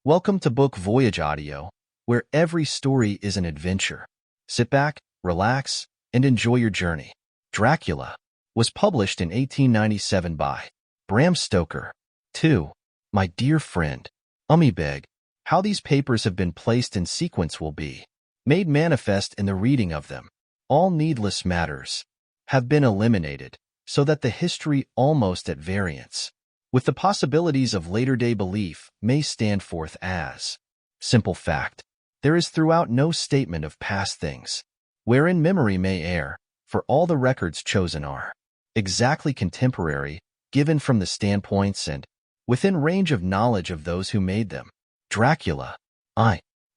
Welcome to Book Voyage Audio, where every story is an adventure. Sit back, relax, and enjoy your journey. Dracula was published in 1897 by Bram Stoker. 2. My dear friend, beg, how these papers have been placed in sequence will be made manifest in the reading of them. All needless matters have been eliminated, so that the history almost at variance with the possibilities of later-day belief may stand forth as simple fact. There is throughout no statement of past things, wherein memory may err, for all the records chosen are exactly contemporary, given from the standpoints and within range of knowledge of those who made them. Dracula.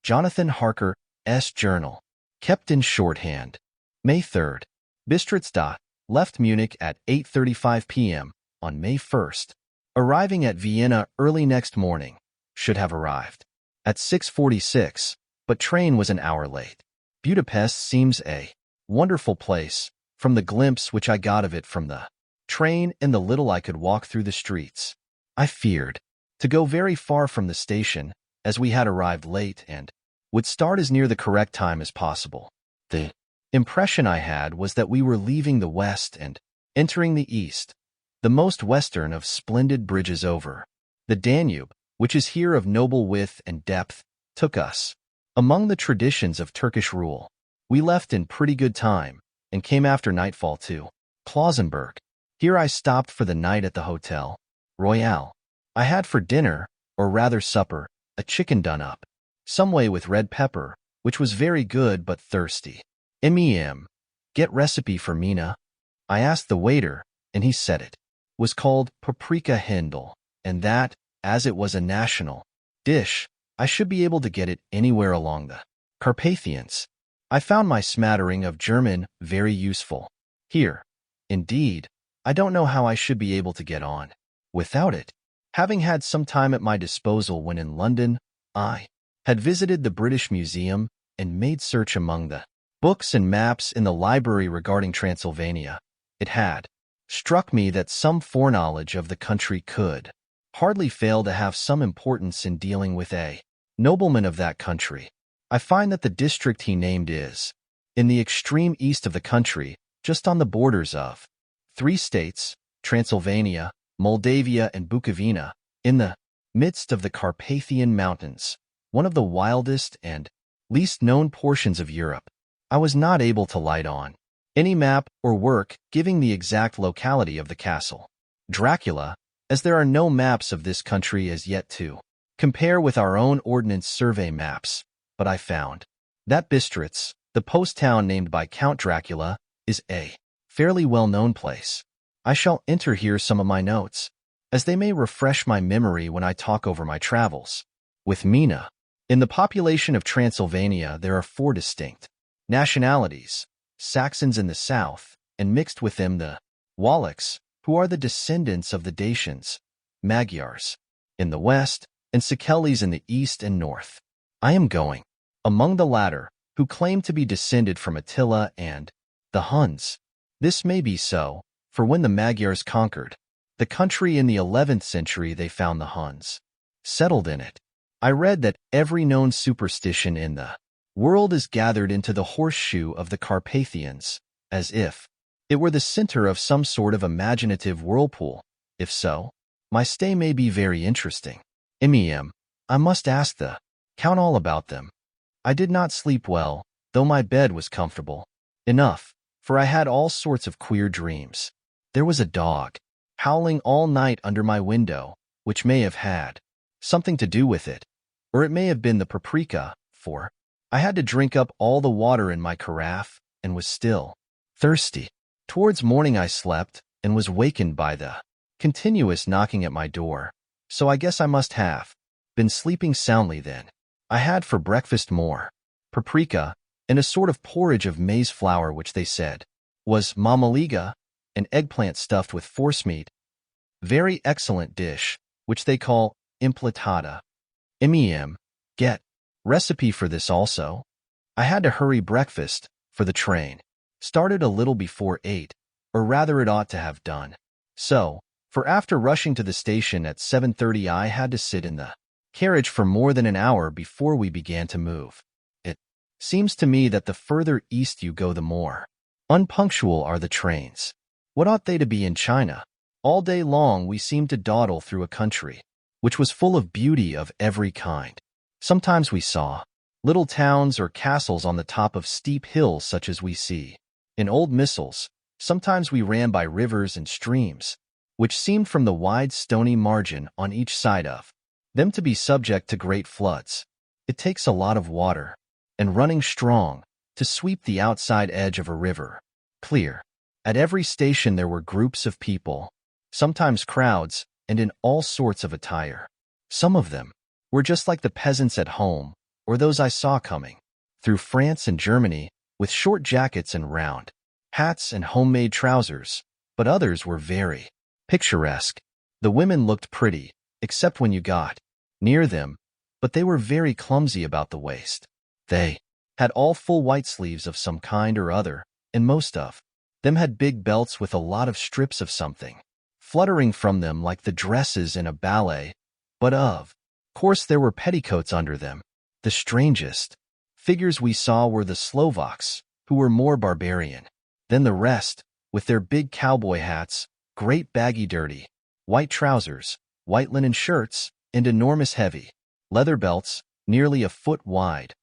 Jonathan Harker, S. Journal. Kept in shorthand. May 3rd. Bistritz. Left Munich at 8:35 p.m. on May 1st. Arriving at Vienna early next morning. Should have arrived at 6:46, but train was an hour late. Budapest seems a wonderful place, from the glimpse which I got of it from the train and the little I could walk through the streets. I feared to go very far from the station, as we had arrived late and would start as near the correct time as possible. The impression I had was that we were leaving the west and entering the east, the most western of splendid bridges over the Danube, which is here of noble width and depth, took us among the traditions of Turkish rule. We left in pretty good time and came after nightfall to Klausenburg. Here I stopped for the night at the Hotel Royal. I had for dinner, or rather supper, a chicken done up some way with red pepper, which was very good but thirsty. Get recipe for Mina. I asked the waiter, and he said it was called paprika Hindel, and that, as it was a national dish, I should be able to get it anywhere along the Carpathians. I found my smattering of German very useful. Here, indeed, I don't know how I should be able to get on without it. Having had some time at my disposal when in London, I had visited the British Museum and made search among the books and maps in the library regarding Transylvania. It had struck me that some foreknowledge of the country could hardly fail to have some importance in dealing with a nobleman of that country. I find that the district he named is in the extreme east of the country, just on the borders of 3 states, Transylvania, Moldavia, and Bukovina, in the midst of the Carpathian Mountains, one of the wildest and least known portions of Europe. I was not able to light on any map or work giving the exact locality of the castle Dracula, as there are no maps of this country as yet to compare with our own Ordnance Survey maps, but I found that Bistritz, the post town named by Count Dracula, is a fairly well-known place. I shall enter here some of my notes, as they may refresh my memory when I talk over my travels. With Mina. In the population of Transylvania there are 4 distinct nationalities: Saxons in the south, and mixed with them the Wallachs, who are the descendants of the Dacians, Magyars in the west, and Sikelis in the east and north. I am going among the latter, who claim to be descended from Attila and the Huns. This may be so, for when the Magyars conquered the country in the 11th century, they found the Huns settled in it. I read that every known superstition in the world is gathered into the horseshoe of the Carpathians, as if it were the center of some sort of imaginative whirlpool. If so, my stay may be very interesting. I must ask the Count all about them. I did not sleep well, though my bed was comfortable enough, for I had all sorts of queer dreams. There was a dog howling all night under my window, which may have had something to do with it, or it may have been the paprika, for I had to drink up all the water in my carafe and was still thirsty. Towards morning I slept and was wakened by the continuous knocking at my door, so I guess I must have been sleeping soundly then. I had for breakfast more paprika and a sort of porridge of maize flour which they said was mamaliga, an eggplant stuffed with forcemeat. Very excellent dish, which they call implatata. Get recipe for this also. I had to hurry breakfast, for the train started a little before 8, or rather it ought to have done so, for after rushing to the station at 7:30 I had to sit in the carriage for more than an hour before we began to move. It seems to me that the further east you go, the more unpunctual are the trains. What ought they to be in China? All day long we seemed to dawdle through a country which was full of beauty of every kind. Sometimes we saw little towns or castles on the top of steep hills such as we see in old missals. Sometimes we ran by rivers and streams, which seemed from the wide stony margin on each side of them to be subject to great floods. It takes a lot of water, and running strong, to sweep the outside edge of a river clear. At every station there were groups of people, sometimes crowds, and in all sorts of attire. Some of them were just like the peasants at home, or those I saw coming through France and Germany, with short jackets and round hats and homemade trousers, but others were very picturesque. The women looked pretty, except when you got near them, but they were very clumsy about the waist. They had all full white sleeves of some kind or other, and most of them had big belts with a lot of strips of something fluttering from them like the dresses in a ballet, but of course there were petticoats under them. The strangest figures we saw were the Slovaks, who were more barbarian than the rest, with their big cowboy hats, great baggy dirty white trousers, white linen shirts, and enormous heavy leather belts, nearly a foot wide,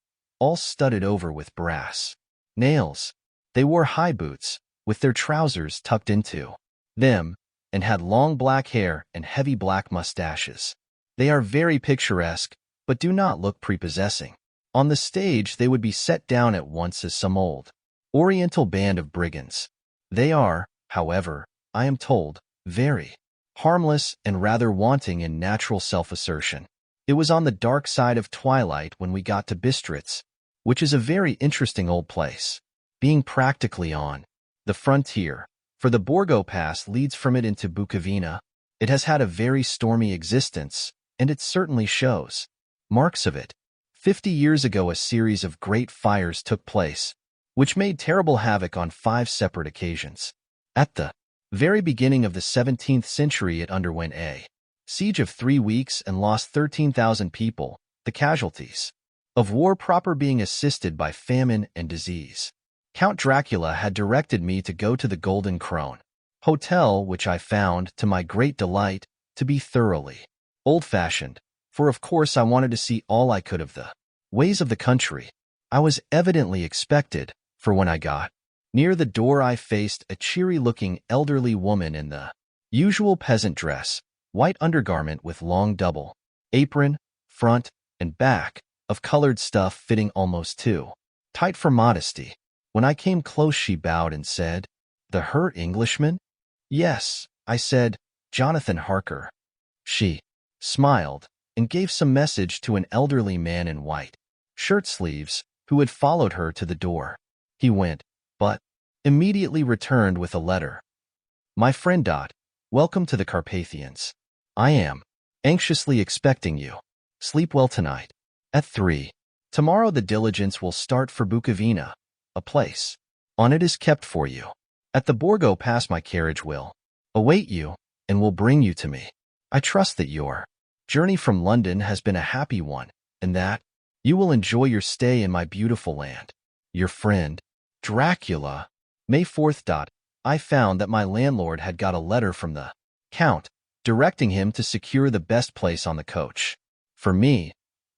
all studded over with brass nails. They wore high boots, with their trousers tucked into them, and had long black hair and heavy black mustaches. They are very picturesque, but do not look prepossessing. On the stage they would be set down at once as some old Oriental band of brigands. They are, however, I am told, very harmless and rather wanting in natural self-assertion. It was on the dark side of twilight when we got to Bistritz, which is a very interesting old place, being practically on the frontier, for the Borgo Pass leads from it into Bukovina. It has had a very stormy existence, and it certainly shows marks of it. 50 years ago a series of great fires took place, which made terrible havoc on 5 separate occasions. At the very beginning of the 17th century it underwent a siege of 3 weeks and lost 13,000 people, the casualties of war proper being assisted by famine and disease. Count Dracula had directed me to go to the Golden Krone Hotel, which I found, to my great delight, to be thoroughly old-fashioned, for of course I wanted to see all I could of the ways of the country. I was evidently expected, for when I got near the door I faced a cheery-looking elderly woman in the usual peasant dress, white undergarment with long double apron, front and back, of colored stuff fitting almost too tight for modesty. When I came close she bowed and said, "The Herr Englishman?" "Yes," I said, "Jonathan Harker." She smiled and gave some message to an elderly man in white shirt sleeves who had followed her to the door. He went, but immediately returned with a letter. "My friend Dot, welcome to the Carpathians. I am anxiously expecting you. Sleep well tonight. At 3. Tomorrow the diligence will start for Bukovina. A place on it is kept for you. At the Borgo Pass my carriage will await you and will bring you to me. I trust that your journey from London has been a happy one, and that you will enjoy your stay in my beautiful land. Your friend, Dracula." May 4th. I found that my landlord had got a letter from the Count, directing him to secure the best place on the coach for me,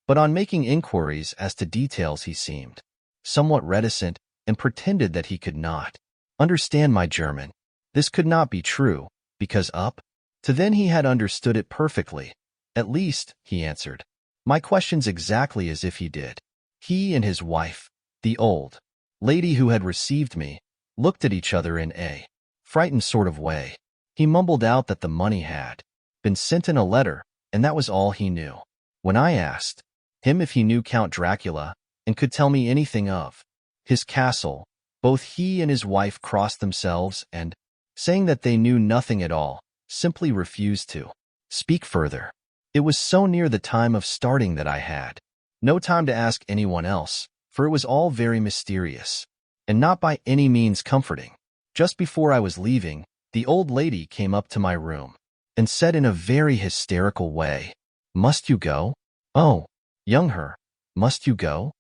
but on making inquiries as to details he seemed somewhat reticent and pretended that he could not understand my German. This could not be true, because up to then he had understood it perfectly. At least, he answered my questions exactly as if he did. He and his wife, the old lady who had received me, looked at each other in a frightened sort of way. He mumbled out that the money had been sent in a letter, and that was all he knew. When I asked him if he knew Count Dracula and could tell me anything of his castle, both he and his wife crossed themselves and, saying that they knew nothing at all, simply refused to speak further. It was so near the time of starting that I had no time to ask anyone else, for it was all very mysterious, and not by any means comforting. Just before I was leaving, the old lady came up to my room and said in a very hysterical way, "Must you go?" "Oh, young her, must you go?"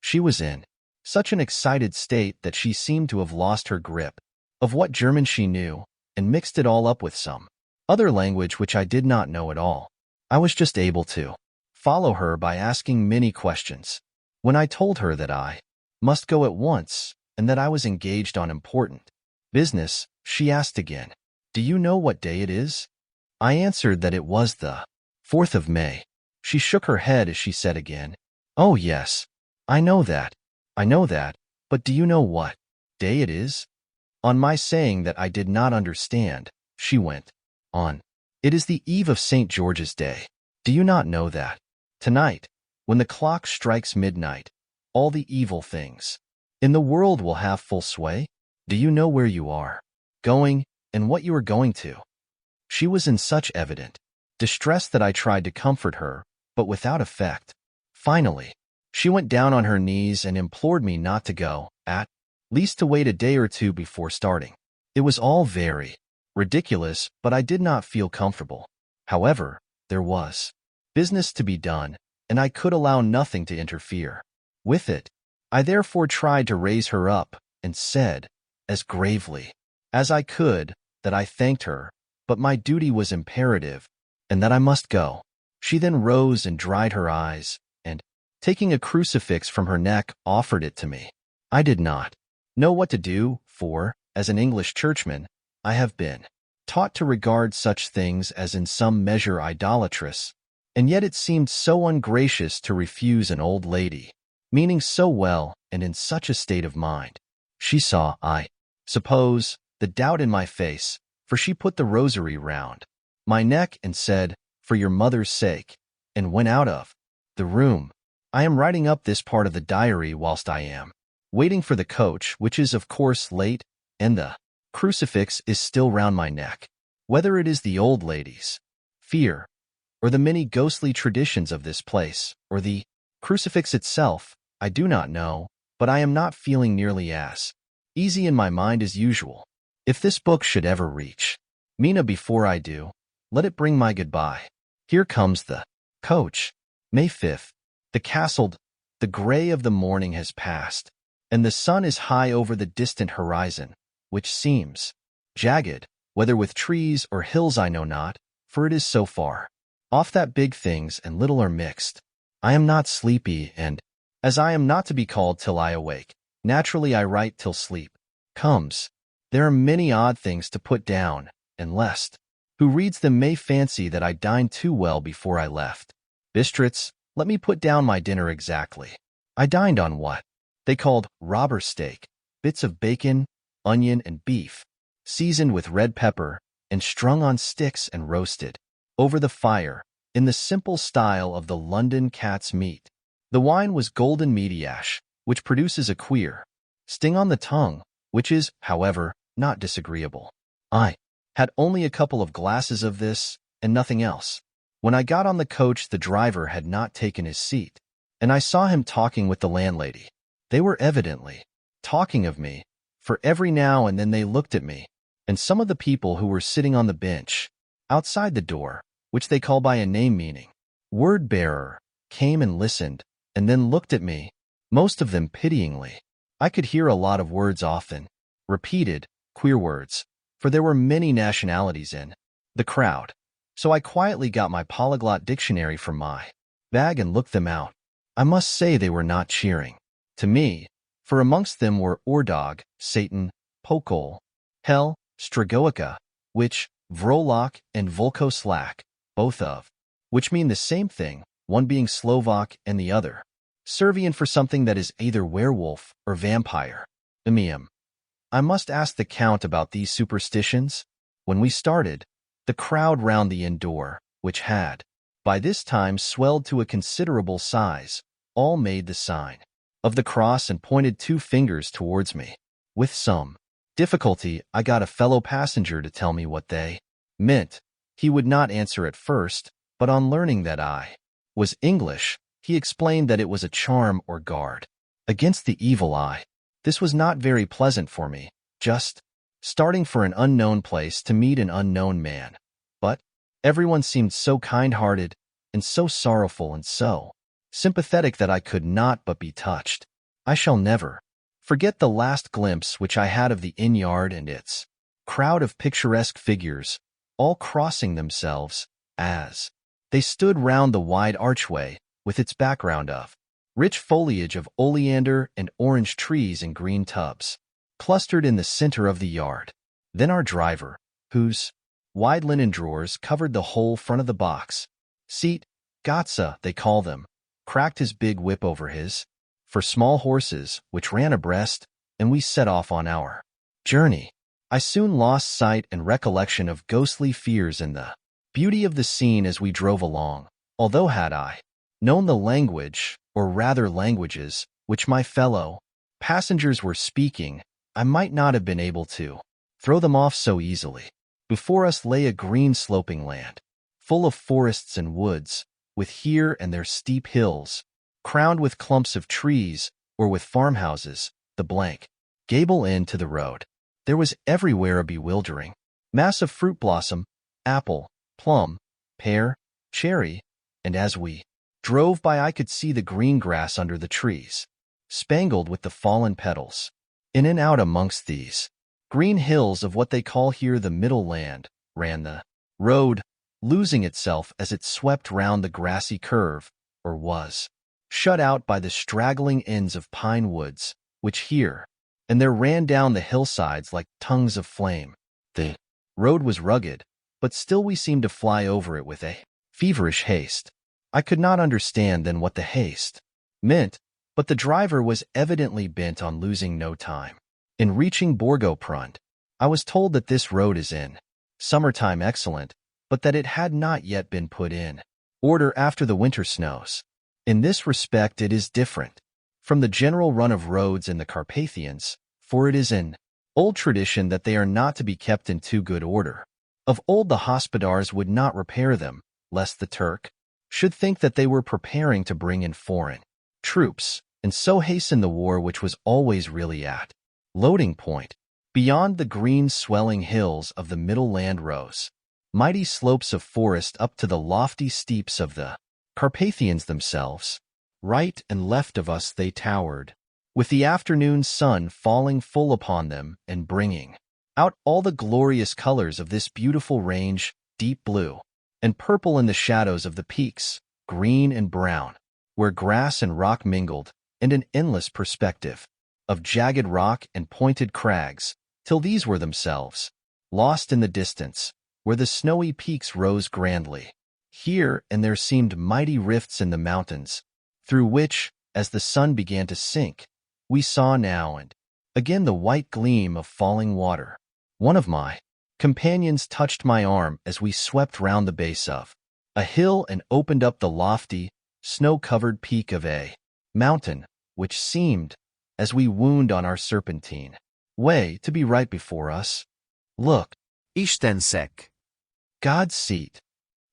She was in such an excited state that she seemed to have lost her grip of what German she knew and mixed it all up with some other language which I did not know at all. I was just able to follow her by asking many questions. When I told her that I must go at once and that I was engaged on important business, she asked again, "Do you know what day it is?" I answered that it was the 4th of May. She shook her head as she said again, "Oh yes, I know that. I know that, but do you know what day it is?" On my saying that I did not understand, she went on, "It is the eve of St. George's Day. Do you not know that? Tonight, when the clock strikes midnight, all the evil things in the world will have full sway? Do you know where you are going and what you are going to?" She was in such evident distress that I tried to comfort her, but without effect. Finally, she went down on her knees and implored me not to go, at least to wait a day or two before starting. It was all very ridiculous, but I did not feel comfortable. However, there was business to be done, and I could allow nothing to interfere with it. I therefore tried to raise her up and said, as gravely as I could, that I thanked her, but my duty was imperative, and that I must go. She then rose and dried her eyes, and, taking a crucifix from her neck, offered it to me. I did not know what to do, for, as an English churchman, I have been taught to regard such things as in some measure idolatrous, and yet it seemed so ungracious to refuse an old lady, meaning so well and in such a state of mind. She saw, I suppose, the doubt in my face, for she put the rosary round my neck and said, "For your mother's sake," and went out of the room. I am writing up this part of the diary whilst I am waiting for the coach, which is of course late, and the crucifix is still round my neck. Whether it is the old lady's fear, or the many ghostly traditions of this place, or the crucifix itself, I do not know, but I am not feeling nearly as easy in my mind as usual. If this book should ever reach Mina before I do, let it bring my goodbye. Here comes the coach. May 5th. The castled, the gray of the morning has passed, and the sun is high over the distant horizon, which seems jagged, whether with trees or hills I know not, for it is so far off that big things and little are mixed. I am not sleepy, and, as I am not to be called till I awake, naturally I write till sleep comes. There are many odd things to put down, and lest who reads them may fancy that I dined too well before I left Bistritz, let me put down my dinner exactly. I dined on what they called robber steak, bits of bacon, onion, and beef, seasoned with red pepper, and strung on sticks and roasted over the fire, in the simple style of the London cat's meat. The wine was golden mediash, which produces a queer sting on the tongue, which is, however, not disagreeable. I had only a couple of glasses of this, and nothing else. When I got on the coach, the driver had not taken his seat, and I saw him talking with the landlady. They were evidently talking of me, for every now and then they looked at me, and some of the people who were sitting on the bench outside the door, which they call by a name meaning word-bearer, came and listened, and then looked at me, most of them pityingly. I could hear a lot of words often repeated, queer words, for there were many nationalities in the crowd. So I quietly got my polyglot dictionary from my bag and looked them out. I must say they were not cheering to me, for amongst them were Ordog, Satan, Pokol, Hell, Stragoica, Witch, Vrolok, and Volkoslak, both of which mean the same thing, one being Slovak and the other Servian for something that is either werewolf or vampire. I must ask the Count about these superstitions. When we started, the crowd round the inn door, which had, by this time, swelled to a considerable size, all made the sign of the cross and pointed 2 fingers towards me. With some difficulty, I got a fellow passenger to tell me what they meant. He would not answer at first, but on learning that I was English, he explained that it was a charm or guard against the evil eye. This was not very pleasant for me, just starting for an unknown place to meet an unknown man. But everyone seemed so kind-hearted, and so sorrowful and so sympathetic that I could not but be touched. I shall never forget the last glimpse which I had of the inn-yard and its crowd of picturesque figures, all crossing themselves as they stood round the wide archway with its background of rich foliage of oleander and orange trees in green tubs, clustered in the center of the yard. Then our driver, whose wide linen drawers covered the whole front of the box seat, Gotza, they call them, cracked his big whip over his for small horses, which ran abreast, and we set off on our journey. I soon lost sight and recollection of ghostly fears in the beauty of the scene as we drove along, although had I known the language, or rather languages, which my fellow passengers were speaking, I might not have been able to throw them off so easily. Before us lay a green sloping land, full of forests and woods, with here and there steep hills, crowned with clumps of trees, or with farmhouses, the blank gable end to the road. There was everywhere a bewildering mass of fruit blossom, apple, plum, pear, cherry, and as we drove by I could see the green grass under the trees, spangled with the fallen petals. In and out amongst these green hills of what they call here the middle land ran the road, losing itself as it swept round the grassy curve, or was shut out by the straggling ends of pine woods, which here and there ran down the hillsides like tongues of flame. The road was rugged, but still we seemed to fly over it with a feverish haste. I could not understand then what the haste meant, but the driver was evidently bent on losing no time. In reaching Borgo-Prund, I was told that this road is in summertime excellent, but that it had not yet been put in order after the winter snows. In this respect it is different from the general run of roads in the Carpathians, for it is an old tradition that they are not to be kept in too good order. Of old the hospodars would not repair them, lest the Turk should think that they were preparing to bring in foreign troops, and so hasten the war which was always really at loading point. Beyond the green swelling hills of the middle land rose mighty slopes of forest up to the lofty steeps of the Carpathians themselves. Right and left of us they towered, with the afternoon sun falling full upon them and bringing out all the glorious colors of this beautiful range, deep blue and purple in the shadows of the peaks, green and brown, where grass and rock mingled, and an endless perspective of jagged rock and pointed crags, till these were themselves lost in the distance, where the snowy peaks rose grandly. Here and there seemed mighty rifts in the mountains, through which, as the sun began to sink, we saw now and again the white gleam of falling water. One of my companions touched my arm as we swept round the base of a hill and opened up the lofty, snow-covered peak of a mountain, which seemed, as we wound on our serpentine way, to be right before us. Look, Istensek. God's seat.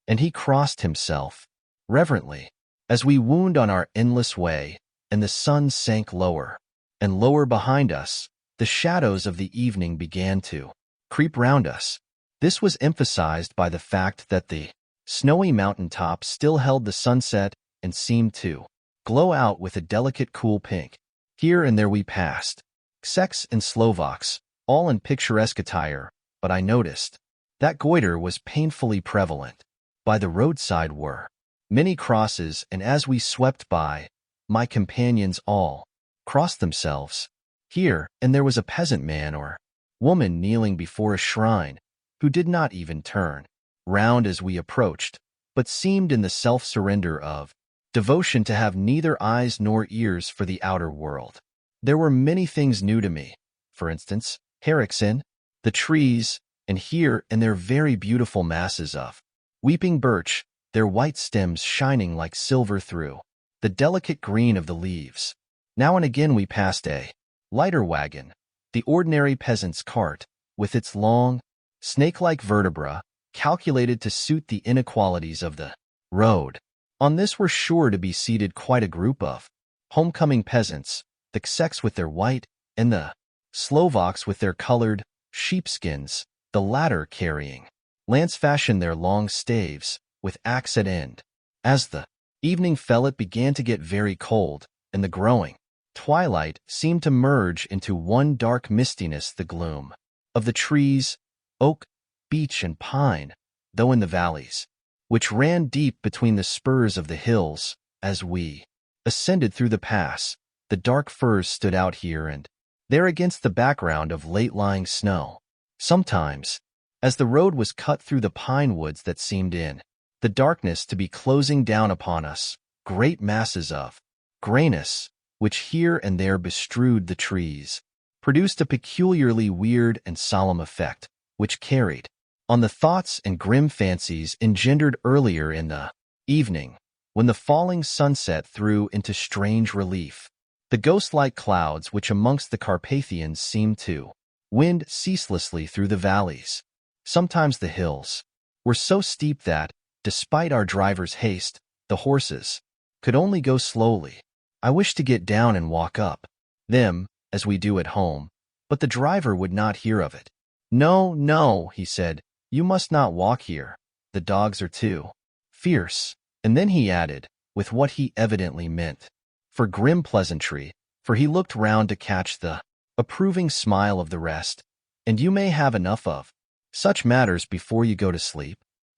And he crossed himself, reverently, as we wound on our endless way, and the sun sank lower and lower behind us. The shadows of the evening began to creep round us. This was emphasized by the fact that the snowy mountain top still held the sunset and seemed to glow out with a delicate cool pink. Here and there we passed Czechs and Slovaks, all in picturesque attire, but I noticed that goiter was painfully prevalent. By the roadside were many crosses, and as we swept by, my companions all crossed themselves. Here and there was a peasant man or woman kneeling before a shrine, who did not even turn round as we approached, but seemed in the self-surrender of devotion to have neither eyes nor ears for the outer world. There were many things new to me, for instance, harrowing, the trees, and here and there very beautiful masses of weeping birch, their white stems shining like silver through the delicate green of the leaves. Now and again we passed a lighter wagon, the ordinary peasant's cart, with its long, snake-like vertebra, calculated to suit the inequalities of the road. On this were sure to be seated quite a group of homecoming peasants, the Czechs with their white, and the Slovaks with their colored sheepskins, the latter carrying lance-fashion their long staves, with axe at end. As the evening fell, it began to get very cold, and the growing twilight seemed to merge into one dark mistiness. The gloom of the trees, oak, beech, and pine, though in the valleys, which ran deep between the spurs of the hills, as we ascended through the pass, the dark firs stood out here and there against the background of late-lying snow. Sometimes, as the road was cut through the pine woods that seemed in the darkness to be closing down upon us, great masses of grayness, which here and there bestrewed the trees, produced a peculiarly weird and solemn effect, which carried on the thoughts and grim fancies engendered earlier in the evening, when the falling sunset threw into strange relief the ghost-like clouds which amongst the Carpathians seemed to wind ceaselessly through the valleys. Sometimes the hills were so steep that, despite our driver's haste, the horses could only go slowly. I wished to get down and walk up them, as we do at home, but the driver would not hear of it. "No, no," he said, "you must not walk here. The dogs are too fierce." And then he added, with what he evidently meant for grim pleasantry, for he looked round to catch the approving smile of the rest, "And you may have enough of such matters before you go to sleep."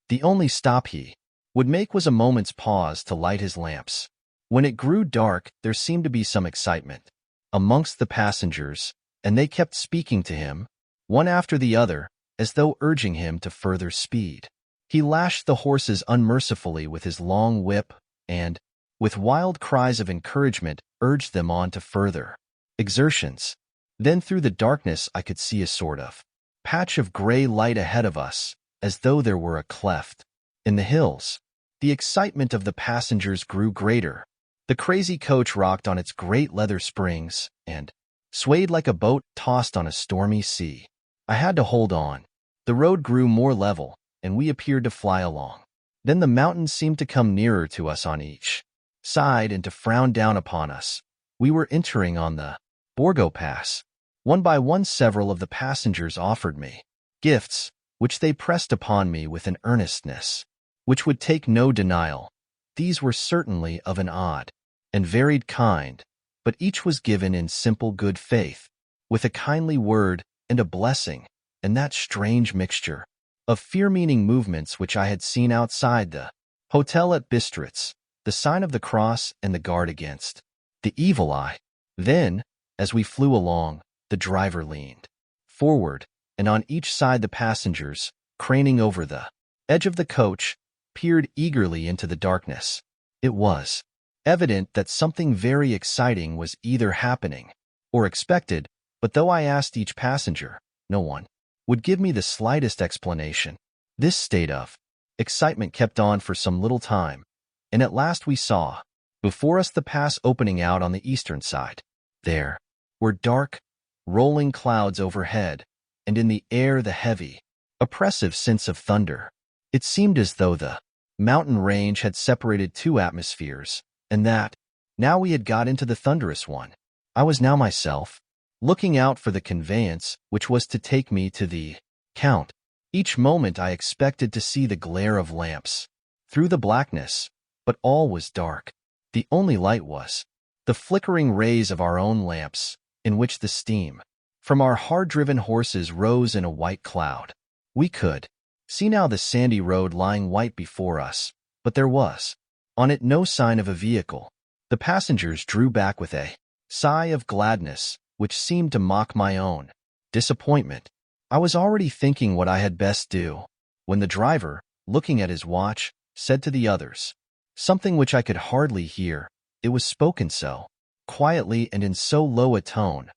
The only stop he would make was a moment's pause to light his lamps. When it grew dark, there seemed to be some excitement amongst the passengers, and they kept speaking to him, one after the other, as though urging him to further speed. He lashed the horses unmercifully with his long whip, and, with wild cries of encouragement, urged them on to further exertions. Then through the darkness I could see a sort of patch of gray light ahead of us, as though there were a cleft in the hills. The excitement of the passengers grew greater. The crazy coach rocked on its great leather springs and swayed like a boat tossed on a stormy sea. I had to hold on. The road grew more level, and we appeared to fly along. Then the mountains seemed to come nearer to us on each side and to frown down upon us. We were entering on the Borgo Pass. One by one several of the passengers offered me gifts, which they pressed upon me with an earnestness which would take no denial. These were certainly of an odd and varied kind, but each was given in simple good faith, with a kindly word and a blessing, and that strange mixture of fear-meaning movements which I had seen outside the hotel at Bistritz, the sign of the cross and the guard against the evil eye. Then, as we flew along, the driver leaned forward, and on each side the passengers, craning over the edge of the coach, peered eagerly into the darkness. It was evident that something very exciting was either happening or expected, but though I asked each passenger, no one would give me the slightest explanation. This state of excitement kept on for some little time, and at last we saw before us the pass opening out on the eastern side. There were dark, rolling clouds overhead, and in the air the heavy, oppressive sense of thunder. It seemed as though the mountain range had separated two atmospheres, and that now we had got into the thunderous one. I was now myself looking out for the conveyance which was to take me to the Count. Each moment I expected to see the glare of lamps through the blackness, but all was dark. The only light was the flickering rays of our own lamps, in which the steam from our hard-driven horses rose in a white cloud. We could see now the sandy road lying white before us, but there was on it no sign of a vehicle. The passengers drew back with a sigh of gladness, which seemed to mock my own disappointment. I was already thinking what I had best do, when the driver, looking at his watch, said to the others something which I could hardly hear. It was spoken so quietly and in so low a tone,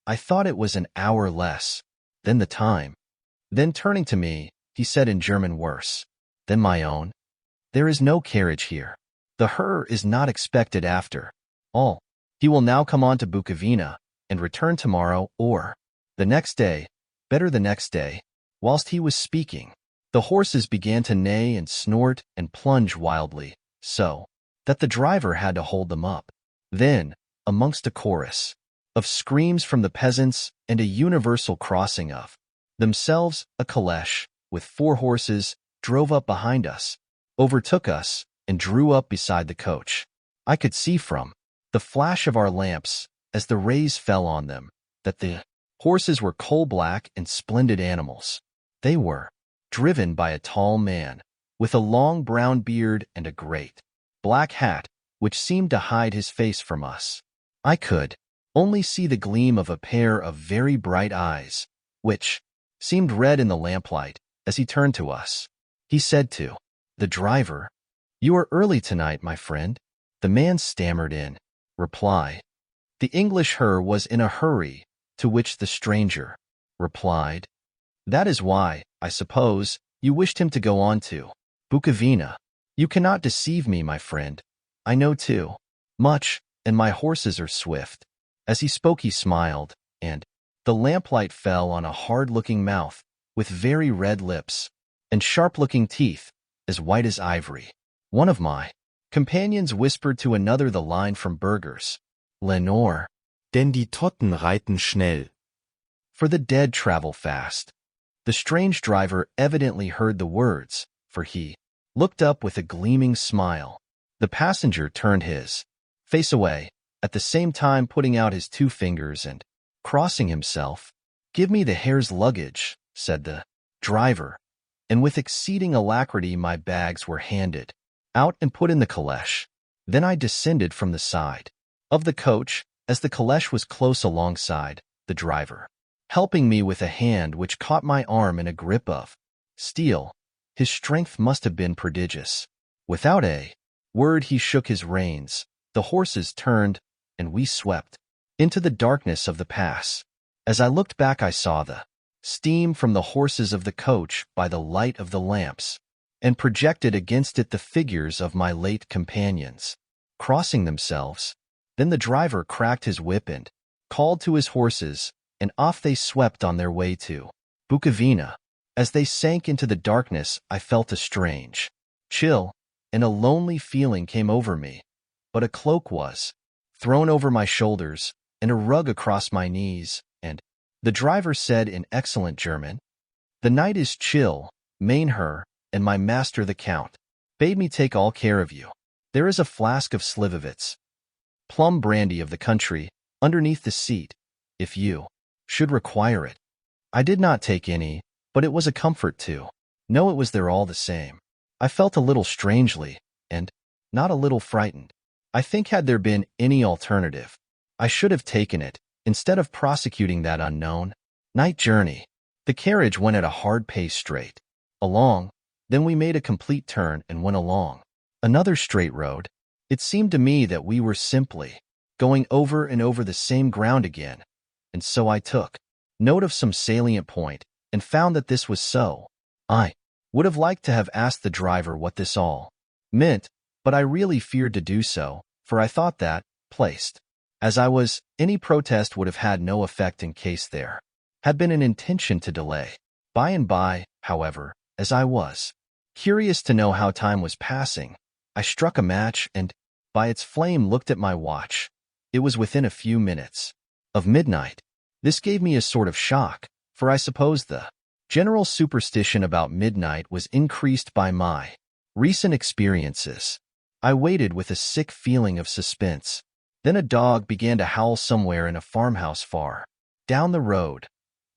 I thought it was an hour less than the time. Then turning to me, he said in German worse than my own, "There is no carriage here. The Herr is not expected after all. He will now come on to Bukovina and return tomorrow or the next day, better the next day." Whilst he was speaking, the horses began to neigh and snort and plunge wildly, so that the driver had to hold them up. Then, amongst a chorus of screams from the peasants and a universal crossing of themselves, a caleche with 4 horses drove up behind us, overtook us, and drew up beside the coach. I could see from the flash of our lamps, as the rays fell on them, that the horses were coal-black and splendid animals. They were driven by a tall man, with a long brown beard and a great black hat, which seemed to hide his face from us. I could only see the gleam of a pair of very bright eyes, which seemed red in the lamplight, as he turned to us. He said to the driver, "You are early tonight, my friend." The man stammered in reply. The English her was in a hurry, to which the stranger replied, "That is why, I suppose, you wished him to go on to Bukovina. You cannot deceive me, my friend. I know too much, and my horses are swift." As he spoke he smiled, and the lamplight fell on a hard-looking mouth, with very red lips, and sharp-looking teeth, as white as ivory. One of my companions whispered to another the line from Burgers, Lenore, Denn die Toten reiten schnell. for the dead travel fast. The strange driver evidently heard the words, for he looked up with a gleaming smile. The passenger turned his face away, at the same time putting out his 2 fingers and crossing himself. "Give me the hare's luggage," said the driver, and with exceeding alacrity my bags were handed out and put in the caleche. Then I descended from the side of the coach, as the caleche was close alongside, the driver helping me with a hand which caught my arm in a grip of steel. His strength must have been prodigious. Without a word he shook his reins, the horses turned, and we swept into the darkness of the pass. As I looked back I saw the steam from the horses of the coach by the light of the lamps, and projected against it the figures of my late companions, crossing themselves. Then the driver cracked his whip and called to his horses, and off they swept on their way to Bukovina. As they sank into the darkness I felt a strange chill, and a lonely feeling came over me, but a cloak was thrown over my shoulders, and a rug across my knees, and the driver said in excellent German, "The night is chill, Mainher, and my master the Count bade me take all care of you. There is a flask of Slivovitz, plum brandy of the country, underneath the seat, if you should require it." I did not take any, but it was a comfort to know it was there all the same. I felt a little strangely, and not a little frightened. I think had there been any alternative, I should have taken it, instead of prosecuting that unknown night journey. The carriage went at a hard pace straight along, then we made a complete turn and went along another straight road. It seemed to me that we were simply going over and over the same ground again, and so I took note of some salient point, and found that this was so. I would have liked to have asked the driver what this all meant, but I really feared to do so, for I thought that, placed as I was, any protest would have had no effect in case there had been an intention to delay. By and by, however, as I was curious to know how time was passing, I struck a match and, by its flame, looked at my watch. It was within a few minutes of midnight. This gave me a sort of shock, for I suppose the general superstition about midnight was increased by my recent experiences. I waited with a sick feeling of suspense. Then a dog began to howl somewhere in a farmhouse far down the road,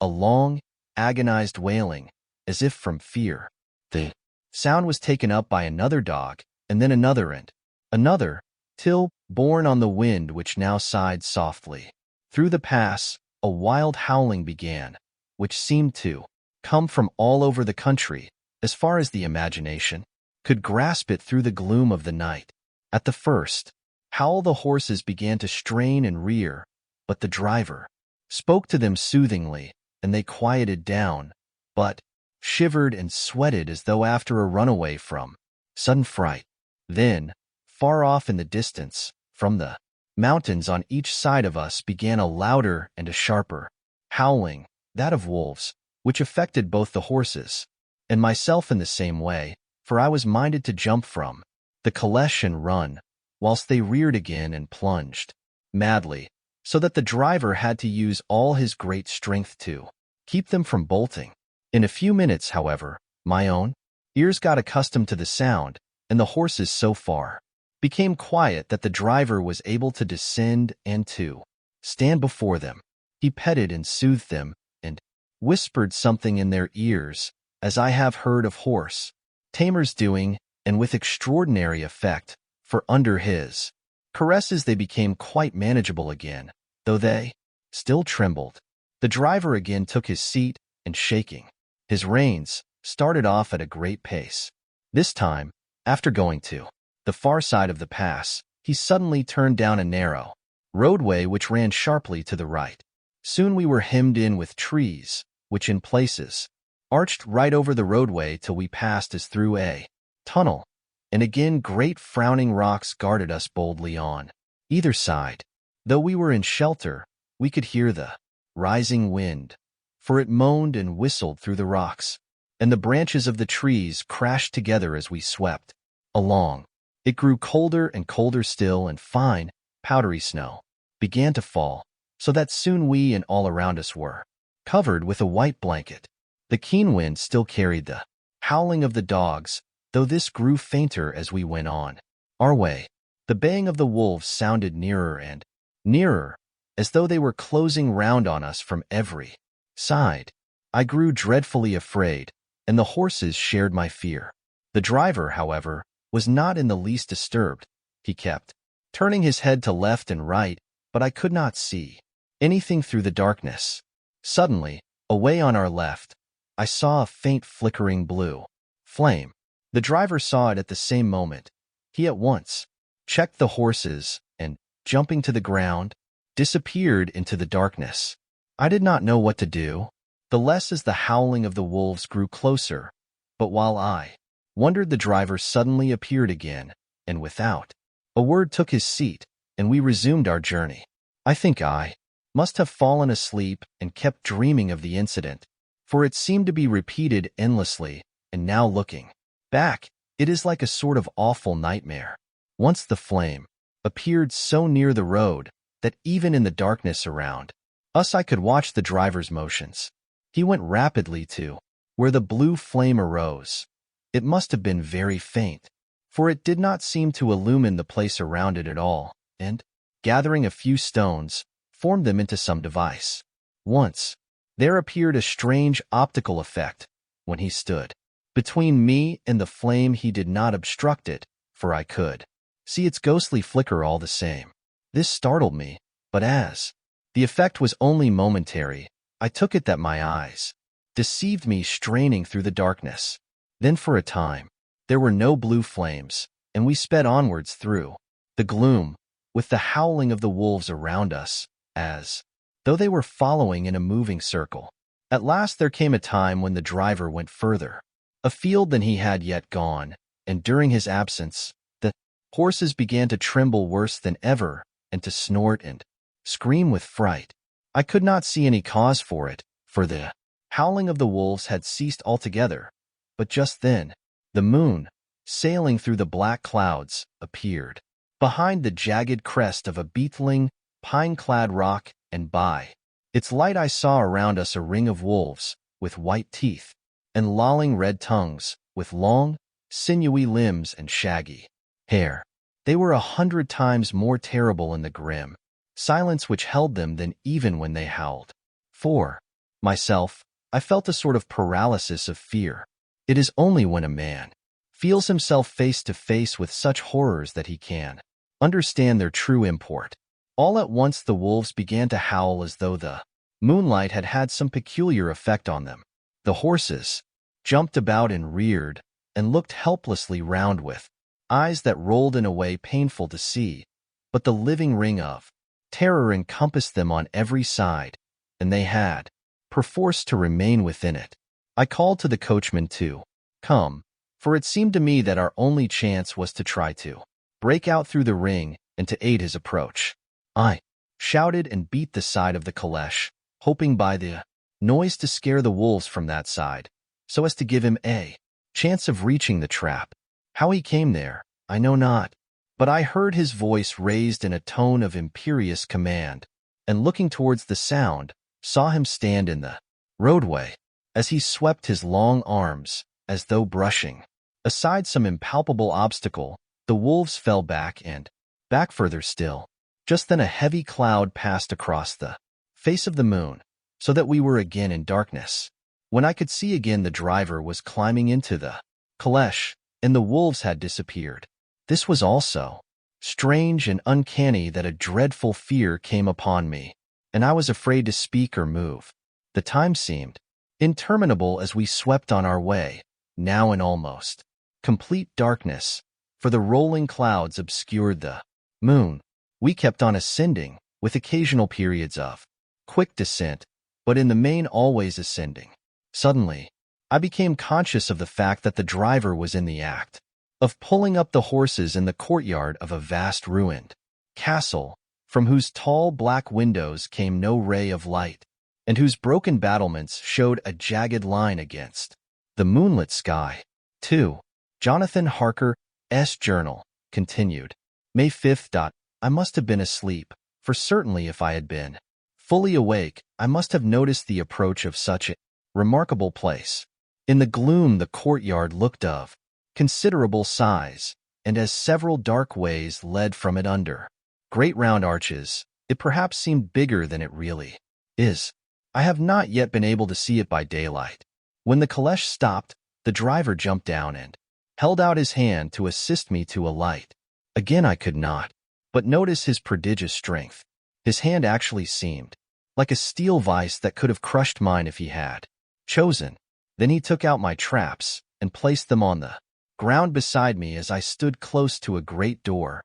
a long, agonized wailing, as if from fear. The sound was taken up by another dog, and then another and another, till, borne on the wind which now sighed softly through the pass, a wild howling began, which seemed to come from all over the country, as far as the imagination could grasp it through the gloom of the night. At the first howl the horses began to strain and rear, but the driver spoke to them soothingly, and they quieted down, but shivered and sweated as though after a runaway from sudden fright. Then, far off in the distance, from the mountains on each side of us began a louder and a sharper howling, that of wolves, which affected both the horses and myself in the same way, for I was minded to jump from the caleche and run, whilst they reared again and plunged madly, so that the driver had to use all his great strength to keep them from bolting. In a few minutes, however, my own ears got accustomed to the sound, and the horses so far became quiet that the driver was able to descend and to stand before them. He petted and soothed them and whispered something in their ears, as I have heard of horse tamers doing, and with extraordinary effect, for under his caresses they became quite manageable again, though they still trembled. The driver again took his seat, and shaking his reins, started off at a great pace. This time, after going to the far side of the pass, he suddenly turned down a narrow roadway which ran sharply to the right. Soon we were hemmed in with trees, which in places arched right over the roadway till we passed as through a tunnel, and again great frowning rocks guarded us boldly on either side. Though we were in shelter, we could hear the rising wind, for it moaned and whistled through the rocks, and the branches of the trees crashed together as we swept along. It grew colder and colder still, and fine, powdery snow began to fall, so that soon we and all around us were covered with a white blanket. The keen wind still carried the howling of the dogs, though this grew fainter as we went on our way. The baying of the wolves sounded nearer and nearer, as though they were closing round on us from every side. I grew dreadfully afraid, and the horses shared my fear. The driver, however, was not in the least disturbed. He kept turning his head to left and right, but I could not see anything through the darkness. Suddenly, away on our left, I saw a faint flickering blue flame. The driver saw it at the same moment. He at once checked the horses and, jumping to the ground, disappeared into the darkness. I did not know what to do, the less as the howling of the wolves grew closer, but while I wondered, the driver suddenly appeared again, and without a word took his seat, and we resumed our journey. I think I must have fallen asleep and kept dreaming of the incident, for it seemed to be repeated endlessly, and now looking back, it is like a sort of awful nightmare. Once the flame appeared so near the road that even in the darkness around us I could watch the driver's motions. He went rapidly to where the blue flame arose. It must have been very faint, for it did not seem to illumine the place around it at all, and, gathering a few stones, formed them into some device. Once, there appeared a strange optical effect. When he stood between me and the flame, he did not obstruct it, for I could see its ghostly flicker all the same. This startled me, but as the effect was only momentary, I took it that my eyes deceived me, straining through the darkness. Then for a time, there were no blue flames, and we sped onwards through the gloom, with the howling of the wolves around us, as though they were following in a moving circle. At last there came a time when the driver went further afield than he had yet gone, and during his absence, the horses began to tremble worse than ever, and to snort and scream with fright. I could not see any cause for it, for the howling of the wolves had ceased altogether, but just then, the moon, sailing through the black clouds, appeared behind the jagged crest of a beetling, pine-clad rock, and by its light I saw around us a ring of wolves, with white teeth and lolling red tongues, with long, sinewy limbs and shaggy hair. They were 100 times more terrible in the grim silence which held them than even when they howled. For myself, I felt a sort of paralysis of fear. It is only when a man feels himself face to face with such horrors that he can understand their true import. All at once the wolves began to howl as though the moonlight had had some peculiar effect on them. The horses jumped about and reared, and looked helplessly round with eyes that rolled in a way painful to see, but the living ring of terror encompassed them on every side, and they had perforce to remain within it. I called to the coachman to come, for it seemed to me that our only chance was to try to break out through the ring and to aid his approach. I shouted and beat the side of the caleche, hoping by the noise to scare the wolves from that side, so as to give him a chance of reaching the trap. How he came there, I know not, but I heard his voice raised in a tone of imperious command, and looking towards the sound, saw him stand in the roadway, as he swept his long arms, as though brushing Aside some impalpable obstacle, the wolves fell back and, back further still. Just then a heavy cloud passed across the face of the moon, so that we were again in darkness. When I could see again, the driver was climbing into the caleche, and the wolves had disappeared. This was also strange and uncanny that a dreadful fear came upon me, and I was afraid to speak or move. The time seemed interminable as we swept on our way, now in almost complete darkness, for the rolling clouds obscured the moon. We kept on ascending, with occasional periods of quick descent, but in the main always ascending. Suddenly, I became conscious of the fact that the driver was in the act of pulling up the horses in the courtyard of a vast ruined castle, from whose tall black windows came no ray of light, and whose broken battlements showed a jagged line against the moonlit sky. 2. Jonathan Harker's journal continued. May 5th. I must have been asleep, for certainly if I had been fully awake, I must have noticed the approach of such a remarkable place. In the gloom, the courtyard looked of considerable size, and as several dark ways led from it under great round arches, it perhaps seemed bigger than it really is. I have not yet been able to see it by daylight. When the caleche stopped, the driver jumped down and held out his hand to assist me to alight. Again I could not but notice his prodigious strength. His hand actually seemed like a steel vice that could have crushed mine if he had chosen. Then he took out my traps and placed them on the ground beside me as I stood close to a great door,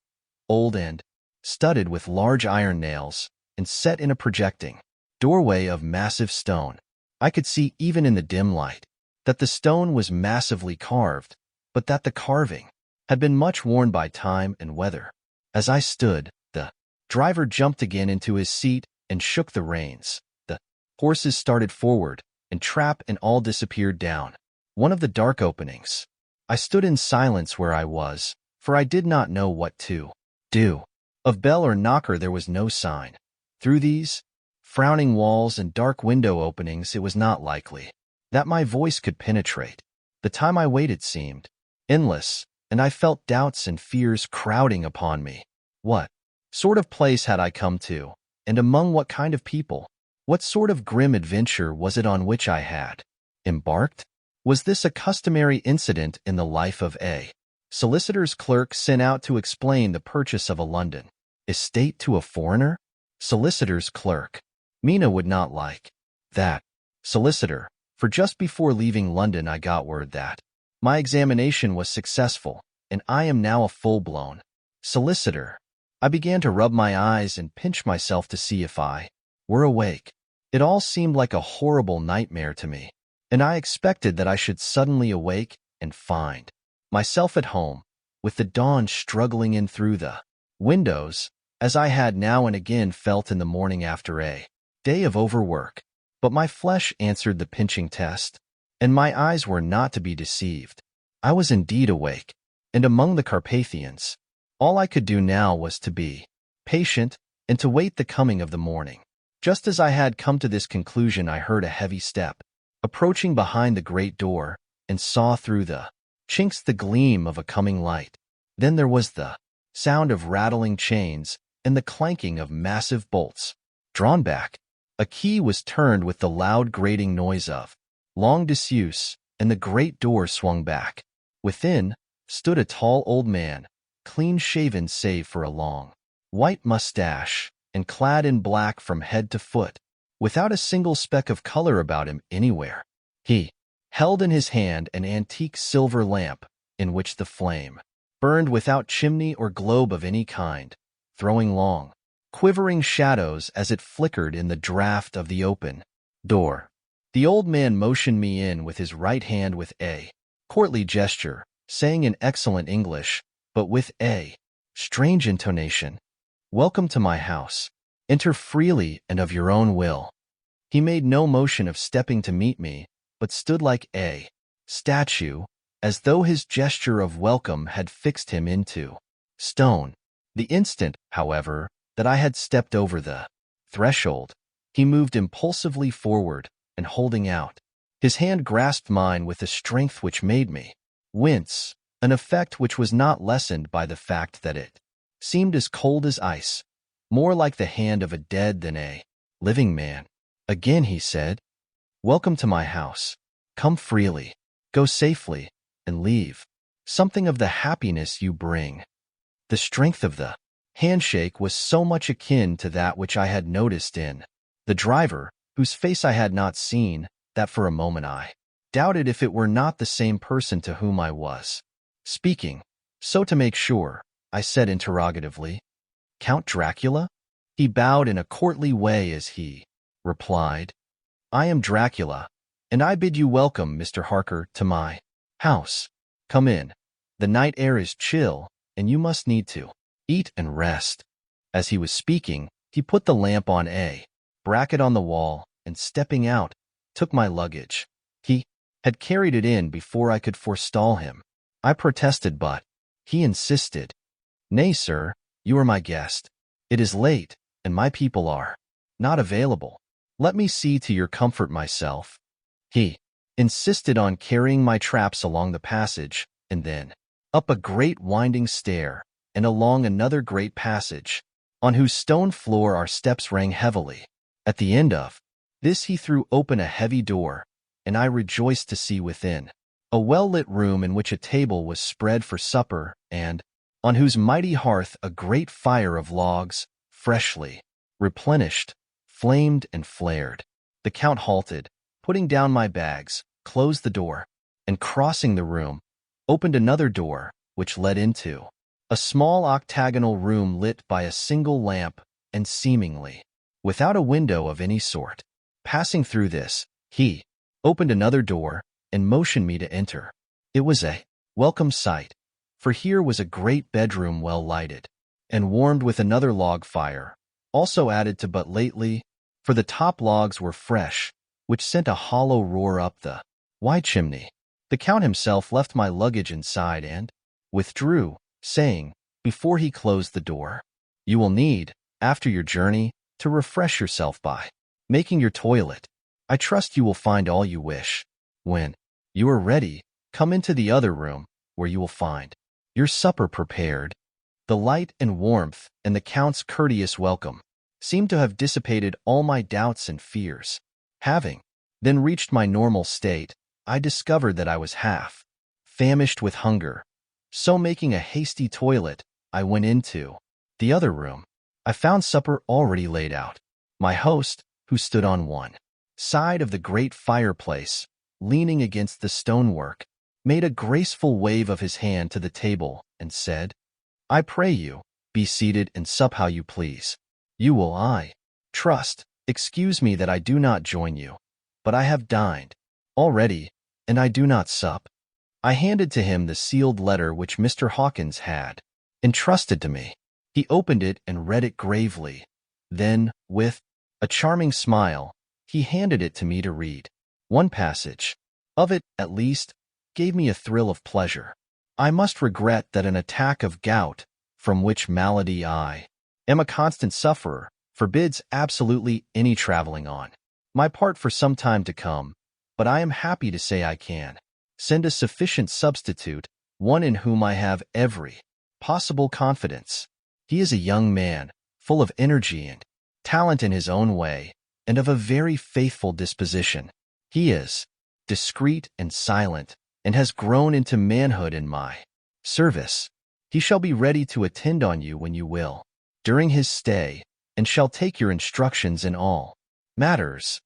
old and studded with large iron nails, and set in a projecting doorway of massive stone. I could see even in the dim light that the stone was massively carved, but that the carving had been much worn by time and weather. As I stood, the driver jumped again into his seat and shook the reins. The horses started forward, and trap and all disappeared down one of the dark openings. I stood in silence where I was, for I did not know what to do. Of bell or knocker there was no sign. Through these frowning walls and dark window openings it was not likely that my voice could penetrate. The time I waited seemed endless, and I felt doubts and fears crowding upon me. What sort of place had I come to, and among what kind of people? What sort of grim adventure was it on which I had embarked? Was this a customary incident in the life of a solicitor's clerk sent out to explain the purchase of a London estate to a foreigner? Solicitor's clerk. Mina would not like that. Solicitor. For just before leaving London I got word that my examination was successful, and I am now a full-blown solicitor. I began to rub my eyes and pinch myself to see if I were awake. It all seemed like a horrible nightmare to me, and I expected that I should suddenly awake and find myself at home, with the dawn struggling in through the windows, as I had now and again felt in the morning after a day of overwork. But my flesh answered the pinching test, and my eyes were not to be deceived. I was indeed awake, and among the Carpathians. All I could do now was to be patient and to wait the coming of the morning. Just as I had come to this conclusion, I heard a heavy step approaching behind the great door, and saw through the chinks the gleam of a coming light. Then there was the sound of rattling chains and the clanking of massive bolts drawn back. A key was turned with the loud grating noise of long disuse, and the great door swung back. Within stood a tall old man, clean-shaven save for a long white mustache, and clad in black from head to foot, without a single speck of color about him anywhere. He held in his hand an antique silver lamp, in which the flame burned without chimney or globe of any kind, throwing long, quivering shadows as it flickered in the draught of the open door. The old man motioned me in with his right hand with a courtly gesture, saying in excellent English, but with a strange intonation, "Welcome to my house. Enter freely and of your own will." He made no motion of stepping to meet me, but stood like a statue, as though his gesture of welcome had fixed him into stone. The instant, however, that I had stepped over the threshold, he moved impulsively forward, and holding out his hand grasped mine with a strength which made me wince, an effect which was not lessened by the fact that it seemed as cold as ice, more like the hand of a dead than a living man. Again he said, "Welcome to my house. Come freely, go safely, and leave something of the happiness you bring." The strength of the handshake was so much akin to that which I had noticed in the driver, whose face I had not seen, that for a moment I doubted if it were not the same person to whom I was speaking. So to make sure, I said interrogatively, "Count Dracula?" He bowed in a courtly way as he replied, "I am Dracula, and I bid you welcome, Mr. Harker, to my house. Come in. The night air is chill, and you must need to eat and rest." As he was speaking, he put the lamp on a bracket on the wall and, stepping out, took my luggage. He had carried it in before I could forestall him. I protested, but he insisted. "Nay, sir, you are my guest. It is late, and my people are not available. Let me see to your comfort myself." He insisted on carrying my traps along the passage, and then up a great winding stair, and along another great passage, on whose stone floor our steps rang heavily. At the end of this he threw open a heavy door, and I rejoiced to see within a well-lit room in which a table was spread for supper, and on whose mighty hearth a great fire of logs, freshly replenished, flamed and flared. The Count halted, putting down my bags, closed the door, and crossing the room, opened another door, which led into a small octagonal room lit by a single lamp and seemingly without a window of any sort. Passing through this, he opened another door and motioned me to enter. It was a welcome sight, for here was a great bedroom well lighted, and warmed with another log fire, also added to but lately, for the top logs were fresh, which sent a hollow roar up the wide chimney. The Count himself left my luggage inside and withdrew, saying, before he closed the door, "You will need, after your journey, to refresh yourself by making your toilet. I trust you will find all you wish. When you are ready, come into the other room, where you will find your supper prepared." The light and warmth and the Count's courteous welcome seemed to have dissipated all my doubts and fears. Having then reached my normal state, I discovered that I was half famished with hunger. So, making a hasty toilet, I went into the other room. I found supper already laid out. My host, who stood on one side of the great fireplace, leaning against the stonework, made a graceful wave of his hand to the table and said, "I pray you, be seated and sup how you please. You will, I trust, excuse me that I do not join you, but I have dined already, and I do not sup." I handed to him the sealed letter which Mr. Hawkins had entrusted to me. He opened it and read it gravely. Then, with a charming smile, he handed it to me to read. One passage of it, at least, gave me a thrill of pleasure. "I must regret that an attack of gout, from which malady I am a constant sufferer, forbids absolutely any traveling on my part for some time to come, but I am happy to say I can send a sufficient substitute, one in whom I have every possible confidence. He is a young man, full of energy and talent in his own way, and of a very faithful disposition. He is discreet and silent, and has grown into manhood in my service. He shall be ready to attend on you when you will, during his stay, and shall take your instructions in all matters."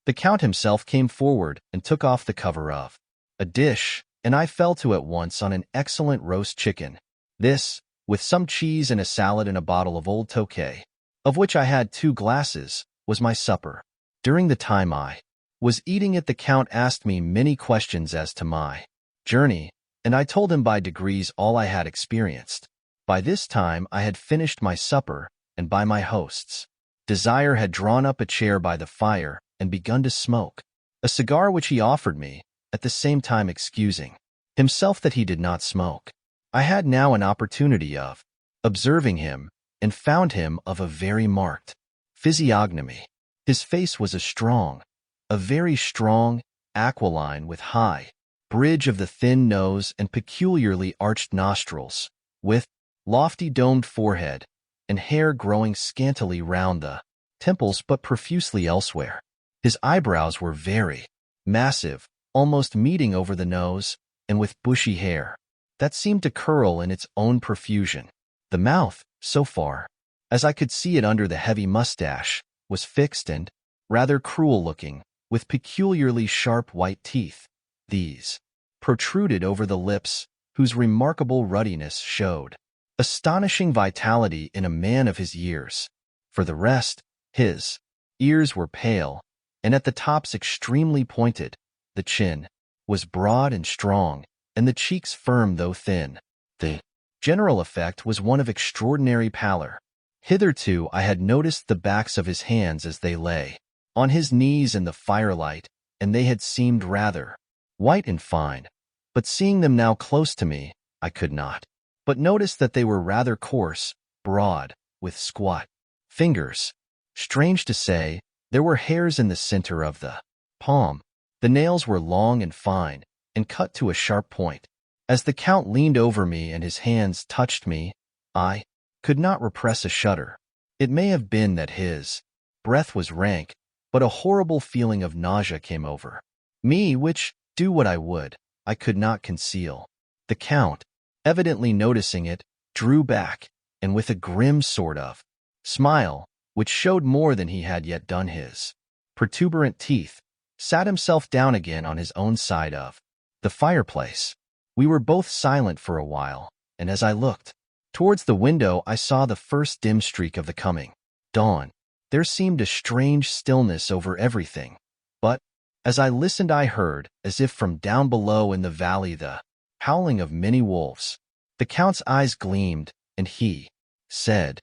The Count himself came forward and took off the cover of a dish, and I fell to at once on an excellent roast chicken. This, with some cheese and a salad and a bottle of old Tokay, of which I had 2 glasses, was my supper. During the time I was eating it, the Count asked me many questions as to my journey, and I told him by degrees all I had experienced. By this time I had finished my supper, and by my host's desire had drawn up a chair by the fire and begun to smoke a cigar which he offered me, at the same time excusing himself that he did not smoke. I had now an opportunity of observing him, and found him of a very marked physiognomy. His face was a very strong, aquiline, with high, bridge of the thin nose and peculiarly arched nostrils, with lofty domed forehead and hair growing scantily round the temples but profusely elsewhere. His eyebrows were very massive, almost meeting over the nose, and with bushy hair that seemed to curl in its own profusion. The mouth, so far as I could see it under the heavy mustache, was fixed and rather cruel-looking, with peculiarly sharp white teeth. These protruded over the lips, whose remarkable ruddiness showed astonishing vitality in a man of his years. For the rest, his ears were pale, and at the tops extremely pointed. The chin was broad and strong, and the cheeks firm though thin. The general effect was one of extraordinary pallor. Hitherto I had noticed the backs of his hands as they lay on his knees in the firelight, and they had seemed rather white and fine. But seeing them now close to me, I could not but notice that they were rather coarse, broad, with squat fingers. Strange to say, there were hairs in the center of the palm. The nails were long and fine, and cut to a sharp point. As the Count leaned over me and his hands touched me, I could not repress a shudder. It may have been that his breath was rank, but a horrible feeling of nausea came over me which, do what I would, I could not conceal. The Count, evidently noticing it, drew back, and with a grim sort of smile, which showed more than he had yet done his protuberant teeth, sat himself down again on his own side of the fireplace. We were both silent for a while, and as I looked towards the window, I saw the first dim streak of the coming dawn. There seemed a strange stillness over everything, but as I listened, I heard, as if from down below in the valley, the howling of many wolves. The Count's eyes gleamed, and he said,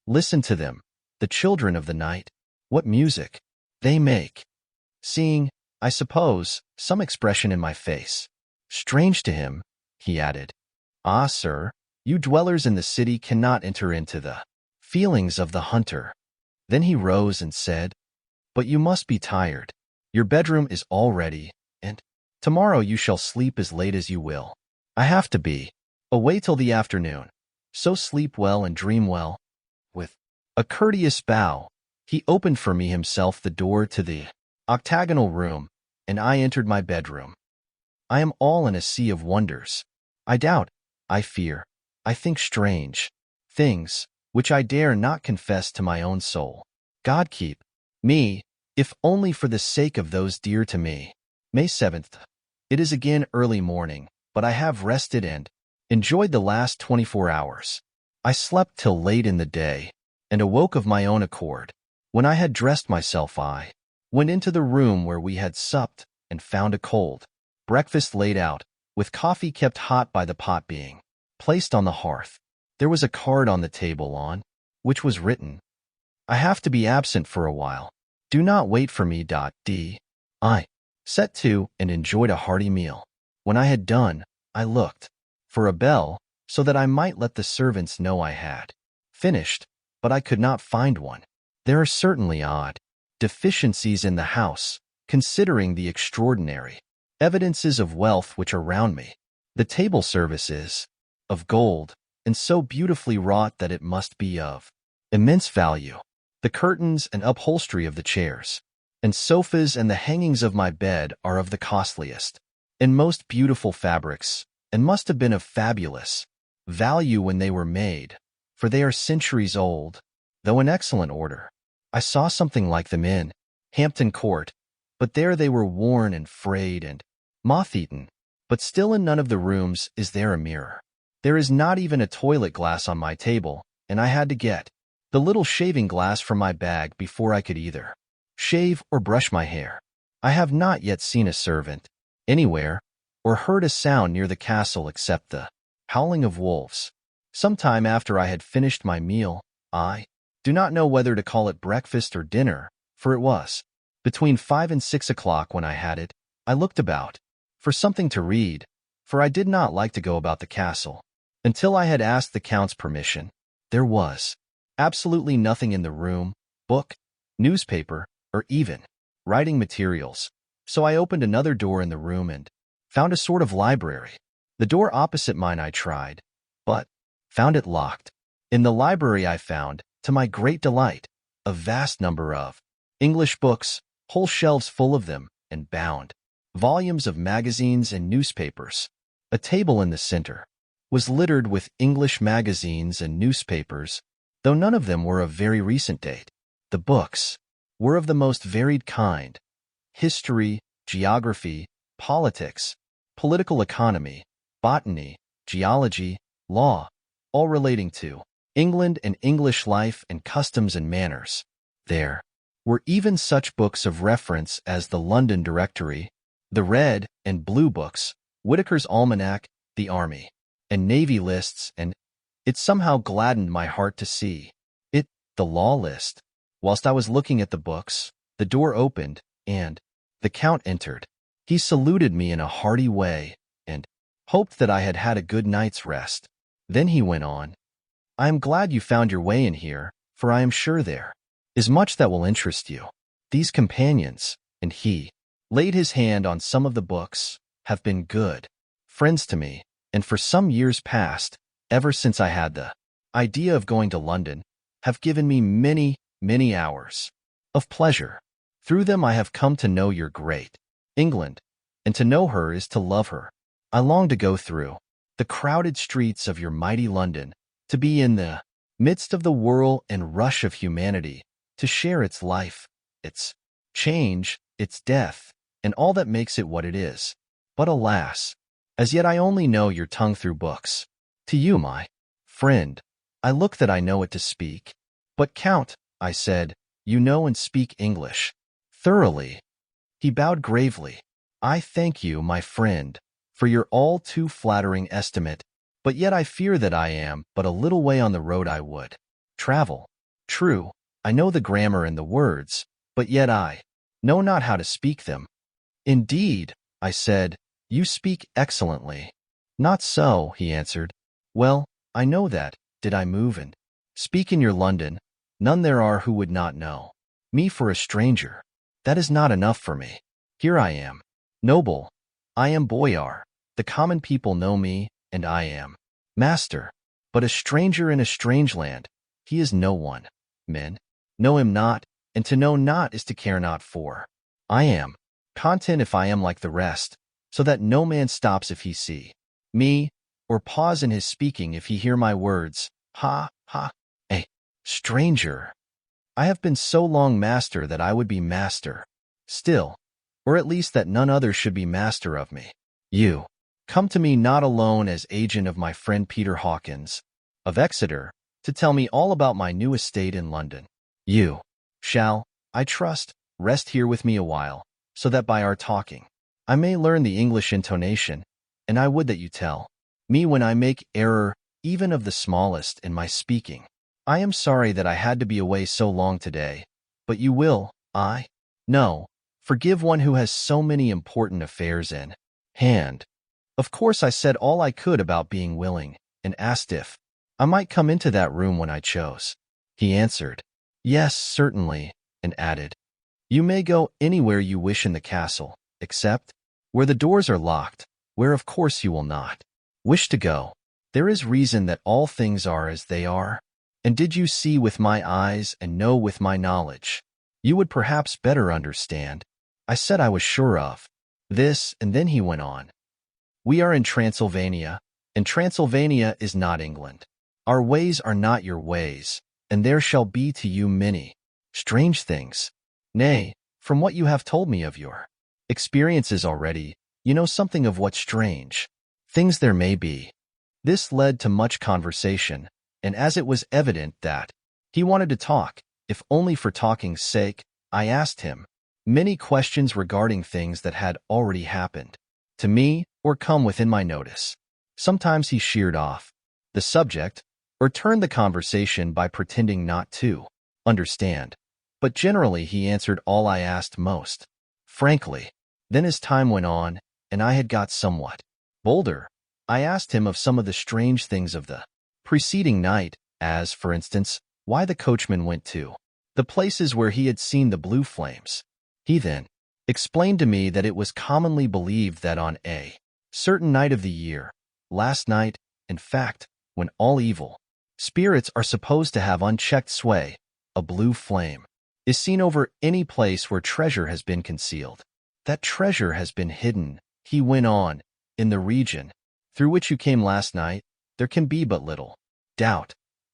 "Listen to them, the children of the night. What music they make!" Seeing, I suppose, some expression in my face. Strange to him, he added, "Ah, sir, you dwellers in the city cannot enter into the feelings of the hunter." Then he rose and said, "But you must be tired. Your bedroom is all ready, and tomorrow you shall sleep as late as you will. I have to be away till the afternoon, so sleep well and dream well." With a courteous bow, he opened for me himself the door to the octagonal room, and I entered my bedroom. I am all in a sea of wonders. I doubt, I fear, I think strange things, which I dare not confess to my own soul. God keep me, if only for the sake of those dear to me. May 7th. It is again early morning, but I have rested and enjoyed the last 24 hours. I slept till late in the day, and awoke of my own accord. When I had dressed myself, I went into the room where we had supped, and found a cold breakfast laid out, with coffee kept hot by the pot being placed on the hearth. There was a card on the table on which was written, "I have to be absent for a while. Do not wait for me. D." I set to and enjoyed a hearty meal. When I had done, I looked for a bell so that I might let the servants know I had finished, but I could not find one. There are certainly odd deficiencies in the house, considering the extraordinary evidences of wealth which are round me. The table service is of gold, and so beautifully wrought that it must be of immense value. The curtains and upholstery of the chairs and sofas and the hangings of my bed are of the costliest and most beautiful fabrics, and must have been of fabulous value when they were made, for they are centuries old, though in excellent order. I saw something like them in Hampton Court, but there they were worn and frayed and moth-eaten. But still in none of the rooms is there a mirror. There is not even a toilet glass on my table, and I had to get the little shaving glass from my bag before I could either shave or brush my hair. I have not yet seen a servant anywhere, or heard a sound near the castle except the howling of wolves. Some time after I had finished my meal, I do not know whether to call it breakfast or dinner, for it was between 5 and 6 o'clock when I had it. I looked about for something to read, for I did not like to go about the castle until I had asked the Count's permission. There was absolutely nothing in the room, book, newspaper, or even writing materials, so I opened another door in the room and found a sort of library. The door opposite mine I tried, but found it locked. In the library I found, to my great delight, a vast number of English books, whole shelves full of them, and bound volumes of magazines and newspapers. A table in the center was littered with English magazines and newspapers, though none of them were of very recent date. The books were of the most varied kind: history, geography, politics, political economy, botany, geology, law, all relating to England and English life and customs and manners. There were even such books of reference as the London Directory, the Red and Blue Books, Whitaker's Almanac, the Army and Navy lists, and it somehow gladdened my heart to see it, the law list. Whilst I was looking at the books, the door opened, and the Count entered. He saluted me in a hearty way, and hoped that I had had a good night's rest. Then he went on, "I am glad you found your way in here, for I am sure there is much that will interest you. These companions," and he laid his hand on some of the books, "have been good friends to me, and for some years past, ever since I had the idea of going to London, have given me many, many hours of pleasure. Through them I have come to know your great England, and to know her is to love her. I long to go through the crowded streets of your mighty London, to be in the midst of the whirl and rush of humanity, to share its life, its change, its death, and all that makes it what it is. But alas, as yet I only know your tongue through books. To you, my friend, I look that I know it to speak." "But Count," I said, "you know and speak English thoroughly." He bowed gravely. "I thank you, my friend, for your all too flattering estimate, but yet I fear that I am but a little way on the road I would travel. True, I know the grammar and the words, but yet I know not how to speak them." "Indeed," I said, "you speak excellently." "Not so," he answered. "Well, I know that, did I move and speak in your London, none there are who would not know me for a stranger. That is not enough for me. Here I am, noble, I am boyar, the common people know me, and I am master. But a stranger in a strange land, he is no one. Men know him not, and to know not is to care not for. I am content if I am like the rest, so that no man stops if he see me, or pause in his speaking if he hear my words. Ha, ha, a stranger. I have been so long master that I would be master still, or at least that none other should be master of me. You come to me not alone as agent of my friend Peter Hawkins, of Exeter, to tell me all about my new estate in London. You shall, I trust, rest here with me a while, so that by our talking I may learn the English intonation, and I would that you tell me when I make error, even of the smallest, in my speaking. I am sorry that I had to be away so long today, but you will, I know, forgive one who has so many important affairs in hand." Of course I said all I could about being willing, and asked if I might come into that room when I chose. He answered, "Yes, certainly," and added, "You may go anywhere you wish in the castle, except where the doors are locked, where of course you will not wish to go. There is reason that all things are as they are, and did you see with my eyes and know with my knowledge, you would perhaps better understand." I said I was sure of this, and then he went on, "We are in Transylvania, and Transylvania is not England. Our ways are not your ways, and there shall be to you many strange things. Nay, from what you have told me of your experiences already, you know something of what strange things there may be." This led to much conversation, and as it was evident that he wanted to talk, if only for talking's sake, I asked him many questions regarding things that had already happened to me or come within my notice. Sometimes he sheered off the subject or turned the conversation by pretending not to understand, but generally he answered all I asked most frankly. Then as time went on, and I had got somewhat bolder, I asked him of some of the strange things of the preceding night, as, for instance, why the coachman went to the places where he had seen the blue flames. He then explained to me that it was commonly believed that on a certain night of the year, last night, in fact, when all evil spirits are supposed to have unchecked sway, a blue flame is seen over any place where treasure has been concealed. That treasure has been hidden, he went on, in the region through which you came last night. There can be but little doubt,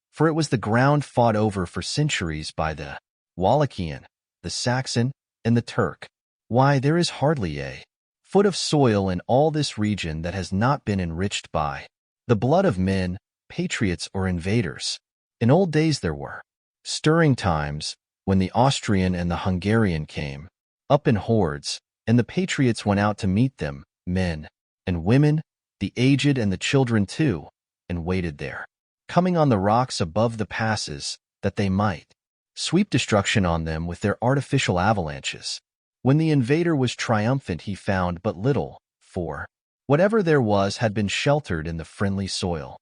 for it was the ground fought over for centuries by the Wallachian, the Saxon, and the Turk. Why, there is hardly a foot of soil in all this region that has not been enriched by the blood of men, patriots or invaders. In old days there were stirring times when the Austrian and the Hungarian came up in hordes, and the patriots went out to meet them, men and women, the aged and the children too, and waited there, coming on the rocks above the passes, that they might sweep destruction on them with their artificial avalanches. When the invader was triumphant, he found but little, for whatever there was had been sheltered in the friendly soil.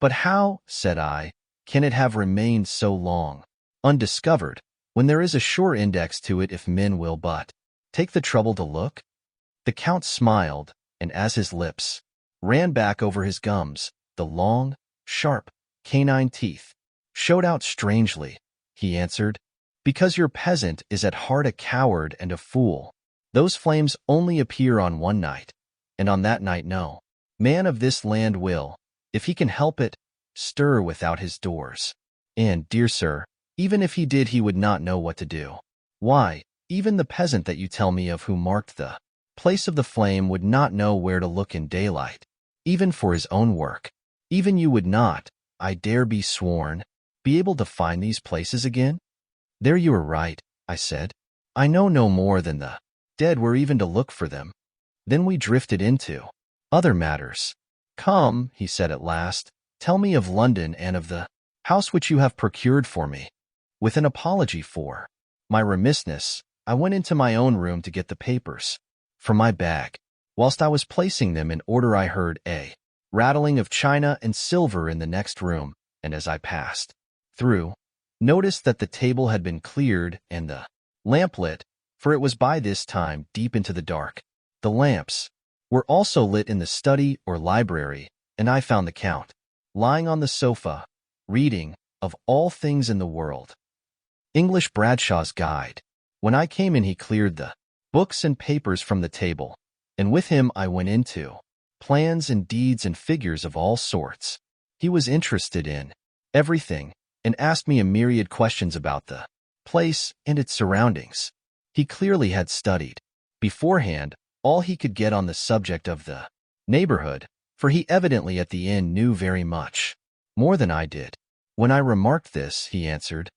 But how, said I, can it have remained so long undiscovered, when there is a sure index to it if men will but take the trouble to look? The Count smiled, and as his lips ran back over his gums, the long, sharp, canine teeth showed out strangely, he answered, because your peasant is at heart a coward and a fool. Those flames only appear on one night, and on that night no man of this land will, if he can help it, stir without his doors. And, dear sir, even if he did, he would not know what to do. Why, even the peasant that you tell me of who marked the place of the flame would not know where to look in daylight, even for his own work. Even you would not, I dare be sworn, be able to find these places again? There you are right, I said. I know no more than the dead were even to look for them. Then we drifted into other matters. Come, he said at last, tell me of London and of the house which you have procured for me. With an apology for my remissness, I went into my own room to get the papers from my bag. Whilst I was placing them in order, I heard a rattling of china and silver in the next room, and as I passed through, noticed that the table had been cleared and the lamp lit, for it was by this time deep into the dark. The lamps were also lit in the study or library, and I found the Count lying on the sofa, reading, of all things in the world, English Bradshaw's Guide. When I came in, he cleared the books and papers from the table, and with him I went into plans and deeds and figures of all sorts. He was interested in everything, and asked me a myriad questions about the place and its surroundings. He clearly had studied beforehand all he could get on the subject of the neighborhood, for he evidently at the inn knew very much more than I did. When I remarked this, he answered,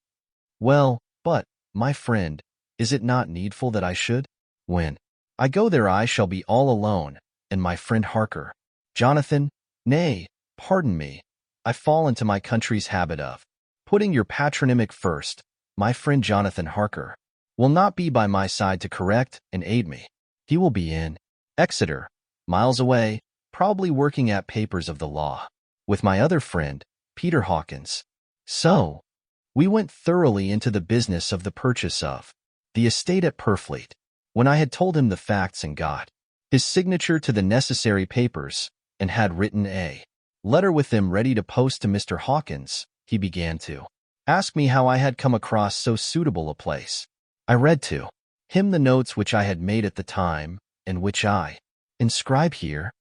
well, but, my friend, is it not needful that I should? When I go there I shall be all alone, and my friend Harker. Jonathan, nay, pardon me, I fall into my country's habit of putting your patronymic first. My friend Jonathan Harker will not be by my side to correct and aid me. He will be in Exeter, miles away, probably working at papers of the law, with my other friend, Peter Hawkins. So, we went thoroughly into the business of the purchase of the estate at Purfleet. When I had told him the facts and got his signature to the necessary papers, and had written a letter with them ready to post to Mr. Hawkins, he began to ask me how I had come across so suitable a place. I read to him the notes which I had made at the time, and which I inscribe here.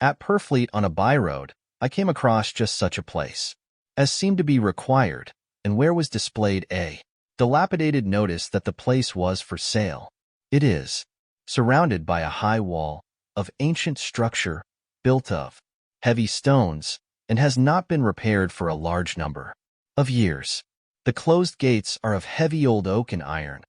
At Purfleet, on a by-road, I came across just such a place as seemed to be required, and where was displayed a dilapidated notice that the place was for sale. It is surrounded by a high wall of ancient structure, built of heavy stones, and has not been repaired for a large number of years. The closed gates are of heavy old oak and iron,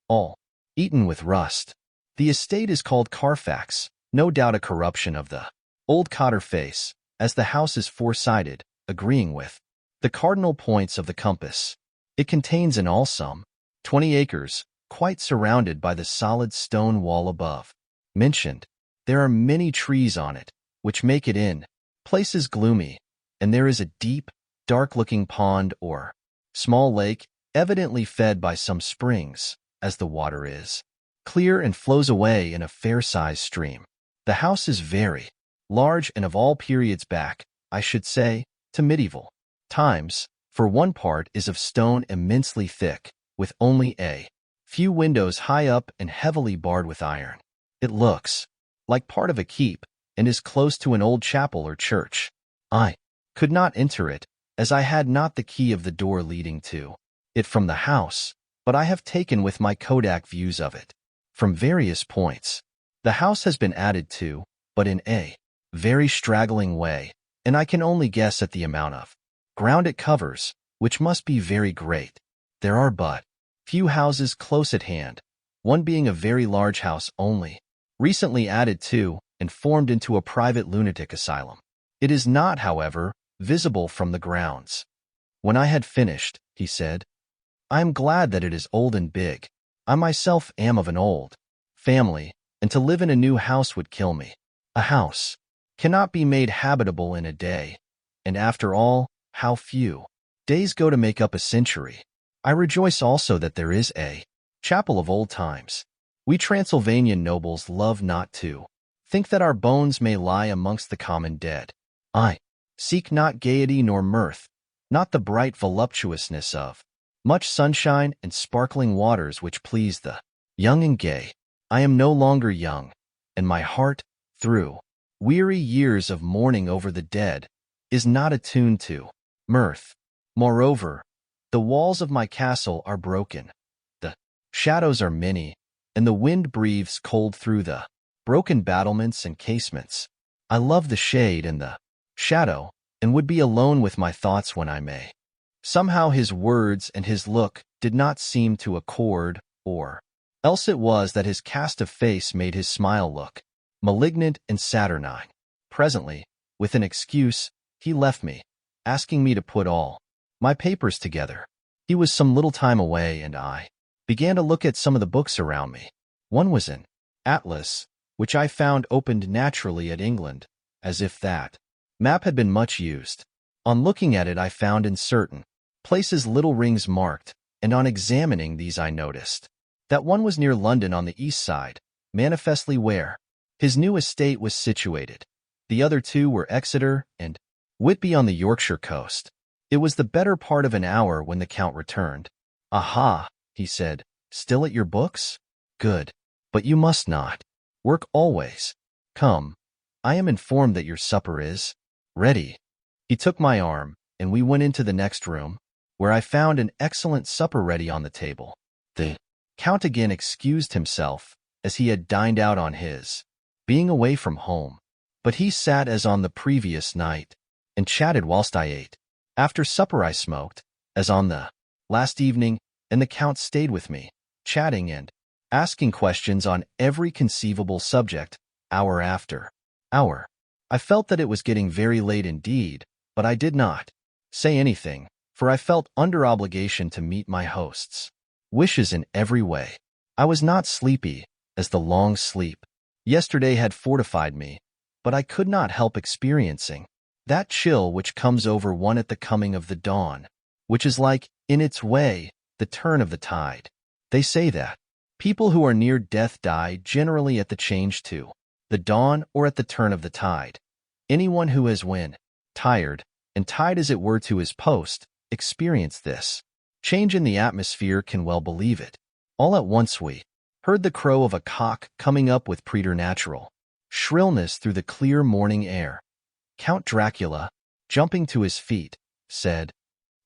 all eaten with rust. The estate is called Carfax, no doubt a corruption of the old Cotter face, as the house is four-sided, agreeing with the cardinal points of the compass. It contains in all some 20 acres, quite surrounded by the solid stone wall above mentioned. There are many trees on it, which make it in places gloomy, and there is a deep, dark-looking pond or small lake, evidently fed by some springs, as the water is clear and flows away in a fair-sized stream. The house is very large and of all periods back, I should say, to medieval times, for one part is of stone immensely thick, with only a few windows high up and heavily barred with iron. It looks like part of a keep, and is close to an old chapel or church. I could not enter it, as I had not the key of the door leading to it from the house, but I have taken with my Kodak views of it from various points. The house has been added to, but in a very straggling way, and I can only guess at the amount of ground it covers, which must be very great. There are but few houses close at hand, one being a very large house only, recently added to and formed into a private lunatic asylum. It is not, however, visible from the grounds. When I had finished, he said, I am glad that it is old and big. I myself am of an old family, and to live in a new house would kill me. A house cannot be made habitable in a day, and after all, how few days go to make up a century. I rejoice also that there is a chapel of old times. We Transylvanian nobles love not to think that our bones may lie amongst the common dead. I seek not gaiety nor mirth, not the bright voluptuousness of much sunshine and sparkling waters which please the young and gay. I am no longer young, and my heart, through weary years of mourning over the dead, is not attuned to mirth. Moreover, the walls of my castle are broken, the shadows are many, and the wind breathes cold through the broken battlements and casements. I love the shade and the shadow, and would be alone with my thoughts when I may. Somehow his words and his look did not seem to accord, or else it was that his cast of face made his smile look malignant and saturnine. Presently, with an excuse, he left me, asking me to put all my papers together. He was some little time away, and I began to look at some of the books around me. One was an atlas, which I found opened naturally at England, as if that map had been much used. On looking at it, I found in certain places little rings marked, and on examining these I noticed that one was near London on the east side, manifestly where his new estate was situated. The other two were Exeter and Whitby on the Yorkshire coast. It was the better part of an hour when the Count returned. Aha, he said, still at your books? Good. But you must not work always. Come, I am informed that your supper is ready. He took my arm, and we went into the next room, where I found an excellent supper ready on the table. The Count again excused himself, as he had dined out on his being away from home, but he sat as on the previous night, and chatted whilst I ate. After supper I smoked, as on the last evening, and the Count stayed with me, chatting and asking questions on every conceivable subject, hour after hour. I felt that it was getting very late indeed, but I did not say anything, for I felt under obligation to meet my host's wishes in every way. I was not sleepy, as the long sleep yesterday had fortified me, but I could not help experiencing that chill which comes over one at the coming of the dawn, which is like, in its way, the turn of the tide. They say that people who are near death die generally at the change to the dawn or at the turn of the tide. Anyone who has, when tired, and tied as it were to his post, experienced this change in the atmosphere can well believe it. All at once we heard the crow of a cock coming up with preternatural shrillness through the clear morning air. Count Dracula, jumping to his feet, said,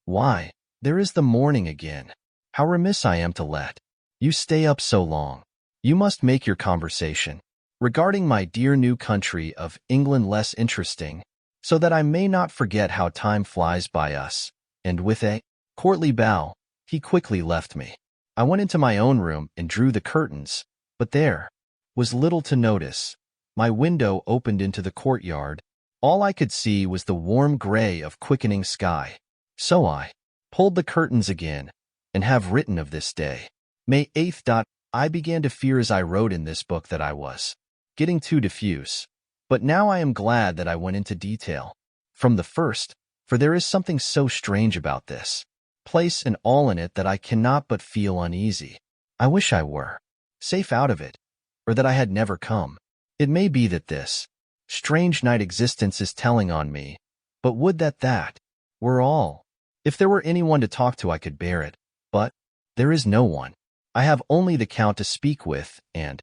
Why, there is the morning again. How remiss I am to let you stay up so long. You must make your conversation regarding my dear new country of England less interesting, so that I may not forget how time flies by us. And with a courtly bow, he quickly left me. I went into my own room and drew the curtains, but there was little to notice. My window opened into the courtyard. All I could see was the warm gray of quickening sky. So I pulled the curtains again, and have written of this day. May 8th. I began to fear as I wrote in this book that I was getting too diffuse, but now I am glad that I went into detail from the first, for there is something so strange about this place and all in it that I cannot but feel uneasy. I wish I were safe out of it, or that I had never come. It may be that this strange night existence is telling on me, but would that were all. If there were anyone to talk to, I could bear it, but there is no one. I have only the Count to speak with, and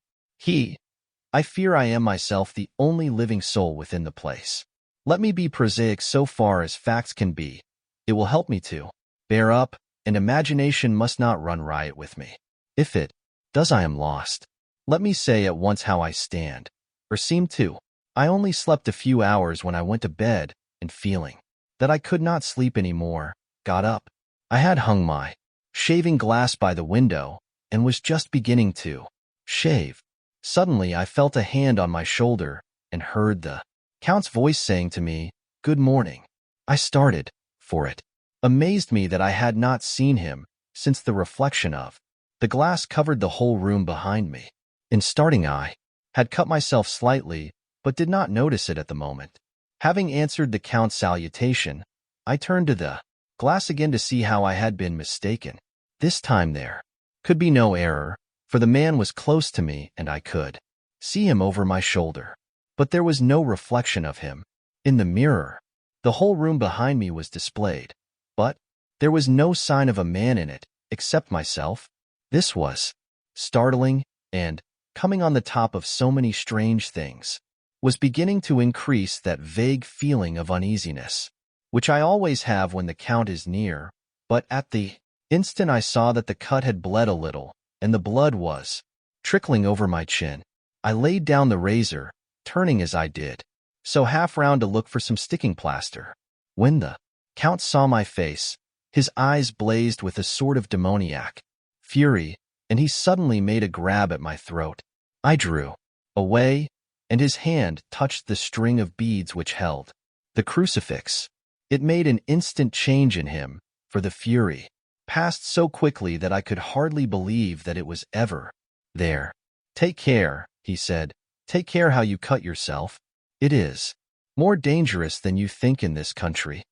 I fear I am myself the only living soul within the place. Let me be prosaic so far as facts can be. It will help me to bear up, and imagination must not run riot with me. If it does, I am lost. Let me say at once how I stand, or seem to. I only slept a few hours when I went to bed, and feeling that I could not sleep any more, got up. I had hung my shaving glass by the window, and was just beginning to shave. Suddenly I felt a hand on my shoulder, and heard the Count's voice saying to me, "Good morning." I started, for it amazed me that I had not seen him since the reflection of the glass covered the whole room behind me. In starting, I had cut myself slightly, but did not notice it at the moment. Having answered the Count's salutation, I turned to the glass again to see how I had been mistaken. This time there could be no error, for the man was close to me and I could see him over my shoulder. But there was no reflection of him in the mirror. The whole room behind me was displayed, but there was no sign of a man in it, except myself. This was startling, and, coming on the top of so many strange things, was beginning to increase that vague feeling of uneasiness, which I always have when the Count is near. But at the instant I saw that the cut had bled a little, and the blood was trickling over my chin, I laid down the razor, turning as I did so half round to look for some sticking plaster. When the Count saw my face, his eyes blazed with a sort of demoniac fury, and he suddenly made a grab at my throat. I drew away, and his hand touched the string of beads which held the crucifix. It made an instant change in him, for the fury passed so quickly that I could hardly believe that it was ever there. "Take care," he said. "Take care how you cut yourself. It is more dangerous than you think in this country."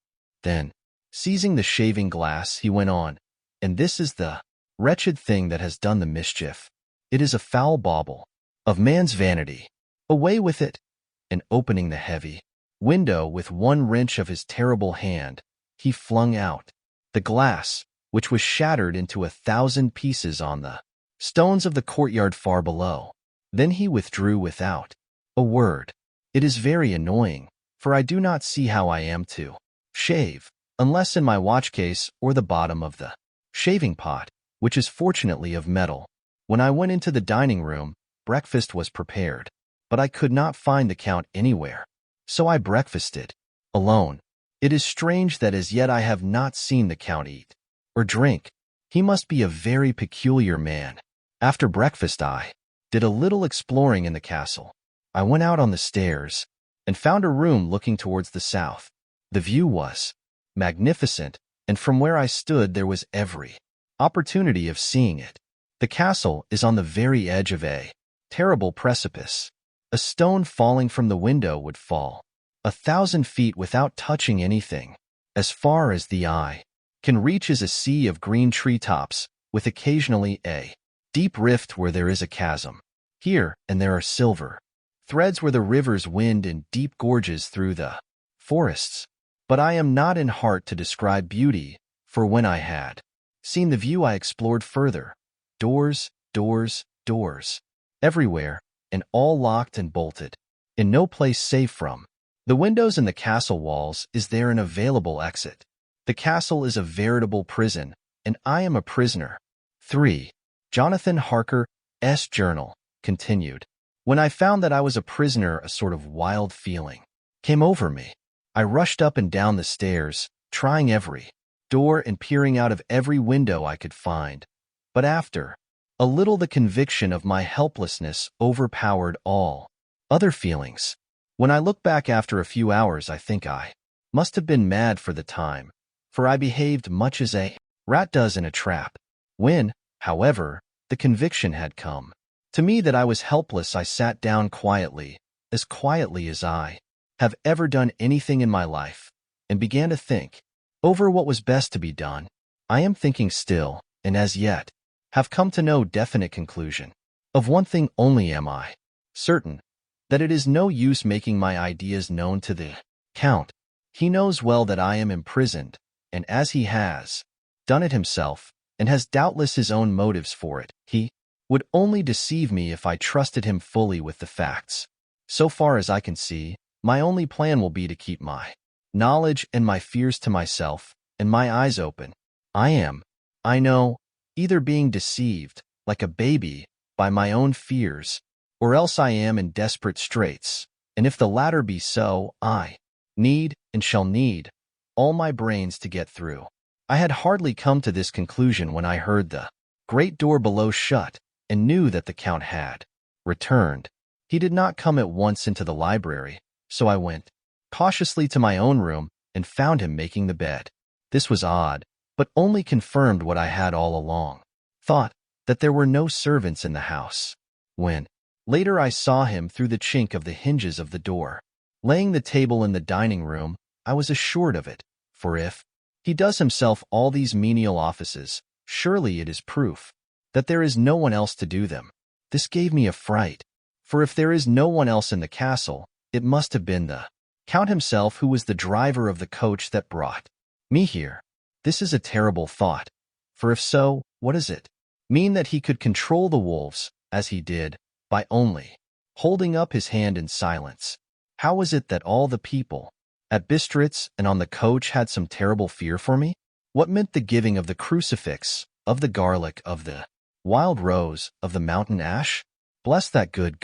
Then, seizing the shaving glass, he went on, "And this is the wretched thing that has done the mischief. It is a foul bauble of man's vanity. Away with it!" And opening the heavy window with one wrench of his terrible hand, he flung out the glass, which was shattered into 1,000 pieces on the stones of the courtyard far below. Then he withdrew without a word. It is very annoying, for I do not see how I am to shave, unless in my watch case or the bottom of the shaving pot, which is fortunately of metal. When I went into the dining room, breakfast was prepared, but I could not find the Count anywhere. So I breakfasted alone. It is strange that as yet I have not seen the Count eat or drink. He must be a very peculiar man. After breakfast I did a little exploring in the castle. I went out on the stairs and found a room looking towards the south. The view was magnificent, and from where I stood there was every opportunity of seeing it. The castle is on the very edge of a terrible precipice. A stone falling from the window would fall 1,000 feet without touching anything. As far as the eye can reach is a sea of green treetops, with occasionally a deep rift where there is a chasm. Here and there are silver threads where the rivers wind in deep gorges through the forests. But I am not in heart to describe beauty, for when I had seen the view I explored further. Doors, doors, doors, everywhere, and all locked and bolted. In no place safe from the windows in the castle walls is there an available exit. The castle is a veritable prison, and I am a prisoner. 3. Jonathan Harker's journal continued. When I found that I was a prisoner, a sort of wild feeling came over me. I rushed up and down the stairs, trying every door and peering out of every window I could find. But after a little, the conviction of my helplessness overpowered all other feelings. When I look back after a few hours, I think I must have been mad for the time, for I behaved much as a rat does in a trap. When, however, the conviction had come to me that I was helpless, I sat down quietly as I have ever done anything in my life, and began to think over what was best to be done. I am thinking still, and as yet have come to no definite conclusion. Of one thing only am I certain, that it is no use making my ideas known to the Count. He knows well that I am imprisoned, and as he has done it himself, and has doubtless his own motives for it, he would only deceive me if I trusted him fully with the facts. So far as I can see, my only plan will be to keep my knowledge and my fears to myself, and my eyes open. I know, either being deceived, like a baby, by my own fears, or else I am in desperate straits, and if the latter be so, I need, and shall need, all my brains to get through. I had hardly come to this conclusion when I heard the great door below shut, and knew that the Count had returned. He did not come at once into the library, so I went cautiously to my own room and found him making the bed. This was odd, but only confirmed what I had all along thought, that there were no servants in the house. When later I saw him through the chink of the hinges of the door, laying the table in the dining room, I was assured of it, for if he does himself all these menial offices, surely it is proof that there is no one else to do them. This gave me a fright, for if there is no one else in the castle, it must have been the Count himself who was the driver of the coach that brought me here. This is a terrible thought, for if so, what does it mean that he could control the wolves, as he did, by only holding up his hand in silence? How was it that all the people at Bistritz and on the coach had some terrible fear for me? What meant the giving of the crucifix, of the garlic, of the wild rose, of the mountain ash? Bless that good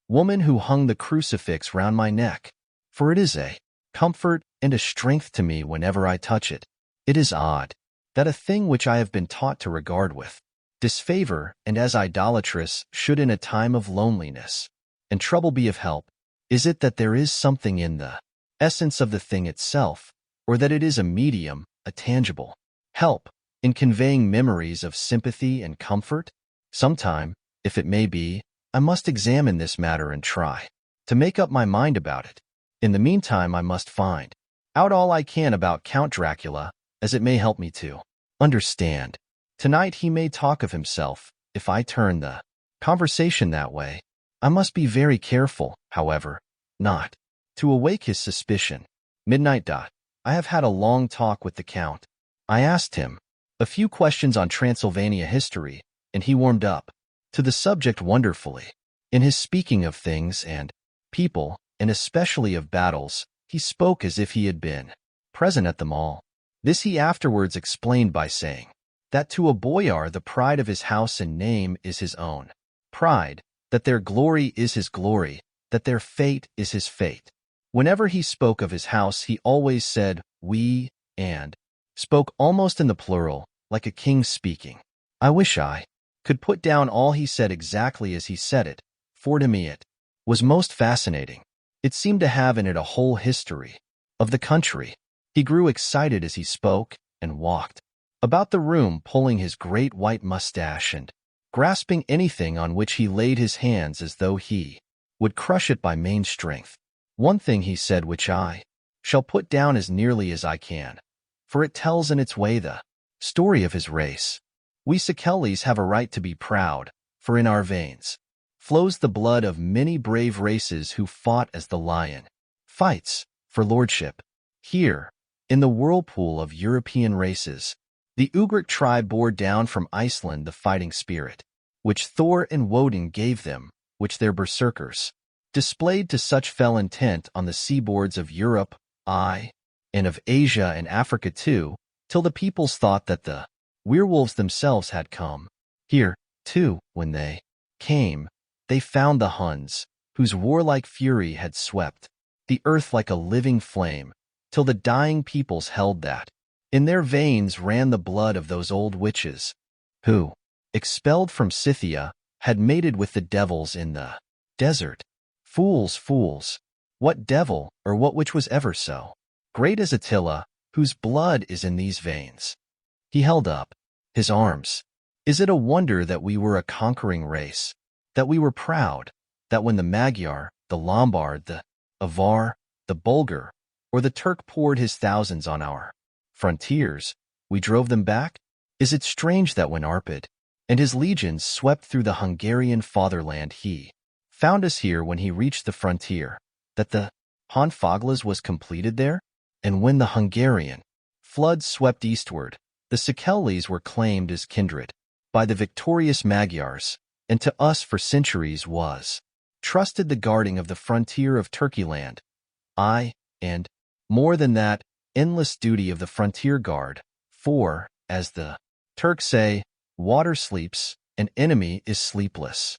woman who hung the crucifix round my neck, for it is a comfort and a strength to me whenever I touch it. It is odd that a thing which I have been taught to regard with disfavor and as idolatrous should in a time of loneliness and trouble be of help. Is it that there is something in the essence of the thing itself, or that it is a medium, a tangible help, in conveying memories of sympathy and comfort? Sometime, if it may be, I must examine this matter and try to make up my mind about it. In the meantime, I must find out all I can about Count Dracula, as it may help me to understand. Tonight he may talk of himself, if I turn the conversation that way. I must be very careful, however, not to awake his suspicion. Midnight. I have had a long talk with the Count. I asked him a few questions on Transylvania history, and he warmed up to the subject wonderfully. In his speaking of things and people, and especially of battles, he spoke as if he had been present at them all. This he afterwards explained by saying that to a boyar the pride of his house and name is his own pride, that their glory is his glory, that their fate is his fate. Whenever he spoke of his house, he always said we, and spoke almost in the plural, like a king speaking. I wish I could put down all he said exactly as he said it, for to me it was most fascinating. It seemed to have in it a whole history of the country. He grew excited as he spoke, and walked about the room pulling his great white mustache and grasping anything on which he laid his hands as though he would crush it by main strength. One thing he said which I shall put down as nearly as I can, for it tells in its way the story of his race. We Sikelis have a right to be proud, for in our veins flows the blood of many brave races who fought as the lion fights for lordship. Here, in the whirlpool of European races, the Ugric tribe bore down from Iceland the fighting spirit, which Thor and Woden gave them, which their berserkers displayed to such fell intent on the seaboards of Europe, and of Asia and Africa too, till the peoples thought that the werewolves themselves had come. Here, too, when they came, they found the Huns, whose warlike fury had swept the earth like a living flame, till the dying peoples held that in their veins ran the blood of those old witches, who, expelled from Scythia, had mated with the devils in the desert. Fools, fools! What devil or what witch was ever so great as Attila, whose blood is in these veins? He held up his arms. Is it a wonder that we were a conquering race, that we were proud, that when the Magyar, the Lombard, the Avar, the Bulgar, or the Turk poured his thousands on our frontiers, we drove them back? Is it strange that when Arpad and his legions swept through the Hungarian fatherland. He found us here when he reached the frontier, that the Honfoglas was completed there, and when the Hungarian floods swept eastward, the Szekelys were claimed as kindred by the victorious Magyars, and to us for centuries was trusted the guarding of the frontier of Turkeyland. And, more than that, endless duty of the frontier guard, for, as the Turks say, water sleeps, and enemy is sleepless.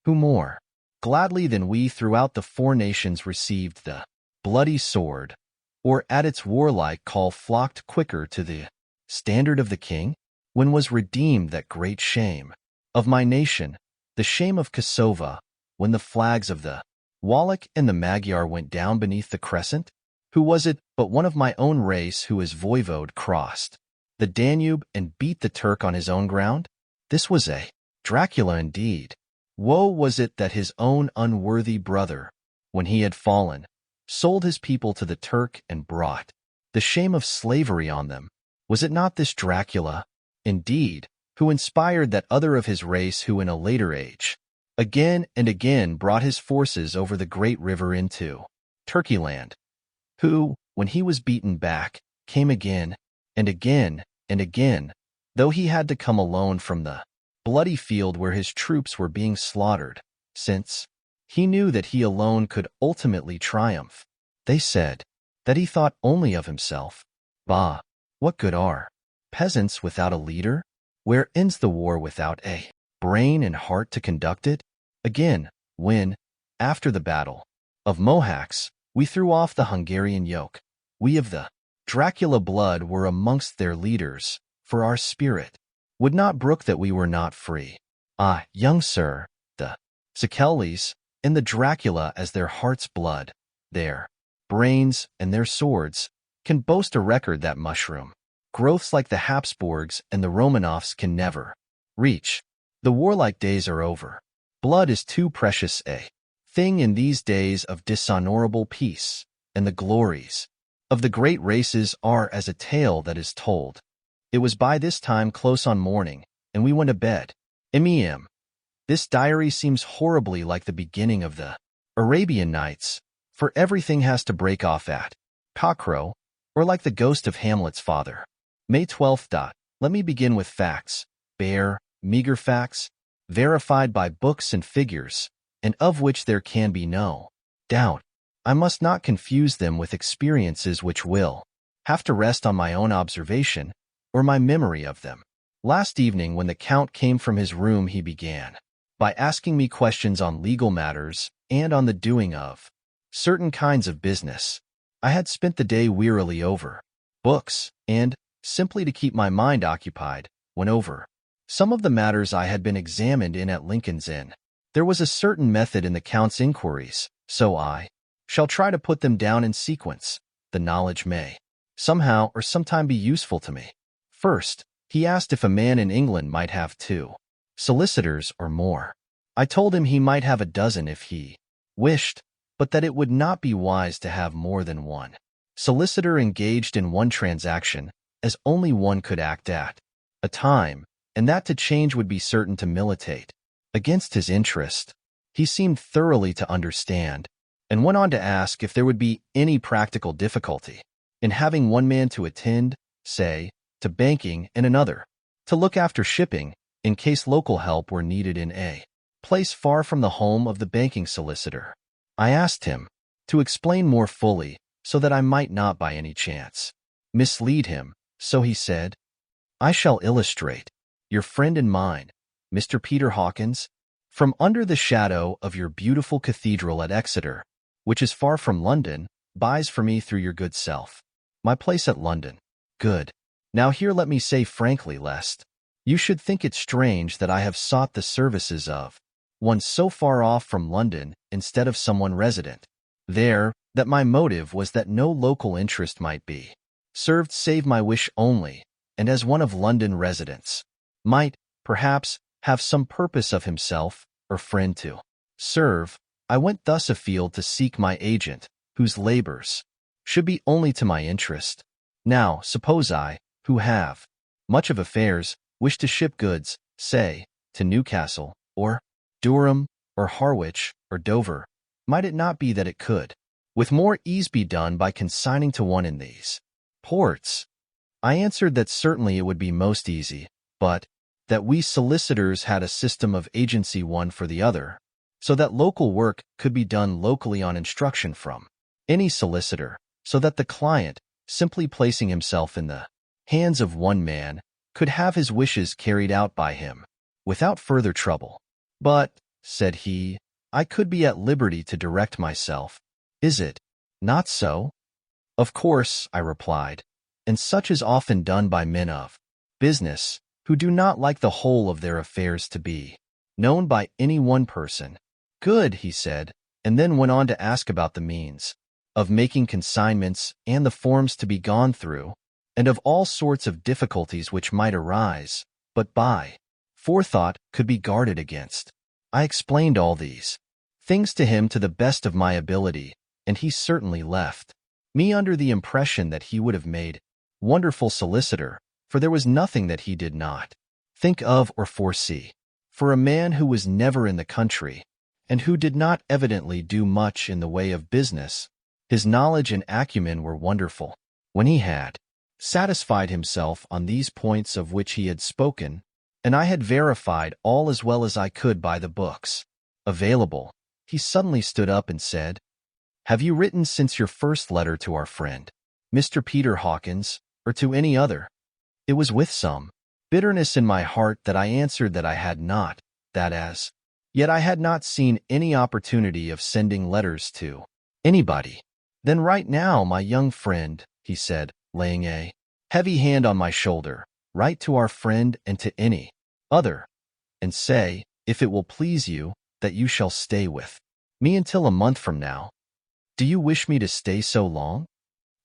Who more gladly than we throughout the four nations received the bloody sword, or at its warlike call flocked quicker to the standard of the king? When was redeemed that great shame of my nation, the shame of Kosovo, when the flags of the Wallach and the Magyar went down beneath the crescent? Who was it but one of my own race who as voivode crossed the Danube and beat the Turk on his own ground? This was a Dracula indeed. Woe was it that his own unworthy brother, when he had fallen, sold his people to the Turk and brought the shame of slavery on them. Was it not this Dracula, indeed, who inspired that other of his race who in a later age again and again brought his forces over the great river into Turkeyland, who, when he was beaten back, came again and again and again, though he had to come alone from the bloody field where his troops were being slaughtered, since he knew that he alone could ultimately triumph. They said that he thought only of himself. Bah! What good are peasants without a leader? Where ends the war without a brain and heart to conduct it? Again, when, after the battle of Mohacs, we threw off the Hungarian yoke, we of the Dracula blood were amongst their leaders, for our spirit would not brook that we were not free. Ah, young sir, the Szekelys and the Dracula as their heart's blood, their brains and their swords, can boast a record that mushroom growths like the Habsburgs and the Romanovs can never reach. The warlike days are over. Blood is too precious a thing in these days of dishonorable peace, and the glories of the great races are as a tale that is told. It was by this time close on morning, and we went to bed. M.E.M. This diary seems horribly like the beginning of the Arabian Nights, for everything has to break off at cockcrow, or like the ghost of Hamlet's father. May 12th. Let me begin with facts, bare, meager facts, verified by books and figures, and of which there can be no doubt. I must not confuse them with experiences which will have to rest on my own observation or my memory of them. Last evening, when the Count came from his room, he began by asking me questions on legal matters and on the doing of certain kinds of business. I had spent the day wearily over books, and, simply to keep my mind occupied, went over some of the matters I had been examined in at Lincoln's Inn. There was a certain method in the Count's inquiries, so I shall try to put them down in sequence. The knowledge may somehow or sometime be useful to me. First, he asked if a man in England might have 2 solicitors or more. I told him he might have a dozen if he wished, but that it would not be wise to have more than one solicitor engaged in one transaction, as only one could act at a time, and that to change would be certain to militate against his interest. He seemed thoroughly to understand, and went on to ask if there would be any practical difficulty in having one man to attend, say, to banking and another to look after shipping, in case local help were needed in a place far from the home of the banking solicitor. I asked him to explain more fully, so that I might not by any chance mislead him, so he said, I shall illustrate. Your friend and mine, Mr. Peter Hawkins, from under the shadow of your beautiful cathedral at Exeter, which is far from London, buys for me through your good self my place at London. Good. Now here let me say frankly, lest you should think it strange that I have sought the services of one so far off from London instead of someone resident there, that my motive was that no local interest might be served save my wish only, and as one of London residents might, perhaps, have some purpose of himself or friend to serve, I went thus afield to seek my agent, whose labors should be only to my interest. Now, suppose I, who have much of affairs, wish to ship goods, say, to Newcastle, or Durham, or Harwich, or Dover? Might it not be that it could, with more ease, be done by consigning to one in these ports? I answered that certainly it would be most easy, but that we solicitors had a system of agency one for the other, so that local work could be done locally on instruction from any solicitor, so that the client, simply placing himself in the hands of one man, could have his wishes carried out by him without further trouble. But, said he, I could be at liberty to direct myself. Is it not so? Of course, I replied, and such is often done by men of business, who do not like the whole of their affairs to be known by any one person. Good, he said, and then went on to ask about the means of making consignments and the forms to be gone through, and of all sorts of difficulties which might arise, but by forethought could be guarded against. I explained all these things to him to the best of my ability, and he certainly left me under the impression that he would have made wonderful solicitor, for there was nothing that he did not think of or foresee. For a man who was never in the country, and who did not evidently do much in the way of business, his knowledge and acumen were wonderful. When he had satisfied himself on these points of which he had spoken, and I had verified all as well as I could by the books available, he suddenly stood up and said, Have you written since your first letter to our friend, Mr. Peter Hawkins, or to any other? It was with some bitterness in my heart that I answered that I had not, that as yet I had not seen any opportunity of sending letters to anybody. Then right now, my young friend, he said, laying a heavy hand on my shoulder, write to our friend and to any other, and say, if it will please you, that you shall stay with me until a month from now. Do you wish me to stay so long?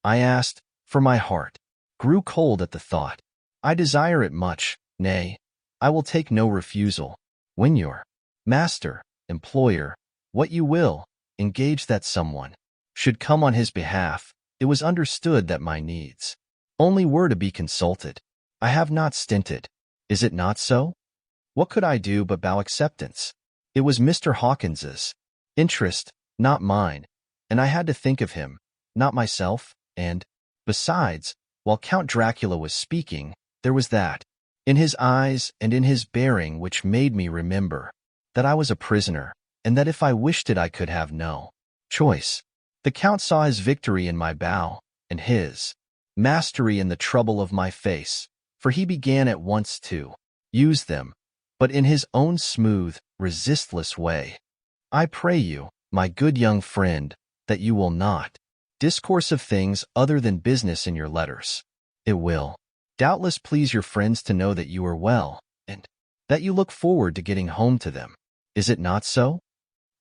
I asked, for my heart grew cold at the thought. I desire it much, nay, I will take no refusal. When your master, employer, what you will, engage that someone should come on his behalf, it was understood that my needs only were to be consulted. I have not stinted. Is it not so? What could I do but bow acceptance? It was Mr. Hawkins's interest, not mine, and I had to think of him, not myself, and, besides, while Count Dracula was speaking, there was that in his eyes and in his bearing which made me remember that I was a prisoner, and that if I wished it I could have no choice. The Count saw his victory in my bow, and his mastery in the trouble of my face, for he began at once to use them, but in his own smooth, resistless way. I pray you, my good young friend, that you will not discourse of things other than business in your letters. It will doubtless please your friends to know that you are well, and that you look forward to getting home to them. Is it not so?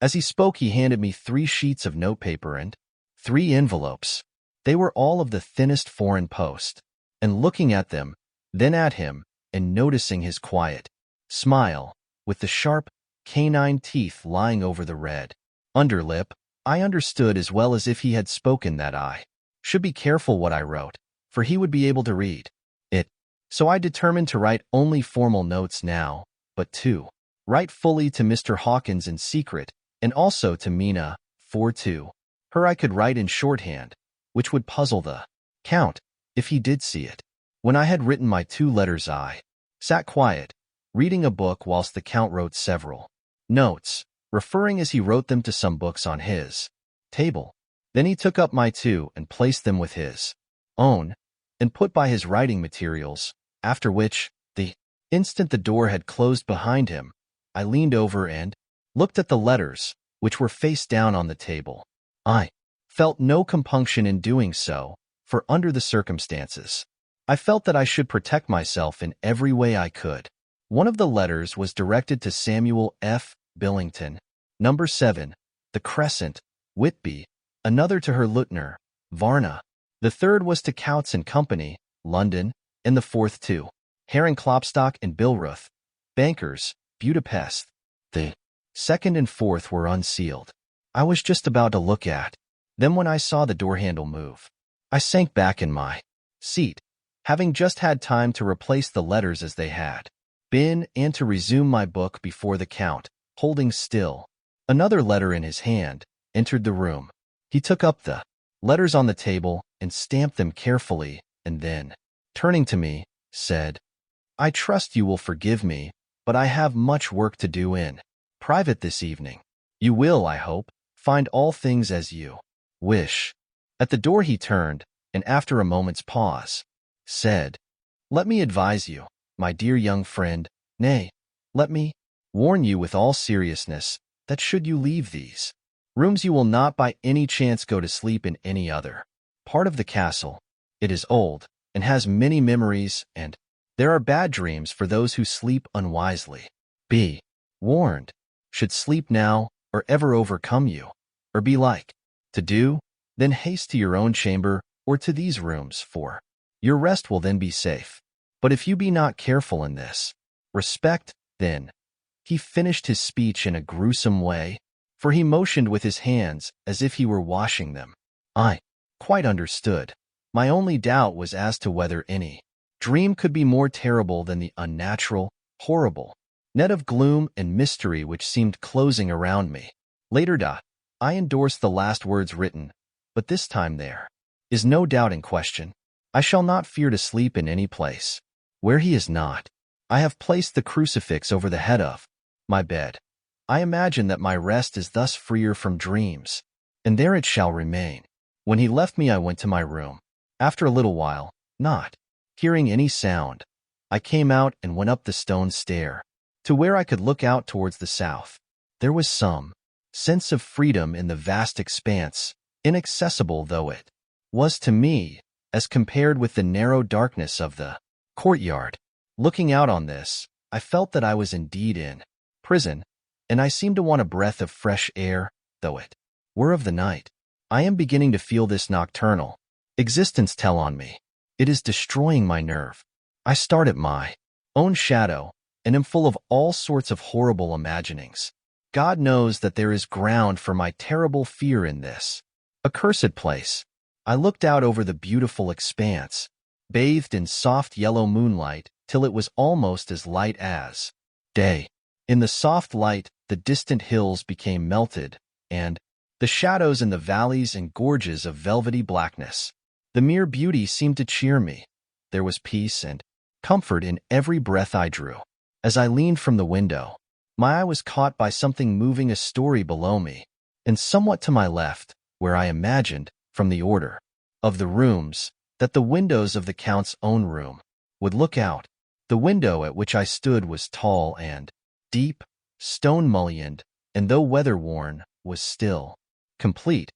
As he spoke, he handed me 3 sheets of notepaper and 3 envelopes. They were all of the thinnest foreign post, and looking at them, then at him, and noticing his quiet smile, with the sharp, canine teeth lying over the red underlip, I understood as well as if he had spoken that I should be careful what I wrote, for he would be able to read it. So I determined to write only formal notes now, but to write fully to Mr. Hawkins in secret, and also to Mina, for to her I could write in shorthand, which would puzzle the Count, if he did see it. When I had written my 2 letters I sat quiet, reading a book whilst the Count wrote several notes, referring as he wrote them to some books on his table. Then he took up my 2 and placed them with his own, and put by his writing materials, after which, the instant the door had closed behind him, I leaned over and looked at the letters, which were face down on the table. I felt no compunction in doing so, for under the circumstances, I felt that I should protect myself in every way I could. One of the letters was directed to Samuel F. Billington, number 7, The Crescent, Whitby, another to her Lieutenant, Varna. The third was to Coutts and Company, London, and the 4th to Herring Klopstock and Billruth, bankers, Budapest. The 2nd and 4th were unsealed. I was just about to look at them when I saw the door handle move. I sank back in my seat, having just had time to replace the letters as they had bin and to resume my book before the Count, holding still another letter in his hand, entered the room. He took up the letters on the table and stamped them carefully, and then, turning to me, said, "I trust you will forgive me, but I have much work to do in private this evening. You will, I hope, find all things as you wish." At the door he turned, and after a moment's pause, said, "Let me advise you, my dear young friend, nay, let me warn you with all seriousness, that should you leave these rooms you will not by any chance go to sleep in any other part of the castle. It is old, and has many memories, and there are bad dreams for those who sleep unwisely. Be warned, should sleep now or ever overcome you, or be like to do, then haste to your own chamber or to these rooms, for your rest will then be safe. But if you be not careful in this respect, then—" He finished his speech in a gruesome way, for he motioned with his hands as if he were washing them. I quite understood. My only doubt was as to whether any dream could be more terrible than the unnatural, horrible net of gloom and mystery which seemed closing around me. Later, I endorsed the last words written, but this time there is no doubt in question. I shall not fear to sleep in any place where he is not. I have placed the crucifix over the head of my bed. I imagine that my rest is thus freer from dreams, and there it shall remain. When he left me, I went to my room. After a little while, not hearing any sound, I came out and went up the stone stair to where I could look out towards the south. There was some sense of freedom in the vast expanse, inaccessible though it was to me, as compared with the narrow darkness of the courtyard. Looking out on this, I felt that I was indeed in prison, and I seemed to want a breath of fresh air, though it were of the night. I am beginning to feel this nocturnal existence tell on me. It is destroying my nerve. I start at my own shadow, and am full of all sorts of horrible imaginings. God knows that there is ground for my terrible fear in this accursed place. I looked out over the beautiful expanse, bathed in soft yellow moonlight, till it was almost as light as day. In the soft light, the distant hills became melted, and the shadows in the valleys and gorges of velvety blackness. The mere beauty seemed to cheer me. There was peace and comfort in every breath I drew. As I leaned from the window, my eye was caught by something moving a story below me, and somewhat to my left, where I imagined, from the order of the rooms, that the windows of the Count's own room would look out. The window at which I stood was tall and deep, stone-mullioned, and though weather-worn, was still complete.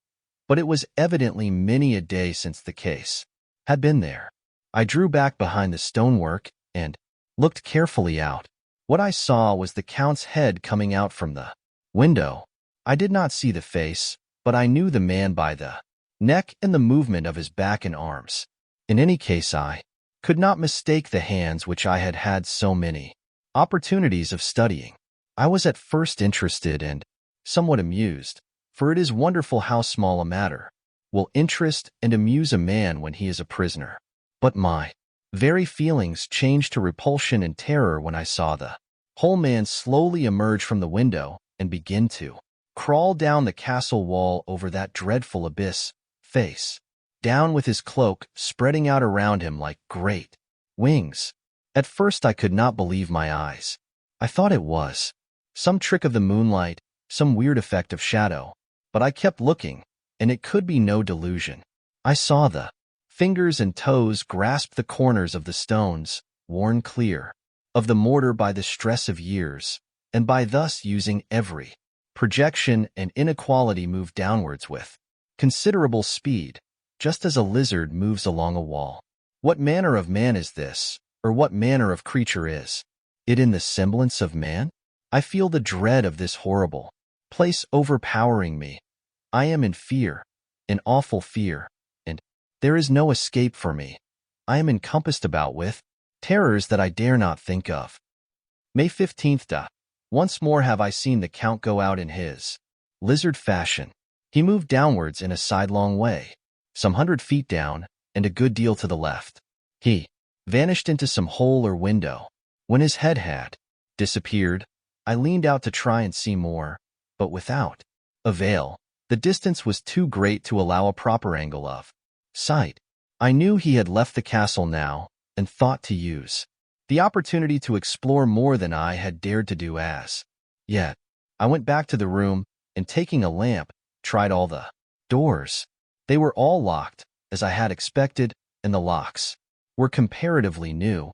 But it was evidently many a day since the case had been there. I drew back behind the stonework and looked carefully out. What I saw was the Count's head coming out from the window. I did not see the face, but I knew the man by the neck and the movement of his back and arms. In any case, I could not mistake the hands which I had had so many opportunities of studying. I was at first interested and somewhat amused, for it is wonderful how small a matter will interest and amuse a man when he is a prisoner. But my very feelings changed to repulsion and terror when I saw the whole man slowly emerge from the window and begin to crawl down the castle wall over that dreadful abyss, face down, with his cloak spreading out around him like great wings. At first I could not believe my eyes. I thought it was some trick of the moonlight, some weird effect of shadow, but I kept looking, and it could be no delusion. I saw the fingers and toes grasp the corners of the stones, worn clear of the mortar by the stress of years, and by thus using every projection and inequality move downwards with considerable speed, just as a lizard moves along a wall. What manner of man is this, or what manner of creature is it in the semblance of man? I feel the dread of this horrible place overpowering me. I am in fear, in awful fear, and there is no escape for me. I am encompassed about with terrors that I dare not think of. May 15th. Once more have I seen the Count go out in his lizard fashion. He moved downwards in a sidelong way, some 100 feet down, and a good deal to the left. He vanished into some hole or window, When his head had disappeared, I leaned out to try and see more, but without avail. The distance was too great to allow a proper angle of sight. I knew he had left the castle now, and thought to use the opportunity to explore more than I had dared to do as yet. I went back to the room, and taking a lamp, tried all the doors. They were all locked, as I had expected, and the locks were comparatively new,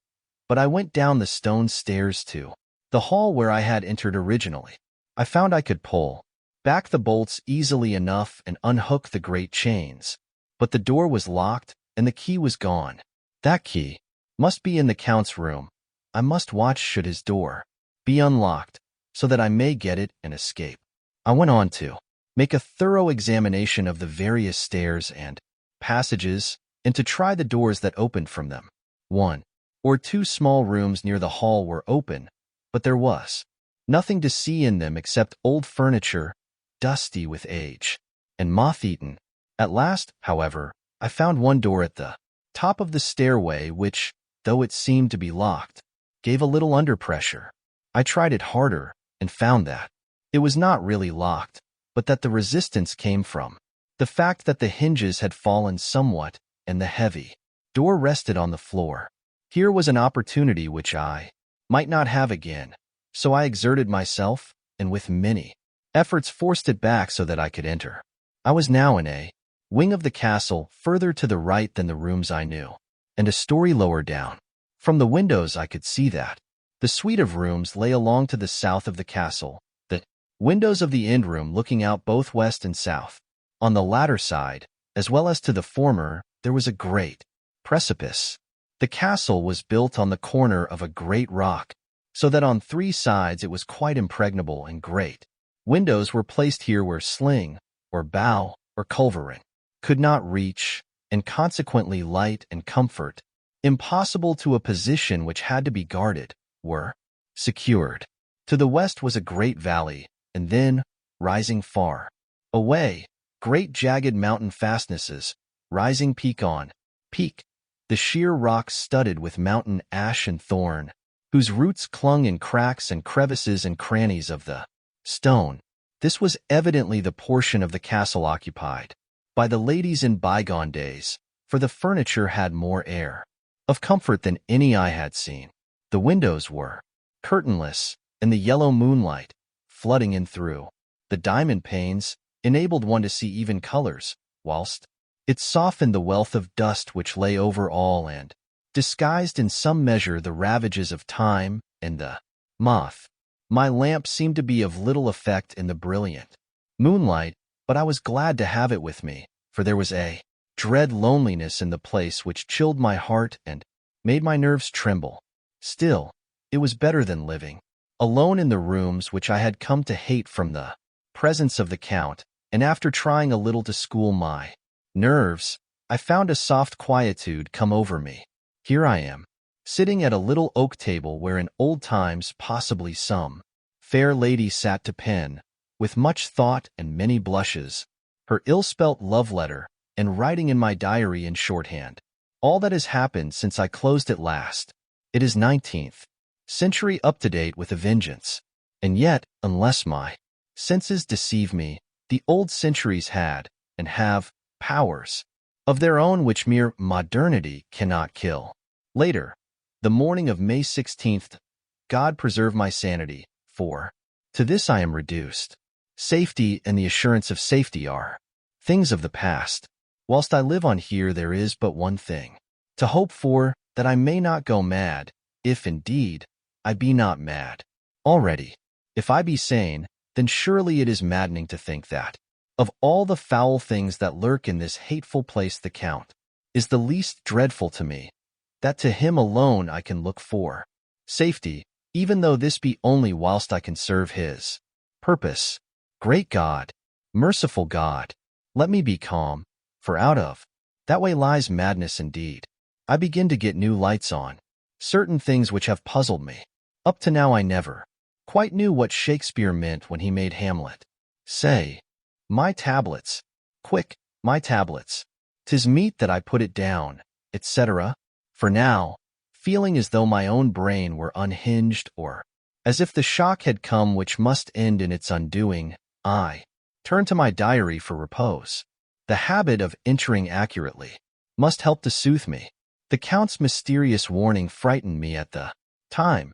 but I went down the stone stairs to the hall where I had entered originally. I found I could pull back the bolts easily enough and unhook the great chains, but the door was locked and the key was gone. That key must be in the Count's room. I must watch should his door be unlocked, so that I may get it and escape. I went on to make a thorough examination of the various stairs and passages, and to try the doors that opened from them. 1 or 2 small rooms near the hall were open, but there was nothing to see in them except old furniture, dusty with age and moth-eaten. At last, however, I found one door at the top of the stairway which, though it seemed to be locked, gave a little under pressure. I tried it harder and found that it was not really locked, but that the resistance came from the fact that the hinges had fallen somewhat and the heavy door rested on the floor. Here was an opportunity which I might not have again, so I exerted myself, and with many efforts forced it back so that I could enter. I was now in a wing of the castle further to the right than the rooms I knew, and a story lower down. From the windows I could see that the suite of rooms lay along to the south of the castle, the windows of the end room looking out both west and south. On the latter side, as well as to the former, there was a great precipice. The castle was built on the corner of a great rock, so that on 3 sides it was quite impregnable, and great windows were placed here where sling, or bow, or culverin could not reach, and consequently light and comfort, impossible to a position which had to be guarded, were secured. To the west was a great valley, and then, rising far away, great jagged mountain fastnesses, rising peak on peak, the sheer rocks studded with mountain ash and thorn, whose roots clung in cracks and crevices and crannies of the stone. This was evidently the portion of the castle occupied by the ladies in bygone days, for the furniture had more air of comfort than any I had seen. The windows were curtainless, and the yellow moonlight, flooding in through the diamond panes, enabled one to see even colors, whilst it softened the wealth of dust which lay over all and disguised in some measure the ravages of time and the moth. My lamp seemed to be of little effect in the brilliant moonlight, but I was glad to have it with me, for there was a dread loneliness in the place which chilled my heart and made my nerves tremble. Still, it was better than living alone in the rooms which I had come to hate from the presence of the Count, and after trying a little to school my nerves, I found a soft quietude come over me. Here I am, sitting at a little oak table where in old times possibly some fair lady sat to pen, with much thought and many blushes, her ill-spelt love letter, and writing in my diary in shorthand all that has happened since I closed it last. It is 19th century, up to date with a vengeance. And yet, unless my senses deceive me, the old centuries had, and have, powers of their own which mere modernity cannot kill. Later, the morning of May 16th, God preserve my sanity, for to this I am reduced. Safety and the assurance of safety are things of the past. Whilst I live on here, there is but one thing to hope for, that I may not go mad, if indeed I be not mad already. If I be sane, then surely it is maddening to think that of all the foul things that lurk in this hateful place, the Count is the least dreadful to me, that to him alone I can look for safety, even though this be only whilst I can serve his purpose. Great God, merciful God, let me be calm, for out of that way lies madness indeed. I begin to get new lights on certain things which have puzzled me. Up to now I never quite knew what Shakespeare meant when he made Hamlet say, "My tablets, quick, my tablets, 'tis meet that I put it down," etc. For now, feeling as though my own brain were unhinged or as if the shock had come which must end in its undoing. I turned to my diary for repose. The habit of entering accurately must help to soothe me. The Count's mysterious warning frightened me at the time.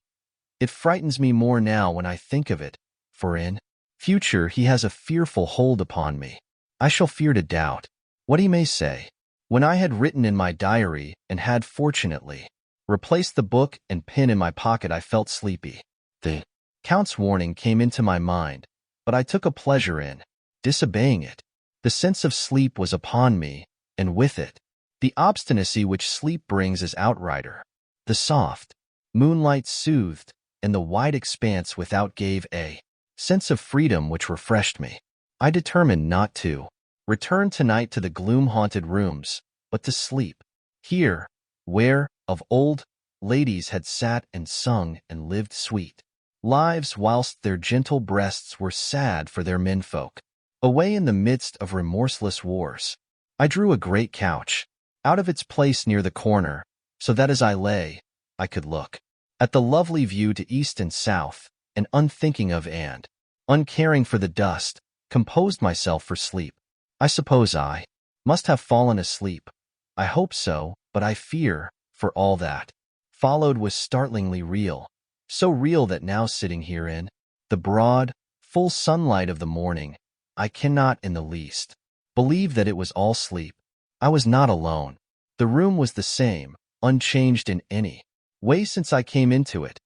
It frightens me more now when I think of it, for in future he has a fearful hold upon me. I shall fear to doubt what he may say. When I had written in my diary and had fortunately replaced the book and pen in my pocket, I felt sleepy. The Count's warning came into my mind, but I took a pleasure in disobeying it. The sense of sleep was upon me, and with it, the obstinacy which sleep brings as outrider. The soft moonlight soothed, and the wide expanse without gave a sense of freedom which refreshed me. I determined not to return tonight to the gloom-haunted rooms, but to sleep here, where, of old, ladies had sat and sung and lived sweet lives whilst their gentle breasts were sad for their menfolk. Away in the midst of remorseless wars, I drew a great couch out of its place near the corner, so that as I lay, I could look at the lovely view to east and south, and unthinking of and uncaring for the dust, composed myself for sleep. I suppose I must have fallen asleep. I hope so, but I fear, for all that followed was startlingly real, so real that now sitting here in the broad, full sunlight of the morning, I cannot in the least believe that it was all sleep. I was not alone. The room was the same, unchanged in any way since I came into it.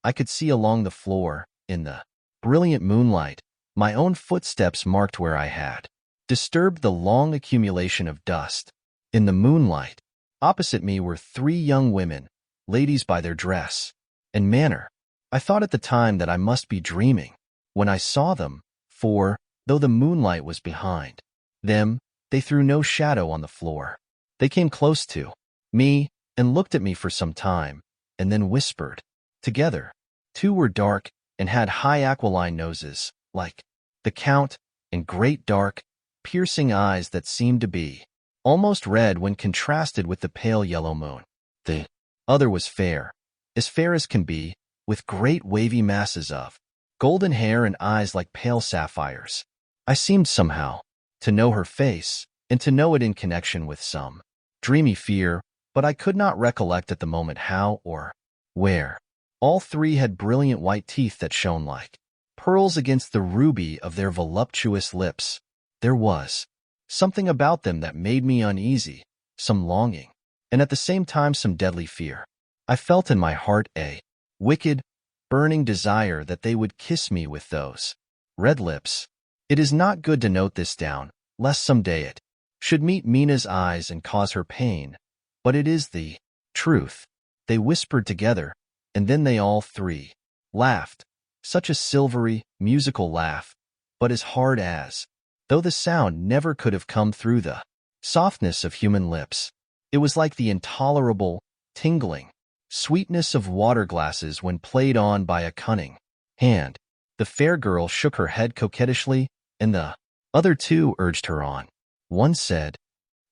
I could see along the floor, in the brilliant moonlight, my own footsteps marked where I had disturbed the long accumulation of dust. In the moonlight, opposite me were three young women, ladies by their dress and manner. I thought at the time that I must be dreaming when I saw them, for, though the moonlight was behind them, they threw no shadow on the floor. They came close to me and looked at me for some time, and then whispered together. Two were dark and had high aquiline noses, like the Count, and great dark, piercing eyes that seemed to be almost red when contrasted with the pale yellow moon. The other was fair as can be, with great wavy masses of golden hair and eyes like pale sapphires. I seemed somehow to know her face, and to know it in connection with some dreamy fear, but I could not recollect at the moment how or where. All three had brilliant white teeth that shone like pearls against the ruby of their voluptuous lips. There was something about them that made me uneasy, some longing, and at the same time some deadly fear. I felt in my heart a wicked, burning desire that they would kiss me with those red lips. It is not good to note this down, lest some day it should meet Mina's eyes and cause her pain, but it is the truth. They whispered together, and then they all three laughed, such a silvery, musical laugh, but as hard as though the sound never could have come through the softness of human lips. It was like the intolerable, tingling sweetness of water glasses when played on by a cunning hand. The fair girl shook her head coquettishly, and the other two urged her on. One said,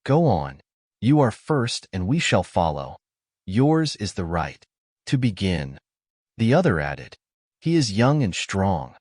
"Go on. You are first, and we shall follow. Yours is the right to begin." The other added, "He is young and strong.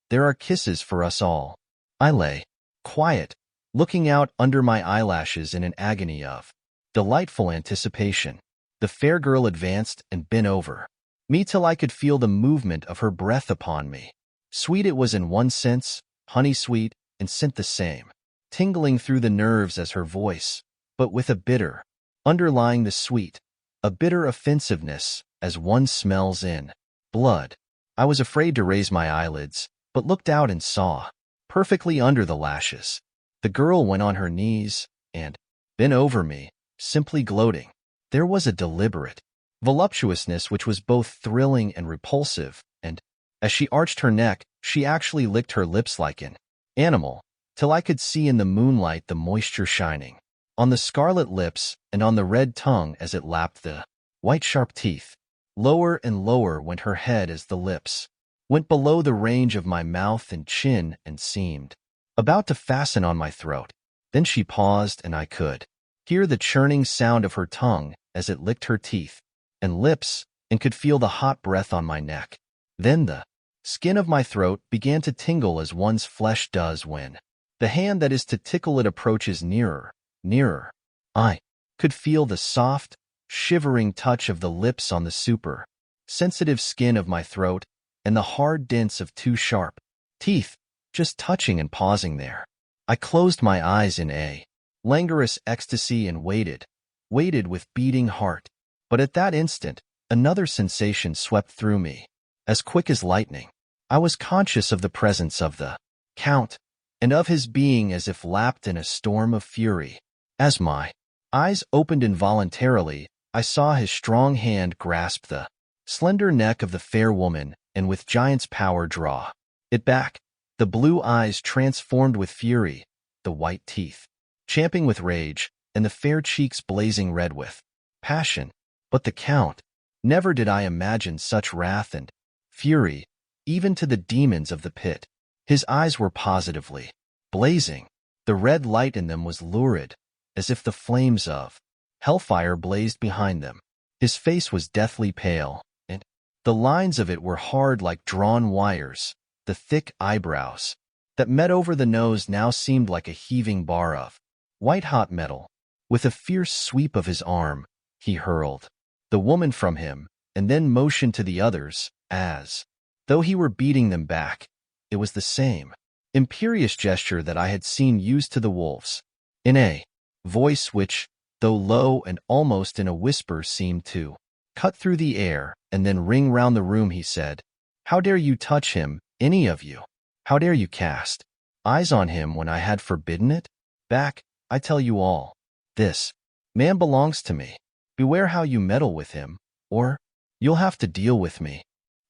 There are kisses for us all." I lay quiet, looking out under my eyelashes in an agony of delightful anticipation. The fair girl advanced and bent over me till I could feel the movement of her breath upon me. Sweet it was in one sense, honey-sweet, and sent the same tingling through the nerves as her voice, but with a bitter, underlying the sweet, a bitter offensiveness, as one smells in blood. I was afraid to raise my eyelids, but looked out and saw, perfectly under the lashes, the girl went on her knees and bent over me, simply gloating. There was a deliberate voluptuousness which was both thrilling and repulsive, and, as she arched her neck, she actually licked her lips like an animal, till I could see in the moonlight the moisture shining on the scarlet lips and on the red tongue as it lapped the white sharp teeth. Lower and lower went her head as the lips went below the range of my mouth and chin and seemed about to fasten on my throat. Then she paused, and I could hear the churning sound of her tongue as it licked her teeth. and lips, and could feel the hot breath on my neck. Then the skin of my throat began to tingle as one's flesh does when the hand that is to tickle it approaches nearer, nearer. I could feel the soft, shivering touch of the lips on the super sensitive skin of my throat and the hard dents of two sharp teeth just touching and pausing there. I closed my eyes in a languorous ecstasy and waited with beating heart. But at that instant, another sensation swept through me. As quick as lightning, I was conscious of the presence of the Count, and of his being as if lapped in a storm of fury. As my eyes opened involuntarily, I saw his strong hand grasp the slender neck of the fair woman and with giant's power draw it back, the blue eyes transformed with fury, the white teeth champing with rage, and the fair cheeks blazing red with passion. But the Count, never did I imagine such wrath and fury, even to the demons of the pit. His eyes were positively blazing. The red light in them was lurid, as if the flames of hellfire blazed behind them. His face was deathly pale, and the lines of it were hard like drawn wires. The thick eyebrows that met over the nose now seemed like a heaving bar of white-hot metal. With a fierce sweep of his arm, he hurled the woman from him, and then motioned to the others, as though he were beating them back. It was the same imperious gesture that I had seen used to the wolves. In a voice which, though low and almost in a whisper, seemed to cut through the air and then ring round the room, he said, "How dare you touch him, any of you? How dare you cast eyes on him when I had forbidden it? Back, I tell you all. This man belongs to me. Beware how you meddle with him, or you'll have to deal with me."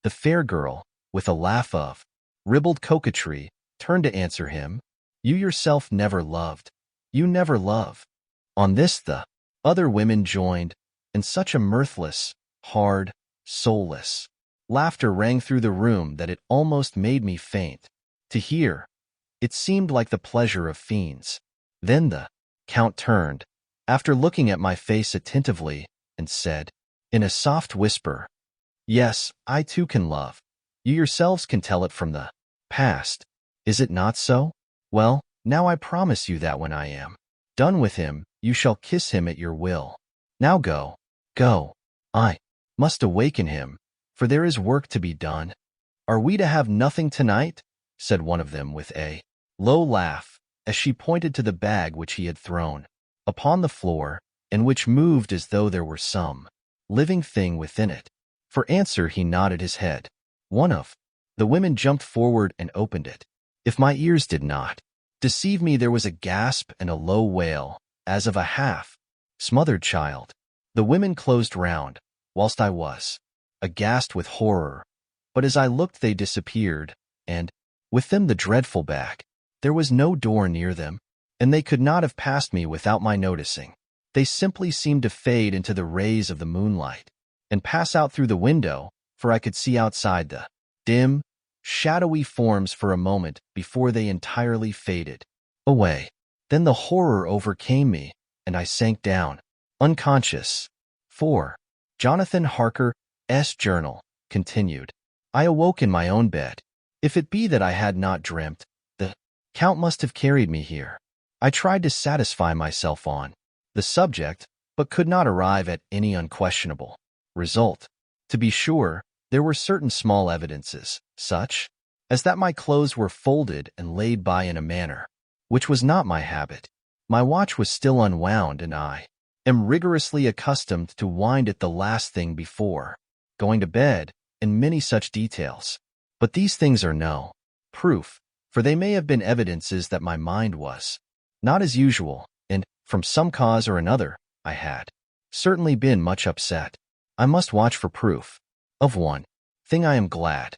The fair girl, with a laugh of ribald coquetry, turned to answer him, "You yourself never loved. You never love." On this the other women joined, and such a mirthless, hard, soulless laughter rang through the room that it almost made me faint. To hear, it seemed like the pleasure of fiends. Then the Count turned, after looking at my face attentively, and said, in a soft whisper, "Yes, I too can love. You yourselves can tell it from the past. Is it not so? Well, now I promise you that when I am done with him, you shall kiss him at your will. Now go, go. I must awaken him, for there is work to be done." "Are we to have nothing tonight?" said one of them with a low laugh, as she pointed to the bag which he had thrown upon the floor, and which moved as though there were some living thing within it. For answer he nodded his head. One of the women jumped forward and opened it. If my ears did not deceive me, there was a gasp and a low wail, as of a half-smothered child. The women closed round, whilst I was aghast with horror, but as I looked they disappeared, and with them the dreadful bag. There was no door near them, and they could not have passed me without my noticing. They simply seemed to fade into the rays of the moonlight, and pass out through the window, for I could see outside the dim, shadowy forms for a moment before they entirely faded away. Then the horror overcame me, and I sank down, unconscious. 4. Jonathan Harker's journal continued. I awoke in my own bed. If it be that I had not dreamt, the Count must have carried me here. I tried to satisfy myself on the subject, but could not arrive at any unquestionable result. To be sure, there were certain small evidences, such as that my clothes were folded and laid by in a manner which was not my habit. My watch was still unwound, and I am rigorously accustomed to wind it the last thing before going to bed, and many such details. But these things are no proof, for they may have been evidences that my mind was not as usual, and, from some cause or another, I had certainly been much upset. I must watch for proof. Of one thing I am glad.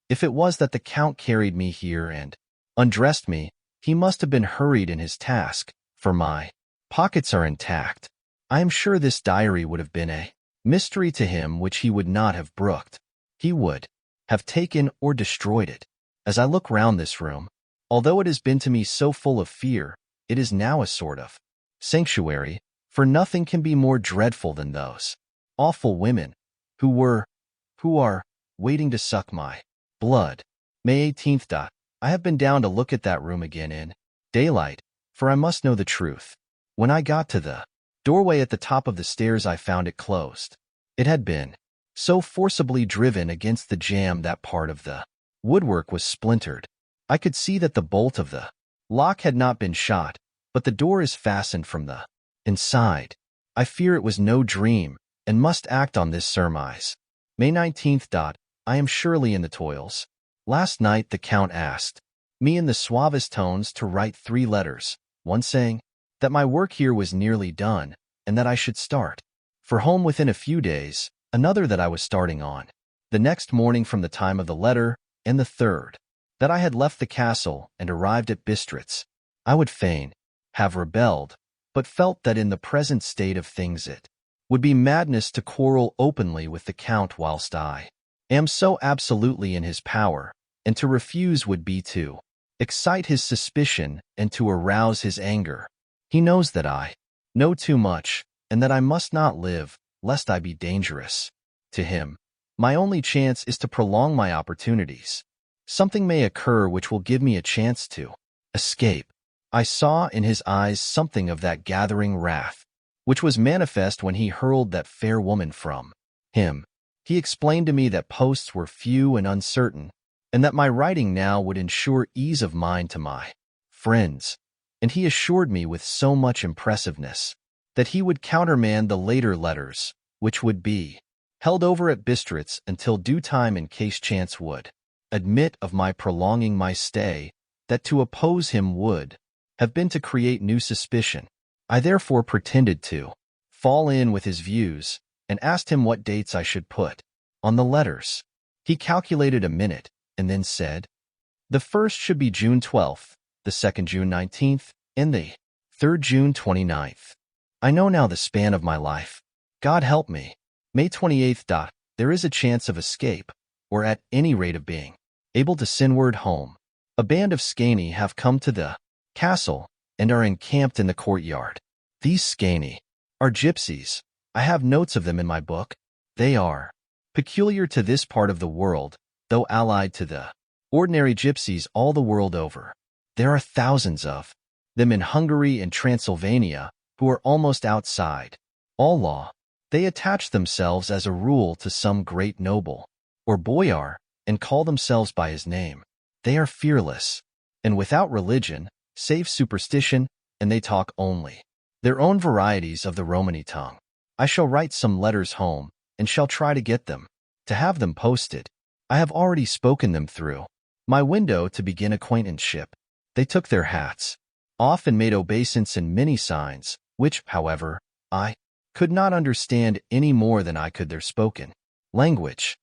If it was that the Count carried me here and undressed me, he must have been hurried in his task, for my pockets are intact. I am sure this diary would have been a mystery to him which he would not have brooked. He would have taken or destroyed it. As I look round this room, although it has been to me so full of fear, it is now a sort of sanctuary, for nothing can be more dreadful than those awful women who are, waiting to suck my blood. May 18th. I have been down to look at that room again in daylight, for I must know the truth. When I got to the doorway at the top of the stairs, I found it closed. It had been so forcibly driven against the jamb that part of the woodwork was splintered. I could see that the bolt of the lock had not been shot, but the door is fastened from the inside. I fear it was no dream, and must act on this surmise. May 19th. I am surely in the toils. Last night the Count asked me in the suavest tones to write 3 letters, one saying that my work here was nearly done, and that I should start for home within a few days, another that I was starting on the next morning from the time of the letter, and the third that I had left the castle and arrived at Bistritz. I would fain have rebelled, but felt that in the present state of things it would be madness to quarrel openly with the Count whilst I am so absolutely in his power, and to refuse would be to excite his suspicion and to arouse his anger. He knows that I know too much, and that I must not live, lest I be dangerous to him. My only chance is to prolong my opportunities. Something may occur which will give me a chance to escape. I saw in his eyes something of that gathering wrath, which was manifest when he hurled that fair woman from him. He explained to me that posts were few and uncertain, and that my writing now would ensure ease of mind to my friends, and he assured me with so much impressiveness that he would countermand the later letters, which would be held over at Bistritz until due time in case chance would admit of my prolonging my stay, that to oppose him would have been to create new suspicion. I therefore pretended to fall in with his views, and asked him what dates I should put on the letters. He calculated a minute, and then said, the first should be June 12th, the second June 19th, and the third June 29th. I know now the span of my life. God help me. May 28th. There is a chance of escape, or at any rate of being able to sinward home. A band of Scani have come to the castle, and are encamped in the courtyard. These Scani are gypsies. I have notes of them in my book. They are peculiar to this part of the world, though allied to the ordinary gypsies all the world over. There are thousands of them in Hungary and Transylvania who are almost outside all law. They attach themselves as a rule to some great noble or boyar, and call themselves by his name. They are fearless, and without religion, save superstition, and they talk only their own varieties of the Romany tongue. I shall write some letters home, and shall try to get them, to have them posted. I have already spoken them through my window to begin acquaintanceship. They took their hats off and made obeisance and many signs, which, however, I could not understand any more than I could their spoken language.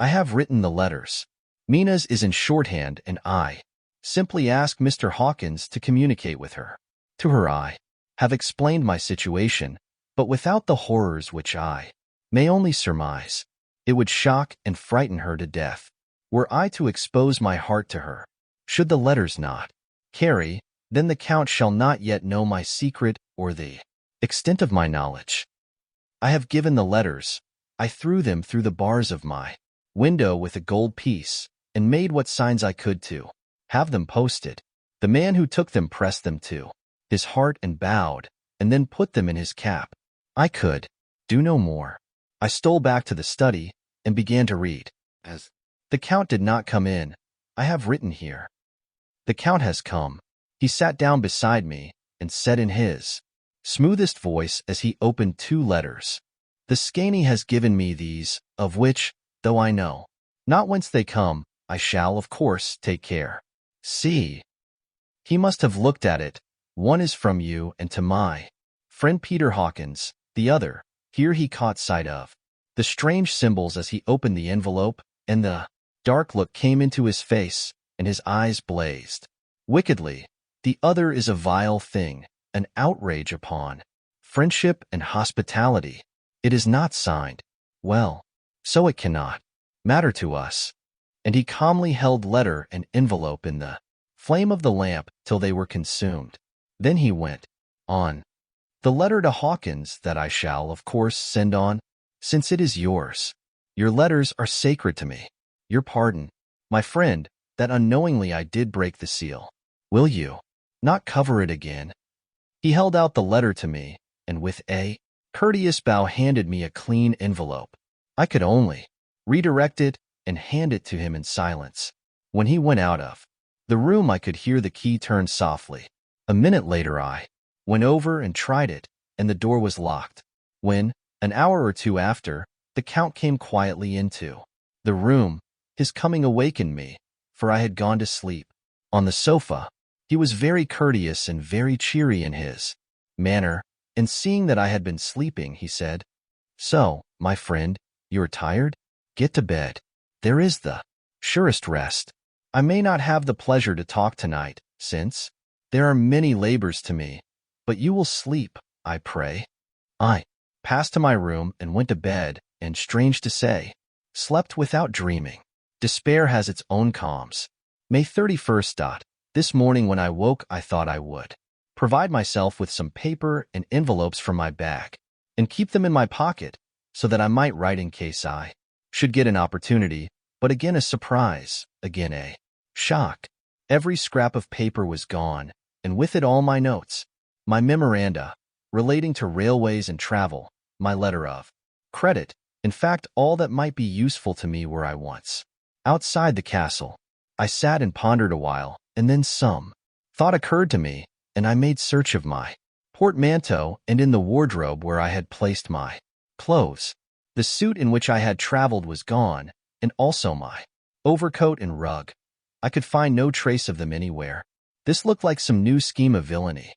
I have written the letters. Mina's is in shorthand, and I simply ask Mr. Hawkins to communicate with her. To her I have explained my situation, but without the horrors which I may only surmise. It would shock and frighten her to death were I to expose my heart to her. Should the letters not carry, then the Count shall not yet know my secret or the extent of my knowledge. I have given the letters. I threw them through the bars of my window with a gold piece, and made what signs I could to have them posted. The man who took them pressed them to his heart and bowed, and then put them in his cap. I could do no more. I stole back to the study and began to read. As the Count did not come in, I have written here. The Count has come. He sat down beside me and said in his smoothest voice as he opened 2 letters, the Scani has given me these, of which, though I know not whence they come, I shall, of course, take care. See. He must have looked at it. One is from you and to my friend Peter Hawkins. The other, here he caught sight of the strange symbols as he opened the envelope, and the dark look came into his face, and his eyes blazed wickedly. The other is a vile thing, an outrage upon friendship and hospitality. It is not signed. Well, so it cannot matter to us. And he calmly held letter and envelope in the flame of the lamp till they were consumed. Then he went on. The letter to Hawkins that I shall, of course, send on since it is yours. Your letters are sacred to me. Your pardon, my friend, that unknowingly I did break the seal. Will you not cover it again? He held out the letter to me, and with a courteous bow handed me a clean envelope. I could only redirect it and hand it to him in silence. When he went out of the room, I could hear the key turn softly. A minute later, I went over and tried it, and the door was locked. When, an hour or two after, the Count came quietly into the room, his coming awakened me, for I had gone to sleep. On the sofa, he was very courteous and very cheery in his manner, and seeing that I had been sleeping, he said, "So, my friend, you are tired? Get to bed. There is the surest rest. I may not have the pleasure to talk tonight, since there are many labors to me, but you will sleep, I pray." I passed to my room and went to bed, and, strange to say, slept without dreaming. Despair has its own calms. May 31st. This morning when I woke, I thought I would provide myself with some paper and envelopes from my bag, and keep them in my pocket, so that I might write in case I should get an opportunity. But again a surprise, again a shock. Every scrap of paper was gone, and with it all my notes, my memoranda relating to railways and travel, my letter of credit, in fact all that might be useful to me were I once outside the castle. I sat and pondered a while, and then some thought occurred to me, and I made search of my portmanteau and in the wardrobe where I had placed my clothes. The suit in which I had traveled was gone, and also my overcoat and rug. I could find no trace of them anywhere. This looked like some new scheme of villainy.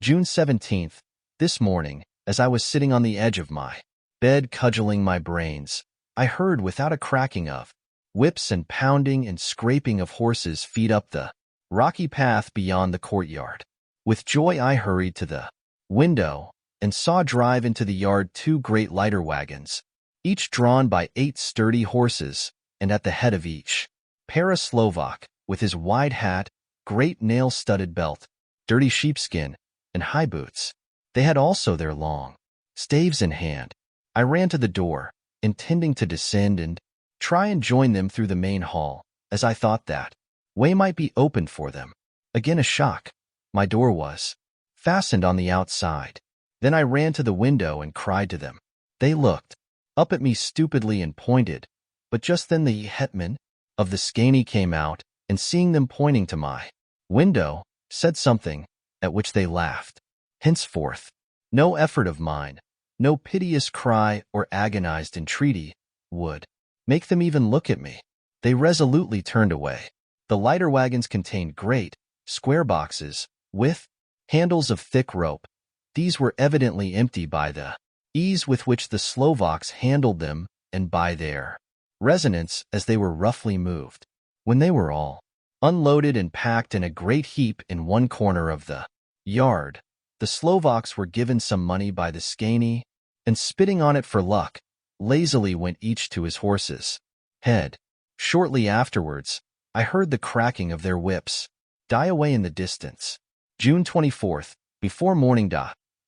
June 17th. This morning, as I was sitting on the edge of my bed cudgeling my brains, I heard, without a cracking of whips and pounding and scraping of horses' feet up the rocky path beyond the courtyard. With joy I hurried to the window and saw drive into the yard 2 great lighter wagons, each drawn by 8 sturdy horses, and at the head of each pair a Slovak, with his wide hat, great nail-studded belt, dirty sheepskin, and high boots. They had also their long staves in hand. I ran to the door, intending to descend and try and join them through the main hall, as I thought that way might be opened for them. Again a shock. My door was fastened on the outside. Then I ran to the window and cried to them. They looked up at me stupidly and pointed, but just then the hetman of the Skani came out, and seeing them pointing to my window, said something, at which they laughed. Henceforth, no effort of mine, no piteous cry or agonized entreaty, would make them even look at me. They resolutely turned away. The lighter wagons contained great, square boxes, with handles of thick rope. These were evidently empty by the ease with which the Slovaks handled them, and by their resonance as they were roughly moved. When they were all unloaded and packed in a great heap in one corner of the yard, the Slovaks were given some money by the Skani, and spitting on it for luck, lazily went each to his horse's head. Shortly afterwards, I heard the cracking of their whips die away in the distance. June 24th, before morning.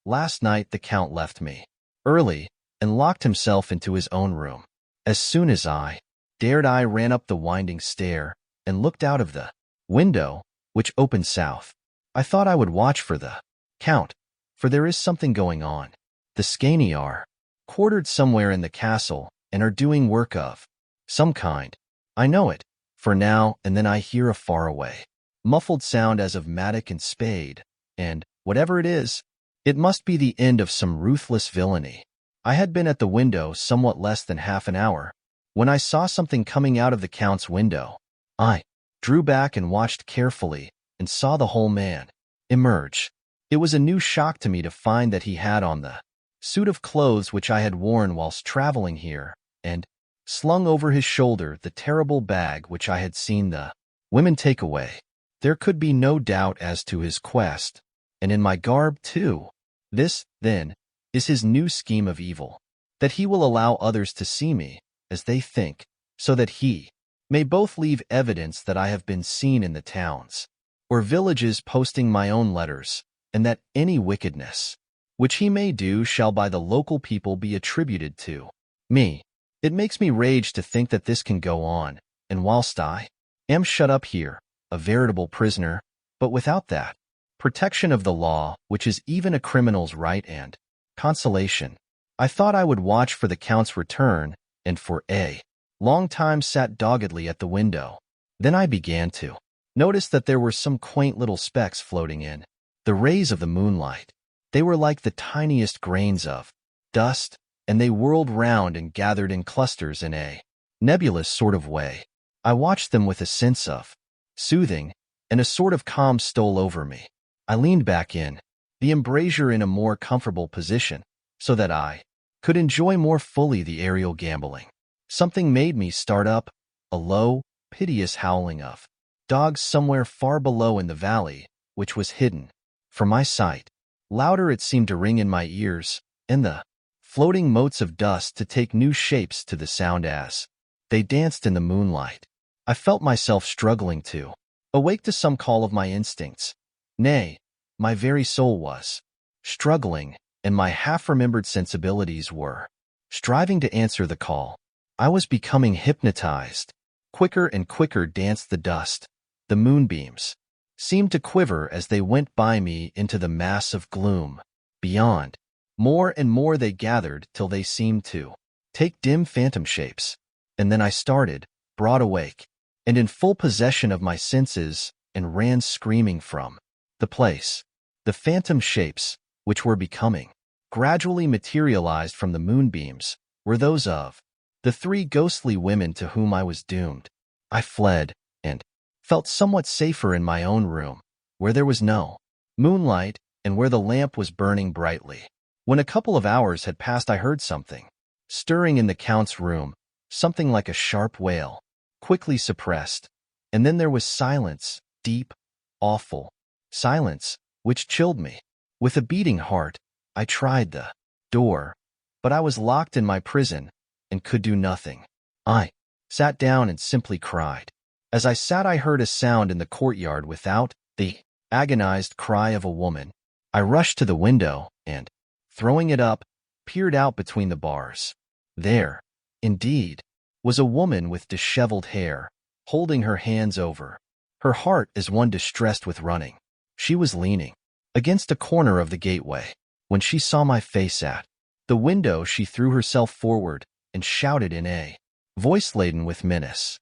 Last night the Count left me early and locked himself into his own room. As soon as I dared, I ran up the winding stair and looked out of the window, which opened south. I thought I would watch for the Count, for there is something going on. The Skani are quartered somewhere in the castle and are doing work of some kind. I know it, for now and then I hear a faraway, muffled sound as of mattock and spade, and, whatever it is, it must be the end of some ruthless villainy. I had been at the window somewhat less than half an hour, when I saw something coming out of the Count's window. I drew back and watched carefully, and saw the whole man emerge. It was a new shock to me to find that he had on the suit of clothes which I had worn whilst traveling here, and slung over his shoulder the terrible bag which I had seen the women take away. There could be no doubt as to his quest, and in my garb too. This, then, is his new scheme of evil, that he will allow others to see me, as they think, so that he may both leave evidence that I have been seen in the towns or villages posting my own letters, and that any wickedness which he may do shall by the local people be attributed to me. It makes me rage to think that this can go on, and whilst I am shut up here, a veritable prisoner, but without that protection of the law, which is even a criminal's right and consolation, I thought I would watch for the Count's return, and for a long time sat doggedly at the window. Then I began to notice that there were some quaint little specks floating in the rays of the moonlight. They were like the tiniest grains of dust, and they whirled round and gathered in clusters in a nebulous sort of way. I watched them with a sense of soothing, and a sort of calm stole over me. I leaned back in the embrasure in a more comfortable position, so that I could enjoy more fully the aerial gambling. Something made me start up, a low, piteous howling of dogs somewhere far below in the valley, which was hidden from my sight. Louder it seemed to ring in my ears, and the floating motes of dust to take new shapes to the sound as they danced in the moonlight. I felt myself struggling to awake to some call of my instincts. Nay, my very soul was struggling, and my half-remembered sensibilities were striving to answer the call. I was becoming hypnotized. Quicker and quicker danced the dust. The moonbeams seemed to quiver as they went by me into the mass of gloom beyond. More and more they gathered till they seemed to take dim phantom shapes. And then I started, broad awake, and in full possession of my senses, and ran screaming from the place. The phantom shapes, which were becoming gradually materialized from the moonbeams, were those of the three ghostly women to whom I was doomed. I fled, and felt somewhat safer in my own room, where there was no moonlight, and where the lamp was burning brightly. When a couple of hours had passed, I heard something stirring in the Count's room, something like a sharp wail, quickly suppressed, and then there was silence, deep, awful silence, which chilled me. With a beating heart, I tried the door, but I was locked in my prison and could do nothing. I sat down and simply cried. As I sat, I heard a sound in the courtyard without, the agonized cry of a woman. I rushed to the window and, throwing it up, peered out between the bars. There, indeed, was a woman with disheveled hair, holding her hands over her heart as one distressed with running. She was leaning against a corner of the gateway. When she saw my face at the window, she threw herself forward and shouted in a voice laden with menace,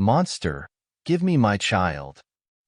"Monster, give me my child."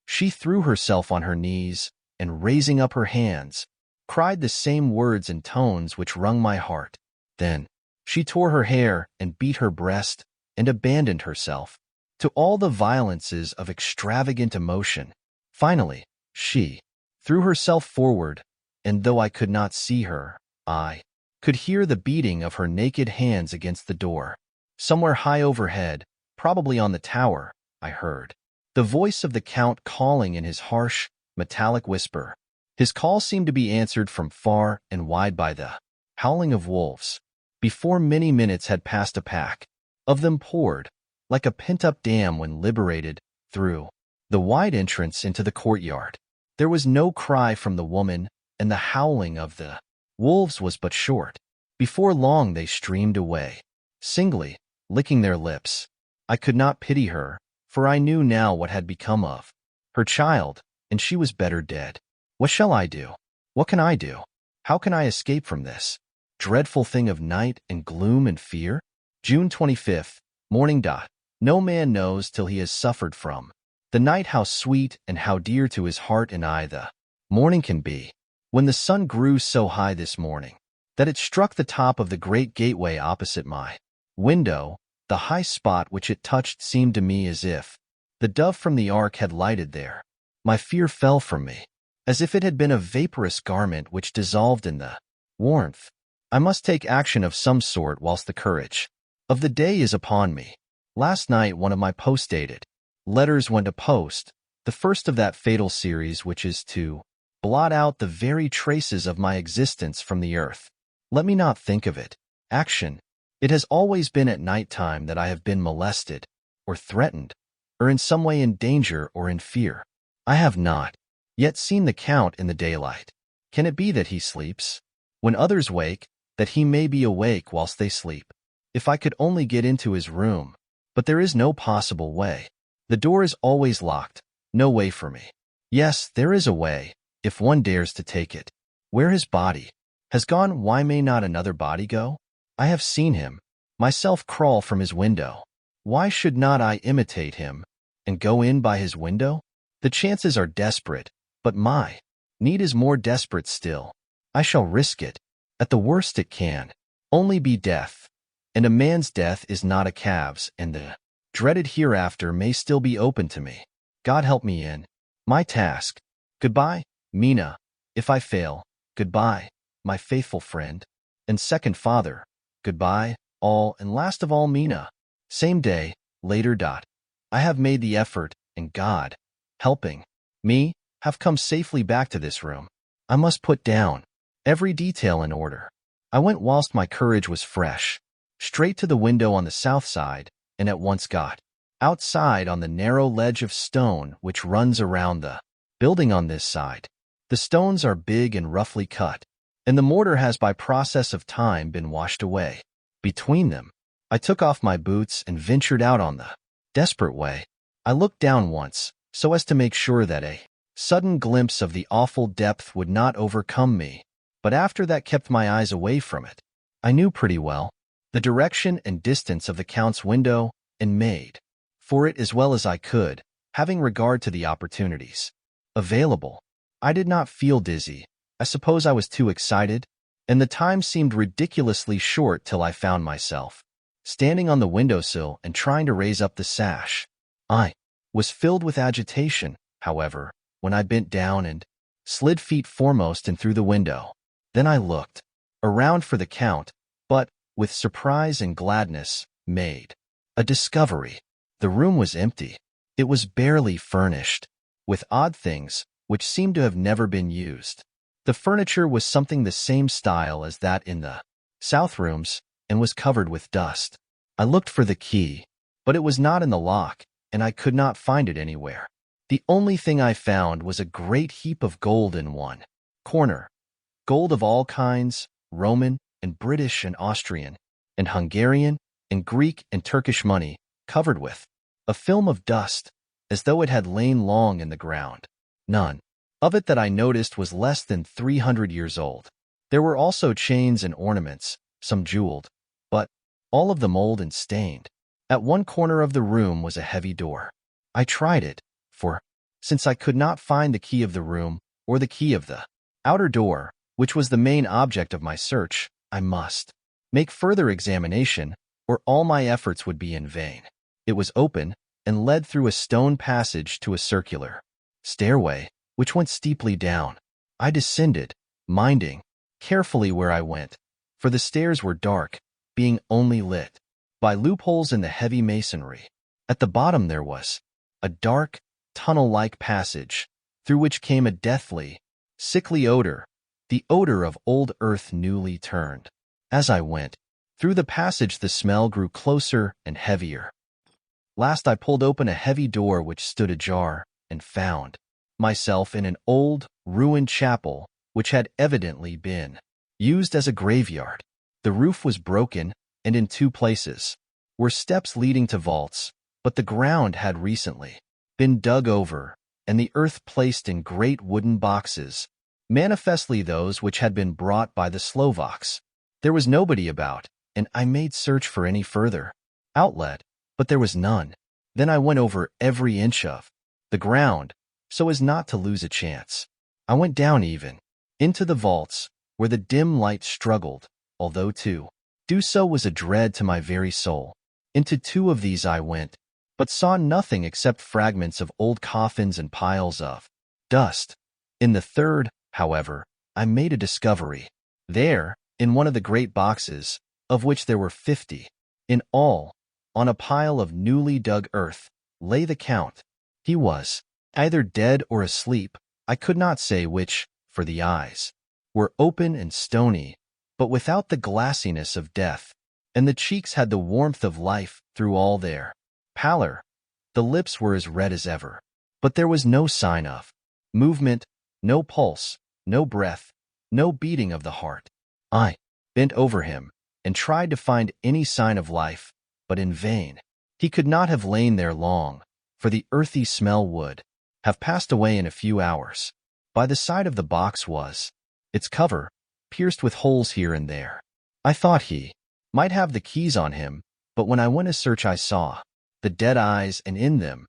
She threw herself on her knees and, raising up her hands, cried the same words in tones which wrung my heart. Then she tore her hair and beat her breast and abandoned herself to all the violences of extravagant emotion. Finally, she threw herself forward, and though I could not see her, I could hear the beating of her naked hands against the door. Somewhere high overhead, probably on the tower, I heard the voice of the Count calling in his harsh, metallic whisper. His call seemed to be answered from far and wide by the howling of wolves. Before many minutes had passed, a pack of them poured, like a pent-up dam when liberated, through the wide entrance into the courtyard. There was no cry from the woman, and the howling of the wolves was but short. Before long they streamed away, singly, licking their lips. I could not pity her, for I knew now what had become of her child, and she was better dead. What shall I do? What can I do? How can I escape from this dreadful thing of night and gloom and fear? June 25th, morning. No man knows till he has suffered from the night how sweet and how dear to his heart and eye the morning can be. When the sun grew so high this morning that it struck the top of the great gateway opposite my window, the high spot which it touched seemed to me as if the dove from the ark had lighted there. My fear fell from me, as if it had been a vaporous garment which dissolved in the warmth. I must take action of some sort whilst the courage of the day is upon me. Last night one of my post-dated letters went to post, the first of that fatal series which is to blot out the very traces of my existence from the earth. Let me not think of it. Action. It has always been at night time that I have been molested, or threatened, or in some way in danger or in fear. I have not yet seen the Count in the daylight. Can it be that he sleeps? When others wake, that he may be awake whilst they sleep. If I could only get into his room, but there is no possible way. The door is always locked, no way for me. Yes, there is a way, if one dares to take it. Where his body has gone, why may not another body go? I have seen him, myself, crawl from his window. Why should not I imitate him and go in by his window? The chances are desperate, but my need is more desperate still. I shall risk it. At the worst it can only be death, and a man's death is not a calf's, and the dreaded hereafter may still be open to me. God help me in my task. Goodbye, Mina. If I fail, goodbye, my faithful friend and second father. Goodbye, all, and last of all, Mina. Same day, later. I have made the effort, and God, helping me, have come safely back to this room. I must put down every detail in order. I went whilst my courage was fresh, straight to the window on the south side, and at once got outside on the narrow ledge of stone which runs around the building on this side. The stones are big and roughly cut, and the mortar has by process of time been washed away. Between them, I took off my boots and ventured out on the desperate way. I looked down once, so as to make sure that a sudden glimpse of the awful depth would not overcome me, but after that kept my eyes away from it. I knew pretty well the direction and distance of the Count's window, and made for it as well as I could, having regard to the opportunities available. I did not feel dizzy. I suppose I was too excited, and the time seemed ridiculously short till I found myself standing on the windowsill and trying to raise up the sash. I was filled with agitation, however, when I bent down and slid feet foremost and through the window. Then I looked around for the Count, but, with surprise and gladness, made a discovery. The room was empty. It was barely furnished with odd things which seemed to have never been used. The furniture was something the same style as that in the south rooms, and was covered with dust. I looked for the key, but it was not in the lock, and I could not find it anywhere. The only thing I found was a great heap of gold in one corner. Gold of all kinds, Roman and British and Austrian and Hungarian and Greek and Turkish money, covered with a film of dust, as though it had lain long in the ground. None of it that I noticed was less than 300 years old. There were also chains and ornaments, some jeweled, but all of them old and stained. At one corner of the room was a heavy door. I tried it, for, since I could not find the key of the room or the key of the outer door, which was the main object of my search, I must make further examination, or all my efforts would be in vain. It was open, and led through a stone passage to a circular stairway, which went steeply down. I descended, minding carefully where I went, for the stairs were dark, being only lit by loopholes in the heavy masonry. At the bottom there was a dark, tunnel-like passage, through which came a deathly, sickly odor, the odor of old earth newly turned. As I went through the passage, the smell grew closer and heavier. Last I pulled open a heavy door which stood ajar, and found myself in an old, ruined chapel which had evidently been used as a graveyard. The roof was broken, and in two places were steps leading to vaults, but the ground had recently been dug over, and the earth placed in great wooden boxes, manifestly those which had been brought by the Slovaks. There was nobody about, and I made search for any further outlet, but there was none. Then I went over every inch of the ground, so as not to lose a chance. I went down even into the vaults, where the dim light struggled, although to do so was a dread to my very soul. Into two of these I went, but saw nothing except fragments of old coffins and piles of dust. In the third, however, I made a discovery. There, in one of the great boxes, of which there were 50 in all, on a pile of newly dug earth, lay the Count. He was either dead or asleep, I could not say which, for the eyes were open and stony, but without the glassiness of death, and the cheeks had the warmth of life through all their pallor. The lips were as red as ever, but there was no sign of movement, no pulse, no breath, no beating of the heart. I bent over him and tried to find any sign of life, but in vain. He could not have lain there long, for the earthy smell would have passed away in a few hours. By the side of the box was its cover, pierced with holes here and there. I thought he might have the keys on him, but when I went to search I saw the dead eyes, and in them,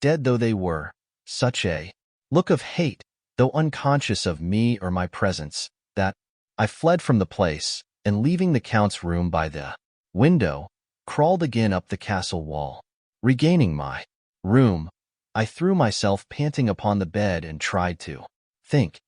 dead though they were, such a look of hate, though unconscious of me or my presence, that I fled from the place, and leaving the Count's room by the window, crawled again up the castle wall. Regaining my room, I threw myself panting upon the bed and tried to think.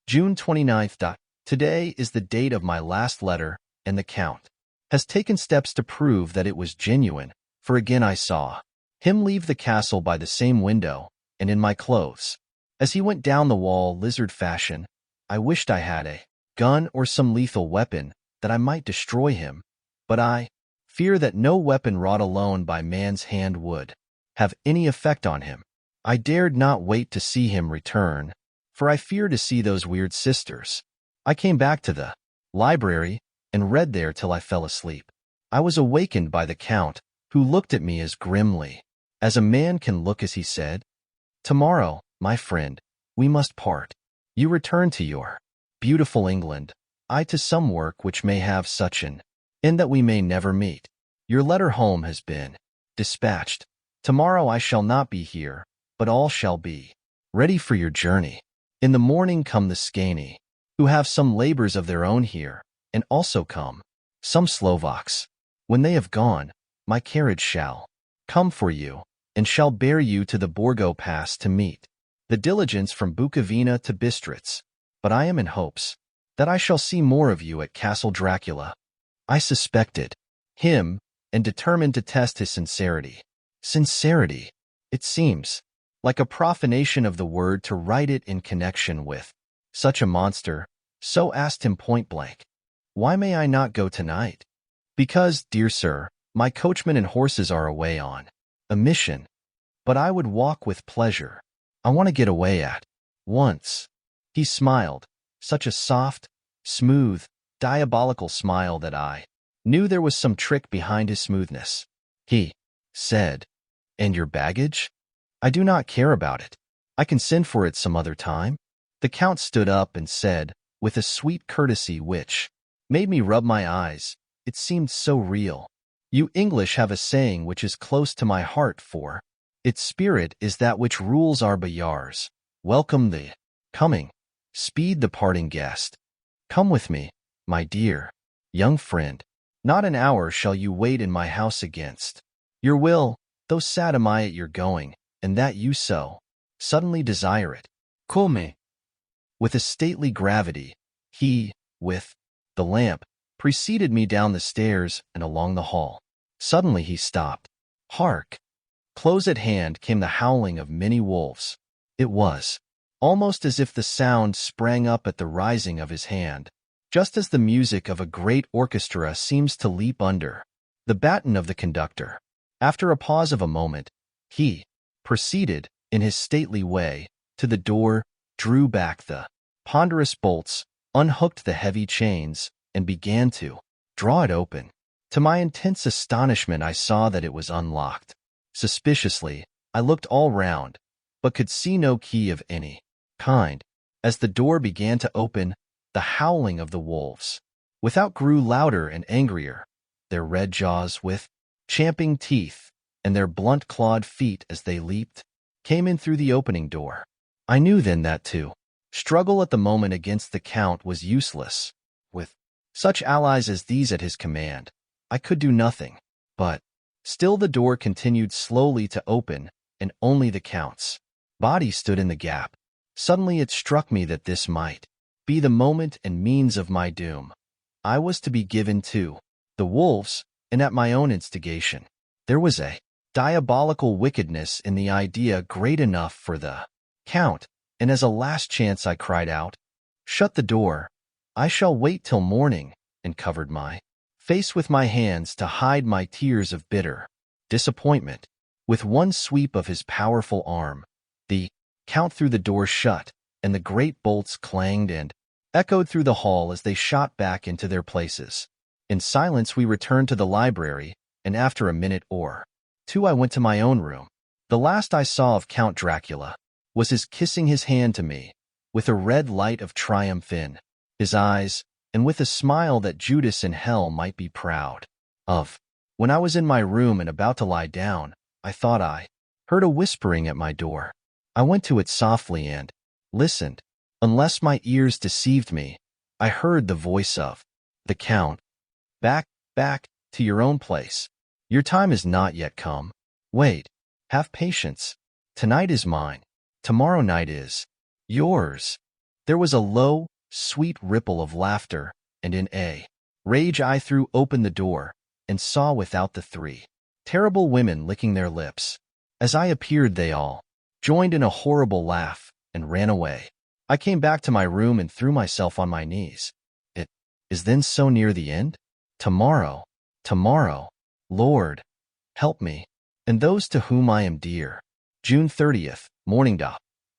June 29th. Today is the date of my last letter, and the Count has taken steps to prove that it was genuine, for again I saw him leave the castle by the same window, and in my clothes. As he went down the wall lizard fashion, I wished I had a gun or some lethal weapon, that I might destroy him, but I fear that no weapon wrought alone by man's hand would have any effect on him. I dared not wait to see him return, for I feared to see those weird sisters. I came back to the library and read there till I fell asleep. I was awakened by the Count, who looked at me as grimly as a man can look as he said, "Tomorrow, my friend, we must part. You return to your beautiful England, I to some work which may have such an end that we may never meet. Your letter home has been dispatched. Tomorrow I shall not be here, but all shall be ready for your journey. In the morning come the Scani, who have some labors of their own here, and also come some Slovaks. When they have gone, my carriage shall come for you, and shall bear you to the Borgo Pass to meet the diligence from Bukovina to Bistritz. But I am in hopes that I shall see more of you at Castle Dracula." I suspected him and determined to test his sincerity. Sincerity! It seems like a profanation of the word to write it in connection with such a monster, so asked him point-blank, "Why may I not go tonight?" "Because, dear sir, my coachman and horses are away on a mission, but I would walk with pleasure. I want to get away at once." He smiled, such a soft, smooth, diabolical smile that I knew there was some trick behind his smoothness. He said, "And your baggage?" "I do not care about it. I can send for it some other time." The Count stood up and said, with a sweet courtesy which made me rub my eyes, it seemed so real, "You English have a saying which is close to my heart, for its spirit is that which rules our boyars. Welcome the coming, speed the parting guest. Come with me, my dear young friend. Not an hour shall you wait in my house against your will, though sad am I at your going, and that you so suddenly desire it." Come. With a stately gravity, he, with the lamp, preceded me down the stairs and along the hall. Suddenly he stopped. Hark! Close at hand came the howling of many wolves. It was almost as if the sound sprang up at the rising of his hand, just as the music of a great orchestra seems to leap under the baton of the conductor. After a pause of a moment, he proceeded, in his stately way, to the door, drew back the ponderous bolts, unhooked the heavy chains, and began to draw it open. To my intense astonishment, I saw that it was unlocked. Suspiciously, I looked all round, but could see no key of any kind. As the door began to open, the howling of the wolves without grew louder and angrier, their red jaws with champing teeth, and their blunt-clawed feet as they leaped, came in through the opening door. I knew then that to struggle at the moment against the Count was useless. With such allies as these at his command, I could do nothing. But still the door continued slowly to open, and only the Count's body stood in the gap. Suddenly it struck me that this might be the moment and means of my doom. I was to be given to the wolves, and at my own instigation. There was a diabolical wickedness in the idea great enough for the Count, and as a last chance I cried out, "Shut the door. I shall wait till morning," and covered my face with my hands to hide my tears of bitter disappointment. With one sweep of his powerful arm, the Count threw the door shut, and the great bolts clanged, and echoed through the hall as they shot back into their places. In silence, we returned to the library, and after a minute or two I went to my own room. The last I saw of Count Dracula was his kissing his hand to me, with a red light of triumph in his eyes, and with a smile that Judas in hell might be proud of. When I was in my room and about to lie down, I thought I heard a whispering at my door. I went to it softly and listened. Unless my ears deceived me, I heard the voice of the Count. Back to your own place. Your time is not yet come. Wait, have patience. Tonight is mine. Tomorrow night is yours. There was a low, sweet ripple of laughter, and in a rage I threw open the door and saw without the three terrible women licking their lips. As I appeared, they all joined in a horrible laugh and ran away. I came back to my room and threw myself on my knees. It is then so near the end? Tomorrow, Lord, help me, and those to whom I am dear. June 30th, morning.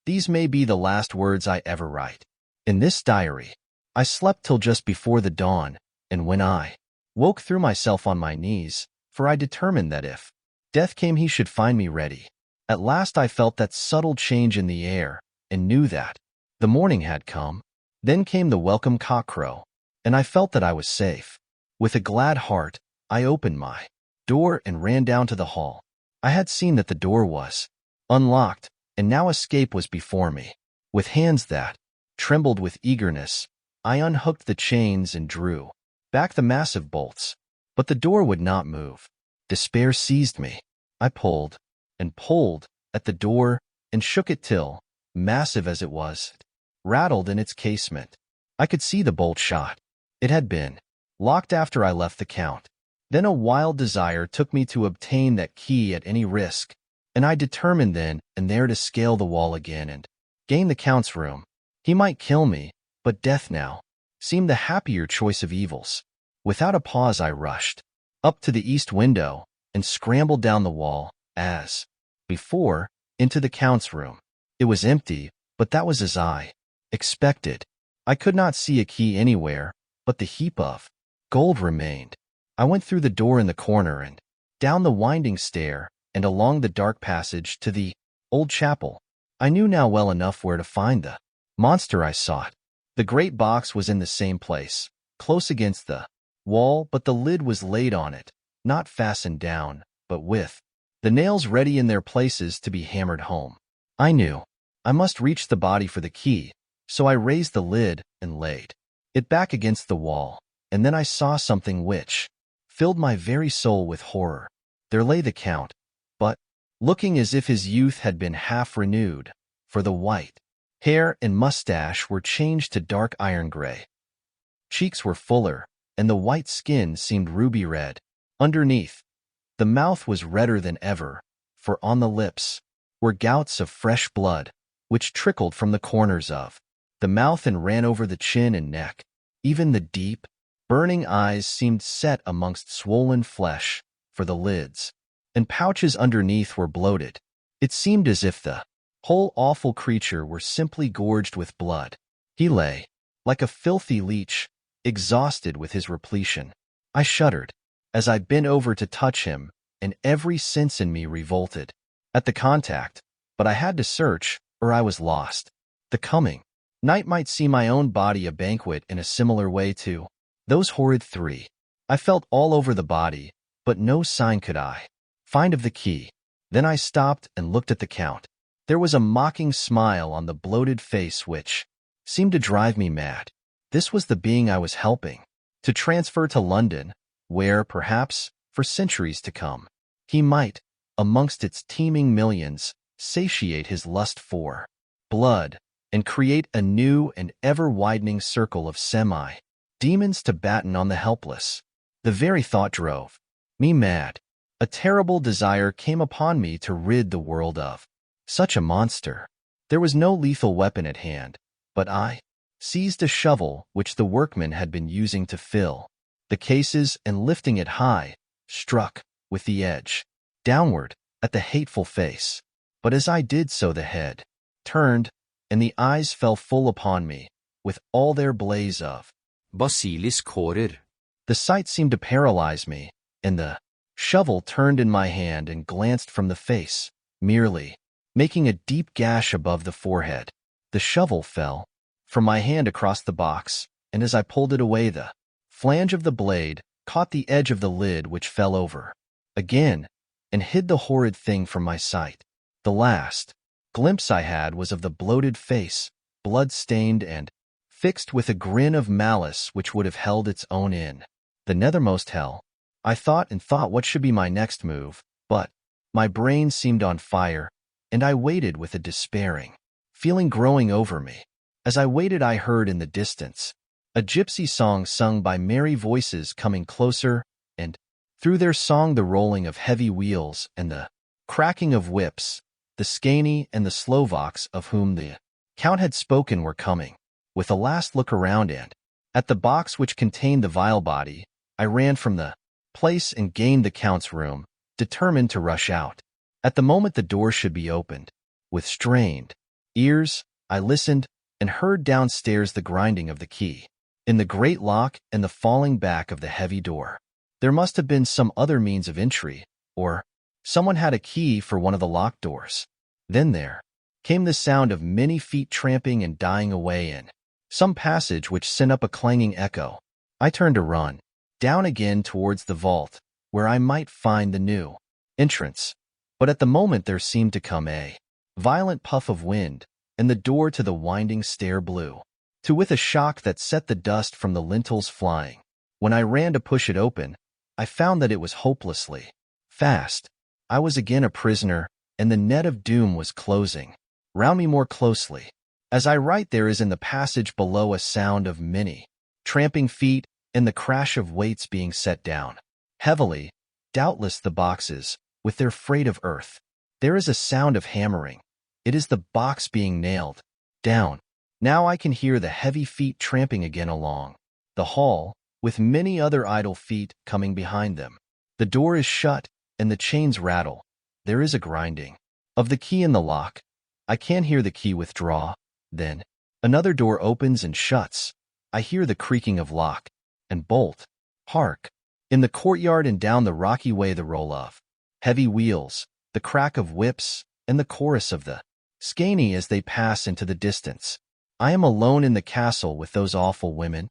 These may be the last words I ever write. In this diary, I slept till just before the dawn, and when I woke, threw myself on my knees, for I determined that if death came, he should find me ready. At last I felt that subtle change in the air, and knew that the morning had come. Then came the welcome cockcrow, and I felt that I was safe. With a glad heart, I opened my door and ran down to the hall. I had seen that the door was unlocked, and now escape was before me. With hands that trembled with eagerness, I unhooked the chains and drew back the massive bolts. But the door would not move. Despair seized me. I pulled and pulled at the door and shook it till, massive as it was, rattled in its casement. I could see the bolt shot. It had been locked after I left the Count. Then a wild desire took me to obtain that key at any risk, and I determined then and there to scale the wall again and gain the Count's room. He might kill me, but death now seemed the happier choice of evils. Without a pause I rushed up to the east window and scrambled down the wall, as before, into the Count's room. It was empty, but that was as I expected. I could not see a key anywhere, but the heap of gold remained. I went through the door in the corner and down the winding stair and along the dark passage to the old chapel. I knew now well enough where to find the monster I sought. The great box was in the same place, close against the wall, but the lid was laid on it, not fastened down, but with the nails ready in their places to be hammered home. I knew I must reach the body for the key, so I raised the lid and laid it back against the wall, and then I saw something which filled my very soul with horror. There lay the Count, but looking as if his youth had been half renewed, for the white hair and mustache were changed to dark iron gray. Cheeks were fuller, and the white skin seemed ruby red. Underneath, the mouth was redder than ever, for on the lips were gouts of fresh blood, which trickled from the corners of the mouth and ran over the chin and neck. Even the deep, burning eyes seemed set amongst swollen flesh, for the lids and pouches underneath were bloated. It seemed as if the whole awful creature were simply gorged with blood. He lay like a filthy leech, exhausted with his repletion. I shuddered as I bent over to touch him, and every sense in me revolted at the contact, but I had to search, or I was lost. The coming night might see my own body a banquet in a similar way to those horrid three. I felt all over the body, but no sign could I find of the key. Then I stopped and looked at the Count. There was a mocking smile on the bloated face which seemed to drive me mad. This was the being I was helping to transfer to London, where, perhaps, for centuries to come, he might, amongst its teeming millions, satiate his lust for blood and create a new and ever-widening circle of semi-demons to batten on the helpless. The very thought drove me mad. A terrible desire came upon me to rid the world of such a monster. There was no lethal weapon at hand, but I seized a shovel which the workmen had been using to fill the cases, and lifting it high, struck with the edge downward at the hateful face. But as I did so, the head turned, and the eyes fell full upon me with all their blaze of basiliskårer. The sight seemed to paralyze me, and the shovel turned in my hand and glanced from the face, merely making a deep gash above the forehead. The shovel fell from my hand across the box, and as I pulled it away, the flange of the blade caught the edge of the lid, which fell over again and hid the horrid thing from my sight. The last glimpse I had was of the bloated face, blood-stained and fixed with a grin of malice which would have held its own in the nethermost hell. I thought what should be my next move, but my brain seemed on fire, and I waited with a despairing feeling growing over me. As I waited, I heard in the distance a gypsy song sung by merry voices coming closer, and through their song the rolling of heavy wheels and the cracking of whips. The Skani and the Slovaks of whom the Count had spoken were coming. With a last look around and at the box which contained the vile body, I ran from the place and gained the Count's room, determined to rush out at the moment the door should be opened. With strained ears, I listened and heard downstairs the grinding of the key in the great lock and the falling back of the heavy door. There must have been some other means of entry, or someone had a key for one of the locked doors. Then there came the sound of many feet tramping and dying away in some passage which sent up a clanging echo. I turned to run down again towards the vault, where I might find the new entrance. But at the moment there seemed to come a violent puff of wind, and the door to the winding stair blew to with a shock that set the dust from the lintels flying. When I ran to push it open, I found that it was hopelessly fast. I was again a prisoner, and the net of doom was closing round me more closely. As I write, there is in the passage below a sound of many tramping feet and the crash of weights being set down heavily, doubtless the boxes, with their freight of earth. There is a sound of hammering. It is the box being nailed down. Now I can hear the heavy feet tramping again along the hall, with many other idle feet coming behind them. The door is shut, and the chains rattle. There is a grinding of the key in the lock. I can hear the key withdraw. Then another door opens and shuts. I hear the creaking of lock and bolt. Hark! In the courtyard and down the rocky way the roll of heavy wheels, the crack of whips, and the chorus of the Skani as they pass into the distance. I am alone in the castle with those awful women.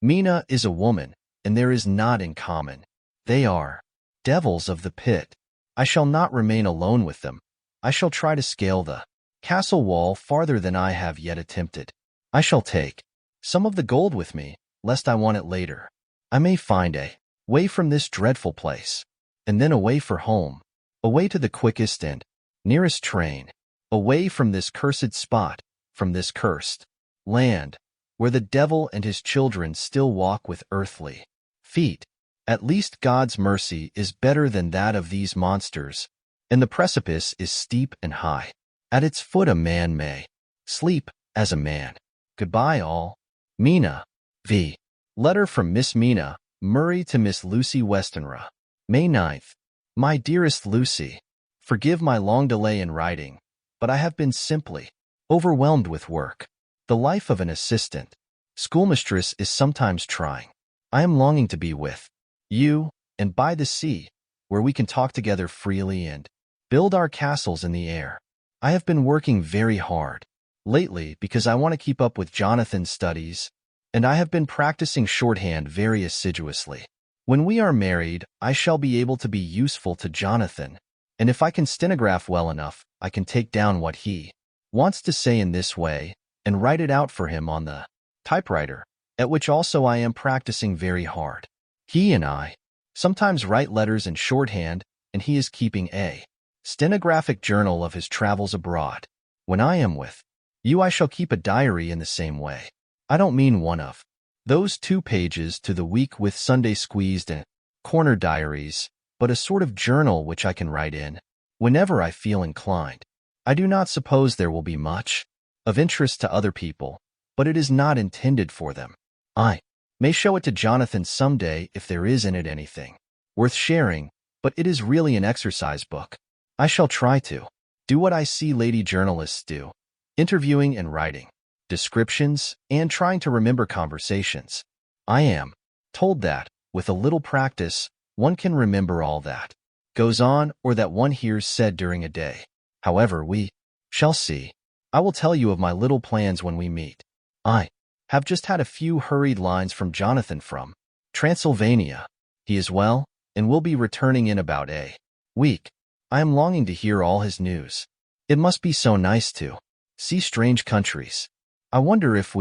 Mina is a woman, and there is naught in common. They are devils of the pit. I shall not remain alone with them. I shall try to scale the castle wall farther than I have yet attempted. I shall take some of the gold with me, lest I want it later. I may find a way from this dreadful place, and then away for home, away to the quickest and nearest train, away from this cursed spot, from this cursed land, where the devil and his children still walk with earthly feet. At least God's mercy is better than that of these monsters, and the precipice is steep and high. At its foot a man may sleep as a man. Goodbye all. Mina. V. Letter from Miss Mina Murray to Miss Lucy Westenra. May 9th. My dearest Lucy, forgive my long delay in writing, but I have been simply overwhelmed with work. The life of an assistant schoolmistress is sometimes trying. I am longing to be with you and by the sea, where we can talk together freely and build our castles in the air. I have been working very hard lately because I want to keep up with Jonathan's studies, and I have been practicing shorthand very assiduously. When we are married, I shall be able to be useful to Jonathan, and if I can stenograph well enough, I can take down what he wants to say in this way and write it out for him on the typewriter, at which also I am practicing very hard. He and I sometimes write letters in shorthand, and he is keeping a stenographic journal of his travels abroad. When I am with you, I shall keep a diary in the same way. I don't mean one of those 2 pages to the week with Sunday squeezed and corner diaries, but a sort of journal which I can write in whenever I feel inclined. I do not suppose there will be much of interest to other people, but it is not intended for them. I may show it to Jonathan some day if there is in it anything worth sharing, but it is really an exercise book. I shall try to do what I see lady journalists do, interviewing and writing. descriptions, and trying to remember conversations. I am told that, with a little practice, one can remember all that goes on or that one hears said during a day. However, we shall see. I will tell you of my little plans when we meet. I have just had a few hurried lines from Jonathan from Transylvania. He is well, and will be returning in about a week. I am longing to hear all his news. It must be so nice to see strange countries. I wonder if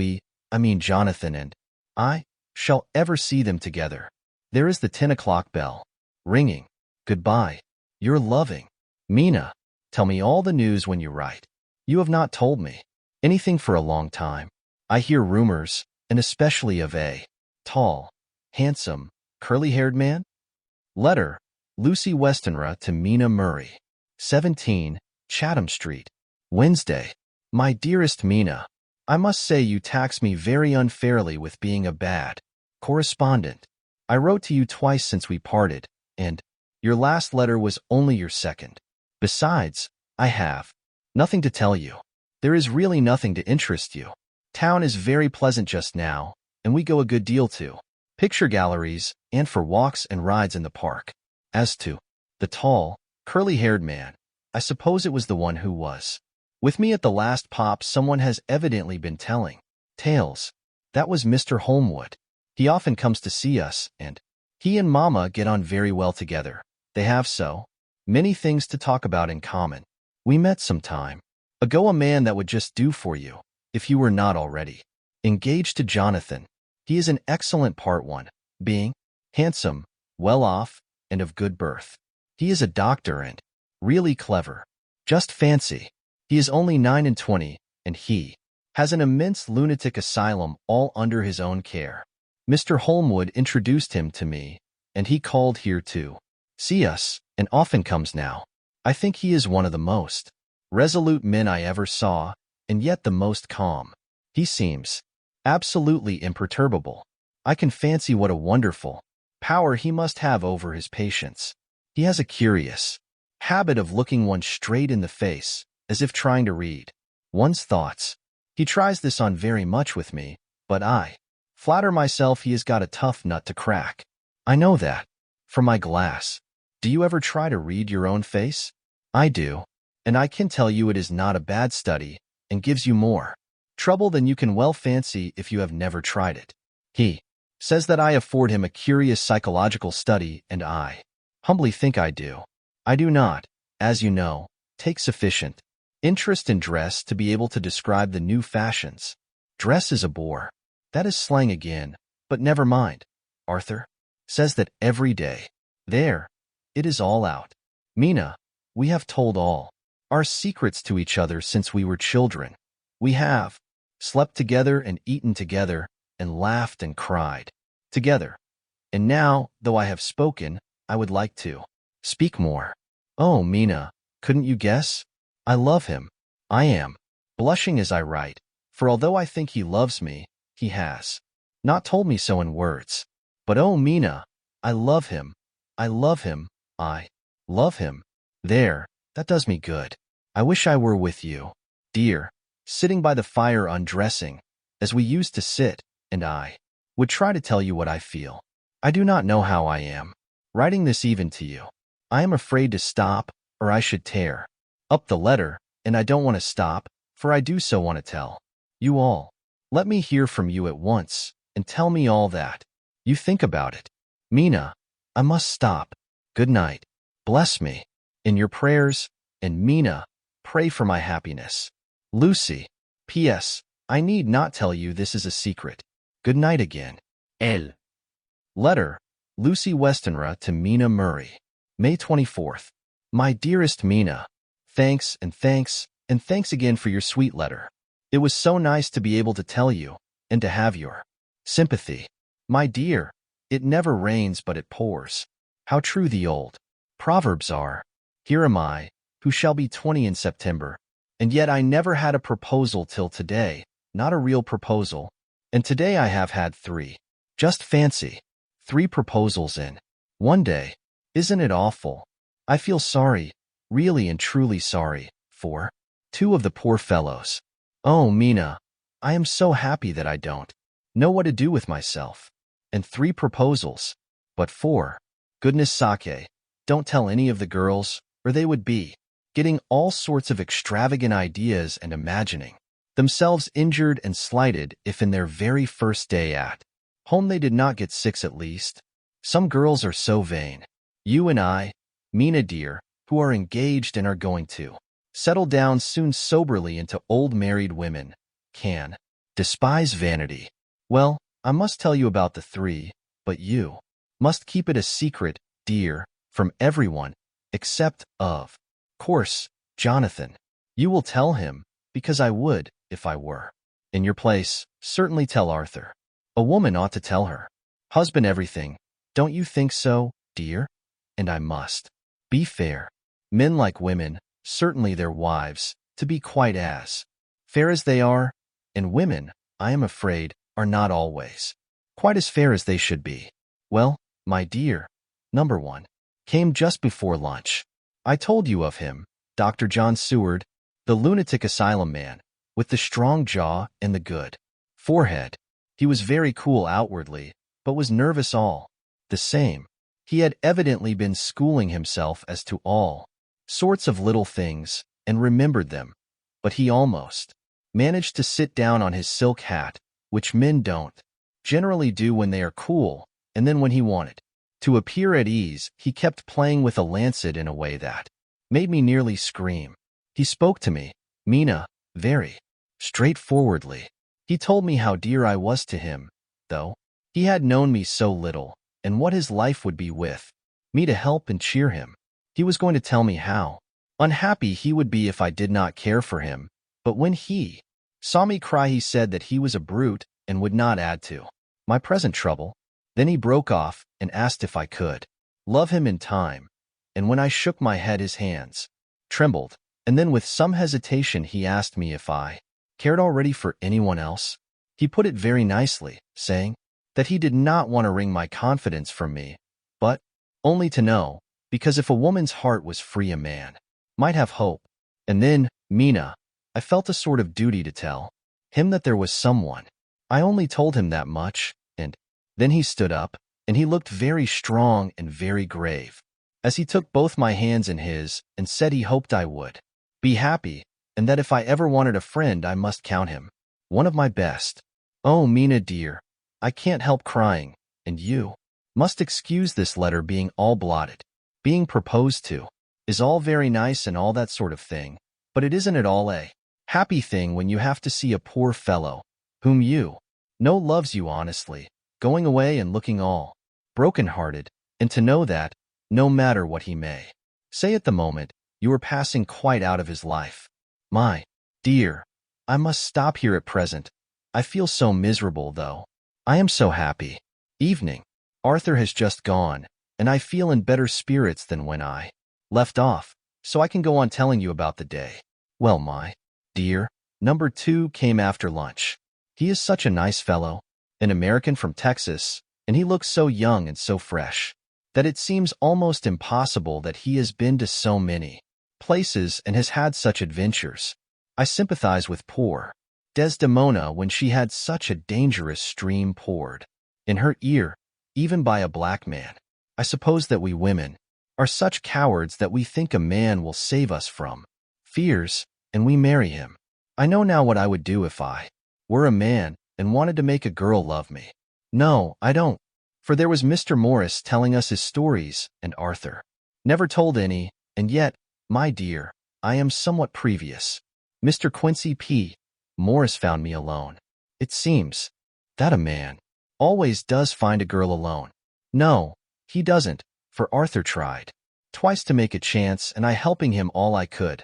Jonathan and I, shall ever see them together. There is the 10 o'clock bell ringing. Goodbye. Your loving Mina. Tell me all the news when you write. You have not told me anything for a long time. I hear rumors, and especially of a tall, handsome, curly-haired man. Letter, Lucy Westenra to Mina Murray. 17, Chatham Street, Wednesday. My dearest Mina, I must say you tax me very unfairly with being a bad correspondent. I wrote to you twice since we parted, and your last letter was only your second. Besides, I have nothing to tell you. There is really nothing to interest you. Town is very pleasant just now, and we go a good deal to picture galleries and for walks and rides in the park. As to the tall, curly-haired man, I suppose it was the one who was with me at the last pop. Someone has evidently been telling tales. That was Mr. Holmwood. He often comes to see us, and he and Mama get on very well together. They have so many things to talk about in common. We met some time ago a man that would just do for you, if you were not already engaged to Jonathan. He is an excellent part one, being handsome, well off, and of good birth. He is a doctor and really clever. Just fancy. He is only 29, and he has an immense lunatic asylum all under his own care. Mr. Holmwood introduced him to me, and he called here to see us, and often comes now. I think he is one of the most resolute men I ever saw, and yet the most calm. He seems absolutely imperturbable. I can fancy what a wonderful power he must have over his patients. He has a curious habit of looking one straight in the face, as if trying to read one's thoughts. He tries this on very much with me, but I flatter myself he has got a tough nut to crack. I know that from my glass. Do you ever try to read your own face? I do, and I can tell you it is not a bad study, and gives you more trouble than you can well fancy if you have never tried it. He says that I afford him a curious psychological study, and I humbly think I do. I do not, as you know, take sufficient interest in dress to be able to describe the new fashions. Dress is a bore. That is slang again, but never mind. Arthur says that every day. There, it is all out. Mina, we have told all our secrets to each other since we were children. We have slept together and eaten together and laughed and cried together. And now, though I have spoken, I would like to speak more. Oh, Mina, couldn't you guess? I love him. I am blushing as I write, for although I think he loves me, he has not told me so in words. But oh, Mina, I love him. I love him. I love him. There, that does me good. I wish I were with you, dear, sitting by the fire undressing, as we used to sit, and I would try to tell you what I feel. I do not know how I am writing this even to you. I am afraid to stop, or I should tear up the letter, and I don't want to stop, for I do so want to tell you all. Let me hear from you at once, and tell me all that you think about it. Mina, I must stop. Good night. Bless me in your prayers, and Mina, pray for my happiness. Lucy. P.S. I need not tell you this is a secret. Good night again. L. Letter, Lucy Westenra to Mina Murray. May 24th. My dearest Mina, thanks and thanks and thanks again for your sweet letter. It was so nice to be able to tell you, and to have your sympathy. My dear, it never rains but it pours. How true the old proverbs are. Here am I, who shall be 20 in September, and yet I never had a proposal till today, not a real proposal, and today I have had 3. Just fancy, 3 proposals in one day. Isn't it awful? I feel sorry, really and truly sorry, for 2 of the poor fellows. Oh, Mina, I am so happy that I don't know what to do with myself. And 3 proposals. But 4. Goodness sake, don't tell any of the girls, or they would be getting all sorts of extravagant ideas and imagining themselves injured and slighted if in their very first day at home they did not get 6 at least. Some girls are so vain. You and I, Mina dear, who are engaged and are going to settle down soon soberly into old married women, can despise vanity. Well, I must tell you about the 3, but you must keep it a secret, dear, from everyone, except, of course, Jonathan. You will tell him, because I would, if I were in your place, certainly tell Arthur. A woman ought to tell her husband everything. Don't you think so, dear? And I must be fair. Men like women, certainly their wives, to be quite as fair as they are, and women, I am afraid, are not always quite as fair as they should be. Well, my dear, number 1 came just before lunch. I told you of him, Dr. John Seward, the lunatic asylum man, with the strong jaw and the good forehead. He was very cool outwardly, but was nervous all the same. He had evidently been schooling himself as to all sorts of little things, and remembered them, but he almost managed to sit down on his silk hat, which men don't generally do when they are cool, and then when he wanted to appear at ease, he kept playing with a lancet in a way that made me nearly scream. He spoke to me, Mina, very straightforwardly. He told me how dear I was to him, though he had known me so little, and what his life would be with me to help and cheer him. He was going to tell me how unhappy he would be if I did not care for him, but when he saw me cry he said that he was a brute and would not add to my present trouble. Then he broke off and asked if I could love him in time, and when I shook my head his hands trembled, and then with some hesitation he asked me if I cared already for anyone else. He put it very nicely, saying that he did not want to wring my confidence from me, but only to know, because if a woman's heart was free a man might have hope. And then, Mina, I felt a sort of duty to tell him that there was someone. I only told him that much, and then he stood up, and he looked very strong and very grave, as he took both my hands in his and said he hoped I would be happy, and that if I ever wanted a friend I must count him one of my best. Oh, Mina dear, I can't help crying, and you must excuse this letter being all blotted. Being proposed to is all very nice and all that sort of thing, but it isn't at all a happy thing when you have to see a poor fellow whom you know loves you honestly, going away and looking all broken-hearted, and to know that, no matter what he may say at the moment, you are passing quite out of his life. My dear, I must stop here at present. I feel so miserable, though. I am so happy. Evening. Arthur has just gone, and I feel in better spirits than when I left off, so I can go on telling you about the day. Well, my dear, number 2 came after lunch. He is such a nice fellow, an American from Texas, and he looks so young and so fresh that it seems almost impossible that he has been to so many places and has had such adventures. I sympathize with poor Desdemona when she had such a dangerous stream poured in her ear, even by a black man. I suppose that we women are such cowards that we think a man will save us from fears, and we marry him. I know now what I would do if I were a man and wanted to make a girl love me. No, I don't. For there was Mr. Morris telling us his stories, and Arthur never told any, and yet, my dear, I am somewhat previous. Mr. Quincy P. Morris found me alone. It seems that a man always does find a girl alone. No, he doesn't, for Arthur tried twice to make a chance, and I helping him all I could.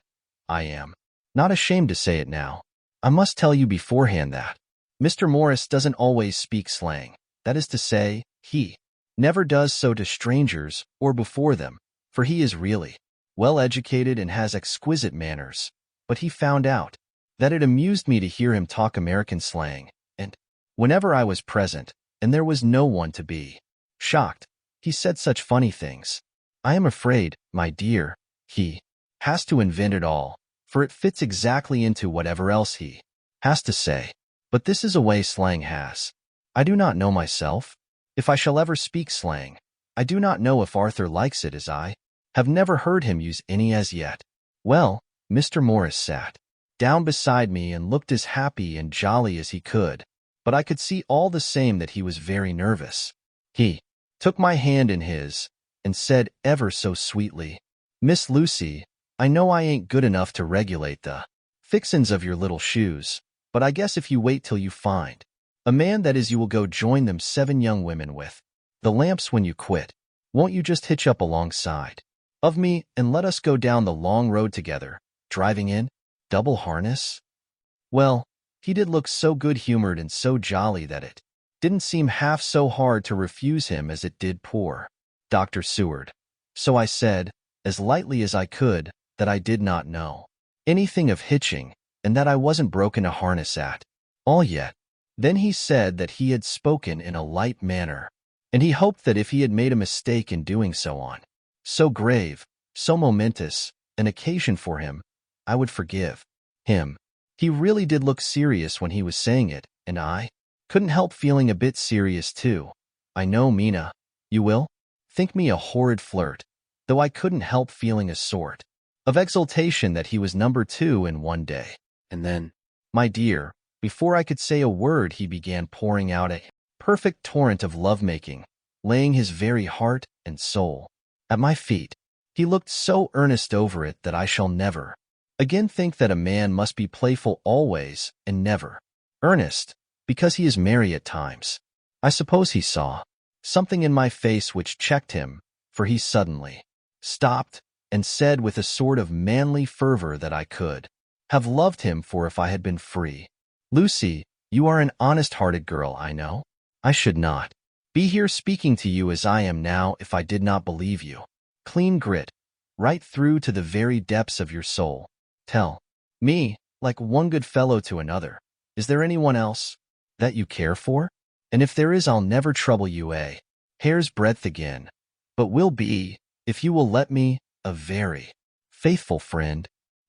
I am not ashamed to say it now. I must tell you beforehand that Mr. Morris doesn't always speak slang. That is to say, he never does so to strangers or before them, for he is really well educated and has exquisite manners. But he found out that it amused me to hear him talk American slang, and whenever I was present, and there was no one to be shocked, he said such funny things. I am afraid, my dear, he has to invent it all, for it fits exactly into whatever else he has to say. But this is a way slang has. I do not know myself. If I shall ever speak slang, I do not know if Arthur likes it as I have never heard him use any as yet. Well, Mr. Morris sat down beside me and looked as happy and jolly as he could, but I could see all the same that he was very nervous. He took my hand in his and said ever so sweetly, "Miss Lucy, I know I ain't good enough to regulate the fixins of your little shoes, but I guess if you wait till you find a man that is you will go join them 7 young women with the lamps when you quit, won't you just hitch up alongside of me and let us go down the long road together, driving in double harness?" Well, he did look so good-humored and so jolly that it didn't seem half so hard to refuse him as it did poor Dr. Seward. So I said, as lightly as I could, that I did not know anything of hitching, and that I wasn't broken a harness at all yet. Then he said that he had spoken in a light manner, and he hoped that if he had made a mistake in doing so on so grave, so momentous an occasion for him, I would forgive him. He really did look serious when he was saying it, and I couldn't help feeling a bit serious too. I know, Mina, you will think me a horrid flirt, though I couldn't help feeling a sort of exultation that he was number 2 in one day. And then, my dear, before I could say a word, he began pouring out a perfect torrent of lovemaking, laying his very heart and soul at my feet. He looked so earnest over it that I shall never again think that a man must be playful always and never earnest, because he is merry at times. I suppose he saw something in my face which checked him, for he suddenly stopped and said with a sort of manly fervor that I could have loved him for if I had been free. "Lucy, you are an honest-hearted girl, I know. I should not be here speaking to you as I am now if I did not believe you. Clean grit, right through to the very depths of your soul. Tell me, like one good fellow to another, is there anyone else that you care for? And if there is, I'll never trouble you a hair's breadth again, but will be, if you will let me, a very faithful friend.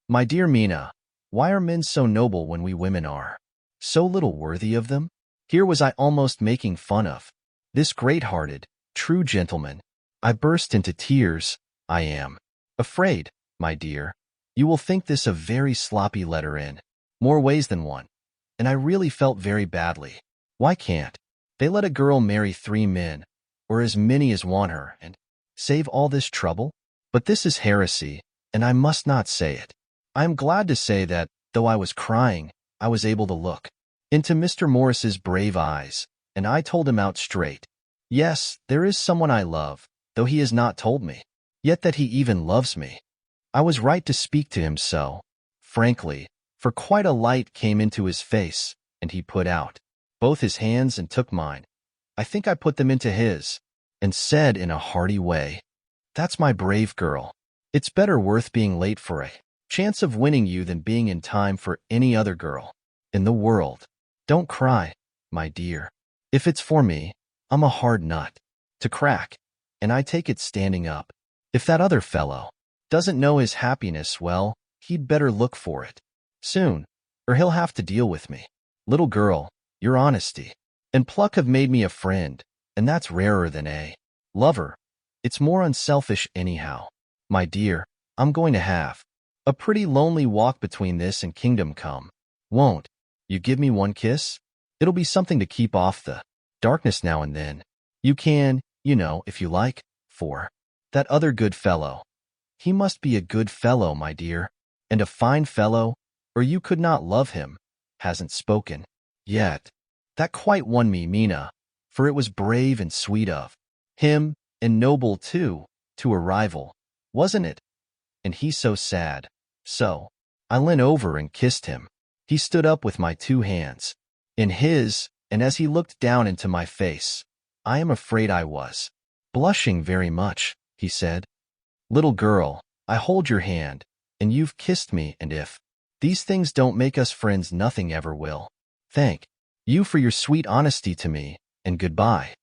My dear Mina, why are men so noble when we women are so little worthy of them?" Here was I almost making fun of this great-hearted, true gentleman. I burst into tears. "I am afraid, my dear, you will think this a very sloppy letter in more ways than one, and I really felt very badly. Why can't they let a girl marry 3 men, or as many as want her, and save all this trouble? But this is heresy, and I must not say it. I am glad to say that, though I was crying, I was able to look into Mr. Morris's brave eyes, and I told him out straight, yes, there is someone I love, though he has not told me yet that he even loves me. I was right to speak to him so frankly, for quite a light came into his face, and he put out both his hands and took mine. I think I put them into his, and said in a hearty way, "That's my brave girl. It's better worth being late for a chance of winning you than being in time for any other girl in the world. Don't cry, my dear. If it's for me, I'm a hard nut to crack, and I take it standing up. If that other fellow doesn't know his happiness, well, he'd better look for it soon, or he'll have to deal with me. Little girl, your honesty and pluck have made me a friend, and that's rarer than a lover. It's more unselfish anyhow. My dear, I'm going to have a pretty lonely walk between this and kingdom come. Won't you give me one kiss? It'll be something to keep off the darkness now and then. You can, you know, if you like, for that other good fellow. He must be a good fellow, my dear, and a fine fellow, or you could not love him. Hasn't spoken yet. That quite won me, Mina, for it was brave and sweet of him, and noble, too, to a rival, wasn't it? And he so sad. So I leant over and kissed him. He stood up with my 2 hands in his, and as he looked down into my face, I am afraid I was blushing very much. He said, "Little girl, I hold your hand, and you've kissed me, and if these things don't make us friends, nothing ever will. Thank you for your sweet honesty to me, and goodbye."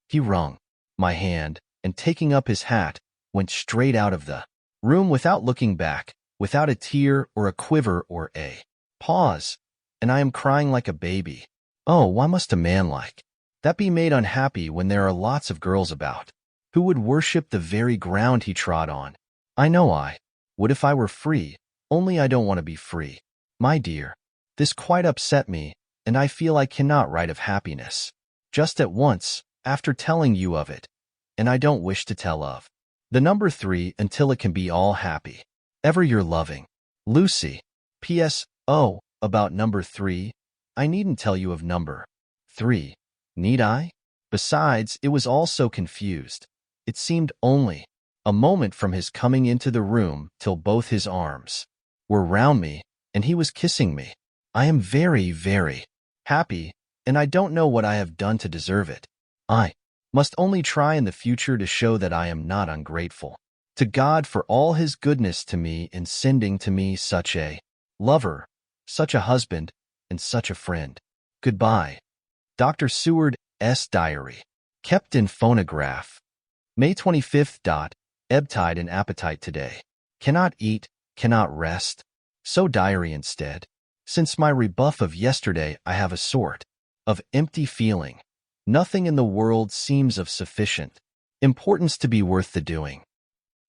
He wrung my hand, and taking up his hat, went straight out of the room without looking back, without a tear or a quiver or a pause, and I am crying like a baby. Oh, why must a man like that be made unhappy when there are lots of girls about who would worship the very ground he trod on? I know I would if I were free, only I don't want to be free. My dear, this quite upset me, and I feel I cannot write of happiness just at once after telling you of it, and I don't wish to tell of the number 3 until it can be all happy. Ever your loving Lucy. P.S. Oh, about number 3, I needn't tell you of number 3, need I? Besides, it was all so confused. It seemed only a moment from his coming into the room till both his arms were round me, and he was kissing me. I am very, very happy, and I don't know what I have done to deserve it. I must only try in the future to show that I am not ungrateful to God for all his goodness to me in sending to me such a lover, such a husband, and such a friend. Goodbye. Dr. Seward S. Diary. Kept in phonograph. May 25th. Ebbtide and appetite today. Cannot eat, cannot rest. So diary instead. Since my rebuff of yesterday, I have a sort of empty feeling. Nothing in the world seems of sufficient importance to be worth the doing.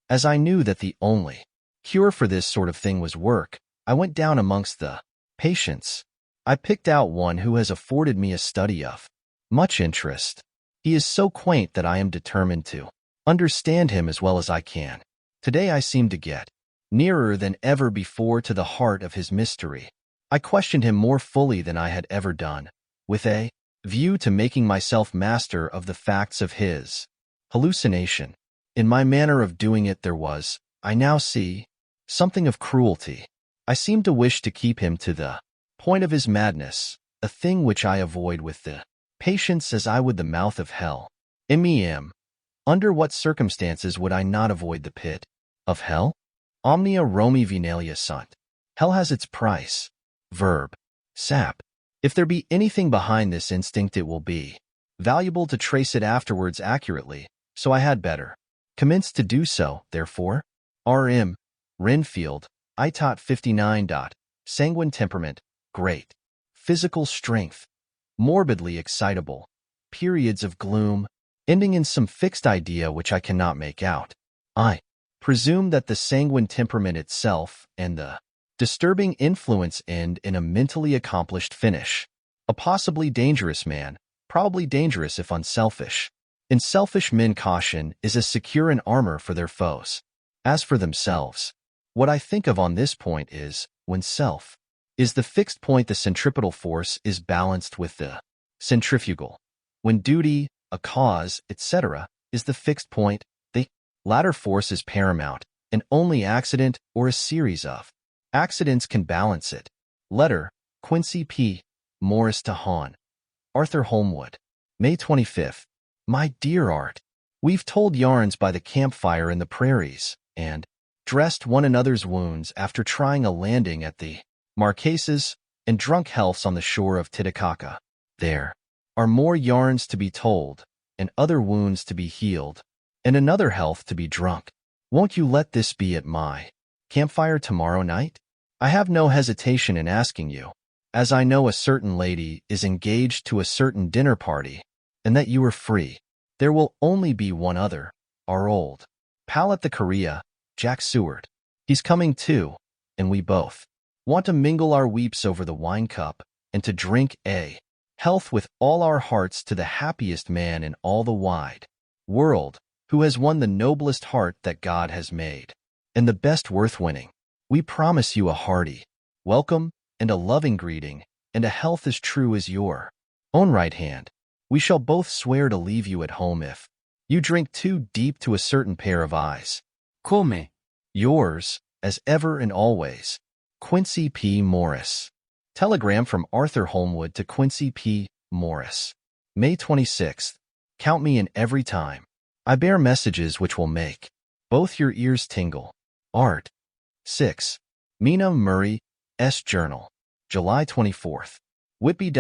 As I knew that the only cure for this sort of thing was work, I went down amongst the patients. I picked out one who has afforded me a study of much interest. He is so quaint that I am determined to understand him as well as I can. Today I seem to get nearer than ever before to the heart of his mystery. I questioned him more fully than I had ever done, with a view to making myself master of the facts of his hallucination. In my manner of doing it there was, I now see, something of cruelty. I seemed to wish to keep him to the point of his madness, a thing which I avoid with the patience as I would the mouth of hell. MEM. Under what circumstances would I not avoid the pit of hell? Omnia Romi Venalia sunt. Hell has its price. Verb. Sap. If there be anything behind this instinct, it will be valuable to trace it afterwards accurately, so I had better commence to do so, therefore. R.M. Renfield, Itot 59. Sanguine temperament, great physical strength, morbidly excitable, periods of gloom, ending in some fixed idea which I cannot make out. I presume that the sanguine temperament itself and the disturbing influence end in a mentally accomplished finish. A possibly dangerous man, probably dangerous if unselfish. In selfish men, caution is as secure an armor for their foes as for themselves. What I think of on this point is, when self is the fixed point, the centripetal force is balanced with the centrifugal. When duty, a cause, etc., is the fixed point, the latter force is paramount, and only accident or a series of accidents can balance it. Letter, Quincy P. Morris to Hon. Arthur Holmwood. May 25th. My dear Art, we've told yarns by the campfire in the prairies, and dressed one another's wounds after trying a landing at the Marquesas, and drunk healths on the shore of Titicaca. There are more yarns to be told, and other wounds to be healed, and another health to be drunk. Won't you let this be at my campfire tomorrow night? I have no hesitation in asking you, as I know a certain lady is engaged to a certain dinner party, and that you are free. There will only be one other, our old pal at the Korea, Jack Seward. He's coming too, and we both want to mingle our weeps over the wine cup, and to drink a health with all our hearts to the happiest man in all the wide world, who has won the noblest heart that God has made, and the best worth winning. We promise you a hearty welcome, and a loving greeting, and a health as true as your own right hand. We shall both swear to leave you at home if you drink too deep to a certain pair of eyes. Come. Yours, as ever and always, Quincy P. Morris. Telegram from Arthur Holmwood to Quincy P. Morris. May 26th. Count me in every time. I bear messages which will make both your ears tingle. Art. 6. Mina Murray, S. Journal. July 24th. Whitby.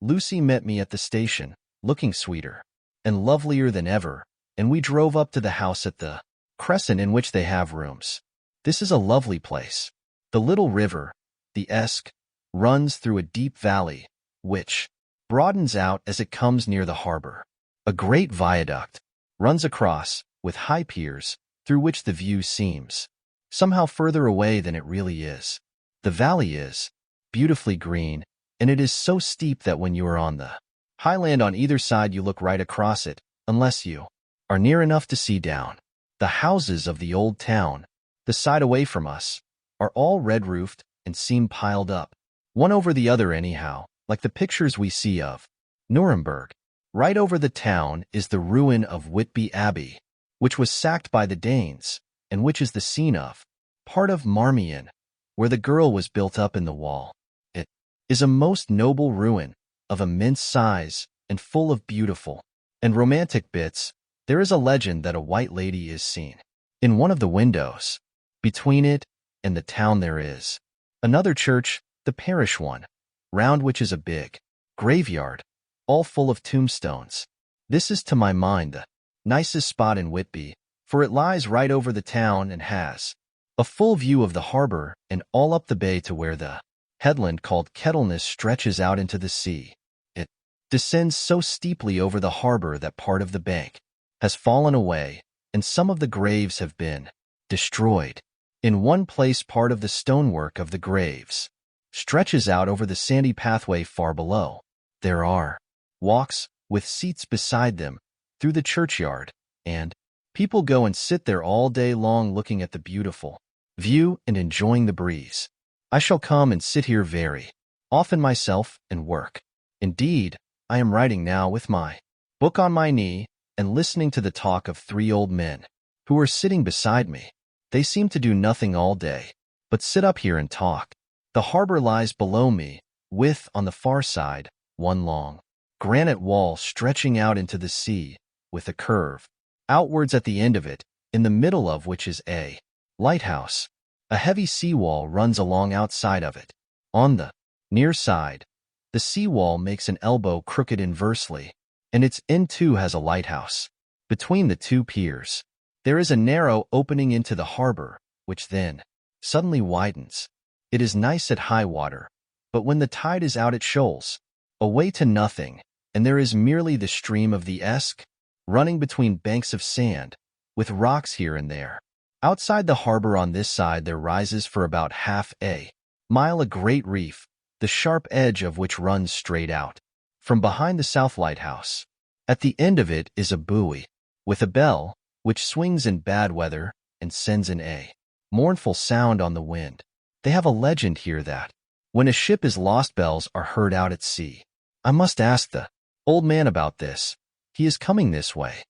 Lucy met me at the station, looking sweeter and lovelier than ever, and we drove up to the house at the Crescent in which they have rooms. This is a lovely place. The little river, the Esk, runs through a deep valley, which broadens out as it comes near the harbor. A great viaduct runs across, with high piers, through which the view seems somehow further away than it really is. The valley is beautifully green, and it is so steep that when you are on the highland on either side you look right across it, unless you are near enough to see down. The houses of the old town, the side away from us, are all red-roofed and seem piled up, one over the other anyhow, like the pictures we see of Nuremberg. Right over the town is the ruin of Whitby Abbey, which was sacked by the Danes, and which is the scene of part of Marmion, where the girl was built up in the wall. It is a most noble ruin, of immense size, and full of beautiful and romantic bits. There is a legend that a white lady is seen in one of the windows. Between it and the town there is another church, the parish one, round which is a big graveyard, all full of tombstones. This is to my mind the nicest spot in Whitby, for it lies right over the town and has a full view of the harbor and all up the bay to where the headland called Kettleness stretches out into the sea. It descends so steeply over the harbor that part of the bank has fallen away, and some of the graves have been destroyed. In one place part of the stonework of the graves stretches out over the sandy pathway far below. There are walks, with seats beside them, through the churchyard, and people go and sit there all day long looking at the beautiful view and enjoying the breeze. I shall come and sit here very often myself and work. Indeed, I am writing now with my book on my knee and listening to the talk of 3 old men who are sitting beside me. They seem to do nothing all day, but sit up here and talk. The harbor lies below me, with, on the far side, one long granite wall stretching out into the sea, with a curve outwards at the end of it, in the middle of which is a lighthouse. A heavy seawall runs along outside of it. On the near side, the seawall makes an elbow crooked inversely, and its end too has a lighthouse. Between the 2 piers, there is a narrow opening into the harbor, which then suddenly widens. It is nice at high water, but when the tide is out it shoals away to nothing, and there is merely the stream of the Esk, running between banks of sand, with rocks here and there. Outside the harbor on this side there rises for about half a mile a great reef, the sharp edge of which runs straight out from behind the south lighthouse. At the end of it is a buoy, with a bell, which swings in bad weather and sends in a mournful sound on the wind. They have a legend here that when a ship is lost bells are heard out at sea. I must ask the old man about this. He is coming this way.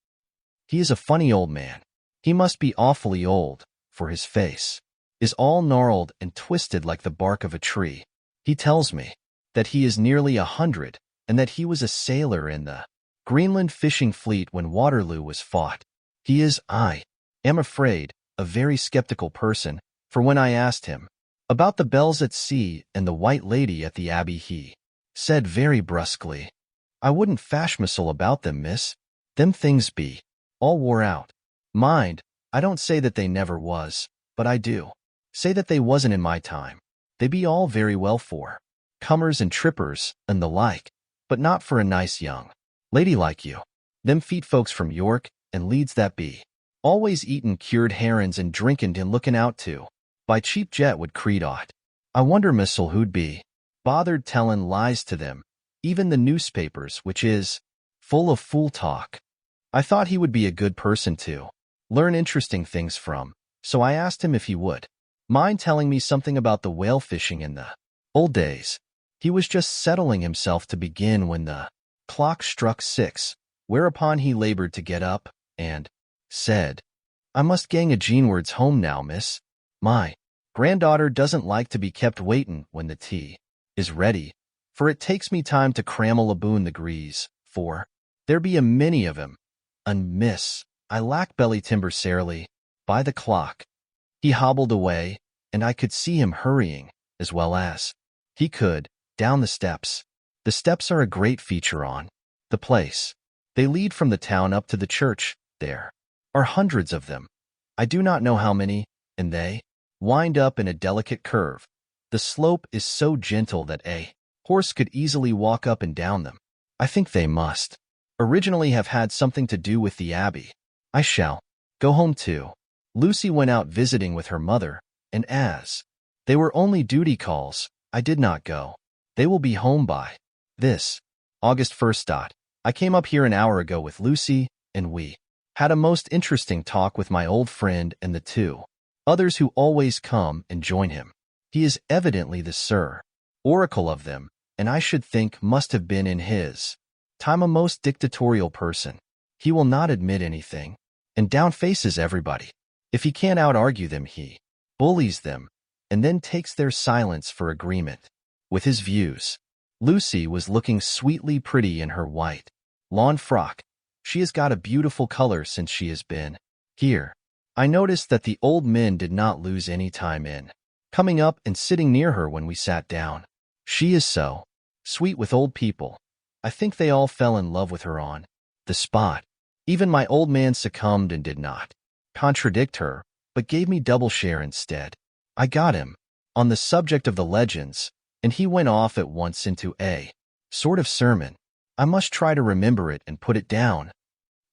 He is a funny old man. He must be awfully old, for his face is all gnarled and twisted like the bark of a tree. He tells me that he is nearly 100, and that he was a sailor in the Greenland fishing fleet when Waterloo was fought. He is, I am afraid, a very skeptical person, for when I asked him about the bells at sea and the white lady at the abbey, he said very brusquely, "I wouldn't fashmissel about them, miss. Them things be all wore out. Mind, I don't say that they never was, but I do say that they wasn't in my time. They be all very well for comers and trippers and the like, but not for a nice young lady like you. Them feet folks from York and Leeds that be always eatin' cured herrins and drinkin' and lookin' out to by cheap jet would creed aught. I wonder, missel, who'd be bothered tellin' lies to them, even the newspapers, which is full of fool talk. I thought he would be a good person to learn interesting things from, so I asked him if he would mind telling me something about the whale fishing in the old days. He was just settling himself to begin when the clock struck 6, whereupon he labored to get up and said, "I must gang a Jeanwards home now, miss. My granddaughter doesn't like to be kept waitin' when the tea is ready, for it takes me time to crammel aboon the grease, for there be a many of 'em, and miss, I lack belly timber sarely." By the clock, he hobbled away, and I could see him hurrying, as well as he could, down the steps. The steps are a great feature on the place. They lead from the town up to the church. There are hundreds of them. I do not know how many, and they wind up in a delicate curve, The slope is so gentle that a horse could easily walk up and down them. I think they must originally have had something to do with the abbey. I shall go home too. Lucy went out visiting with her mother, and as they were only duty calls, I did not go. They will be home by this August 1st. I came up here an hour ago with Lucy, and we had a most interesting talk with my old friend and the two others who always come and join him. He is evidently the Sir Oracle of them, and I should think must have been in his time a most dictatorial person. He will not admit anything, and downfaces everybody. If he can't out-argue them, he bullies them, and then takes their silence for agreement with his views. Lucy was looking sweetly pretty in her white lawn frock. She has got a beautiful color since she has been here. I noticed that the old men did not lose any time in coming up and sitting near her when we sat down. She is so sweet with old people. I think they all fell in love with her on the spot. Even my old man succumbed and did not contradict her, but gave me double share instead. I got him on the subject of the legends, and he went off at once into a sort of sermon. I must try to remember it and put it down.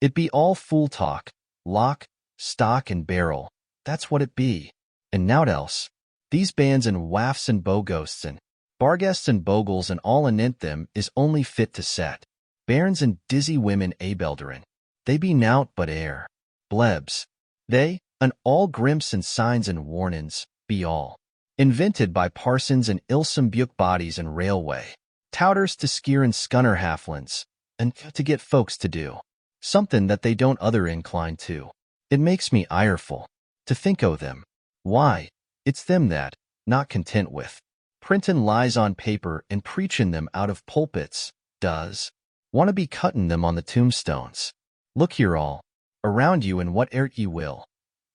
It be all fool talk, lock, stock, and barrel. That's what it be. And nowt else. These bands and waffs and boghosts and barguests and bogles and all anent them is only fit to set bairns and dizzy women abelderin. They be nowt but air blebs. They, and all grimps and signs and warnin's, be all invented by parsons and ilsome buke bodies and railway touters to skeer and scunner halflins, and to get folks to do something that they don't other incline to. It makes me ireful to think o' them. Why, it's them that, not content with printin' lies on paper and preachin' them out of pulpits, does want to be cuttin' them on the tombstones. Look here all around you and whate'er ye will.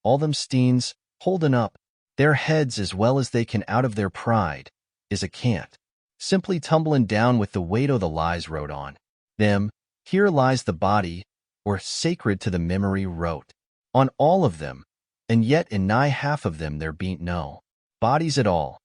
All them steens, holdin' up their heads as well as they can out of their pride, is a cant. Simply tumblin' down with the weight o' the lies wrote on them. Here lies the body, or sacred to the memory wrote on all of them, and yet in nigh half of them there bean't no bodies at all,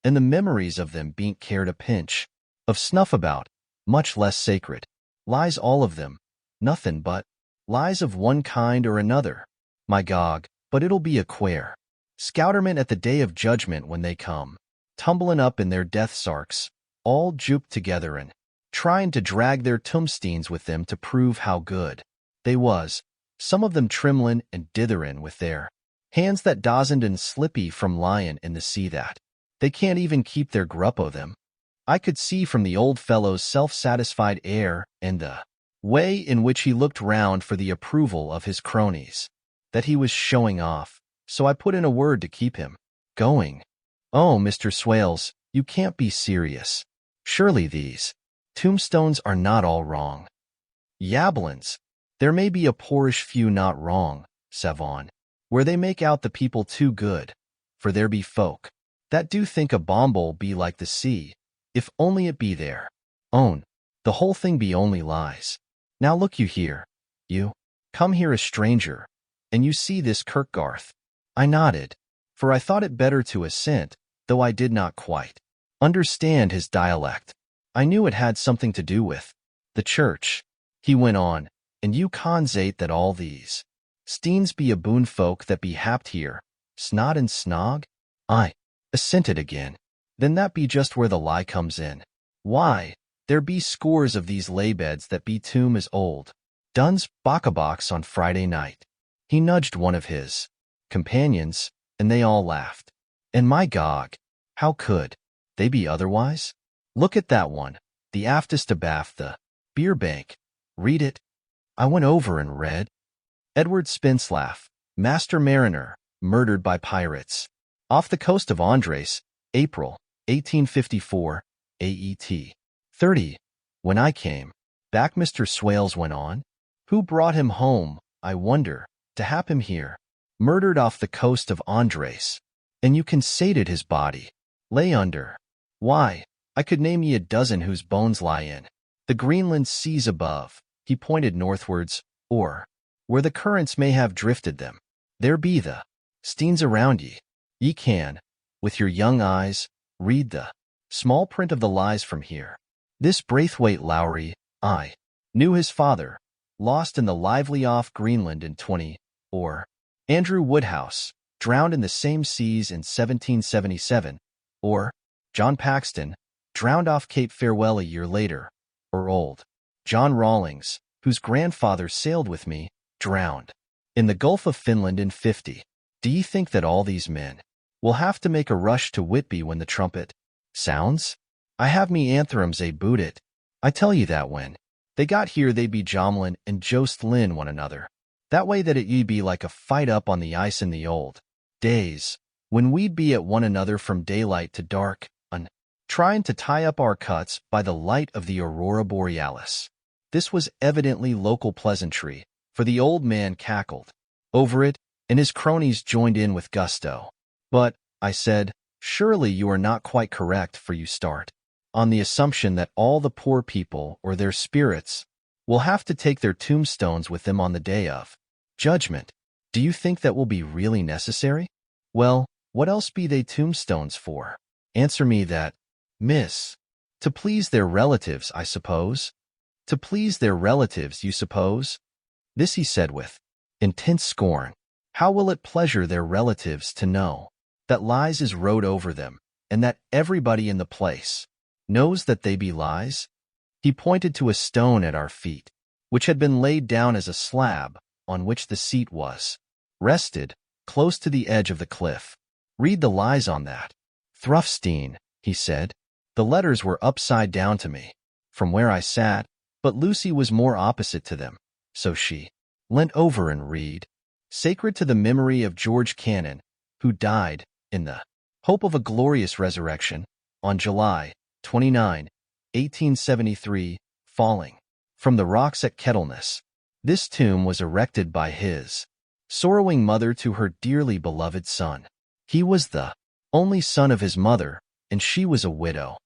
and the memories of them bean't cared a pinch of snuff about, much less sacred. Lies all of them, nothin' but lies of one kind or another. My gog, but it'll be a quare scouterment at the day of judgment when they come tumblin' up in their death sarks, all juped together and tryin' to drag their tombsteins with them to prove how good they was, some of them trimlin' and ditherin' with their hands that dozened and slippy from lyin' in the sea that they can't even keep their grup o' them. I could see from the old fellow's self-satisfied air and the way in which he looked round for the approval of his cronies that he was showing off, so I put in a word to keep him going. Oh, Mr. Swales, you can't be serious. Surely these tombstones are not all wrong. Yablins, there may be a poorish few not wrong, Savon, where they make out the people too good, for there be folk that do think a bombole be like the sea, if only it be there. Own, the whole thing be only lies. Now look you here, you come here a stranger, and you see this Kirkgarth. I nodded, for I thought it better to assent, though I did not quite understand his dialect. I knew it had something to do with the church. He went on, and you consate that all these steens be a boon folk that be happed here, snod and snog? I assented again. Then that be just where the lie comes in. Why, there be scores of these laybeds that be tomb as old Dunn's bockabox on Friday night. He nudged one of his companions, and they all laughed. And my gog, how could they be otherwise? Look at that one, the aftest abaft the beer bank. Read it. I went over and read. Edward Spenslaff, Master Mariner, murdered by pirates. Off the coast of Andres, April, 1854, AET. 30. When I came back, Mr. Swales went on. Who brought him home, I wonder, to hap him here? Murdered off the coast of Andres. And you consated his body lay under. Why, I could name ye a dozen whose bones lie in the Greenland seas above. He pointed northwards, or where the currents may have drifted them. There be the steens around ye. Ye can, with your young eyes, Read the small print of the lies from here. This Braithwaite Lowry, I knew his father, lost in the lively off Greenland in 20, or Andrew Woodhouse, drowned in the same seas in 1777, or John Paxton, drowned off Cape Farewell a year later, or old John Rawlings, whose grandfather sailed with me, drowned in the Gulf of Finland in 50. Do you think that all these men will have to make a rush to Whitby when the trumpet sounds? I have me antherems a boot it. I tell you that when they got here they'd be jomlin and jost lin one another. That way that it you'd be like a fight up on the ice in the old days, when we'd be at one another from daylight to dark, trying to tie up our cuts by the light of the aurora borealis. This was evidently local pleasantry, for the old man cackled over it, and his cronies joined in with gusto. But, I said, surely you are not quite correct, for you start on the assumption that all the poor people or their spirits will have to take their tombstones with them on the day of judgment. Do you think that will be really necessary? Well, what else be they tombstones for? Answer me that, miss. To please their relatives, I suppose. To please their relatives, you suppose? This he said with intense scorn. How will it pleasure their relatives to know that lies is wrote over them, and that everybody in the place knows that they be lies? He pointed to a stone at our feet, which had been laid down as a slab, on which the seat was rested, close to the edge of the cliff. Read the lies on that. Thruffstein, he said. The letters were upside down to me, from where I sat, but Lucy was more opposite to them, so she leant over and read. Sacred to the memory of George Cannon, who died, in the hope of a glorious resurrection, on July 29, 1873, falling from the rocks at Kettleness. This tomb was erected by his sorrowing mother to her dearly beloved son. He was the only son of his mother, and she was a widow.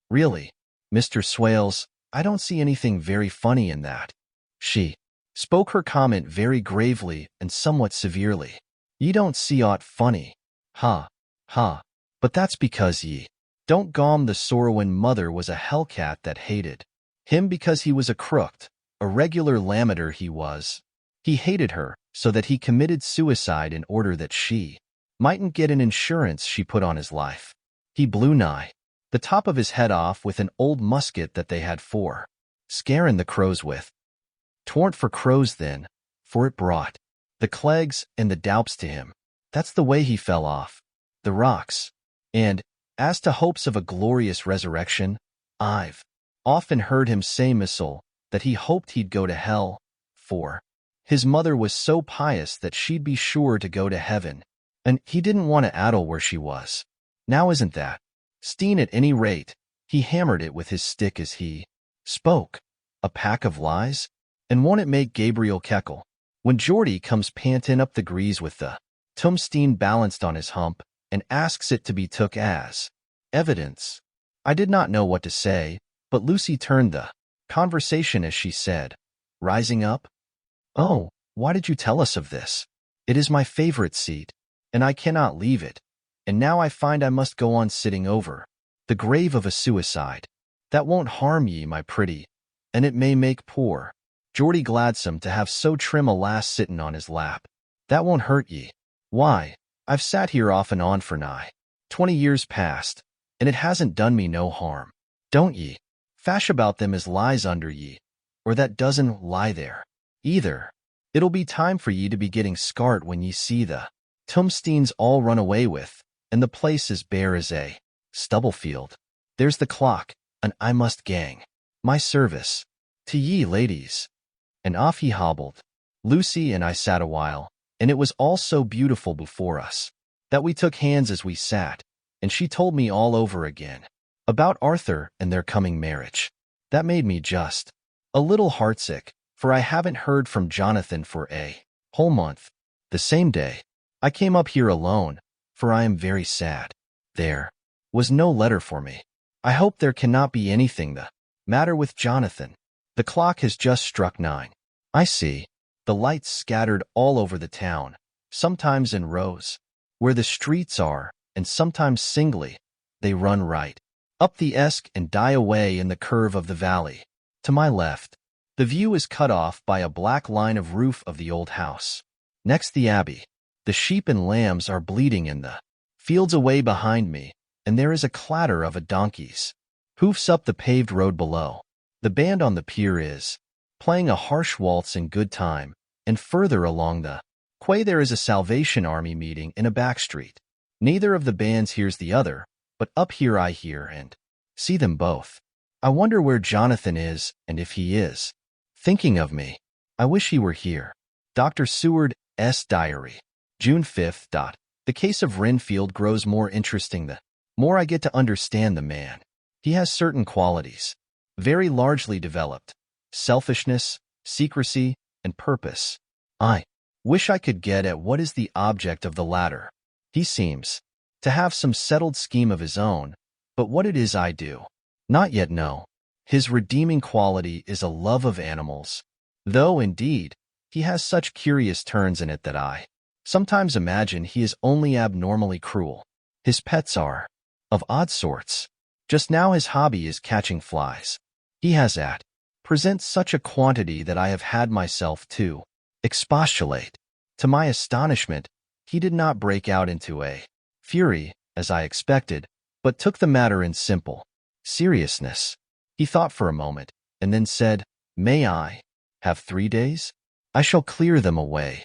Really, Mr. Swales, I don't see anything very funny in that. She spoke her comment very gravely and somewhat severely. Ye don't see aught funny. Ha, ha. But that's because ye don't gom the sorrowin' mother was a hellcat that hated him because he was a crooked, a regular lammeter he was. He hated her so that he committed suicide in order that she mightn't get an insurance she put on his life. He blew nigh the top of his head off with an old musket that they had for scarin' the crows with. 'Twarn't for crows then, for it brought the clegs and the daups to him. That's the way he fell off the rocks. And, as to hopes of a glorious resurrection, I've often heard him say, missile, that he hoped he'd go to hell, for his mother was so pious that she'd be sure to go to heaven, and he didn't want to addle where she was. Now isn't that Steen? At any rate, he hammered it with his stick as he spoke. A pack of lies? And won't it make Gabriel Keckle when Geordie comes pantin' up the grease with the tombstone balanced on his hump, and asks it to be took as evidence? I did not know what to say, but Lucy turned the conversation as she said, rising up, "Oh, why did you tell us of this? It is my favorite seat, and I cannot leave it, and now I find I must go on sitting over the grave of a suicide. That won't harm ye, my pretty, and it may make poor Geordie gladsome to have so trim a lass sittin' on his lap. That won't hurt ye. Why, I've sat here off and on for nigh 20 years past, and it hasn't done me no harm. Don't ye fash about them as lies under ye, or that doesn't lie there, either. It'll be time for ye to be getting scart when ye see the tombstones all run away with, and the place as bare as a stubble field. There's the clock, and I must gang my service to ye ladies." And off he hobbled. Lucy and I sat a while, and it was all so beautiful before us that we took hands as we sat, and she told me all over again about Arthur and their coming marriage. That made me just a little heartsick, for I haven't heard from Jonathan for a whole month. The same day, I came up here alone, for I am very sad. There was no letter for me. I hope there cannot be anything the matter with Jonathan. The clock has just struck 9. I see the lights scattered all over the town, sometimes in rows, where the streets are, and sometimes singly, they run right up the esk and die away in the curve of the valley. To my left, the view is cut off by a black line of roof of the old house. Next the abbey. The sheep and lambs are bleating in the fields away behind me, and there is a clatter of a donkey's hoofs up the paved road below. The band on the pier is playing a harsh waltz in good time, and further along the quay there is a Salvation Army meeting in a back street. Neither of the bands hears the other, but up here I hear and see them both. I wonder where Jonathan is, and if he is thinking of me. I wish he were here. Dr. Seward's Diary. June 5th. The case of Renfield grows more interesting the more I get to understand the man. He has certain qualities, very largely developed: selfishness, secrecy, and purpose. I wish I could get at what is the object of the latter. He seems to have some settled scheme of his own, but what it is I do not yet know. His redeeming quality is a love of animals, though, indeed, he has such curious turns in it that I sometimes imagine he is only abnormally cruel. His pets are of odd sorts. Just now his hobby is catching flies. He has at present such a quantity that I have had myself to expostulate. To my astonishment, he did not break out into a fury, as I expected, but took the matter in simple seriousness. He thought for a moment, and then said, "May I have 3 days? I shall clear them away."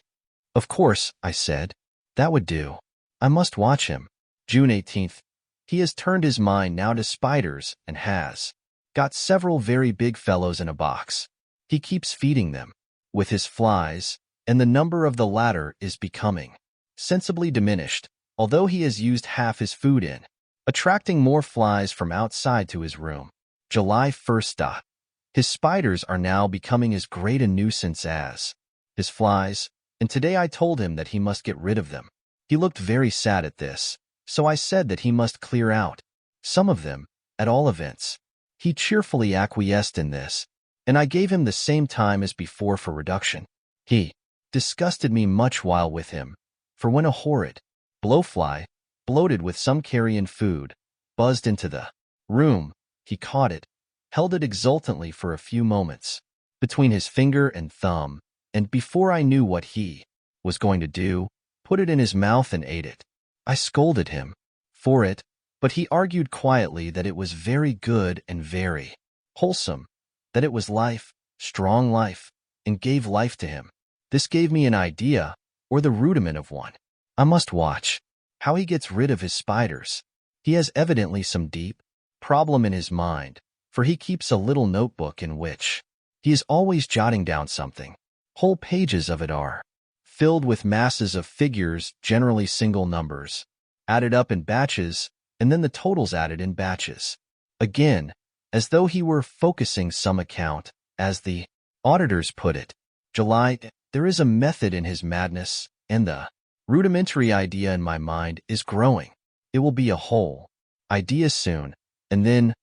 "Of course," I said. "That would do. I must watch him." June 18th. He has turned his mind now to spiders and has got several very big fellows in a box. He keeps feeding them with his flies, and the number of the latter is becoming sensibly diminished, although he has used half his food in attracting more flies from outside to his room. July 1st. His spiders are now becoming as great a nuisance as his flies, and today I told him that he must get rid of them. He looked very sad at this, so I said that he must clear out some of them, at all events. He cheerfully acquiesced in this, and I gave him the same time as before for reduction. He disgusted me much while with him, for when a horrid blowfly, bloated with some carrion food, buzzed into the room, he caught it, held it exultantly for a few moments between his finger and thumb, and before I knew what he was going to do, put it in his mouth and ate it. I scolded him for it, but he argued quietly that it was very good and very wholesome, that it was life, strong life, and gave life to him. This gave me an idea, or the rudiment of one. I must watch how he gets rid of his spiders. He has evidently some deep problem in his mind, for he keeps a little notebook in which he is always jotting down something. Whole pages of it are filled with masses of figures, generally single numbers, added up in batches, and then the totals added in batches. Again, as though he were focusing some account, as the auditors put it. July, there is a method in his madness, and the rudimentary idea in my mind is growing. It will be a whole idea soon, and then,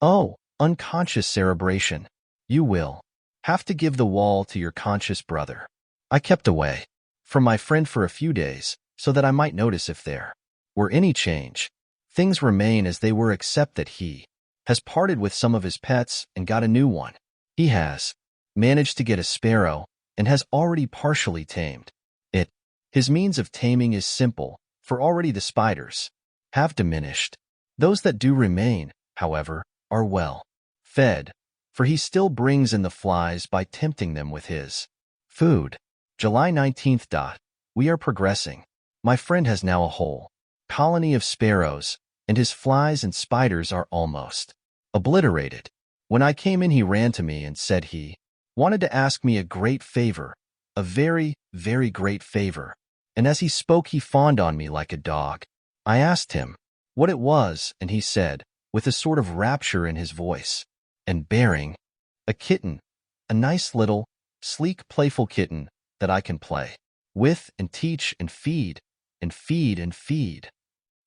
oh, unconscious cerebration. You will have to give the wall to your conscious brother. I kept away from my friend for a few days, so that I might notice if there were any change. Things remain as they were except that he has parted with some of his pets and got a new one. He has managed to get a sparrow and has already partially tamed it. His means of taming is simple, for already the spiders have diminished. Those that do remain, however, are well fed, for he still brings in the flies by tempting them with his food. July 19th. We are progressing. My friend has now a whole colony of sparrows, and his flies and spiders are almost obliterated. When I came in, he ran to me and said he wanted to ask me a great favor, a very, very great favor, and as he spoke he fawned on me like a dog. I asked him what it was, and he said, with a sort of rapture in his voice and bearing, a kitten, a nice little, sleek, playful kitten that I can play with and teach and feed and feed and feed.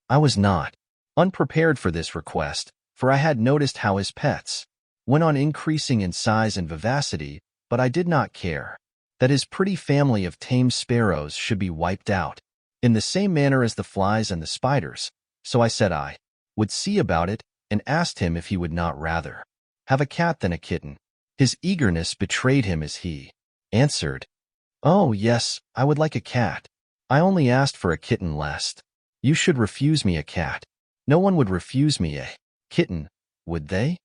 I was not unprepared for this request, for I had noticed how his pets went on increasing in size and vivacity, but I did not care that his pretty family of tame sparrows should be wiped out in the same manner as the flies and the spiders, so I said I would see about it, and asked him if he would not rather have a cat than a kitten. His eagerness betrayed him as he answered, "Oh, yes, I would like a cat. I only asked for a kitten lest you should refuse me a cat. No one would refuse me a kitten, would they?"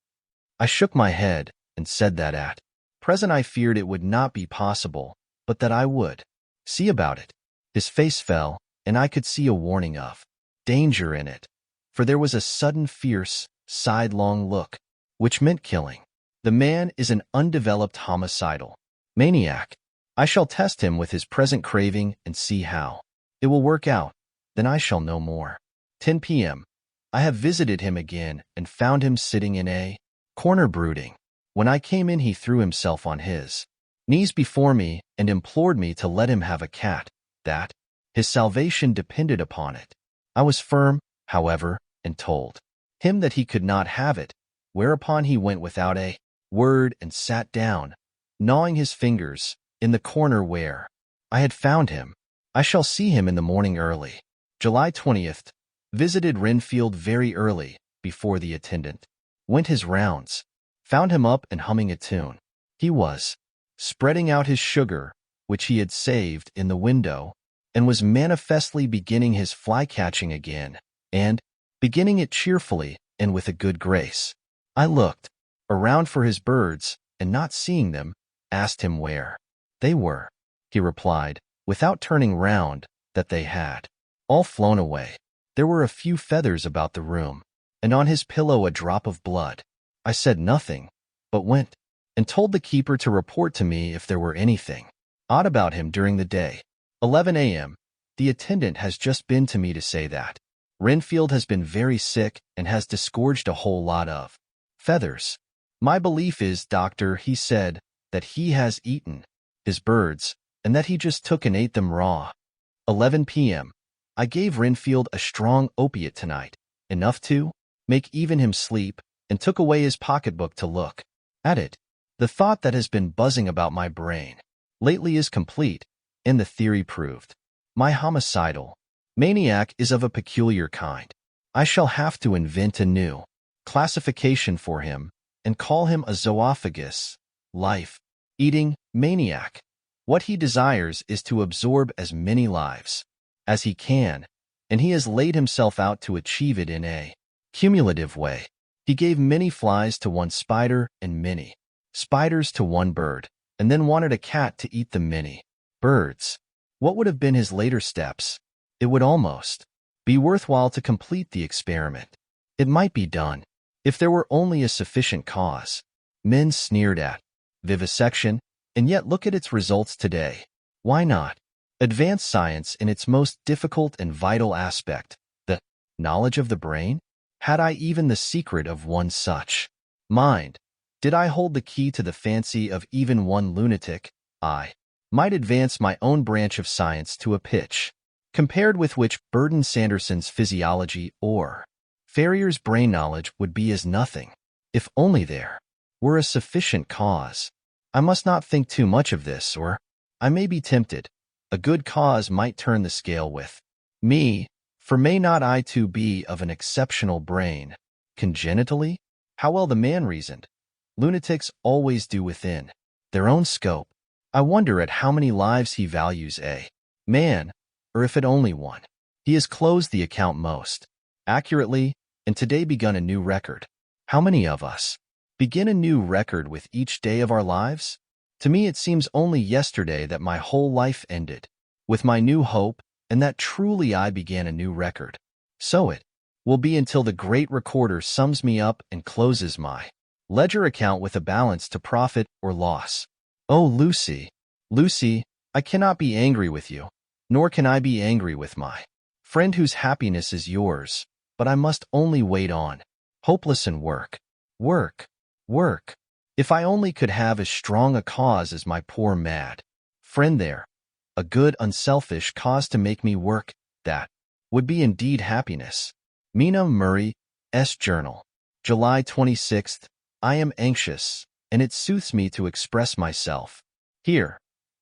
I shook my head and said that at present I feared it would not be possible, but that I would see about it. His face fell, and I could see a warning of danger in it, for there was a sudden fierce, sidelong look, which meant killing. The man is an undeveloped homicidal maniac. I shall test him with his present craving and see how it will work out. Then I shall know more. 10 p.m. I have visited him again and found him sitting in a corner brooding. When I came in, he threw himself on his knees before me and implored me to let him have a cat, that his salvation depended upon it. I was firm, however, and told him that he could not have it, whereupon he went without a word and sat down, gnawing his fingers, in the corner where I had found him. I shall see him in the morning early. July 20th. Visited Renfield very early, before the attendant went his rounds. Found him up and humming a tune. He was spreading out his sugar, which he had saved, in the window, and was manifestly beginning his fly-catching again, and beginning it cheerfully and with a good grace. I looked around for his birds, and not seeing them, asked him where they were. He replied, without turning round, that they had all flown away. There were a few feathers about the room, and on his pillow a drop of blood. I said nothing, but went and told the keeper to report to me if there were anything odd about him during the day. 11 a.m. The attendant has just been to me to say that Renfield has been very sick and has disgorged a whole lot of feathers. My belief is, doctor, he said, that he has eaten his birds, and that he just took and ate them raw. 11 p.m. I gave Renfield a strong opiate tonight, enough to make even him sleep, and took away his pocketbook to look at it. The thought that has been buzzing about my brain lately is complete, and the theory proved. My homicidal maniac is of a peculiar kind. I shall have to invent a new classification for him and call him a zoophagous, life-eating maniac. What he desires is to absorb as many lives as he can, and he has laid himself out to achieve it in a cumulative way. He gave many flies to one spider and many spiders to one bird, and then wanted a cat to eat the many birds. What would have been his later steps? It would almost be worthwhile to complete the experiment. It might be done, if there were only a sufficient cause. Men sneered at vivisection, and yet look at its results today. Why not? Advanced science in its most difficult and vital aspect, the knowledge of the brain? Had I even the secret of one such mind? Did I hold the key to the fancy of even one lunatic? I might advance my own branch of science to a pitch, compared with which Burton Sanderson's physiology or Ferrier's brain knowledge would be as nothing. If only there were a sufficient cause. I must not think too much of this, or I may be tempted. A good cause might turn the scale with me, for may not I too be of an exceptional brain, congenitally? How well the man reasoned. Lunatics always do within their own scope. I wonder at how many lives he values a man, or if at only one. He has closed the account most accurately, and today begun a new record. How many of us begin a new record with each day of our lives? To me it seems only yesterday that my whole life ended with my new hope, and that truly I began a new record. So it will be until the great recorder sums me up and closes my ledger account with a balance to profit or loss. Oh, Lucy, Lucy, I cannot be angry with you, nor can I be angry with my friend whose happiness is yours, but I must only wait on, hopeless, and work, work, work. If I only could have as strong a cause as my poor mad friend there, a good, unselfish cause to make me work, that would be indeed happiness. Mina Murray's Journal. July 26th. I am anxious, and it soothes me to express myself here.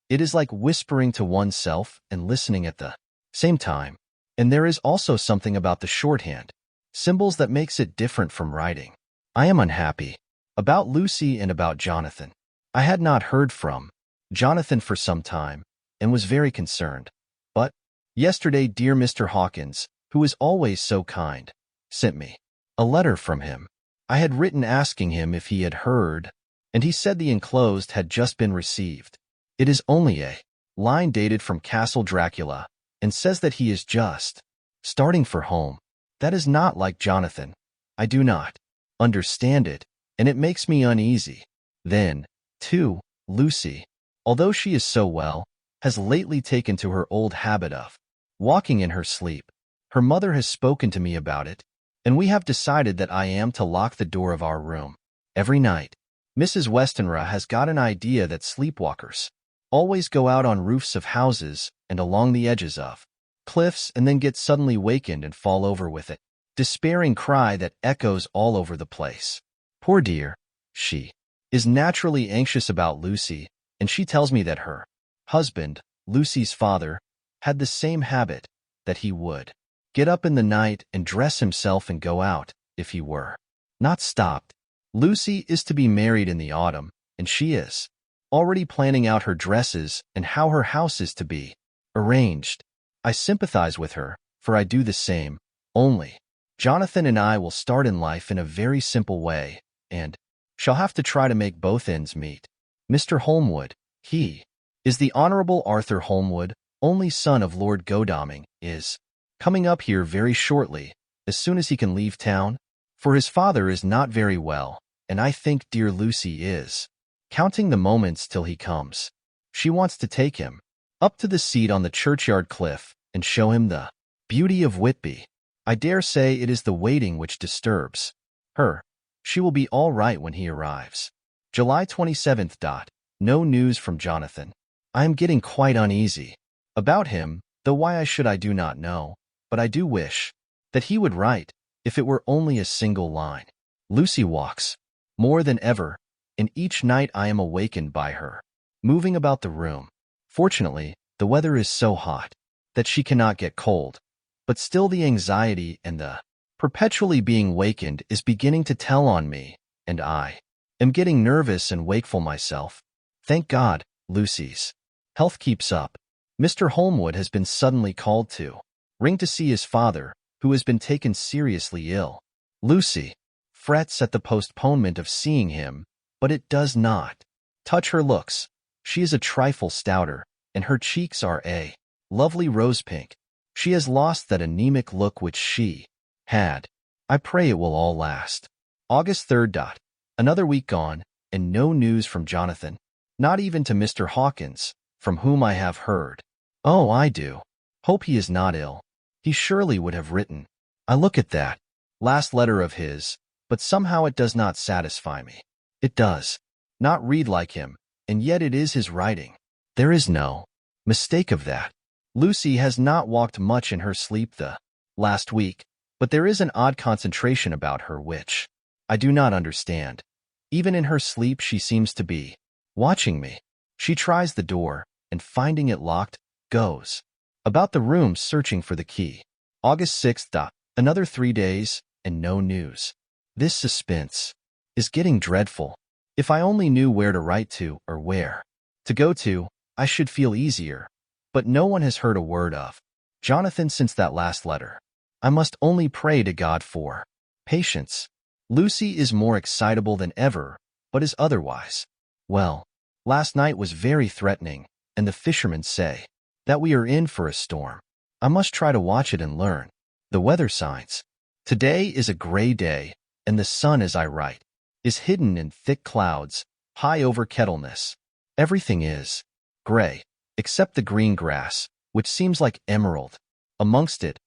It is like whispering to oneself and listening at the same time. And there is also something about the shorthand, Symbols that makes it different from writing. I am unhappy. About Lucy and about Jonathan. I had not heard from Jonathan for some time and was very concerned. But yesterday dear Mr. Hawkins, who is always so kind, sent me a letter from him. I had written asking him if he had heard, and he said the enclosed had just been received. It is only a line dated from Castle Dracula and says that he is just starting for home. That is not like Jonathan. I do not understand it, and it makes me uneasy. Then, too, Lucy, although she is so well, has lately taken to her old habit of walking in her sleep. Her mother has spoken to me about it, and we have decided that I am to lock the door of our room every night. Mrs. Westenra has got an idea that sleepwalkers always go out on roofs of houses and along the edges of cliffs and then get suddenly wakened and fall over with it. Despairing cry that echoes all over the place. Poor dear, she is naturally anxious about Lucy, and she tells me that her husband, Lucy's father, had the same habit, that he would get up in the night and dress himself and go out, if he were not stopped. Lucy is to be married in the autumn, and she is already planning out her dresses and how her house is to be arranged. I sympathize with her, for I do the same, only Jonathan and I will start in life in a very simple way, and shall have to try to make both ends meet. Mr. Holmwood, he is the Honorable Arthur Holmwood, only son of Lord Godalming, is coming up here very shortly, as soon as he can leave town, for his father is not very well, and I think dear Lucy is counting the moments till he comes. She wants to take him up to the seat on the churchyard cliff and show him the beauty of Whitby. I dare say it is the waiting which disturbs her. She will be all right when he arrives. July 27th. No news from Jonathan. I am getting quite uneasy about him, though why I do not know, but I do wish that he would write, if it were only a single line. Lucy walks more than ever, and each night I am awakened by her moving about the room. Fortunately, the weather is so hot that she cannot get cold, but still the anxiety and the perpetually being wakened is beginning to tell on me, and I am getting nervous and wakeful myself. Thank God, Lucy's health keeps up. Mr. Holmwood has been suddenly called to ring to see his father, who has been taken seriously ill. Lucy frets at the postponement of seeing him, but it does not touch her looks. She is a trifle stouter, and her cheeks are a lovely rose pink. She has lost that anemic look which she had. I pray it will all last. August 3rd. Another week gone, and no news from Jonathan. Not even to Mr. Hawkins, from whom I have heard. Oh, I do hope he is not ill. He surely would have written. I look at that last letter of his, but somehow it does not satisfy me. It does not read like him, and yet it is his writing. There is no mistake of that. Lucy has not walked much in her sleep the last week, but there is an odd concentration about her which I do not understand. Even in her sleep she seems to be watching me. She tries the door, and finding it locked, goes about the room searching for the key. August 6th. Another 3 days, and no news. This suspense is getting dreadful. If I only knew where to write to or where to go to, I should feel easier. But no one has heard a word of Jonathan since that last letter. I must only pray to God for patience. Lucy is more excitable than ever, but is otherwise well. Last night was very threatening, and the fishermen say that we are in for a storm. I must try to watch it and learn the weather signs. Today is a gray day, and the sun, as I write, is hidden in thick clouds, high over Kettleness. Everything is gray, except the green grass, which seems like emerald. Amongst it,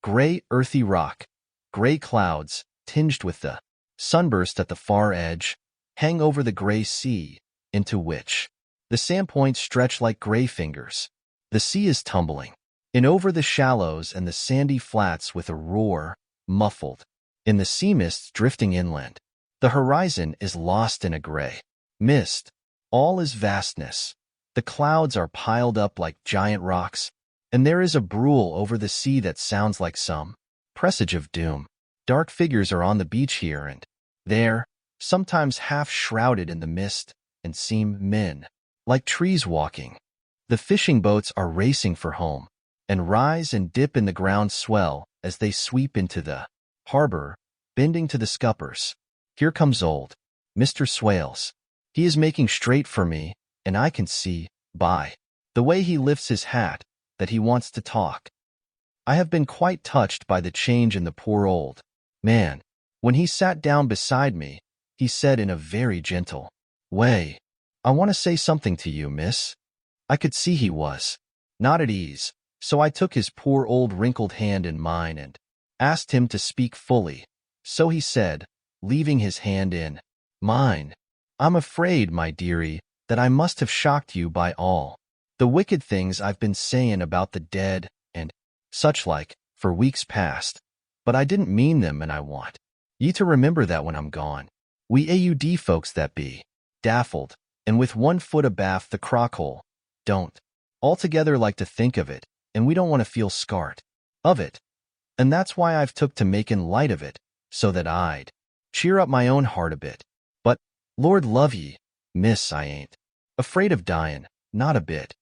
gray earthy rock, gray clouds, tinged with the sunburst at the far edge, hang over the gray sea, into which the sandpoints stretch like gray fingers. The sea is tumbling in over the shallows and the sandy flats with a roar, muffled in the sea mists drifting inland. The horizon is lost in a gray mist. All is vastness. The clouds are piled up like giant rocks, and there is a brool over the sea that sounds like some presage of doom. Dark figures are on the beach here and there, sometimes half shrouded in the mist, and seem men, like trees walking. The fishing boats are racing for home, and rise and dip in the ground swell as they sweep into the harbor, bending to the scuppers. Here comes old Mr. Swales. He is making straight for me, and I can see, by the way he lifts his hat, that he wants to talk. I have been quite touched by the change in the poor old man. When he sat down beside me, he said in a very gentle way, "I want to say something to you, miss." I could see he was not at ease, so I took his poor old wrinkled hand in mine and asked him to speak fully. So he said, leaving his hand in mine, "I'm afraid, my dearie, that I must have shocked you by all the wicked things I've been saying about the dead and such like for weeks past, but I didn't mean them, and I want ye to remember that when I'm gone. We AUD folks that be daffled, and with 1 foot abaft the crockhole, don't altogether like to think of it, and we don't want to feel scart of it. And that's why I've took to making light of it, so that I'd cheer up my own heart a bit. But, Lord love ye, miss, I ain't afraid of dying, not a bit.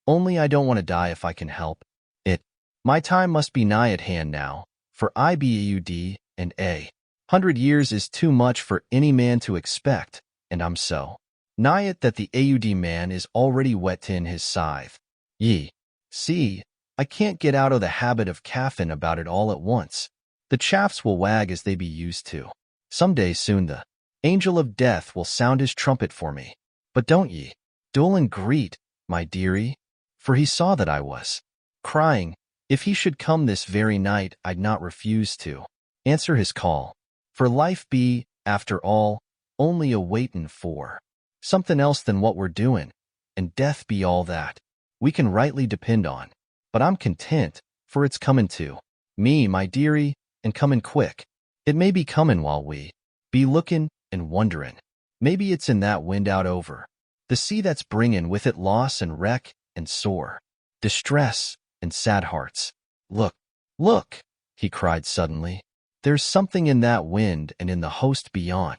Only I don't want to die if I can help it. My time must be nigh at hand now, for I be AUD, and 100 years is too much for any man to expect, and I'm so nigh it that the AUD man is already wet in his scythe. Ye see, I can't get out of the habit of caffin about it all at once. The chaffs will wag as they be used to. Some day soon the angel of death will sound his trumpet for me. But don't ye dull and greet, my dearie, for he saw that I was crying. If he should come this very night, I'd not refuse to answer his call. For life be, after all, only a waitin' for something else than what we're doing, and death be all that we can rightly depend on. But I'm content, for it's comin' to me, my dearie, and comin' quick. It may be comin' while we be lookin' and wonderin'. Maybe it's in that wind out over the sea that's bringin' with it loss and wreck and sore distress and sad hearts. Look, look, he cried suddenly. There's something in that wind and in the host beyond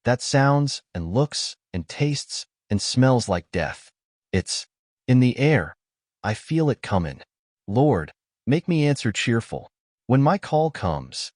that sounds and looks and tastes and smells like death. It's in the air. I feel it comin'. Lord, make me answer cheerful when my call comes."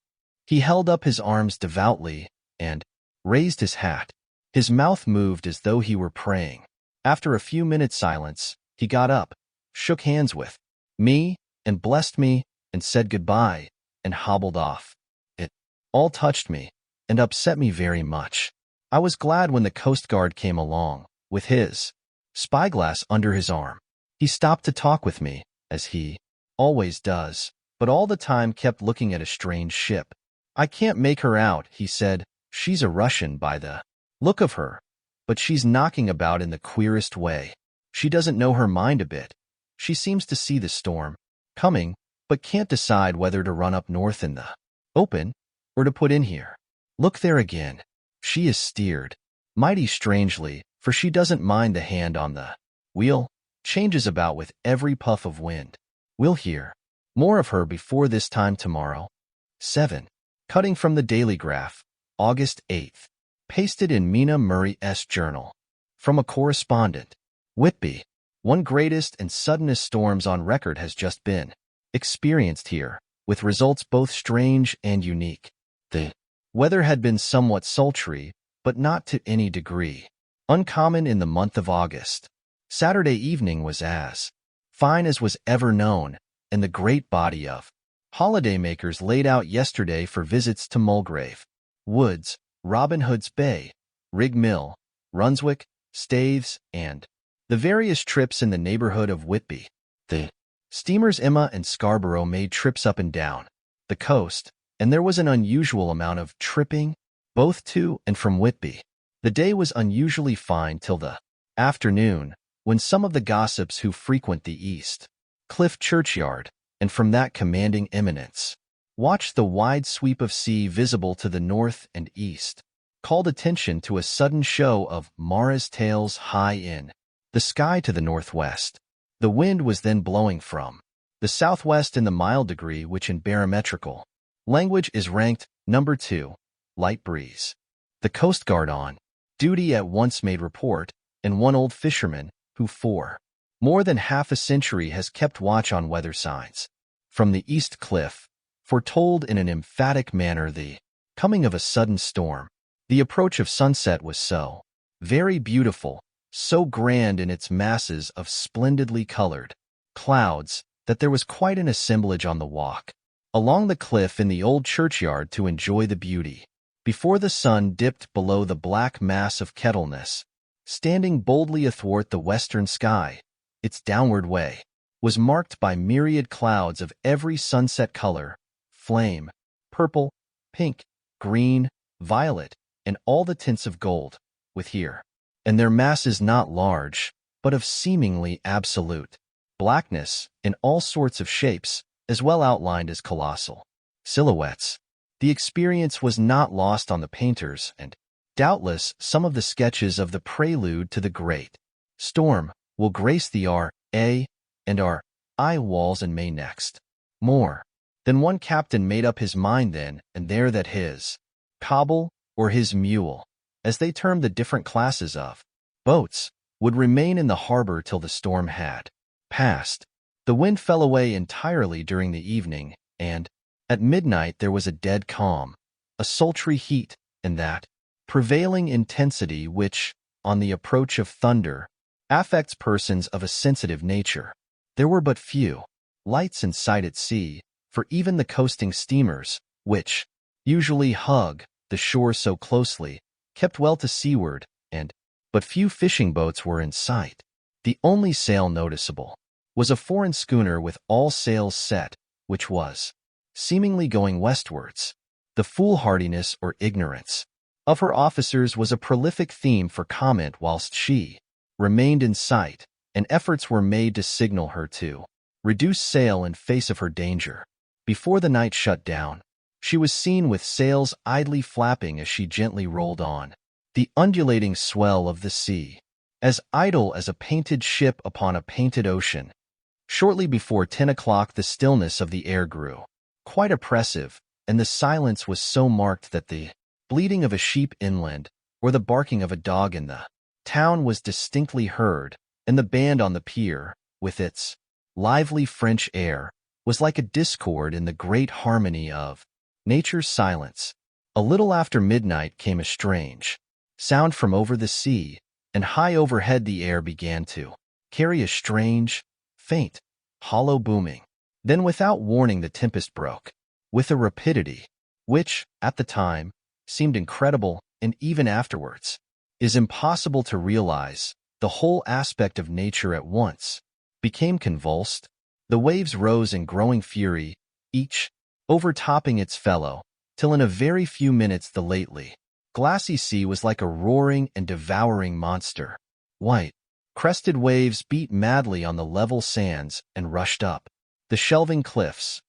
He held up his arms devoutly and raised his hat. His mouth moved as though he were praying. After a few minutes' silence, he got up, shook hands with me, and blessed me, and said goodbye, and hobbled off. It all touched me and upset me very much. I was glad when the Coast Guard came along, with his spyglass under his arm. He stopped to talk with me, as he always does, but all the time kept looking at a strange ship. "I can't make her out," he said. "She's a Russian by the look of her, but she's knocking about in the queerest way. She doesn't know her mind a bit. She seems to see the storm coming, but can't decide whether to run up north in the open or to put in here. Look there again. She is steered mighty strangely, for she doesn't mind the hand on the wheel, changes about with every puff of wind. We'll hear more of her before this time tomorrow." 7. Cutting from the Daily Graph, August 8th. Pasted in Mina Murray's journal. From a correspondent. Whitby. One greatest and suddenest storms on record has just been experienced here, with results both strange and unique. The weather had been somewhat sultry, but not to any degree uncommon in the month of August. Saturday evening was as fine as was ever known, and the great body of holidaymakers laid out yesterday for visits to Mulgrave Woods, Robin Hood's Bay, Rig Mill, Runswick, Staithes, and the various trips in the neighborhood of Whitby. The steamers Emma and Scarborough made trips up and down the coast, and there was an unusual amount of tripping, both to and from Whitby. The day was unusually fine till the afternoon, when some of the gossips who frequent the East Cliff churchyard, and from that commanding eminence, watched the wide sweep of sea visible to the north and east, called attention to a sudden show of Mara's tails high in the sky to the northwest. The wind was then blowing from the southwest in the mild degree which in barometrical language is ranked Number 2. Light breeze. The Coast Guard on duty at once made report, and one old fisherman, who for more than half a century has kept watch on weather signs from the East Cliff, foretold in an emphatic manner the coming of a sudden storm. The approach of sunset was so very beautiful, so grand in its masses of splendidly colored clouds, that there was quite an assemblage on the walk along the cliff in the old churchyard to enjoy the beauty. Before the sun dipped below the black mass of Kettleness, standing boldly athwart the western sky, its downward way was marked by myriad clouds of every sunset color, flame, purple, pink, green, violet, and all the tints of gold, with here and their masses not large, but of seemingly absolute blackness in all sorts of shapes, as well outlined as colossal silhouettes. The experience was not lost on the painters, and doubtless some of the sketches of the prelude to the great storm will grace the R.A. and R.I. walls in May next. More than one captain made up his mind then and there that his cobble, or his mule, as they termed the different classes of boats, would remain in the harbor till the storm had passed. The wind fell away entirely during the evening, and at midnight there was a dead calm, a sultry heat, and that prevailing intensity which, on the approach of thunder, affects persons of a sensitive nature. There were but few lights in sight at sea, for even the coasting steamers, which usually hug the shore so closely, kept well to seaward, and but few fishing boats were in sight. The only sail noticeable was a foreign schooner with all sails set, which was seemingly going westwards. The foolhardiness or ignorance of her officers was a prolific theme for comment whilst she remained in sight, and efforts were made to signal her to reduce sail in face of her danger. Before the night shut down, she was seen with sails idly flapping as she gently rolled on the undulating swell of the sea, as idle as a painted ship upon a painted ocean. Shortly before 10 o'clock the stillness of the air grew quite oppressive, and the silence was so marked that the bleating of a sheep inland, or the barking of a dog in the town was distinctly heard, and the band on the pier, with its lively French air, was like a discord in the great harmony of nature's silence. A little after midnight came a strange sound from over the sea, and high overhead the air began to carry a strange, faint, hollow booming. Then without warning the tempest broke, with a rapidity which, at the time, seemed incredible, and even afterwards is impossible to realize. The whole aspect of nature at once became convulsed. The waves rose in growing fury, each overtopping its fellow, till in a very few minutes the lately glassy sea was like a roaring and devouring monster. White, crested waves beat madly on the level sands and rushed up the shelving cliffs.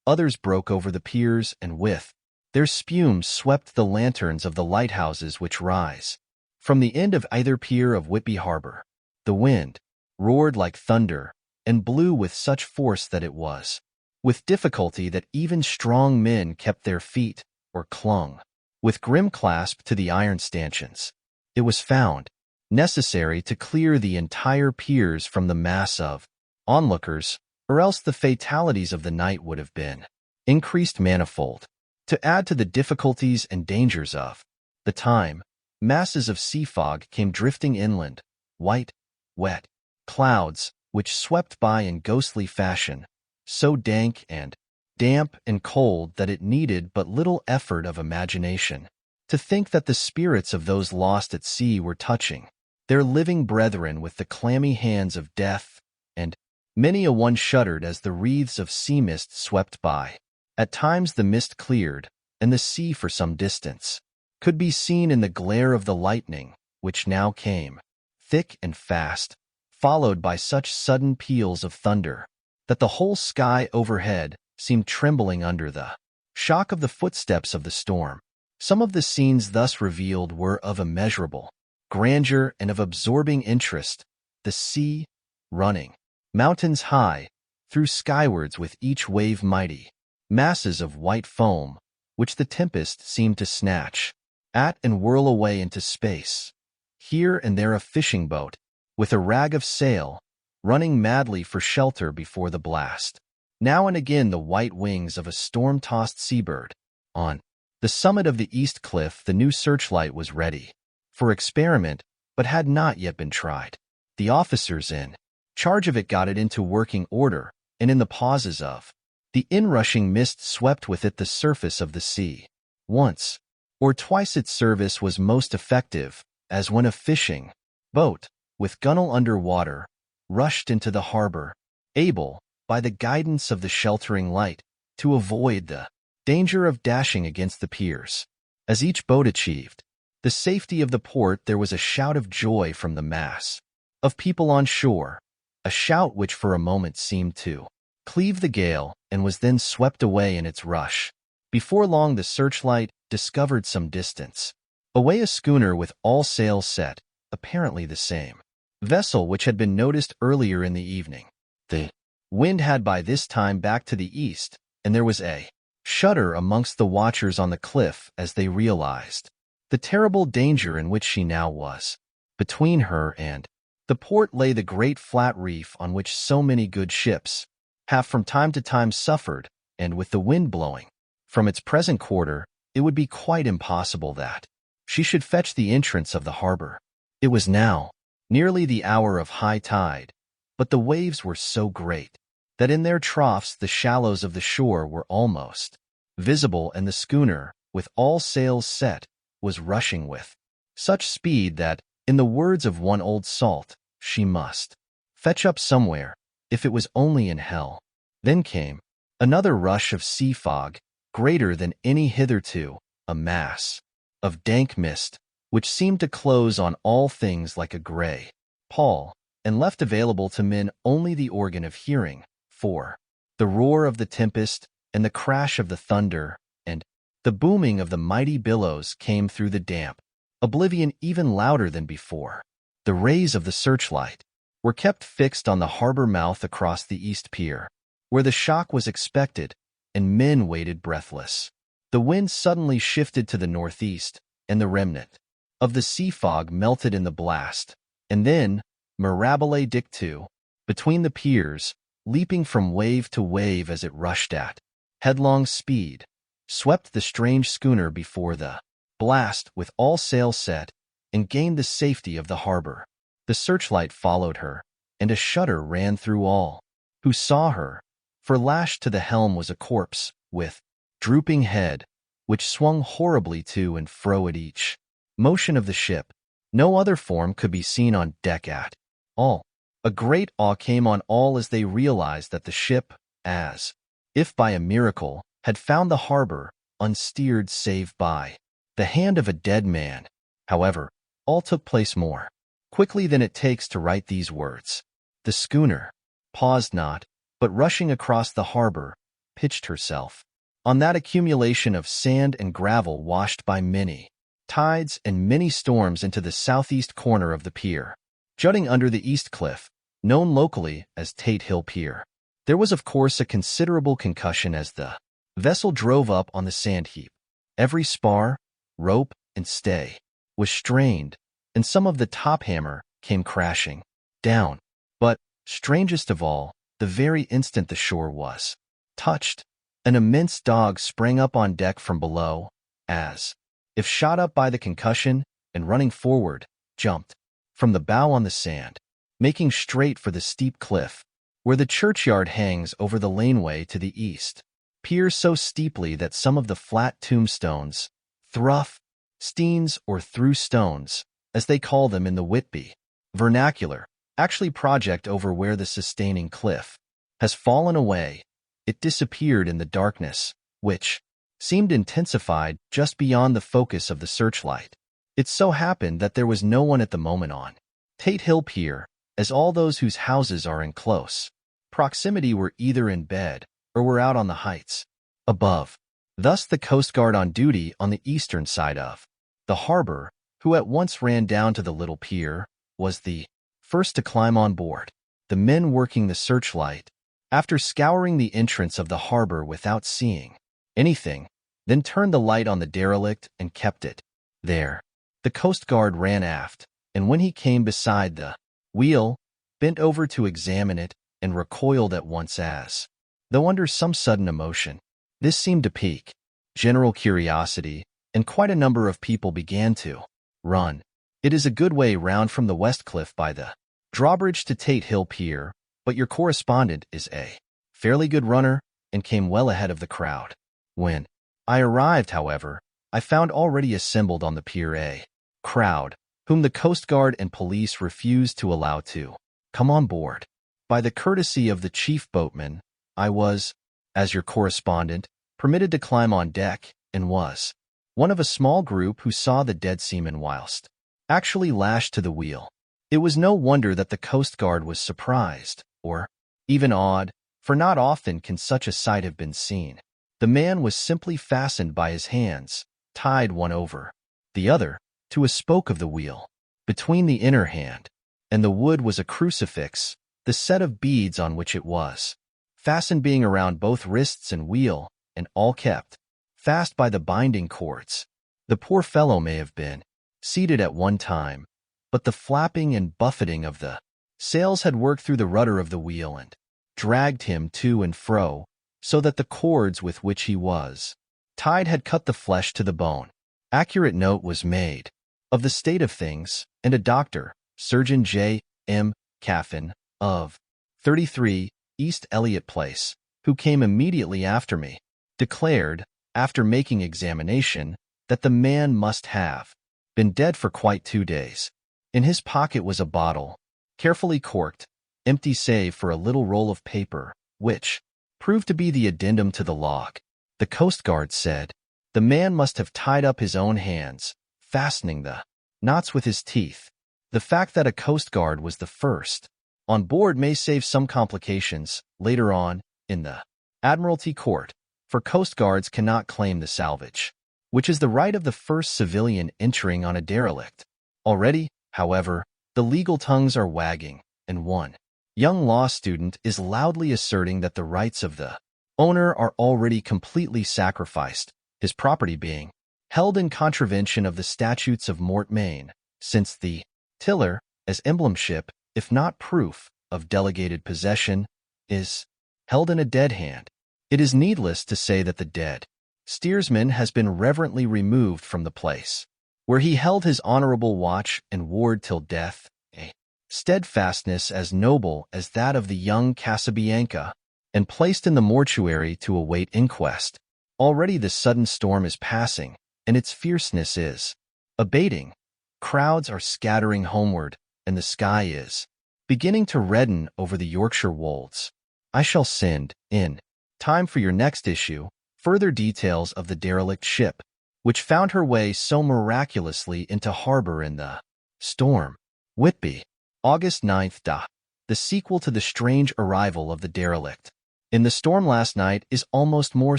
Others broke over the piers, and with their spume swept the lanterns of the lighthouses which rise from the end of either pier of Whitby Harbor. The wind roared like thunder, and blew with such force that it was with difficulty that even strong men kept their feet, or clung with grim clasp to the iron stanchions. It was found necessary to clear the entire piers from the mass of onlookers, or else the fatalities of the night would have been increased manifold. To add to the difficulties and dangers of the time, masses of sea fog came drifting inland, white, wet clouds, which swept by in ghostly fashion, so dank and damp and cold that it needed but little effort of imagination to think that the spirits of those lost at sea were touching their living brethren with the clammy hands of death, and many a one shuddered as the wreaths of sea mist swept by. At times the mist cleared, and the sea for some distance could be seen in the glare of the lightning, which now came thick and fast, followed by such sudden peals of thunder that the whole sky overhead seemed trembling under the shock of the footsteps of the storm. Some of the scenes thus revealed were of immeasurable grandeur and of absorbing interest, the sea running mountains high, through skywards with each wave mighty masses of white foam, which the tempest seemed to snatch at and whirl away into space. Here and there a fishing boat, with a rag of sail, running madly for shelter before the blast. Now and again the white wings of a storm-tossed seabird. On the summit of the east cliff, the new searchlight was ready for experiment, but had not yet been tried. The officers in charge of it got it into working order, and in the pauses of the inrushing mist swept with it the surface of the sea. Once or twice its service was most effective, as when a fishing boat, with gunwale under water, rushed into the harbor, able, by the guidance of the sheltering light, to avoid the danger of dashing against the piers. As each boat achieved the safety of the port, there was a shout of joy from the mass of people on shore, a shout which for a moment seemed to cleave the gale and was then swept away in its rush. Before long the searchlight discovered some distance away a schooner with all sails set, apparently the same vessel which had been noticed earlier in the evening. The wind had by this time backed to the east, and there was a shudder amongst the watchers on the cliff as they realized the terrible danger in which she now was. Between her and the port lay the great flat reef on which so many good ships have from time to time suffered, and with the wind blowing from its present quarter, it would be quite impossible that she should fetch the entrance of the harbor. It was now nearly the hour of high tide, but the waves were so great that in their troughs the shallows of the shore were almost visible, and the schooner, with all sails set, was rushing with such speed that, in the words of one old salt, she must fetch up somewhere, if it was only in hell. Then came another rush of sea fog, greater than any hitherto, a mass of dank mist, which seemed to close on all things like a gray pall, and left available to men only the organ of hearing, for the roar of the tempest and the crash of the thunder and the booming of the mighty billows came through the damp oblivion even louder than before. The rays of the searchlight were kept fixed on the harbor mouth across the east pier, where the shock was expected, and men waited breathless. The wind suddenly shifted to the northeast, and the remnant of the sea fog melted in the blast, and then, mirabile dictu, between the piers, leaping from wave to wave as it rushed at headlong speed, swept the strange schooner before the blast with all sail set, and gained the safety of the harbor. The searchlight followed her, and a shudder ran through all who saw her, for lashed to the helm was a corpse, with drooping head, which swung horribly to and fro at each motion of the ship. No other form could be seen on deck at all. A great awe came on all as they realized that the ship, as if by a miracle, had found the harbor, unsteered save by the hand of a dead man. However, all took place more quickly than it takes to write these words. The schooner paused not, but rushing across the harbor, pitched herself on that accumulation of sand and gravel washed by many tides and many storms into the southeast corner of the pier, jutting under the east cliff, known locally as Tate Hill Pier. There was of course a considerable concussion as the vessel drove up on the sand heap. Every spar, rope, and stay was strained, and some of the top hammer came crashing down. But, strangest of all, the very instant the shore was touched, an immense dog sprang up on deck from below, as if shot up by the concussion, and running forward, jumped from the bow on the sand, making straight for the steep cliff, where the churchyard hangs over the laneway to the east, piers so steeply that some of the flat tombstones, thruff, steens, or through stones, as they call them in the Whitby vernacular, actually project over where the sustaining cliff has fallen away. It disappeared in the darkness, which seemed intensified just beyond the focus of the searchlight. It so happened that there was no one at the moment on Tate Hill Pier, as all those whose houses are in close proximity were either in bed or were out on the heights above. Thus the Coast Guard on duty on the eastern side of the harbor, who at once ran down to the little pier, was the first to climb on board. The men working the searchlight, after scouring the entrance of the harbor without seeing anything, then turned the light on the derelict and kept it there. The Coast Guard ran aft, and when he came beside the wheel, bent over to examine it and recoiled at once as, though under some sudden emotion. This seemed to pique general curiosity, and quite a number of people began to run. It is a good way round from the West Cliff by the drawbridge to Tate Hill Pier, but your correspondent is a fairly good runner and came well ahead of the crowd. When I arrived, however, I found already assembled on the pier a crowd, whom the Coast Guard and police refused to allow to come on board. By the courtesy of the chief boatman, I was, as your correspondent, permitted to climb on deck, and was one of a small group who saw the dead seaman whilst actually lashed to the wheel. It was no wonder that the Coast Guard was surprised, or even awed, for not often can such a sight have been seen. The man was simply fastened by his hands, tied one over the other, to a spoke of the wheel. Between the inner hand and the wood was a crucifix, the set of beads on which it was fastened being around both wrists and wheel, and all kept fast by the binding cords. The poor fellow may have been seated at one time, but the flapping and buffeting of the sails had worked through the rudder of the wheel and dragged him to and fro, so that the cords with which he was tied had cut the flesh to the bone. Accurate note was made of the state of things, and a doctor, Surgeon J. M. Caffin, of 33 East Elliott Place, who came immediately after me, declared, after making examination, that the man must have been dead for quite 2 days. In his pocket was a bottle, carefully corked, empty save for a little roll of paper, which proved to be the addendum to the log. The Coast Guard said the man must have tied up his own hands, fastening the knots with his teeth. The fact that a Coast Guard was the first on board may save some complications later on in the Admiralty Court, for Coast Guards cannot claim the salvage, which is the right of the first civilian entering on a derelict. Already, however, the legal tongues are wagging, and one young law student is loudly asserting that the rights of the owner are already completely sacrificed, his property being held in contravention of the statutes of mortmain, since the tiller, as emblemship, if not proof, of delegated possession, is held in a dead hand. It is needless to say that the dead steersman has been reverently removed from the place where he held his honorable watch and ward till death, a steadfastness as noble as that of the young Casabianca, and placed in the mortuary to await inquest. Already the sudden storm is passing, and its fierceness is abating. Crowds are scattering homeward, and the sky is beginning to redden over the Yorkshire wolds. I shall send, in time for your next issue, further details of the derelict ship, which found her way so miraculously into harbor in the storm. Whitby, August 9th. The sequel to the strange arrival of the derelict in the storm last night is almost more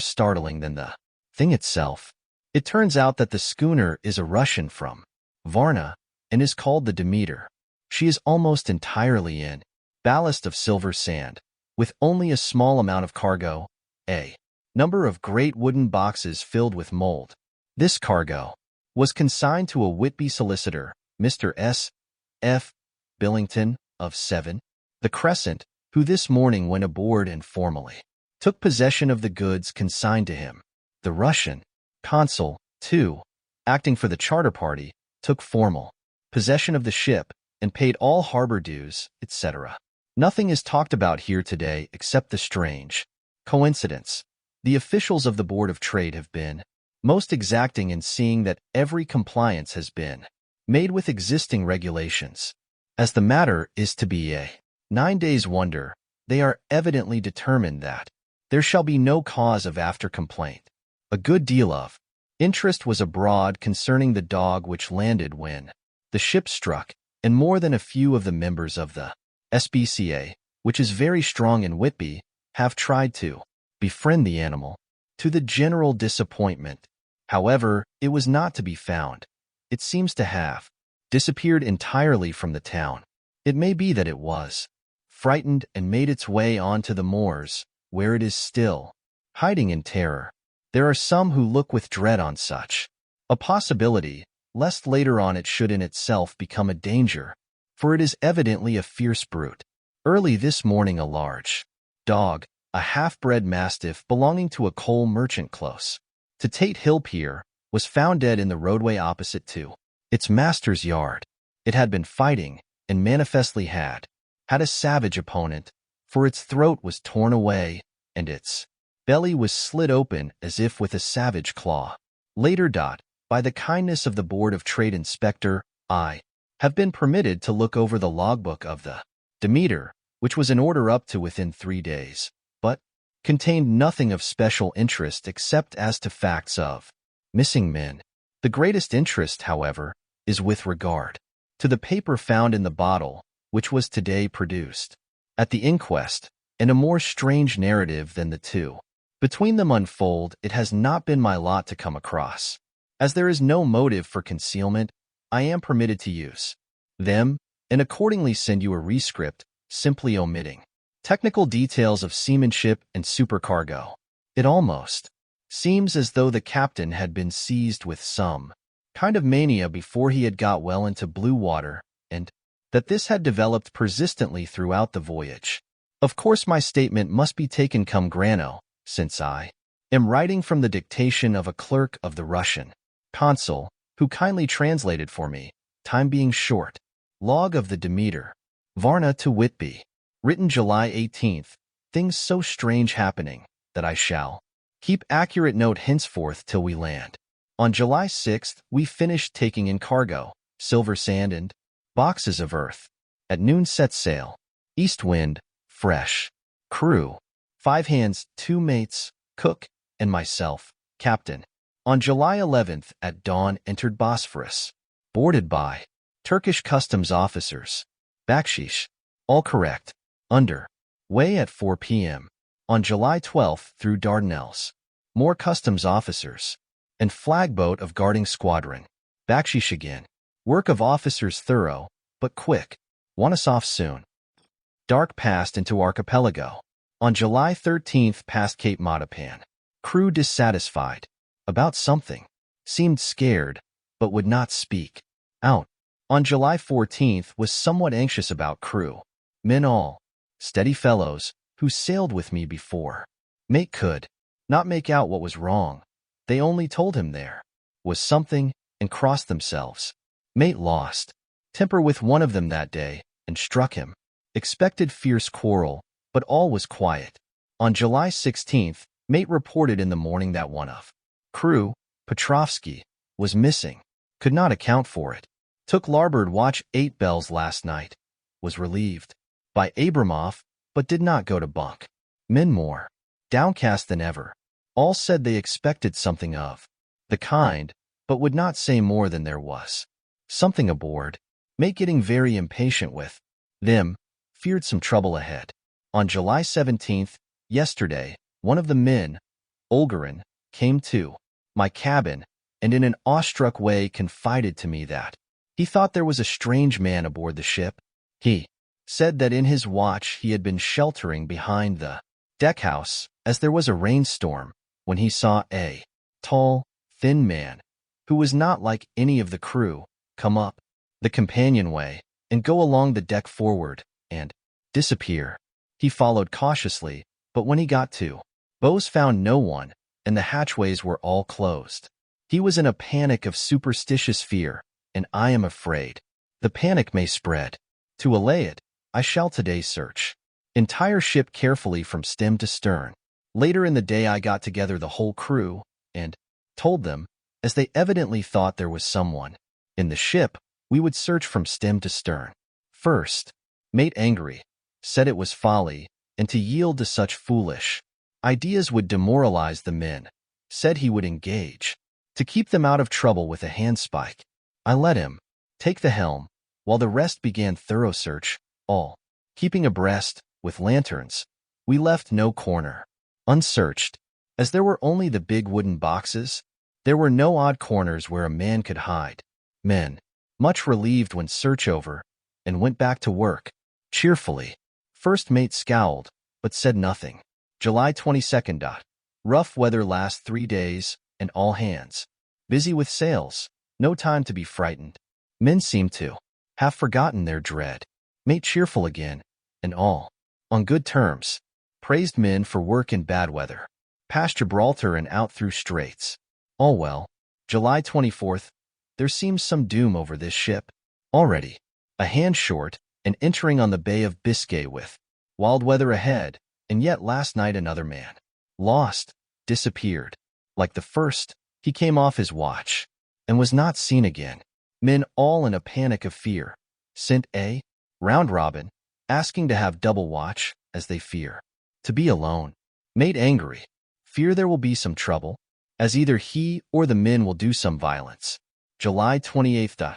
startling than the thing itself. It turns out that the schooner is a Russian from Varna and is called the Demeter. She is almost entirely in ballast of silver sand, with only a small amount of cargo, a number of great wooden boxes filled with mold. This cargo was consigned to a Whitby solicitor, Mr. S. F. Billington, of 7, the Crescent, who this morning went aboard and formally took possession of the goods consigned to him. The Russian consul, too, acting for the charter party, took formal possession of the ship and paid all harbor dues, etc. Nothing is talked about here today except the strange coincidence. The officials of the Board of Trade have been most exacting in seeing that every compliance has been made with existing regulations. As the matter is to be a 9 days' wonder, they are evidently determined that there shall be no cause of after complaint. A good deal of interest was abroad concerning the dog which landed when the ship struck, and more than a few of the members of the SPCA, which is very strong in Whitby, have tried to befriend the animal. To the general disappointment, however, it was not to be found. It seems to have disappeared entirely from the town. It may be that it was frightened and made its way on to the moors, where it is still hiding in terror. There are some who look with dread on such a possibility, lest later on it should in itself become a danger, for it is evidently a fierce brute. Early this morning a large dog, a half-bred mastiff belonging to a coal merchant close to Tate Hill Pier, was found dead in the roadway opposite to its master's yard. It had been fighting, and manifestly had a savage opponent, for its throat was torn away, and its belly was slit open as if with a savage claw. Later, by the kindness of the Board of Trade Inspector, I have been permitted to look over the logbook of the Demeter, which was in order up to within 3 days, but contained nothing of special interest except as to facts of missing men. The greatest interest, however, is with regard to the paper found in the bottle, which was today produced at the inquest, and a more strange narrative than the two between them unfold it has not been my lot to come across. As there is no motive for concealment, I am permitted to use them, and accordingly send you a rescript, simply omitting technical details of seamanship and supercargo. It almost seems as though the captain had been seized with some kind of mania before he had got well into blue water, and that this had developed persistently throughout the voyage. Of course my statement must be taken cum grano, since I am writing from the dictation of a clerk of the Russian consul, who kindly translated for me, time being short. Log of the Demeter, Varna to Whitby. Written July 18th, things so strange happening, that I shall keep accurate note henceforth till we land. On July 6th, we finished taking in cargo, silver sand and boxes of earth. At noon set sail. East wind, fresh. Crew, 5 hands, 2 mates, cook, and myself, captain. On July 11th, at dawn, entered Bosphorus. Boarded by Turkish customs officers. Bakshish, all correct. Under way at 4 p.m. On July 12th, through Dardanelles. More customs officers. And flagboat of guarding squadron. Bakshish again. Work of officers thorough, but quick. Want us off soon. Dark passed into archipelago. On July 13th, past Cape Matapan. Crew dissatisfied about something. Seemed scared, but would not speak out. On July 14th, was somewhat anxious about crew. Men all steady fellows, who sailed with me before. Mate could not make out what was wrong. They only told him there was something, and crossed themselves. Mate lost temper with one of them that day, and struck him. Expected fierce quarrel, but all was quiet. On July 16th, mate reported in the morning that one of crew, Petrovsky, was missing. Could not account for it. Took larboard watch 8 bells last night. Was relieved by Abramov, but did not go to bunk. Men more downcast than ever. All said they expected something of the kind, but would not say more than there was something aboard. Mate getting very impatient with them, feared some trouble ahead. On July 17th, yesterday, one of the men, Olgarin, came to my cabin, and in an awestruck way confided to me that he thought there was a strange man aboard the ship. He said that in his watch he had been sheltering behind the deckhouse, as there was a rainstorm, when he saw a tall, thin man, who was not like any of the crew, come up the companionway and go along the deck forward, and disappear. He followed cautiously, but when he got to bows found no one, and the hatchways were all closed. He was in a panic of superstitious fear, and I am afraid the panic may spread. To allay it, I shall today search entire ship carefully from stem to stern. Later in the day I got together the whole crew, and told them, as they evidently thought there was someone in the ship, we would search from stem to stern. First, mate angry, said it was folly, and to yield to such foolish ideas would demoralize the men. Said he would engage to keep them out of trouble with a handspike. I let him take the helm, while the rest began thorough search, all keeping abreast, with lanterns. We left no corner unsearched. As there were only the big wooden boxes, there were no odd corners where a man could hide. Men, much relieved when search over, and went back to work, cheerfully. First mate scowled, but said nothing. July 22nd. Rough weather lasts 3 days, and all hands. Busy with sails, no time to be frightened. Men seem to have forgotten their dread. Mate cheerful again, and all on good terms. Praised men for work in bad weather. Past Gibraltar and out through straits. All well. July 24th. There seems some doom over this ship. Already, a hand short and entering on the Bay of Biscay with wild weather ahead, and yet last night another man. Lost, disappeared. Like the first, he came off his watch and was not seen again. Men all in a panic of fear. Sent a round robin, asking to have double watch, as they fear to be alone. Mate angry. Fear there will be some trouble, as either he or the men will do some violence. July 28th.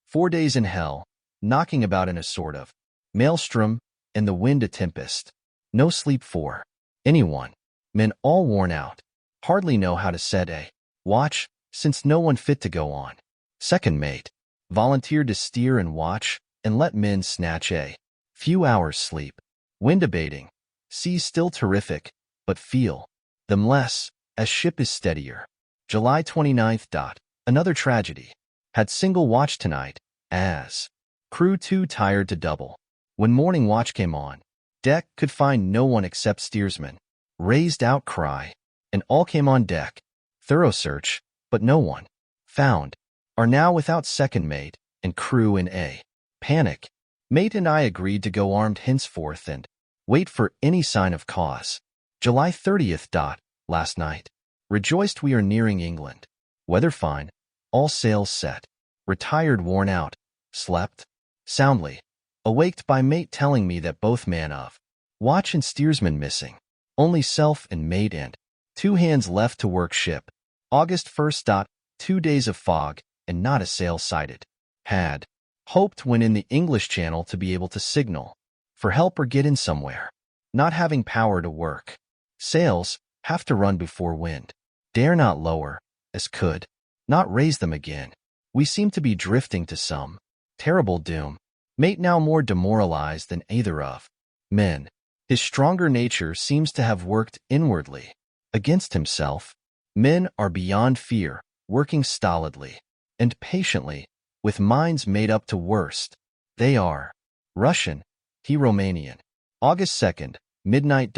4 days in hell, knocking about in a sort of maelstrom, and the wind a tempest. No sleep for anyone. Men all worn out. Hardly know how to set a watch, since no one fit to go on. Second mate volunteered to steer and watch, and let men snatch a few hours' sleep. Wind abating. Sea still terrific, but feel them less, as ship is steadier. July 29th. Another tragedy. Had single watch tonight, as crew too tired to double. When morning watch came on, deck could find no one except steersman. Raised outcry, and all came on deck. Thorough search, but no one found. Are now without second mate and crew in a panic. Mate and I agreed to go armed henceforth and wait for any sign of cause. July 30th. Last night. Rejoiced we are nearing England. Weather fine. All sails set. Retired worn out. Slept soundly. Awaked by mate telling me that both man of watch and steersman missing. Only self and mate and 2 hands left to work ship. August 1st. 2 days of fog and not a sail sighted. Had hoped when in the English Channel to be able to signal for help or get in somewhere. Not having power to work. Sails have to run before wind. Dare not lower, as could not raise them again. We seem to be drifting to some terrible doom. Mate now more demoralized than either of men. His stronger nature seems to have worked inwardly against himself. Men are beyond fear, working stolidly and patiently, with minds made up to worst. They are Russian, he Romanian. August 2nd, midnight.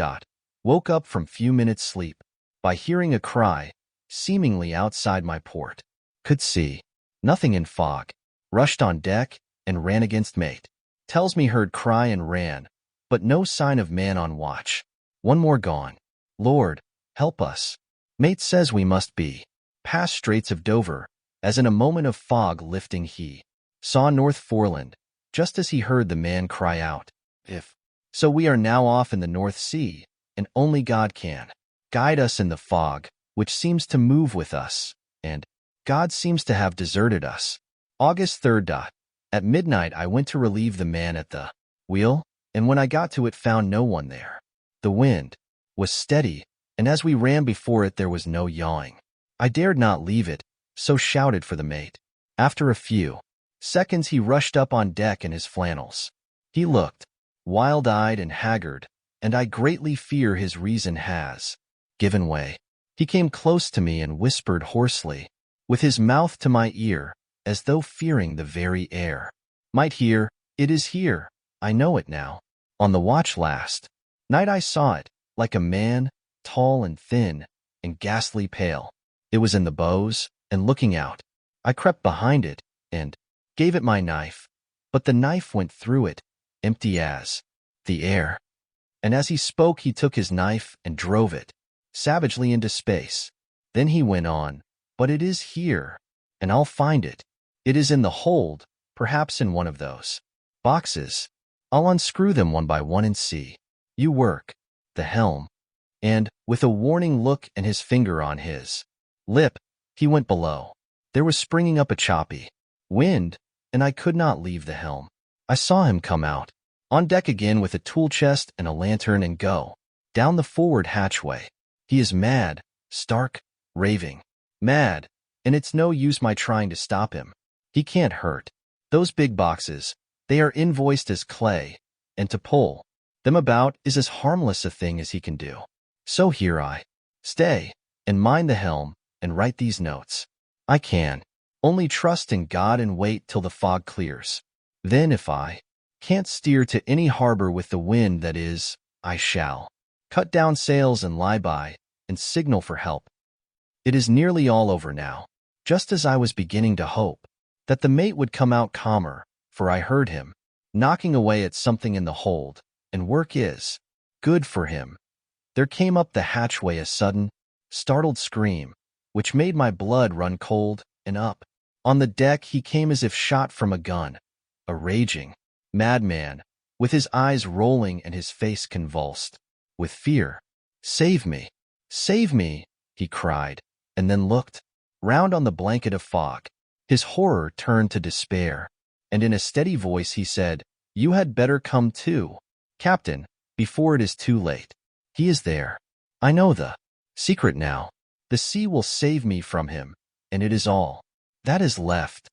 Woke up from few minutes' sleep by hearing a cry, seemingly outside my port. Could see nothing in fog. Rushed on deck and ran against mate. Tells me heard cry and ran, but no sign of man on watch. One more gone. Lord, help us. Mate says we must be past Straits of Dover, as in a moment of fog lifting he saw North Foreland, just as he heard the man cry out. If so, we are now off in the North Sea, and only God can guide us in the fog, which seems to move with us, and God seems to have deserted us. August 3rd. At midnight I went to relieve the man at the wheel, and when I got to it found no one there. The wind was steady, and as we ran before it there was no yawing. I dared not leave it, so shouted for the mate. After a few seconds he rushed up on deck in his flannels. He looked wild-eyed and haggard, and I greatly fear his reason has given way. He came close to me and whispered hoarsely, with his mouth to my ear, as though fearing the very air might hear. It is here, I know it now. On the watch last night I saw it, like a man, tall and thin, and ghastly pale. It was in the bows, and looking out. I crept behind it, and gave it my knife, but the knife went through it, empty as the air. And as he spoke he took his knife and drove it savagely into space. Then he went on, but it is here, and I'll find it. It is in the hold, perhaps in one of those boxes. I'll unscrew them one by one and see. You work the helm. And, with a warning look and his finger on his lip, he went below. There was springing up a choppy wind, and I could not leave the helm. I saw him come out on deck again with a tool chest and a lantern and go down the forward hatchway. He is mad, stark, raving. Mad, and it's no use my trying to stop him. He can't hurt. Those big boxes, they are invoiced as clay, and to pull them about is as harmless a thing as he can do. So here I Stay, and mind the helm, and write these notes. I can only trust in God and wait till the fog clears. Then if I can't steer to any harbor with the wind that is, I shall cut down sails and lie by, and signal for help. It is nearly all over now, just as I was beginning to hope that the mate would come out calmer, for I heard him knocking away at something in the hold, and work is good for him. There came up the hatchway a sudden, startled scream, which made my blood run cold, and up on the deck he came as if shot from a gun, a raging madman, with his eyes rolling and his face convulsed with fear. Save me! Save me! He cried, and then looked round on the blanket of fog. His horror turned to despair, and in a steady voice he said, You had better come too, Captain, before it is too late. He is there. I know the secret now. The sea will save me from him, and it is all that is left.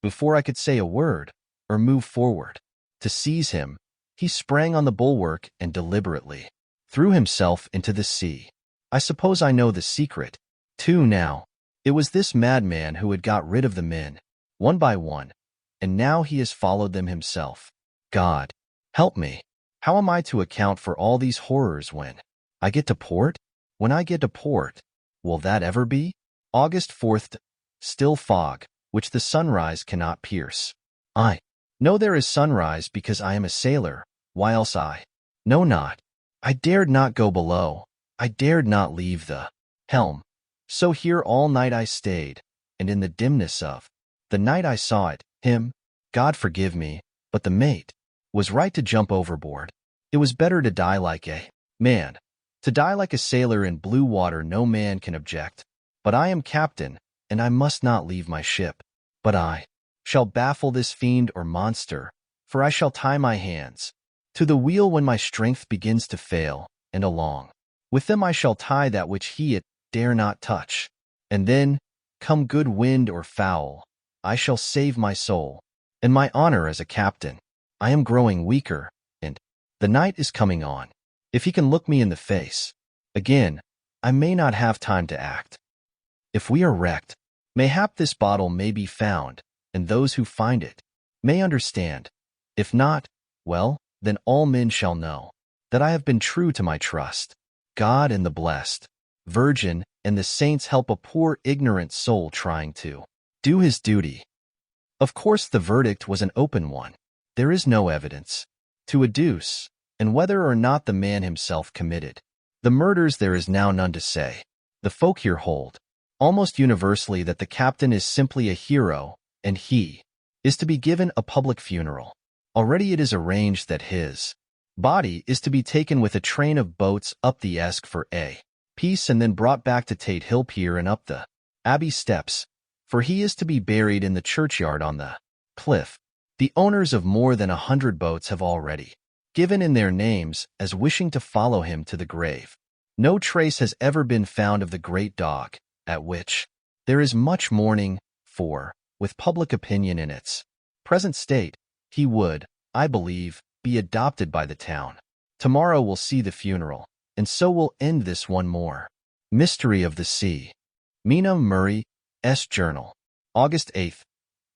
Before I could say a word or move forward to seize him, he sprang on the bulwark and deliberately threw himself into the sea. I suppose I know the secret, too, now. It was this madman who had got rid of the men, one by one, and now he has followed them himself. God, help me. How am I to account for all these horrors when I get to port? When I get to port, will that ever be? August 4th, still fog, which the sunrise cannot pierce. I know there is sunrise because I am a sailor, why else I know not. I dared not go below. I dared not leave the helm. So here all night I stayed, and in the dimness of the night I saw it, him, God forgive me, but the mate was right to jump overboard. It was better to die like a man. To die like a sailor in blue water no man can object. But I am captain, and I must not leave my ship. But I shall baffle this fiend or monster, for I shall tie my hands to the wheel when my strength begins to fail, and along with them I shall tie that which he it dare not touch. And then, come good wind or foul, I shall save my soul and my honor as a captain. I am growing weaker, and the night is coming on. If he can look me in the face again, I may not have time to act. If we are wrecked, mayhap this bottle may be found, and those who find it may understand. If not, well, then all men shall know that I have been true to my trust. God and the blessed Virgin and the saints help a poor ignorant soul trying to do his duty. Of course the verdict was an open one. There is no evidence to adduce, and whether or not the man himself committed the murders there is now none to say. The folk here hold almost universally that the captain is simply a hero, and he is to be given a public funeral. Already it is arranged that his body is to be taken with a train of boats up the Esk for a piece and then brought back to Tate Hill Pier and up the Abbey steps, for he is to be buried in the churchyard on the cliff. The owners of more than 100 boats have already given in their names as wishing to follow him to the grave. No trace has ever been found of the great dog, at which there is much mourning, for, with public opinion in its present state, he would, I believe, be adopted by the town. Tomorrow will see the funeral, and so will end this one more mystery of the sea. Mina Murray, S. Journal. August 8th.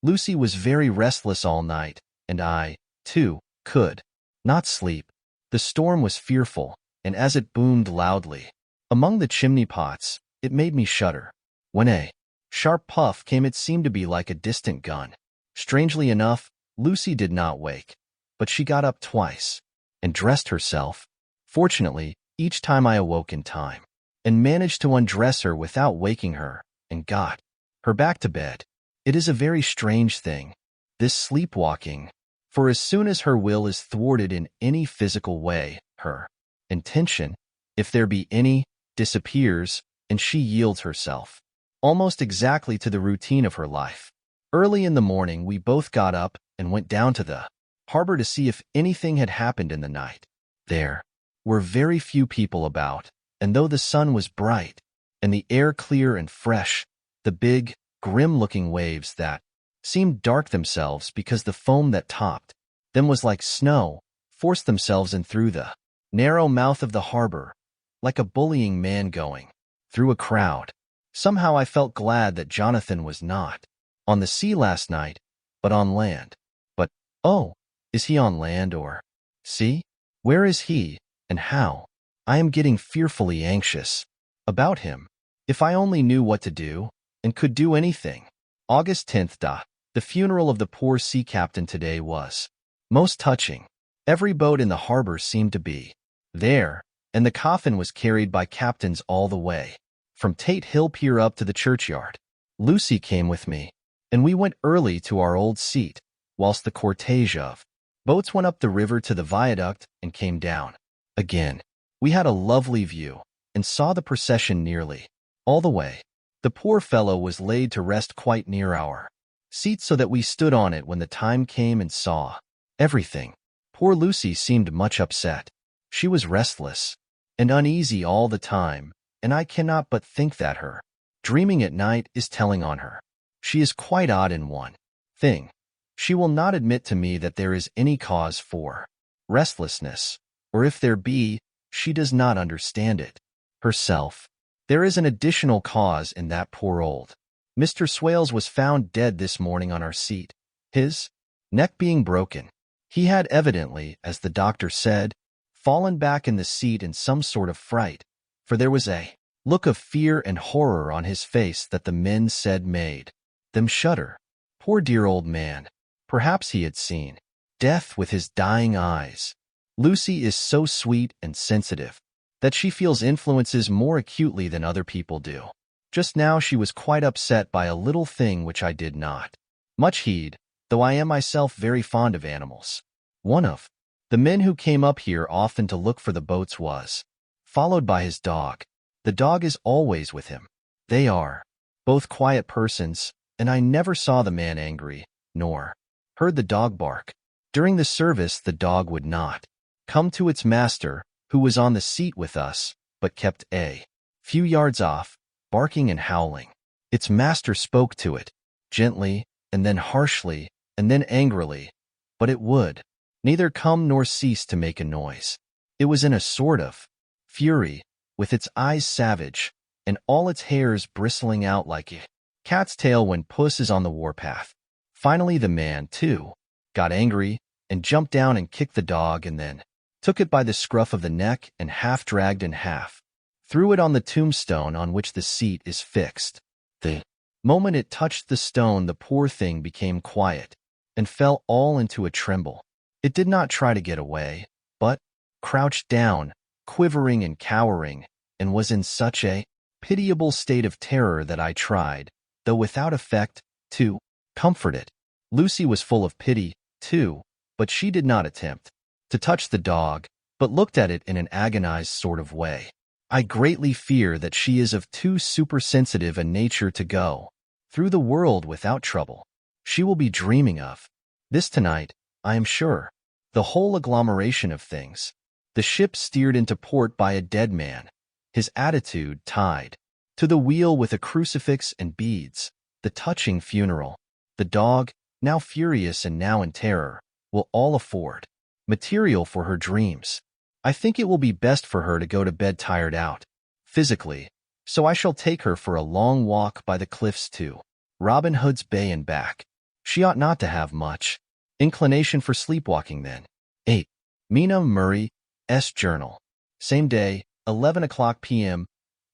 Lucy was very restless all night, and I, too, could not sleep. The storm was fearful, and as it boomed loudly among the chimney pots, it made me shudder. When a sharp puff came, it seemed to be like a distant gun. Strangely enough, Lucy did not wake, but she got up twice and dressed herself. Fortunately, each time I awoke in time and managed to undress her without waking her and got her back to bed. It is a very strange thing, this sleepwalking, for as soon as her will is thwarted in any physical way, her intention, if there be any, disappears, and she yields herself almost exactly to the routine of her life. Early in the morning, we both got up and went down to the harbor to see if anything had happened in the night. There were very few people about, and though the sun was bright and the air clear and fresh, the big, grim-looking waves that seemed dark themselves because the foam that topped them was like snow forced themselves in through the narrow mouth of the harbor, like a bullying man going through a crowd. Somehow I felt glad that Jonathan was not on the sea last night, but on land. But, oh, is he on land or sea? Where is he, and how? I am getting fearfully anxious about him. If I only knew what to do, and could do anything. August 10th. The funeral of the poor sea captain today was most touching. Every boat in the harbor seemed to be there, and the coffin was carried by captains all the way from Tate Hill Pier up to the churchyard. Lucy came with me, and we went early to our old seat, whilst the cortege of boats went up the river to the viaduct and came down again. We had a lovely view, and saw the procession nearly all the way. The poor fellow was laid to rest quite near our seat, so that we stood on it when the time came and saw everything. Poor Lucy seemed much upset. She was restless and uneasy all the time, and I cannot but think that her dreaming at night is telling on her. She is quite odd in one thing. She will not admit to me that there is any cause for restlessness, or if there be, she does not understand it herself. There is an additional cause in that poor old Mr. Swales was found dead this morning on our seat, his neck being broken. He had evidently, as the doctor said, fallen back in the seat in some sort of fright, for there was a look of fear and horror on his face that the men said made them shudder. Poor dear old man. Perhaps he had seen death with his dying eyes. Lucy is so sweet and sensitive that she feels influences more acutely than other people do. Just now she was quite upset by a little thing which I did not much heed, though I am myself very fond of animals. One of the men who came up here often to look for the boats was followed by his dog. The dog is always with him. They are both quiet persons, and I never saw the man angry, nor heard the dog bark. During the service the dog would not come to its master, who was on the seat with us, but kept a few yards off, barking and howling. Its master spoke to it, gently, and then harshly, and then angrily, but it would neither come nor cease to make a noise. It was in a sort of fury, with its eyes savage, and all its hairs bristling out like a cat's tail when puss is on the warpath. Finally the man, too, got angry, and jumped down and kicked the dog, and then took it by the scruff of the neck and half dragged and half threw it on the tombstone on which the seat is fixed. The moment it touched the stone, the poor thing became quiet, and fell all into a tremble. It did not try to get away, but crouched down, quivering and cowering, and was in such a pitiable state of terror that I tried, though without effect, to comfort it. Lucy was full of pity, too, but she did not attempt to touch the dog, but looked at it in an agonized sort of way. I greatly fear that she is of too supersensitive a nature to go through the world without trouble. She will be dreaming of this tonight, I am sure. The whole agglomeration of things. The ship steered into port by a dead man, his attitude tied to the wheel with a crucifix and beads, the touching funeral. The dog, now furious and now in terror, will all afford material for her dreams. I think it will be best for her to go to bed tired out, physically, so I shall take her for a long walk by the cliffs to Robin Hood's Bay and back. She ought not to have much inclination for sleepwalking then. 8. Mina Murray, S. Journal. Same day, 11 o'clock p.m.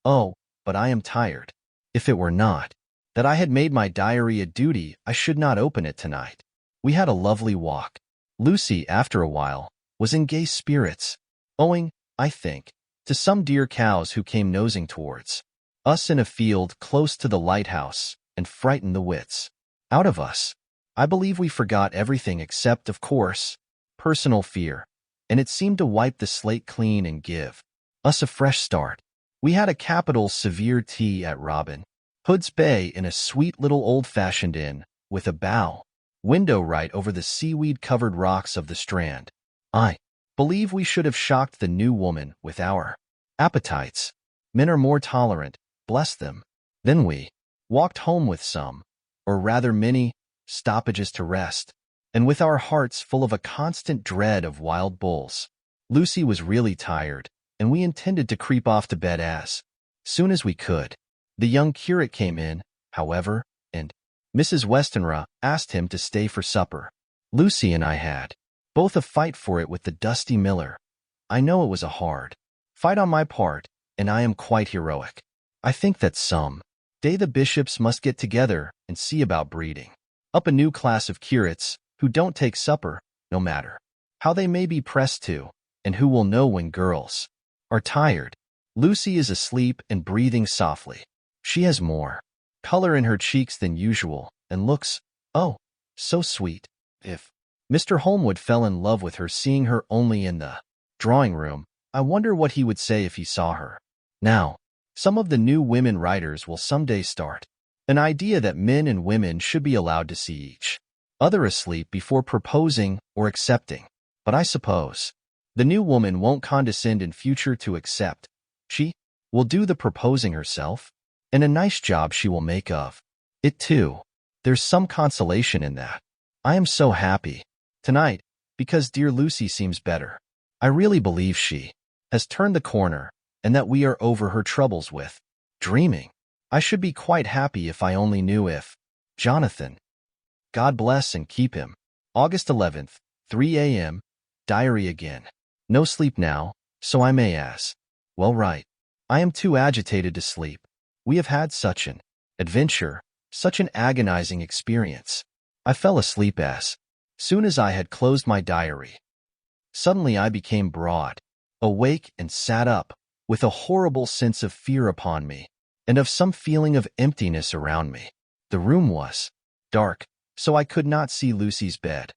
Oh, but I am tired. If it were not that I had made my diary a duty, I should not open it tonight. We had a lovely walk. Lucy, after a while, was in gay spirits, owing, I think, to some dear cows who came nosing towards us in a field close to the lighthouse and frightened the wits out of us. I believe we forgot everything except, of course, personal fear, and it seemed to wipe the slate clean and give us a fresh start. We had a capital severe tea at Robin Hood's Bay in a sweet little old-fashioned inn with a bow window right over the seaweed-covered rocks of the strand. I believe we should have shocked the new woman with our appetites. Men are more tolerant, bless them. Then we walked home with some, or rather many, stoppages to rest, and with our hearts full of a constant dread of wild bulls. Lucy was really tired, and we intended to creep off to bed as soon as we could. The young curate came in, however, and Mrs. Westenra asked him to stay for supper. Lucy and I had both a fight for it with the dusty miller. I know it was a hard fight on my part, and I am quite heroic. I think that some day the bishops must get together and see about breeding up a new class of curates who don't take supper, no matter how they may be pressed to, and who will know when girls are tired. Lucy is asleep and breathing softly. She has more color in her cheeks than usual and looks, oh, so sweet. If Mr. Holmwood fell in love with her seeing her only in the drawing room, I wonder what he would say if he saw her now. Some of the new women writers will someday start an idea that men and women should be allowed to see each other asleep before proposing or accepting. But I suppose the new woman won't condescend in future to accept. She will do the proposing herself, and a nice job she will make of it too. There's some consolation in that. I am so happy tonight because dear Lucy seems better. I really believe she has turned the corner and that we are over her troubles with dreaming. I should be quite happy if I only knew if Jonathan, God bless and keep him. August 11th, 3 a.m., diary again. No sleep now, so I may as well write. I am too agitated to sleep. We have had such an adventure, such an agonizing experience. I fell asleep as soon as I had closed my diary. Suddenly I became broad awake and sat up, with a horrible sense of fear upon me, and of some feeling of emptiness around me. The room was dark, so I could not see Lucy's bed.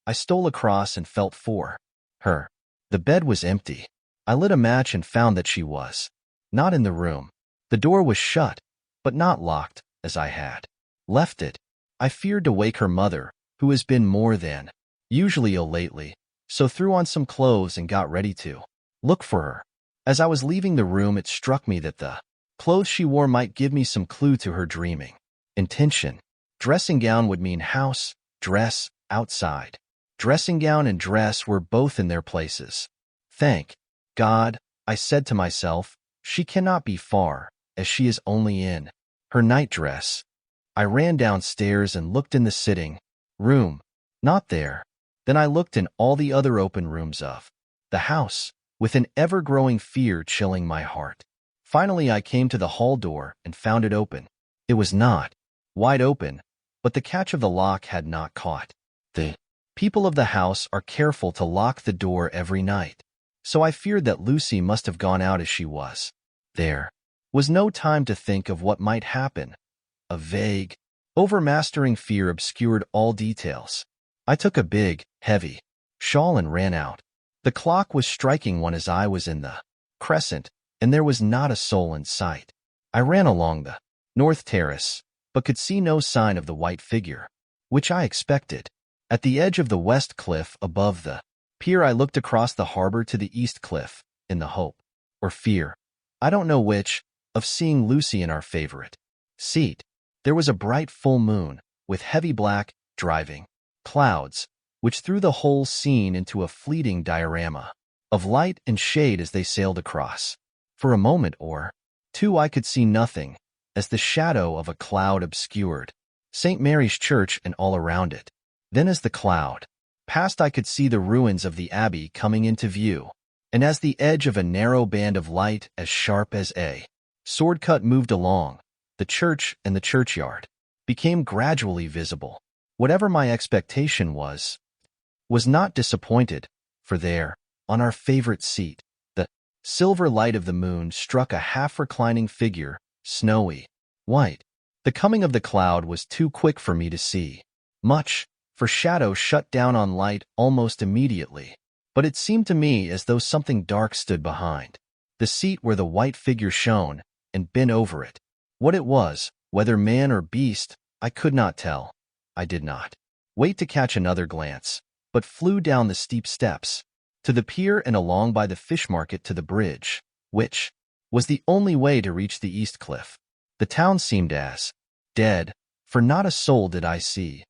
I stole across and felt for her. The bed was empty. I lit a match and found that she was not in the room. The door was shut, but not locked, as I had left it. I feared to wake her mother, who has been more than usually ill lately, so threw on some clothes and got ready to look for her. As I was leaving the room, it struck me that the clothes she wore might give me some clue to her dreaming intention. Dressing gown would mean house, dress, outside. Dressing gown and dress were both in their places. Thank God, I said to myself, she cannot be far, as she is only in her nightdress. I ran downstairs and looked in the sitting room. Not there. Then I looked in all the other open rooms of the house, with an ever-growing fear chilling my heart. Finally I came to the hall door and found it open. It was not wide open, but the catch of the lock had not caught. The people of the house are careful to lock the door every night, so I feared that Lucy must have gone out as she was. There was no time to think of what might happen. A vague, overmastering fear obscured all details. I took a big, heavy shawl and ran out. The clock was striking one as I was in the crescent, and there was not a soul in sight. I ran along the north terrace, but could see no sign of the white figure, which I expected. At the edge of the west cliff above the pier, I looked across the harbor to the east cliff, in the hope, or fear, I don't know which, of seeing Lucy in our favorite seat. There was a bright full moon, with heavy black, driving clouds, which threw the whole scene into a fleeting diorama of light and shade as they sailed across. For a moment or two I could see nothing, as the shadow of a cloud obscured St. Mary's Church and all around it. Then as the cloud passed I could see the ruins of the abbey coming into view, and as the edge of a narrow band of light as sharp as a sword cut moved along, the church and the churchyard became gradually visible. Whatever my expectation was not disappointed, for there, on our favorite seat, the silver light of the moon struck a half-reclining figure, snowy white. The coming of the cloud was too quick for me to see much, for shadow shut down on light almost immediately, but it seemed to me as though something dark stood behind the seat where the white figure shone, and bent over it. What it was, whether man or beast, I could not tell. I did not wait to catch another glance, but flew down the steep steps, to the pier and along by the fish market to the bridge, which was the only way to reach the east cliff. The town seemed as dead, for not a soul did I see.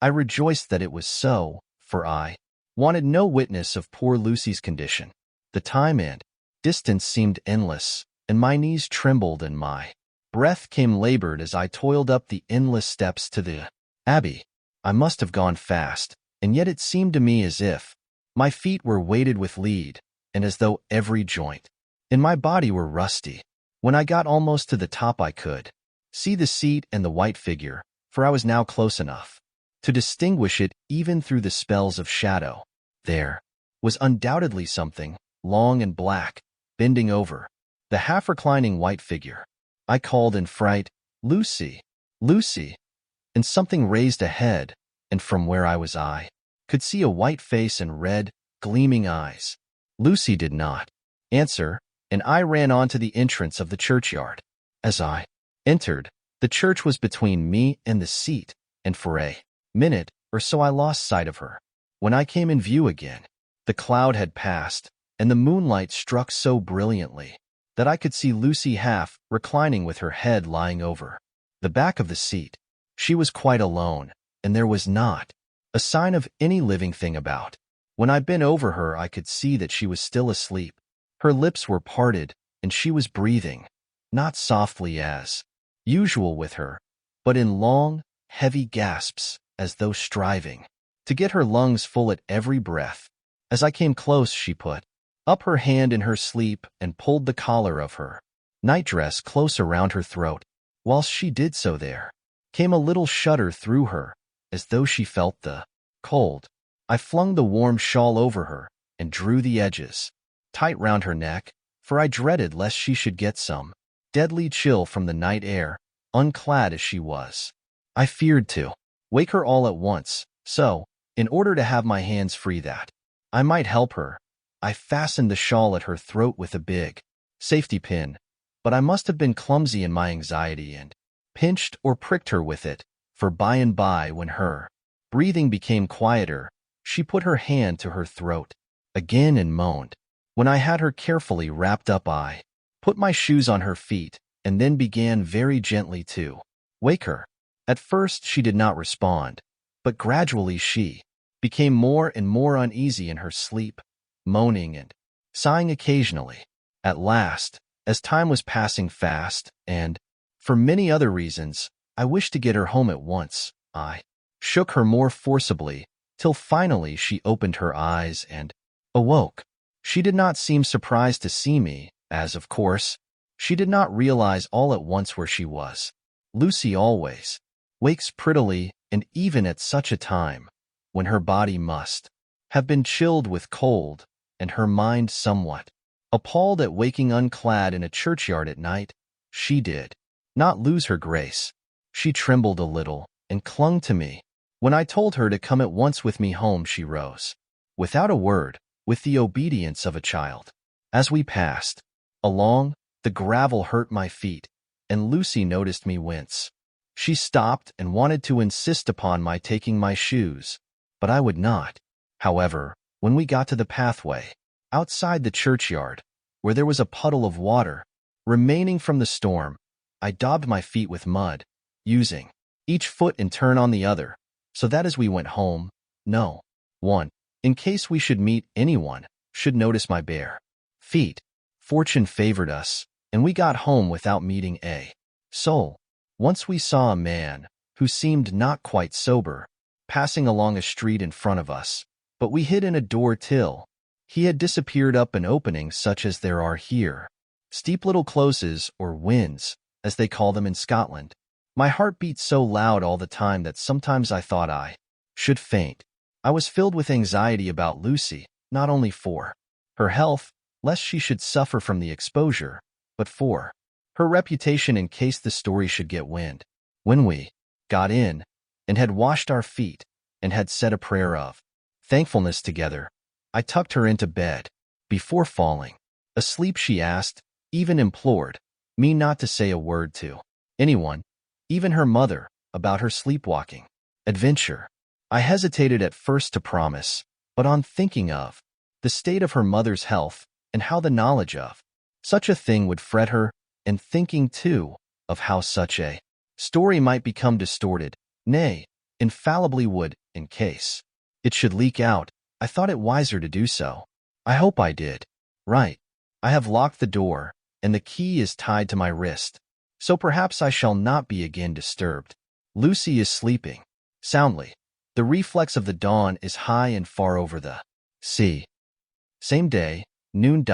I rejoiced that it was so, for I wanted no witness of poor Lucy's condition. The time and distance seemed endless, and my knees trembled and my breath came labored as I toiled up the endless steps to the abbey. I must have gone fast, and yet it seemed to me as if my feet were weighted with lead, and as though every joint in my body were rusty. When I got almost to the top I could see the seat and the white figure, for I was now close enough to distinguish it even through the spells of shadow. There was undoubtedly something, long and black, bending over the half-reclining white figure. I called in fright, "Lucy, Lucy," and something raised a head, and from where I was I could see a white face and red, gleaming eyes. Lucy did not answer, and I ran on to the entrance of the churchyard. As I entered, the church was between me and the seat, and for a minute or so I lost sight of her. When I came in view again, the cloud had passed, and the moonlight struck so brilliantly that I could see Lucy half reclining with her head lying over the back of the seat. She was quite alone, and there was not a sign of any living thing about. When I bent over her, I could see that she was still asleep. Her lips were parted, and she was breathing, not softly as usual with her, but in long, heavy gasps, as though striving to get her lungs full at every breath. As I came close, she put up her hand in her sleep and pulled the collar of her nightdress close around her throat. Whilst she did so, there came a little shudder through her, as though she felt the cold. I flung the warm shawl over her and drew the edges tight round her neck, for I dreaded lest she should get some deadly chill from the night air, unclad as she was. I feared to wake her all at once, so, in order to have my hands free that I might help her, I fastened the shawl at her throat with a big safety pin, but I must have been clumsy in my anxiety and pinched or pricked her with it, for by and by, when her breathing became quieter, she put her hand to her throat again and moaned. When I had her carefully wrapped up, I put my shoes on her feet and then began very gently to wake her. At first she did not respond, but gradually she became more and more uneasy in her sleep, moaning and sighing occasionally. At last, as time was passing fast, and for many other reasons, I wished to get her home at once, I shook her more forcibly, till finally she opened her eyes and awoke. She did not seem surprised to see me, as, of course, she did not realize all at once where she was. Lucy always wakes prettily, and even at such a time, when her body must have been chilled with cold, and her mind somewhat appalled at waking unclad in a churchyard at night, she did not lose her grace. She trembled a little, and clung to me. When I told her to come at once with me home, she rose, without a word, with the obedience of a child. As we passed along, the gravel hurt my feet, and Lucy noticed me wince. She stopped and wanted to insist upon my taking my shoes, but I would not. However, when we got to the pathway outside the churchyard, where there was a puddle of water remaining from the storm, I daubed my feet with mud, using each foot in turn on the other, so that as we went home, no one, in case we should meet anyone, should notice my bare feet. Fortune favored us, and we got home without meeting a soul. Once we saw a man, who seemed not quite sober, passing along a street in front of us, but we hid in a door till he had disappeared up an opening such as there are here, steep little closes or wynds, as they call them in Scotland. My heart beat so loud all the time that sometimes I thought I should faint. I was filled with anxiety about Lucy, not only for her health, lest she should suffer from the exposure, but for her reputation in case the story should get wind. When we got in, and had washed our feet, and had said a prayer of thankfulness together, I tucked her into bed. Before falling asleep, she asked, even implored, me not to say a word to anyone, even her mother, about her sleepwalking adventure. I hesitated at first to promise, but on thinking of the state of her mother's health, and how the knowledge of such a thing would fret her, and thinking, too, of how such a story might become distorted, nay, infallibly would, in case it should leak out, I thought it wiser to do so. I hope I did right. I have locked the door, and the key is tied to my wrist, so perhaps I shall not be again disturbed. Lucy is sleeping soundly. The reflex of the dawn is high and far over the sea. Same day, noon.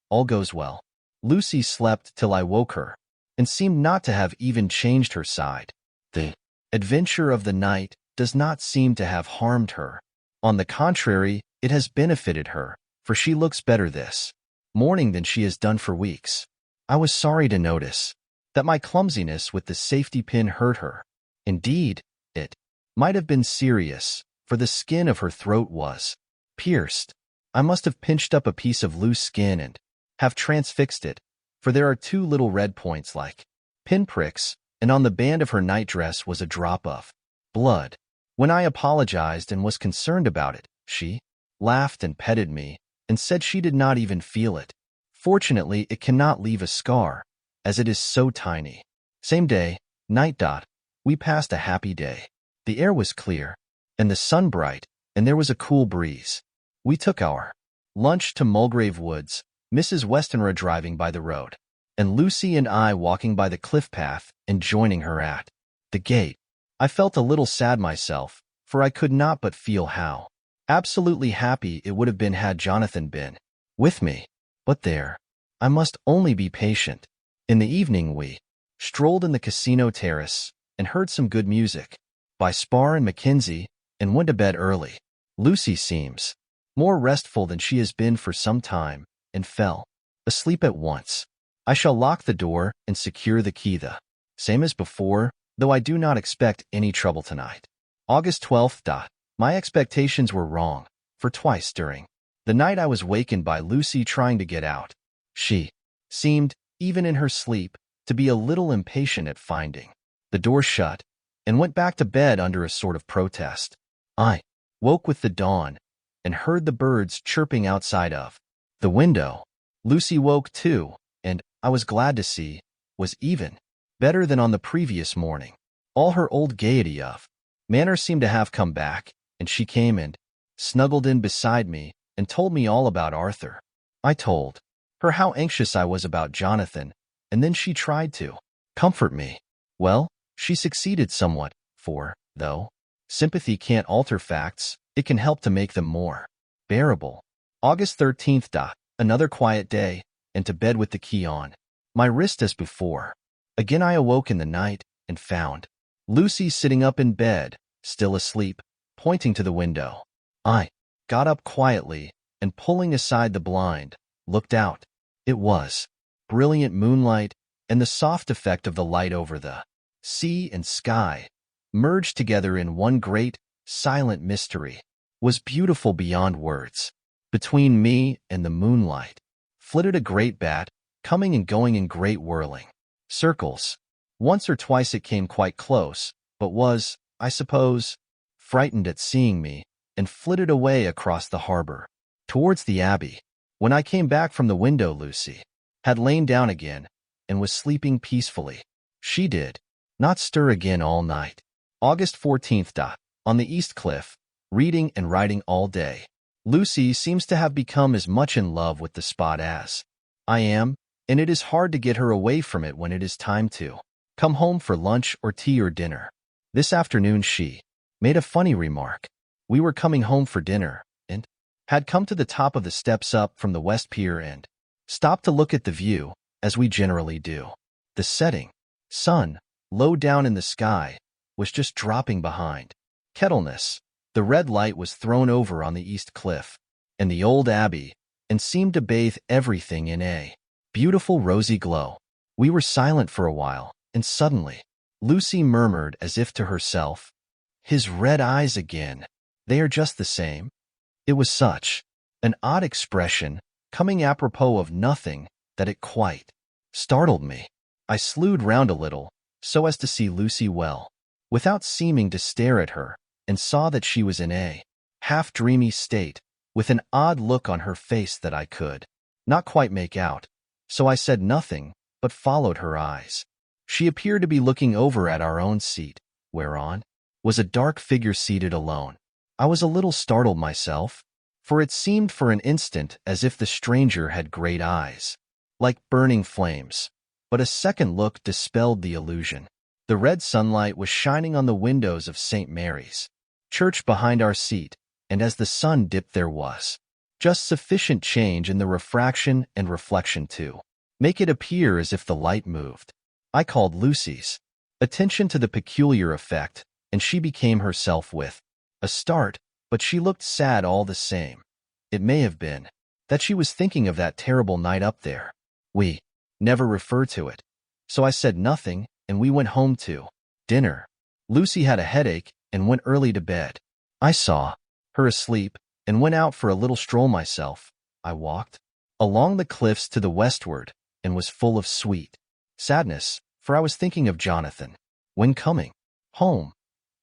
All goes well. Lucy slept till I woke her, and seemed not to have even changed her side. The adventure of the night does not seem to have harmed her. On the contrary, it has benefited her, for she looks better this morning than she has done for weeks. I was sorry to notice that my clumsiness with the safety pin hurt her. Indeed, it might have been serious, for the skin of her throat was pierced. I must have pinched up a piece of loose skin and have transfixed it, for there are two little red points like pinpricks, and on the band of her nightdress was a drop of blood. When I apologized and was concerned about it, she laughed and petted me, and said she did not even feel it. Fortunately, it cannot leave a scar, as it is so tiny. Same day, night. We passed a happy day. The air was clear, and the sun bright, and there was a cool breeze. We took our lunch to Mulgrave Woods, Mrs. Westenra driving by the road, and Lucy and I walking by the cliff path and joining her at the gate. I felt a little sad myself, for I could not but feel how absolutely happy it would have been had Jonathan been with me. But there, I must only be patient. In the evening we strolled in the casino terrace and heard some good music by Spar and Mackenzie, and went to bed early. Lucy seems more restful than she has been for some time, and fell asleep at once. I shall lock the door and secure the key the same as before, though I do not expect any trouble tonight. August 12th. My expectations were wrong, for twice during the night I was wakened by Lucy trying to get out. She seemed, even in her sleep, to be a little impatient at finding the door shut, and went back to bed under a sort of protest. I woke with the dawn, and heard the birds chirping outside of the window. Lucy woke too, and, I was glad to see, was even better than on the previous morning. All her old gaiety of manner seemed to have come back, and she came and snuggled in beside me and told me all about Arthur. I told her how anxious I was about Jonathan, and then she tried to comfort me. Well, she succeeded somewhat, for, though sympathy can't alter facts, it can help to make them more bearable. August 13th. Another quiet day, and to bed with the key on my wrist as before. Again I awoke in the night, and found Lucy sitting up in bed, still asleep, pointing to the window. I got up quietly, and pulling aside the blind, looked out. It was brilliant moonlight, and the soft effect of the light over the sea and sky, merged together in one great, silent mystery, was beautiful beyond words. Between me and the moonlight flitted a great bat, coming and going in great whirling circles. Once or twice it came quite close, but was, I suppose, frightened at seeing me, and flitted away across the harbor, towards the abbey. When I came back from the window, Lucy had lain down again, and was sleeping peacefully. She did not stir again all night. August 14th. On the East Cliff, reading and writing all day. Lucy seems to have become as much in love with the spot as I am, and it is hard to get her away from it when it is time to come home for lunch or tea or dinner. This afternoon she made a funny remark. We were coming home for dinner, and had come to the top of the steps up from the West Pier and stopped to look at the view, as we generally do. The setting sun, low down in the sky, was just dropping behind Kettleness. The red light was thrown over on the East Cliff, and the old abbey, and seemed to bathe everything in a beautiful rosy glow. We were silent for a while, and suddenly, Lucy murmured as if to herself, "His red eyes again. They are just the same." It was such an odd expression, coming apropos of nothing, that it quite startled me. I slewed round a little, so as to see Lucy well, without seeming to stare at her, and saw that she was in a half-dreamy state, with an odd look on her face that I could not quite make out, so I said nothing, but followed her eyes. She appeared to be looking over at our own seat, whereon was a dark figure seated alone. I was a little startled myself, for it seemed for an instant as if the stranger had great eyes. like burning flames. But a second look dispelled the illusion. The red sunlight was shining on the windows of St. Mary's Church behind our seat, and as the sun dipped there was just sufficient change in the refraction and reflection to make it appear as if the light moved. I called Lucy's attention to the peculiar effect, and she became herself with a start, but she looked sad all the same. It may have been that she was thinking of that terrible night up there. We never referred to it, so I said nothing, and we went home to dinner. Lucy had a headache and went early to bed. I saw her asleep and went out for a little stroll myself. I walked along the cliffs to the westward and was full of sweet sadness, for I was thinking of Jonathan. When coming home,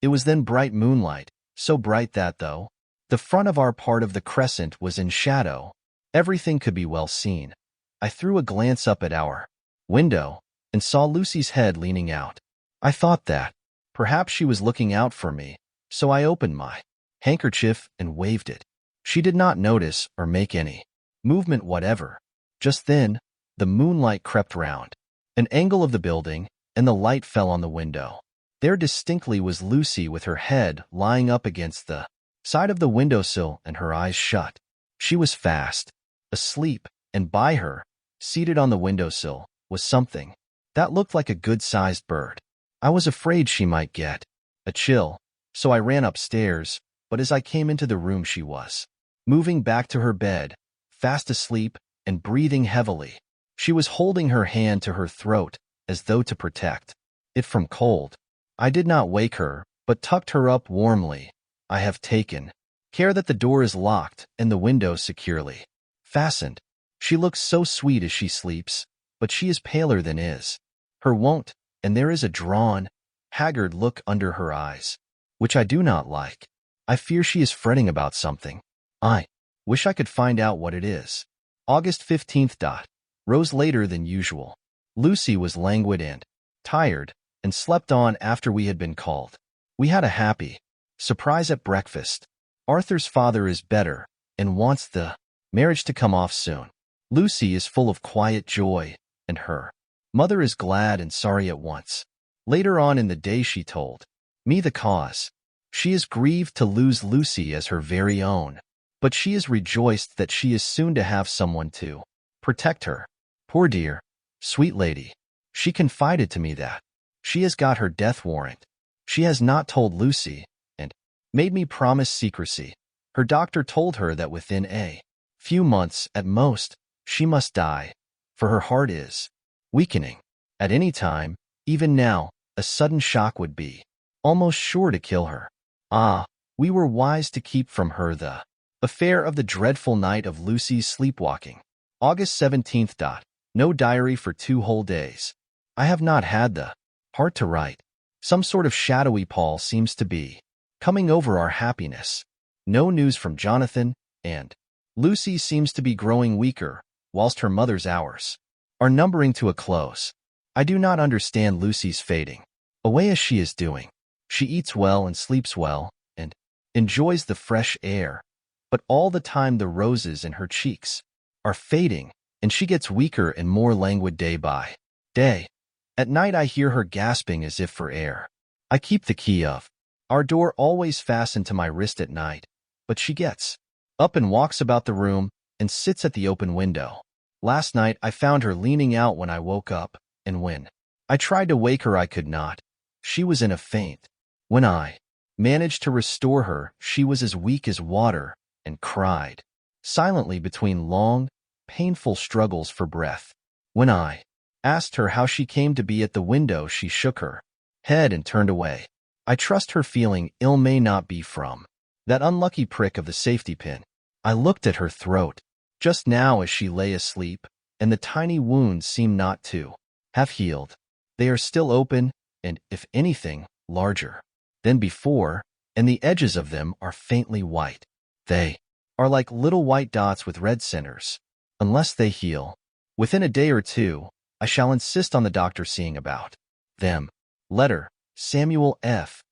it was then bright moonlight, so bright that though the front of our part of the crescent was in shadow, everything could be well seen. I threw a glance up at our window and saw Lucy's head leaning out. I thought that perhaps she was looking out for me, so I opened my handkerchief and waved it. She did not notice or make any movement whatever. Just then, the moonlight crept round an angle of the building, and the light fell on the window. There distinctly was Lucy with her head lying up against the side of the windowsill and her eyes shut. She was fast asleep, and by her, seated on the windowsill, was something that looked like a good-sized bird. I was afraid she might get a chill, so I ran upstairs, but as I came into the room she was moving back to her bed, fast asleep and breathing heavily. She was holding her hand to her throat as though to protect it from cold. I did not wake her, but tucked her up warmly. I have taken care that the door is locked and the window securely fastened. She looks so sweet as she sleeps, but she is paler than is her wont, and there is a drawn, haggard look under her eyes, which I do not like. I fear she is fretting about something. I wish I could find out what it is. August 15th. Rose later than usual. Lucy was languid and tired, and slept on after we had been called. We had a happy surprise at breakfast. Arthur's father is better, and wants the marriage to come off soon. Lucy is full of quiet joy, and her mother is glad and sorry at once. Later on in the day she told me the cause. She is grieved to lose Lucy as her very own, but she is rejoiced that she is soon to have someone to protect her. Poor dear, sweet lady. She confided to me that she has got her death warrant. She has not told Lucy, and made me promise secrecy. Her doctor told her that within a few months, at most, she must die, for her heart is weakening. At any time, even now, a sudden shock would be almost sure to kill her. Ah, we were wise to keep from her the affair of the dreadful night of Lucy's sleepwalking. August 17th. No diary for 2 whole days. I have not had the heart to write. Some sort of shadowy pall seems to be coming over our happiness. No news from Jonathan, and Lucy seems to be growing weaker, whilst her mother's hours are numbering to a close. I do not understand Lucy's fading away as she is doing. She eats well and sleeps well, and enjoys the fresh air, but all the time the roses in her cheeks are fading, and she gets weaker and more languid day by day. At night I hear her gasping as if for air. I keep the key of our door always fastened to my wrist at night, but she gets up and walks about the room and sits at the open window. Last night I found her leaning out when I woke up, and when I tried to wake her I could not. She was in a faint. When I managed to restore her, she was as weak as water and cried silently between long, painful struggles for breath. When I asked her how she came to be at the window, she shook her head and turned away. I trust her feeling ill may not be from that unlucky prick of the safety pin. I looked at her throat just now as she lay asleep, and the tiny wounds seem not to have healed. They are still open, and, if anything, larger than before, and the edges of them are faintly white. They are like little white dots with red centers. Unless they heal within a day or two, I shall insist on the doctor seeing about them. Letter, Samuel F.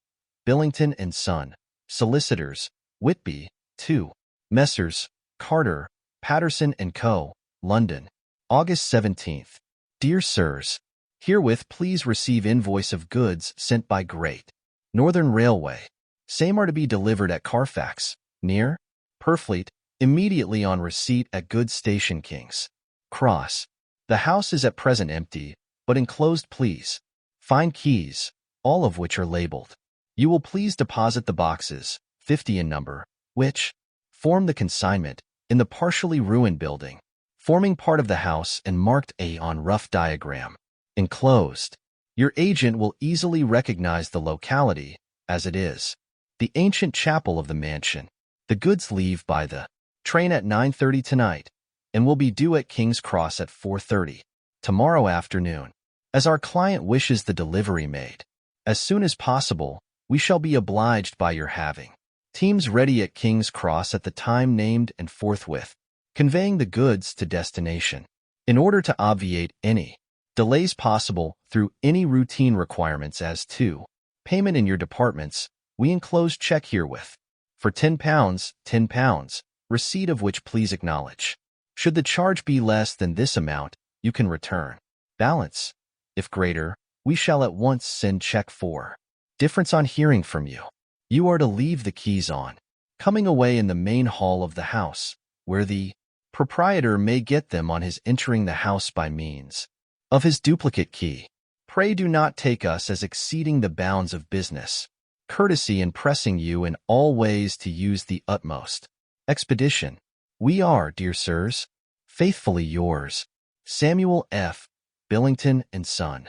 Billington and Son, Solicitors, Whitby, 2. Messrs. Carter, Patterson and Co., London. August 17th. Dear Sirs, herewith please receive invoice of goods sent by Great Northern Railway. Same are to be delivered at Carfax, near Purfleet, immediately on receipt at Goods Station King's Cross. The house is at present empty, but enclosed please find keys, all of which are labeled. You will please deposit the boxes, 50 in number, which form the consignment, in the partially ruined building, forming part of the house and marked A on rough diagram. Enclosed. Your agent will easily recognize the locality, as it is the ancient chapel of the mansion. The goods leave by the train at 9:30 tonight, and will be due at King's Cross at 4:30 tomorrow afternoon. As our client wishes the delivery made as soon as possible, we shall be obliged by your having teams ready at King's Cross at the time named and forthwith conveying the goods to destination. In order to obviate any delays possible through any routine requirements as to payment in your departments, we enclose check herewith for £10, receipt of which please acknowledge. Should the charge be less than this amount, you can return balance. If greater, we shall at once send check for difference on hearing from you. You are to leave the keys on coming away in the main hall of the house, where the proprietor may get them on his entering the house by means of his duplicate key. Pray do not take us as exceeding the bounds of business courtesy in pressing you in all ways to use the utmost expedition. We are, dear sirs, faithfully yours, Samuel F. Billington and Son.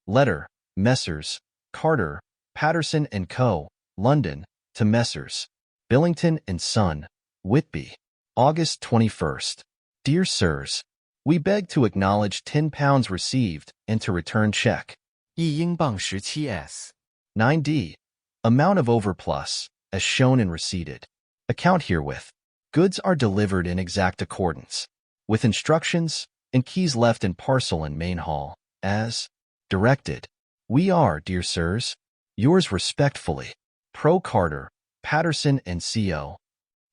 Letter, Messrs. Carter, Patterson and Co., London, to Messrs. Billington and Son, Whitby, August 21st. Dear Sirs, we beg to acknowledge £10 received and to return check. 1英镑17 S. 9D. Amount of overplus, as shown and receipted. Account herewith. Goods are delivered in exact accordance with instructions and keys left in parcel in main hall, as directed. We are, dear sirs, yours respectfully, Pro Carter, Patterson and Co.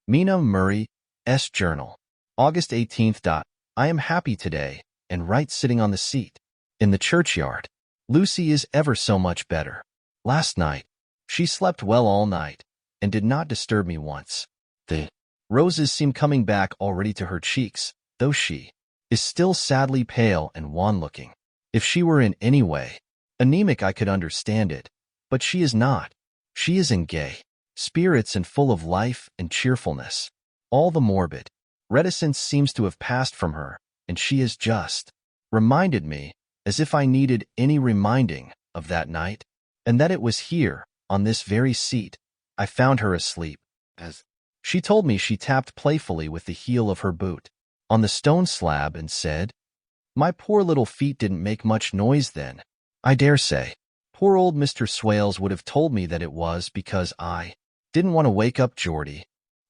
Mina Murray, S. Journal. August 18th. I am happy today, and right sitting on the seat in the churchyard. Lucy is ever so much better. Last night, she slept well all night, and did not disturb me once. The roses seem coming back already to her cheeks, though she is still sadly pale and wan-looking. If she were in any way anemic, I could understand it, but she is not. She is in gay spirits and full of life and cheerfulness. All the morbid reticence seems to have passed from her, and she has just reminded me, as if I needed any reminding, of that night, and that it was here, on this very seat, I found her asleep. As she told me, she tapped playfully with the heel of her boot on the stone slab and said, "My poor little feet didn't make much noise then. I dare say poor old Mr. Swales would have told me that it was because I didn't want to wake up Geordie."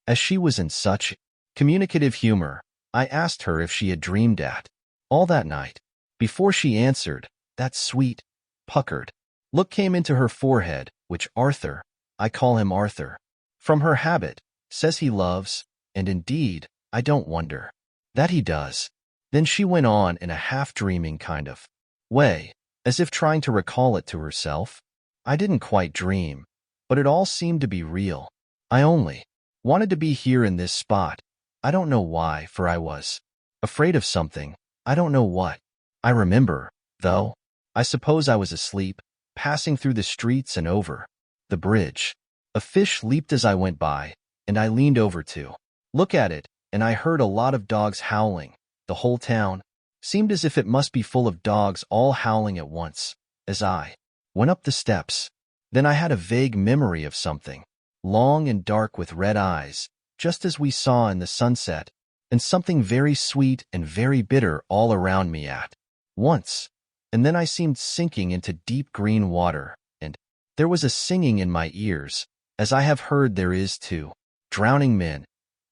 As she was in such communicative humor, I asked her if she had dreamed at all that night. Before she answered, that sweet, puckered look came into her forehead, which Arthur, I call him Arthur, from her habit, says he loves, and indeed, I don't wonder that he does. Then she went on in a half-dreaming kind of way, as if trying to recall it to herself. I didn't quite dream, but it all seemed to be real. I only wanted to be here in this spot. I don't know why, for I was afraid of something. I don't know what. I remember, though, I suppose I was asleep, passing through the streets and over the bridge. A fish leaped as I went by, and I leaned over to look at it, and I heard a lot of dogs howling. The whole town seemed as if it must be full of dogs all howling at once, as I went up the steps. Then I had a vague memory of something long and dark with red eyes, just as we saw in the sunset, and something very sweet and very bitter all around me at once. And then I seemed sinking into deep green water, and there was a singing in my ears, as I have heard there is to drowning men,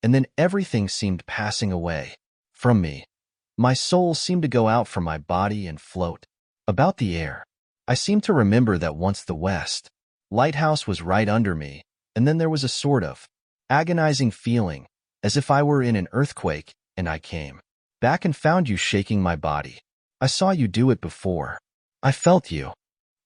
and then everything seemed passing away from me. My soul seemed to go out from my body and float about the air. I seem to remember that once the West lighthouse was right under me, and then there was a sort of agonizing feeling, as if I were in an earthquake, and I came Back and found you shaking my body. I saw you do it before. I felt you.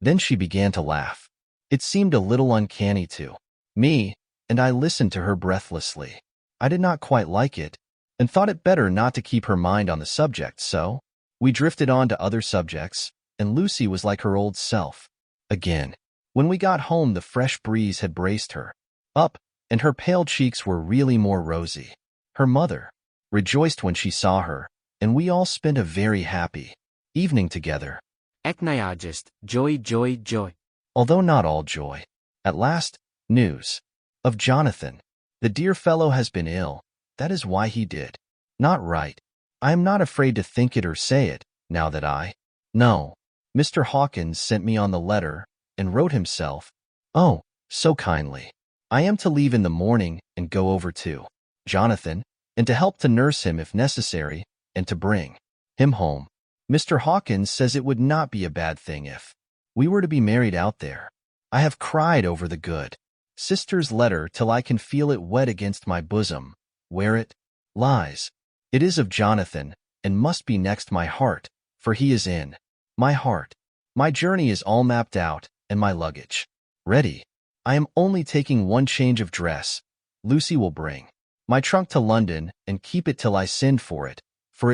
Then she began to laugh. It seemed a little uncanny to me, and I listened to her breathlessly. I did not quite like it, and thought it better not to keep her mind on the subject, so we drifted on to other subjects, and Lucy was like her old self. Again, when we got home, the fresh breeze had braced her up, and her pale cheeks were really more rosy. Her mother rejoiced when she saw her, and we all spent a very happy evening together. Eknyagist, joy, joy, joy. Although not all joy. At last, news of Jonathan. The dear fellow has been ill. That is why he did not write. I am not afraid to think it or say it, now that I know. Mr. Hawkins sent me on the letter, and wrote himself, oh, so kindly. I am to leave in the morning and go over to Jonathan, and to help to nurse him if necessary, and to bring him home. Mr. Hawkins says it would not be a bad thing if we were to be married out there. I have cried over the good sister's letter till I can feel it wet against my bosom, where it lies. It is of Jonathan, and must be next my heart, for he is in my heart. My journey is all mapped out, and my luggage ready. I am only taking one change of dress. Lucy will bring my trunk to London and keep it till I send for it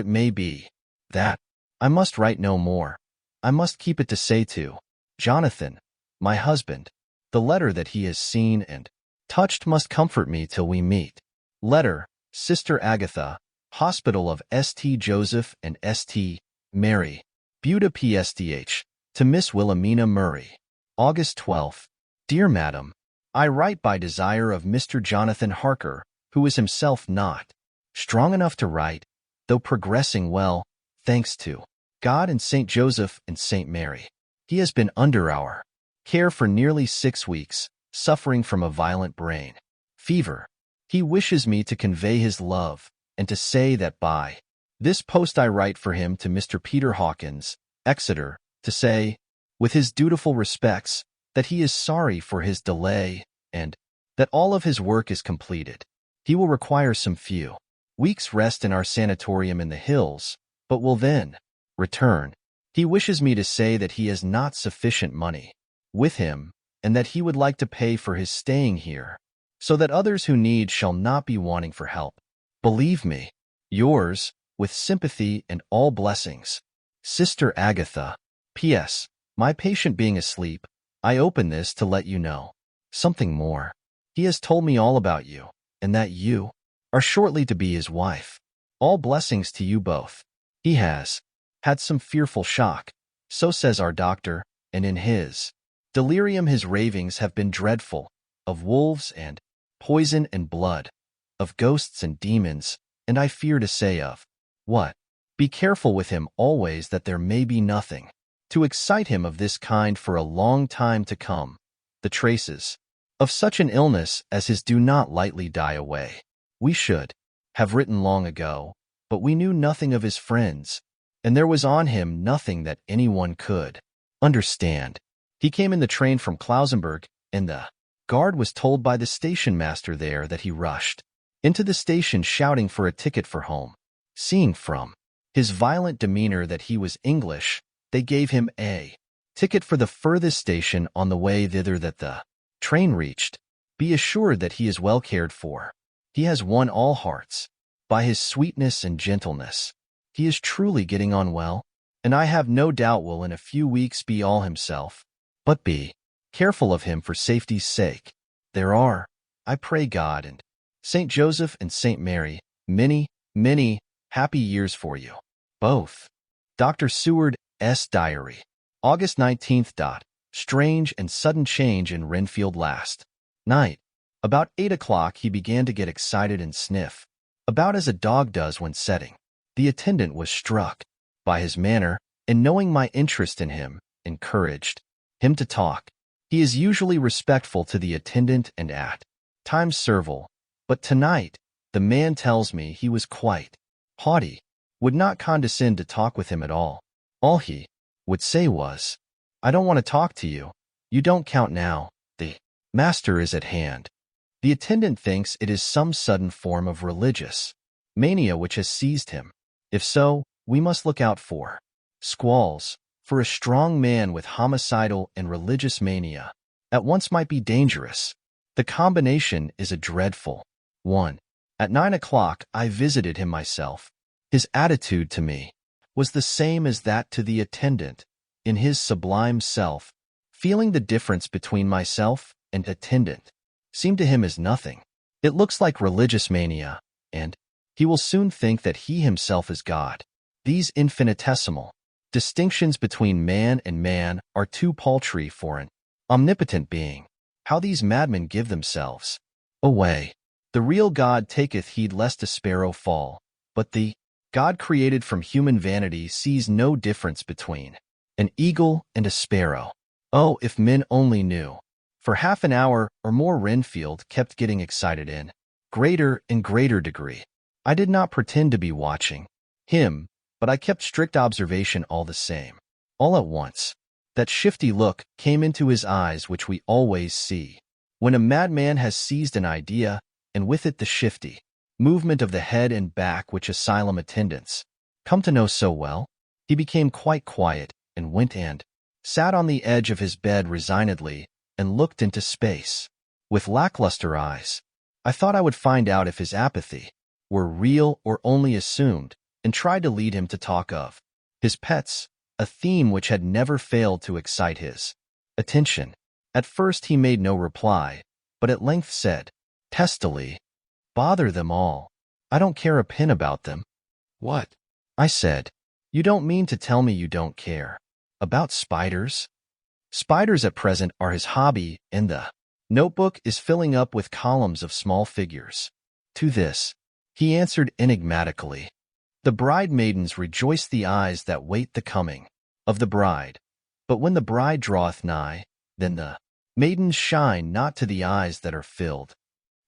may be that I must write no more. I must keep it to say to Jonathan, my husband. The letter that he has seen and touched must comfort me till we meet. Letter, Sister Agatha, Hospital of St. Joseph and St. Mary, Buda PSDH, to Miss Wilhelmina Murray. August 12th. Dear Madam, I write by desire of Mr. Jonathan Harker, who is himself not strong enough to write, though progressing well, thanks to God and St. Joseph and St. Mary. He has been under our care for nearly 6 weeks, suffering from a violent brain fever. He wishes me to convey his love, and to say that by this post I write for him to Mr. Peter Hawkins, Exeter, to say, with his dutiful respects, that he is sorry for his delay, and that all of his work is completed. He will require some few weeks' rest in our sanatorium in the hills, but will then return. He wishes me to say that he has not sufficient money with him, and that he would like to pay for his staying here, so that others who need shall not be wanting for help. Believe me, yours, with sympathy and all blessings, Sister Agatha. P.S. My patient being asleep, I open this to let you know something more. He has told me all about you, and that you are shortly to be his wife. All blessings to you both. He has had some fearful shock, so says our doctor, and in his delirium his ravings have been dreadful, of wolves and poison and blood, of ghosts and demons, and I fear to say of what. Be careful with him always that there may be nothing to excite him of this kind for a long time to come. The traces of such an illness as his do not lightly die away. We should have written long ago, but we knew nothing of his friends, and there was on him nothing that anyone could understand. He came in the train from Klausenburg, and the guard was told by the station master there that he rushed into the station shouting for a ticket for home. Seeing from his violent demeanor that he was English, they gave him a ticket for the furthest station on the way thither that the train reached. Be assured that he is well cared for. He has won all hearts by his sweetness and gentleness. He is truly getting on well, and I have no doubt will in a few weeks be all himself. But be careful of him for safety's sake. There are, I pray God and St. Joseph and St. Mary, many, many happy years for you both. Dr. Seward S. Diary. August 19th. Strange and sudden change in Renfield last night. About 8 o'clock he began to get excited and sniff, about as a dog does when setting. The attendant was struck by his manner, and knowing my interest in him, encouraged him to talk. He is usually respectful to the attendant and at times servile, but tonight, the man tells me he was quite haughty, would not condescend to talk with him at all. All he would say was, I don't want to talk to you. You don't count now. The master is at hand. The attendant thinks it is some sudden form of religious mania which has seized him. If so, we must look out for squalls, for a strong man with homicidal and religious mania at once might be dangerous. The combination is a dreadful one. At 9 o'clock, I visited him myself. His attitude to me was the same as that to the attendant. In his sublime self, feeling the difference between myself and attendant seemed to him as nothing. It looks like religious mania, and he will soon think that he himself is God. These infinitesimal distinctions between man and man are too paltry for an omnipotent being. How these madmen give themselves away. The real God taketh heed lest a sparrow fall, but the God created from human vanity sees no difference between an eagle and a sparrow. Oh, if men only knew. For half an hour or more Renfield kept getting excited in greater and greater degree. I did not pretend to be watching him, but I kept strict observation all the same. All at once, that shifty look came into his eyes which we always see when a madman has seized an idea, and with it the shifty movement of the head and back which asylum attendants come to know so well. He became quite quiet and went and sat on the edge of his bed resignedly and looked into space with lackluster eyes. I thought I would find out if his apathy were real or only assumed, and tried to lead him to talk of his pets, a theme which had never failed to excite his attention. At first he made no reply, but at length said, testily, "Bother them all. I don't care a pin about them." "What?" I said. "You don't mean to tell me you don't care about spiders?" Spiders at present are his hobby, and the notebook is filling up with columns of small figures. To this, he answered enigmatically, "The bride-maidens rejoice the eyes that wait the coming of the bride. But when the bride draweth nigh, then the maidens shine not to the eyes that are filled."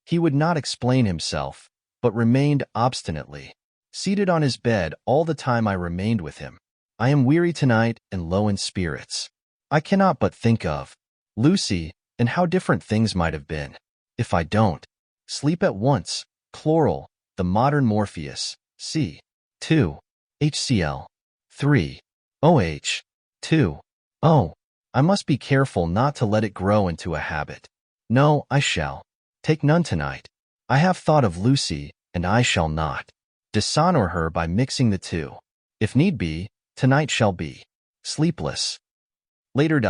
He would not explain himself, but remained obstinately seated on his bed all the time I remained with him. I am weary tonight and low in spirits. I cannot but think of Lucy and how different things might have been if I don't sleep at once. Chloral, the modern Morpheus, c. 2, HCl, 3, OH, 2. Oh, I must be careful not to let it grow into a habit. No, I shall take none tonight. I have thought of Lucy, and I shall not dishonor her by mixing the two. If need be, tonight shall be sleepless. Later.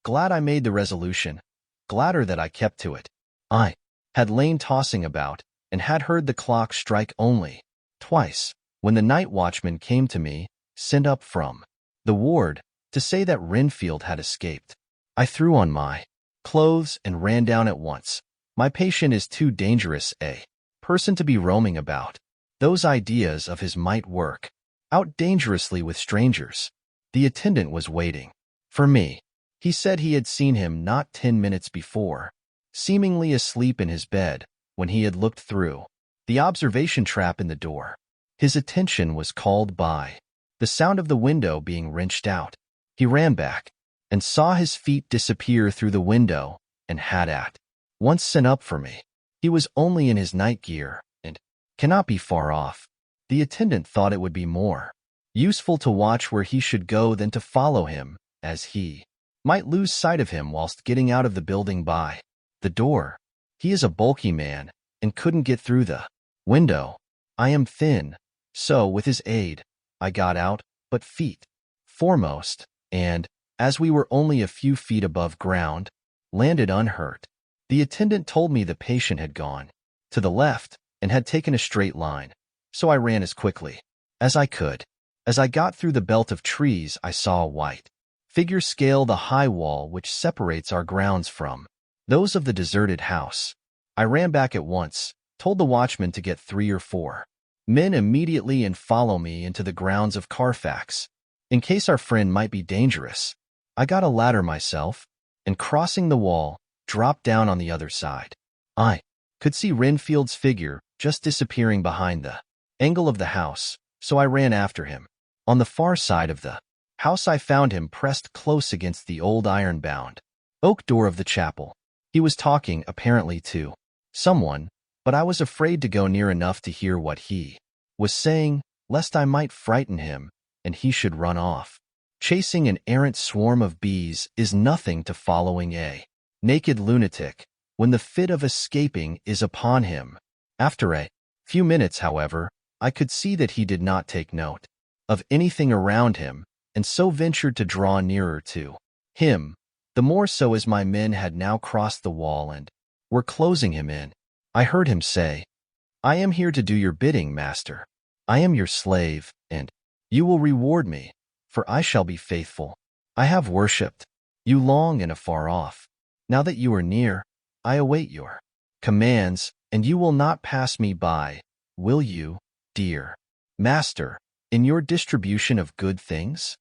Glad I made the resolution, gladder that I kept to it. I had lain tossing about, and had heard the clock strike only twice, when the night watchman came to me, sent up from the ward, to say that Renfield had escaped. I threw on my clothes and ran down at once. My patient is too dangerous a person to be roaming about. Those ideas of his might work out dangerously with strangers. The attendant was waiting for me. He said he had seen him not 10 minutes before, seemingly asleep in his bed, when he had looked through the observation trap in the door. His attention was called by the sound of the window being wrenched out. He ran back and saw his feet disappear through the window, and had at once sent up for me. He was only in his night gear, and cannot be far off. The attendant thought it would be more useful to watch where he should go than to follow him, as he might lose sight of him whilst getting out of the building by the door. He is a bulky man, and couldn't get through the window. I am thin, so with his aid, I got out, but feet foremost, and, as we were only a few feet above ground, landed unhurt. The attendant told me the patient had gone to the left and had taken a straight line, so I ran as quickly as I could. As I got through the belt of trees, I saw a white figure scale the high wall which separates our grounds from those of the deserted house. I ran back at once, told the watchman to get 3 or 4 men immediately and follow me into the grounds of Carfax, in case our friend might be dangerous. I got a ladder myself, and crossing the wall, dropped down on the other side. I could see Renfield's figure just disappearing behind the angle of the house, so I ran after him. On the far side of the house I found him pressed close against the old iron-bound oak door of the chapel. He was talking, apparently, to someone, but I was afraid to go near enough to hear what he was saying, lest I might frighten him, and he should run off. Chasing an errant swarm of bees is nothing to following a naked lunatic when the fit of escaping is upon him. After a few minutes, however, I could see that he did not take note of anything around him, and so ventured to draw nearer to him, the more so as my men had now crossed the wall and were closing him in. I heard him say, "I am here to do your bidding, master. I am your slave, and you will reward me, for I shall be faithful. I have worshipped you long and afar off. Now that you are near, I await your commands, and you will not pass me by, will you, dear master, in your distribution of good things?"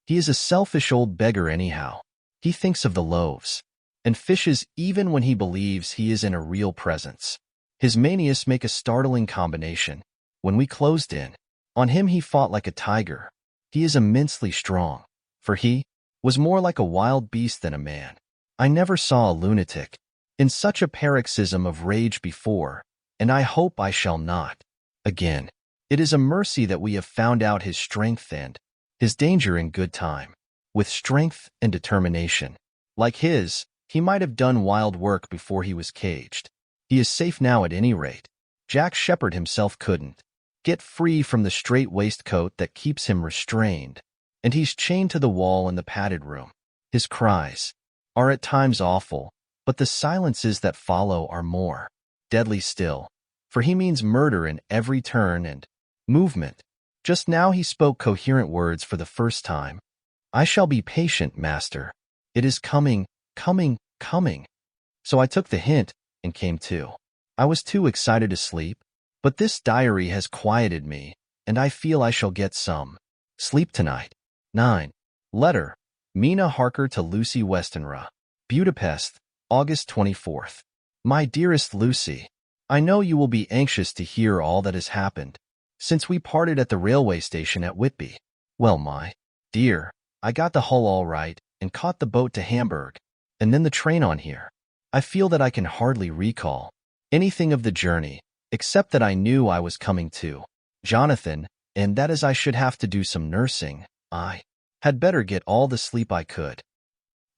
He is a selfish old beggar anyhow. He thinks of the loaves and fishes even when he believes he is in a real presence. His manias make a startling combination. When we closed in on him, he fought like a tiger. He is immensely strong, for he was more like a wild beast than a man. I never saw a lunatic in such a paroxysm of rage before, and I hope I shall not again. It is a mercy that we have found out his strength and his danger in good time. With strength and determination like his, he might have done wild work before he was caged. He is safe now at any rate. Jack Shepherd himself couldn't get free from the strait waistcoat that keeps him restrained, and he's chained to the wall in the padded room. His cries are at times awful, but the silences that follow are more deadly still, for he means murder in every turn and movement. Just now he spoke coherent words for the first time. "I shall be patient, master. It is coming, coming, coming." So I took the hint and came to. I was too excited to sleep, but this diary has quieted me, and I feel I shall get some sleep tonight. 9. Letter. Mina Harker to Lucy Westenra. Budapest, August 24th. My dearest Lucy, I know you will be anxious to hear all that has happened since we parted at the railway station at Whitby. Well, my dear, I got the Hull all right and caught the boat to Hamburg, and then the train on here. I feel that I can hardly recall anything of the journey, except that I knew I was coming to Jonathan, and that as I should have to do some nursing, I had better get all the sleep I could.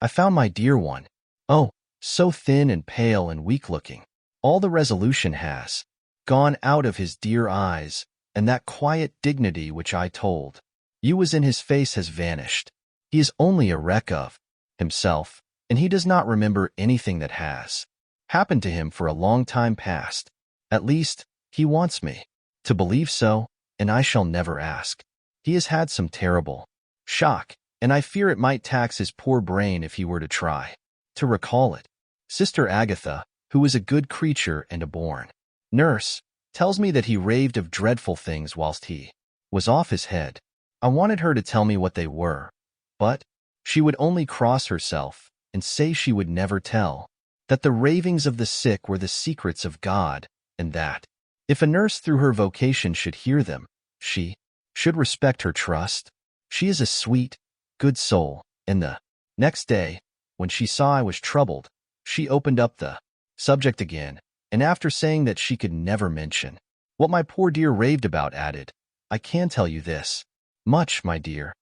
I found my dear one. Oh, so thin and pale and weak-looking. All the resolution has gone out of his dear eyes, and that quiet dignity which I told you was in his face has vanished. He is only a wreck of himself, and he does not remember anything that has happened to him for a long time past. At least, he wants me to believe so, and I shall never ask. He has had some terrible shock, and I fear it might tax his poor brain if he were to try to recall it. Sister Agatha, who is a good creature and a born nurse, tells me that he raved of dreadful things whilst he was off his head. I wanted her to tell me what they were, but she would only cross herself and say she would never tell, that the ravings of the sick were the secrets of God, and that, if a nurse through her vocation should hear them, she should respect her trust. She is a sweet, good soul, and the next day, when she saw I was troubled, she opened up the subject again, and after saying that she could never mention what my poor dear raved about, added, "I can tell you this much, my dear,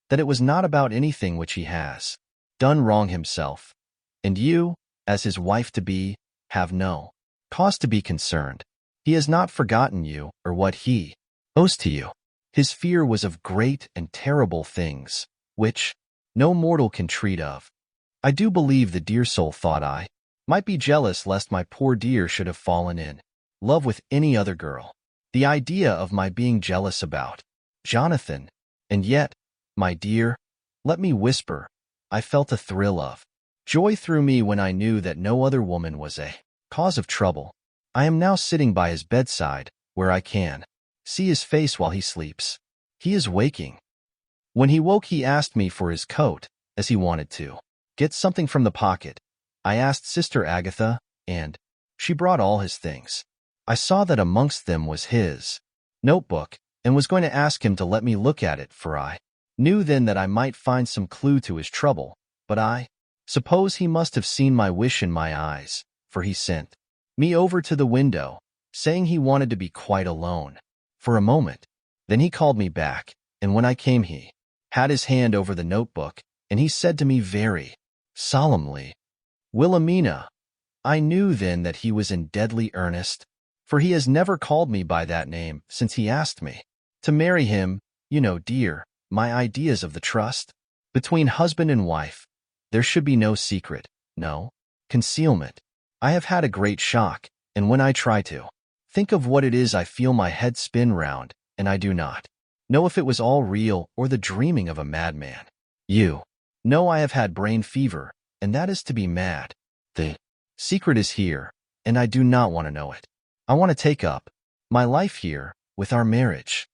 that it was not about anything which he has done wrong himself, and you, as his wife-to-be, have no cause to be concerned. He has not forgotten you or what he owes to you. His fear was of great and terrible things, which no mortal can treat of. I do believe the dear soul thought I might be jealous lest my poor dear should have fallen in love with any other girl. The idea of my being jealous about Jonathan, and yet, my dear, let me whisper, I felt a thrill of joy through me when I knew that no other woman was a cause of trouble. I am now sitting by his bedside, where I can see his face while he sleeps. He is waking. When he woke, he asked me for his coat, as he wanted to get something from the pocket. I asked Sister Agatha, and she brought all his things. I saw that amongst them was his notebook, and was going to ask him to let me look at it, for I knew then that I might find some clue to his trouble, but I suppose he must have seen my wish in my eyes, for he sent me over to the window, saying he wanted to be quite alone for a moment. Then he called me back, and when I came he had his hand over the notebook, and he said to me very solemnly, "Wilhelmina." I knew then that he was in deadly earnest, for he has never called me by that name since he asked me to marry him. You know, dear, my ideas of the trust between husband and wife. There should be no secret, no concealment. I have had a great shock, and when I try to think of what it is, I feel my head spin round, and I do not know if it was all real or the dreaming of a madman. You know I have had brain fever, and that is to be mad. The secret is here, and I do not want to know it. I want to take up my life here with our marriage.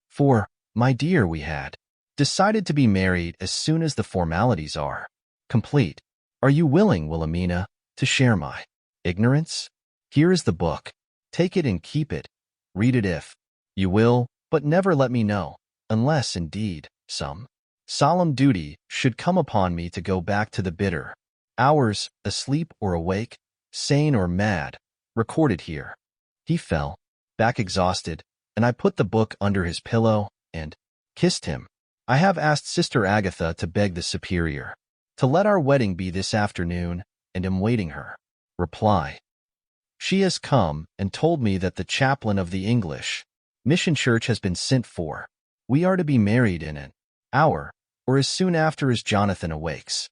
For, my dear, we had decided to be married as soon as the formalities are complete. Are you willing, Wilhelmina, to share my ignorance? Here is the book. Take it and keep it. Read it if you will, but never let me know, unless, indeed, some solemn duty should come upon me to go back to the bitter hours, asleep or awake, sane or mad, recorded here. He fell back exhausted, and I put the book under his pillow and kissed him. I have asked Sister Agatha to beg the Superior to let our wedding be this afternoon, and am waiting her reply. She has come and told me that the chaplain of the English Mission Church has been sent for. We are to be married in an hour, or as soon after as Jonathan awakes.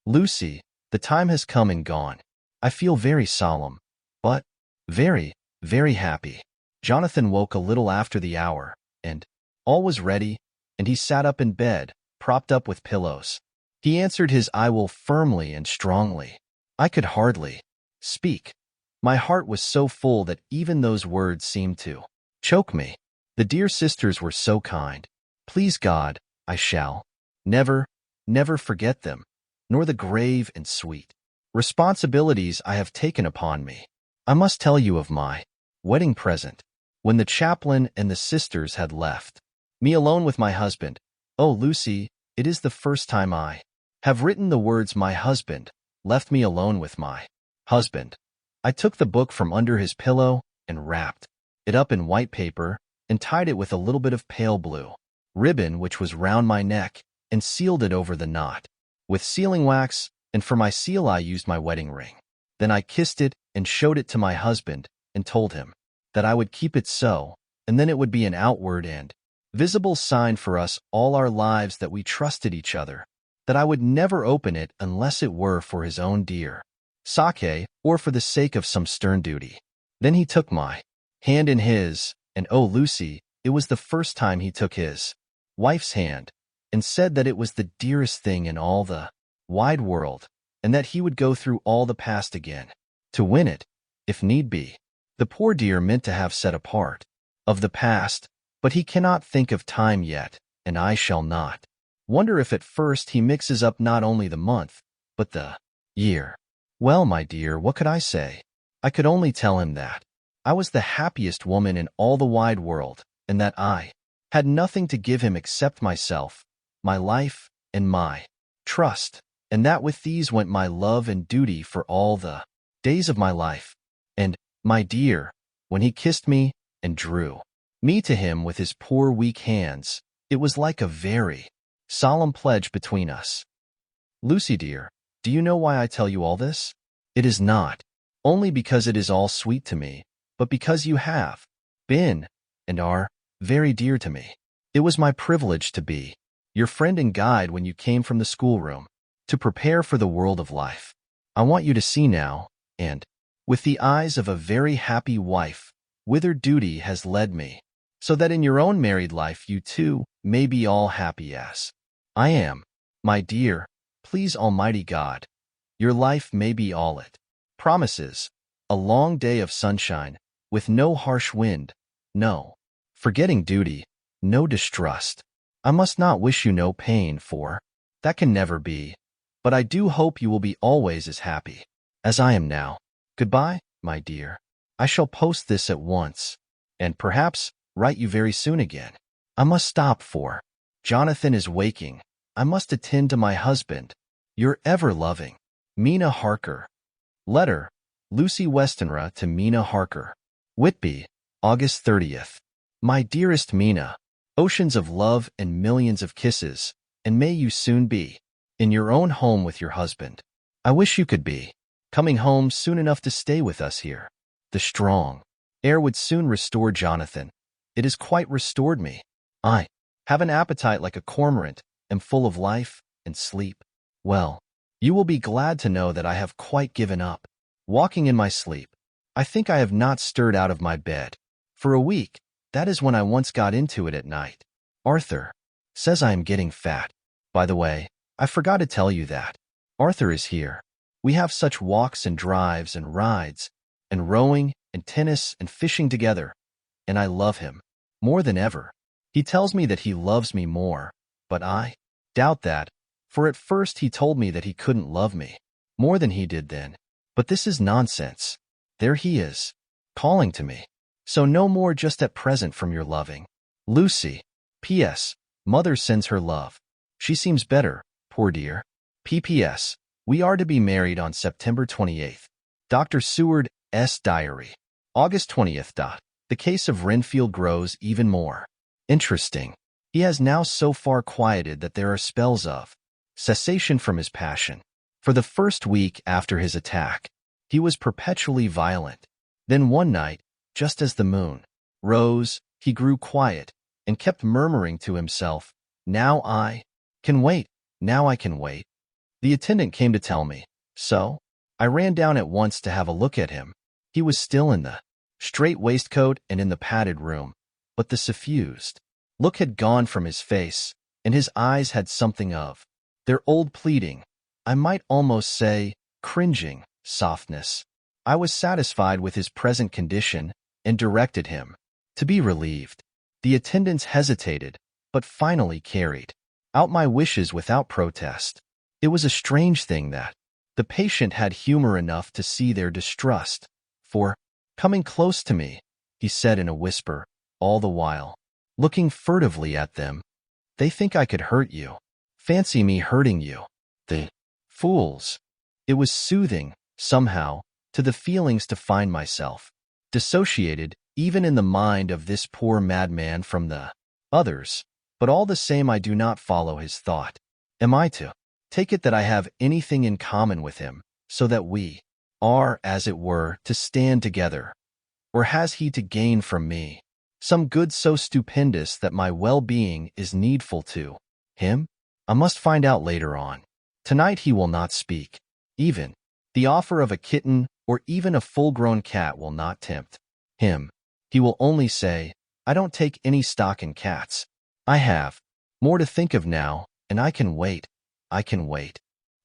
Lucy, the time has come and gone. I feel very solemn, but very, very happy. Jonathan woke a little after the hour, and all was ready, and he sat up in bed, propped up with pillows. He answered his "I will" firmly and strongly. I could hardly speak. My heart was so full that even those words seemed to choke me. The dear sisters were so kind. Please God, I shall never, never forget them, nor the grave and sweet responsibilities I have taken upon me. I must tell you of my wedding present. When the chaplain and the sisters had left me alone with my husband, oh, Lucy, it is the first time I have written the words "my husband" left me alone with my husband. I took the book from under his pillow and wrapped it up in white paper and tied it with a little bit of pale blue ribbon which was round my neck, and sealed it over the knot with sealing wax, and for my seal I used my wedding ring. Then I kissed it and showed it to my husband and told him that I would keep it so, and then it would be an outward and visible sign for us all our lives that we trusted each other, that I would never open it unless it were for his own dear sake or for the sake of some stern duty. Then he took my hand in his, and oh, Lucy, it was the first time he took his wife's hand, and said that it was the dearest thing in all the wide world, and that he would go through all the past again to win it, if need be. The poor dear meant to have set apart of the past, but he cannot think of time yet, and I shall not wonder if at first he mixes up not only the month, but the year. Well, my dear, what could I say? I could only tell him that I was the happiest woman in all the wide world, and that I had nothing to give him except myself, my life, and my trust, and that with these went my love and duty for all the days of my life. And, my dear, when he kissed me and drew me to him with his poor weak hands, it was like a very solemn pledge between us. Lucy, dear, do you know why I tell you all this? It is not only because it is all sweet to me, but because you have been and are very dear to me. It was my privilege to be your friend and guide when you came from the schoolroom to prepare for the world of life. I want you to see now, and with the eyes of a very happy wife, whither duty has led me, so that in your own married life you too may be all happy as I am. My dear, please Almighty God, your life may be all it promises, a long day of sunshine, with no harsh wind, no forgetting duty, no distrust. I must not wish you no pain, for that can never be, but I do hope you will be always as happy as I am now. Goodbye, my dear. I shall post this at once, and perhaps write you very soon again. I must stop, for Jonathan is waking. I must attend to my husband. Your ever-loving Mina Harker. Letter, Lucy Westenra to Mina Harker. Whitby, August 30th. My dearest Mina, Oceans of love and millions of kisses, and may you soon be in your own home with your husband. I wish you could be coming home soon enough to stay with us here. The strong air would soon restore Jonathan. It has quite restored me. I have an appetite like a cormorant, am full of life and sleep. Well, you will be glad to know that I have quite given up walking in my sleep. I think I have not stirred out of my bed for a week. That is when I once got into it at night. Arthur says I am getting fat. By the way, I forgot to tell you that Arthur is here. We have such walks and drives and rides and rowing and tennis and fishing together, and I love him more than ever. He tells me that he loves me more, but I doubt that, for at first he told me that he couldn't love me more than he did then. But this is nonsense. There he is, calling to me. So no more just at present from your loving Lucy. P.S. Mother sends her love. She seems better, poor dear. P.P.S. We are to be married on September 28th. Dr. Seward S. Diary. August 20th. The case of Renfield grows even more interesting. He has now so far quieted that there are spells of cessation from his passion. For the first week after his attack, he was perpetually violent. Then one night, just as the moon rose, he grew quiet and kept murmuring to himself, "Now I can wait, now I can wait." The attendant came to tell me, so I ran down at once to have a look at him. He was still in the straight waistcoat and in the padded room, but the suffused look had gone from his face, and his eyes had something of their old pleading, I might almost say cringing, softness. I was satisfied with his present condition and directed him to be relieved. The attendants hesitated, but finally carried out my wishes without protest. It was a strange thing that the patient had humor enough to see their distrust, for, coming close to me, he said in a whisper, all the while looking furtively at them, "They think I could hurt you. Fancy me hurting you. The fools." It was soothing, somehow, to the feelings to find myself dissociated, even in the mind of this poor madman from the others, but all the same I do not follow his thought. Am I to take it that I have anything in common with him, so that we are, as it were, to stand together? Or has he to gain from me some good so stupendous that my well-being is needful to him? I must find out later on. Tonight he will not speak. Even the offer of a kitten or even a full-grown cat will not tempt him. He will only say, "I don't take any stock in cats. I have more to think of now, and I can wait. I can wait."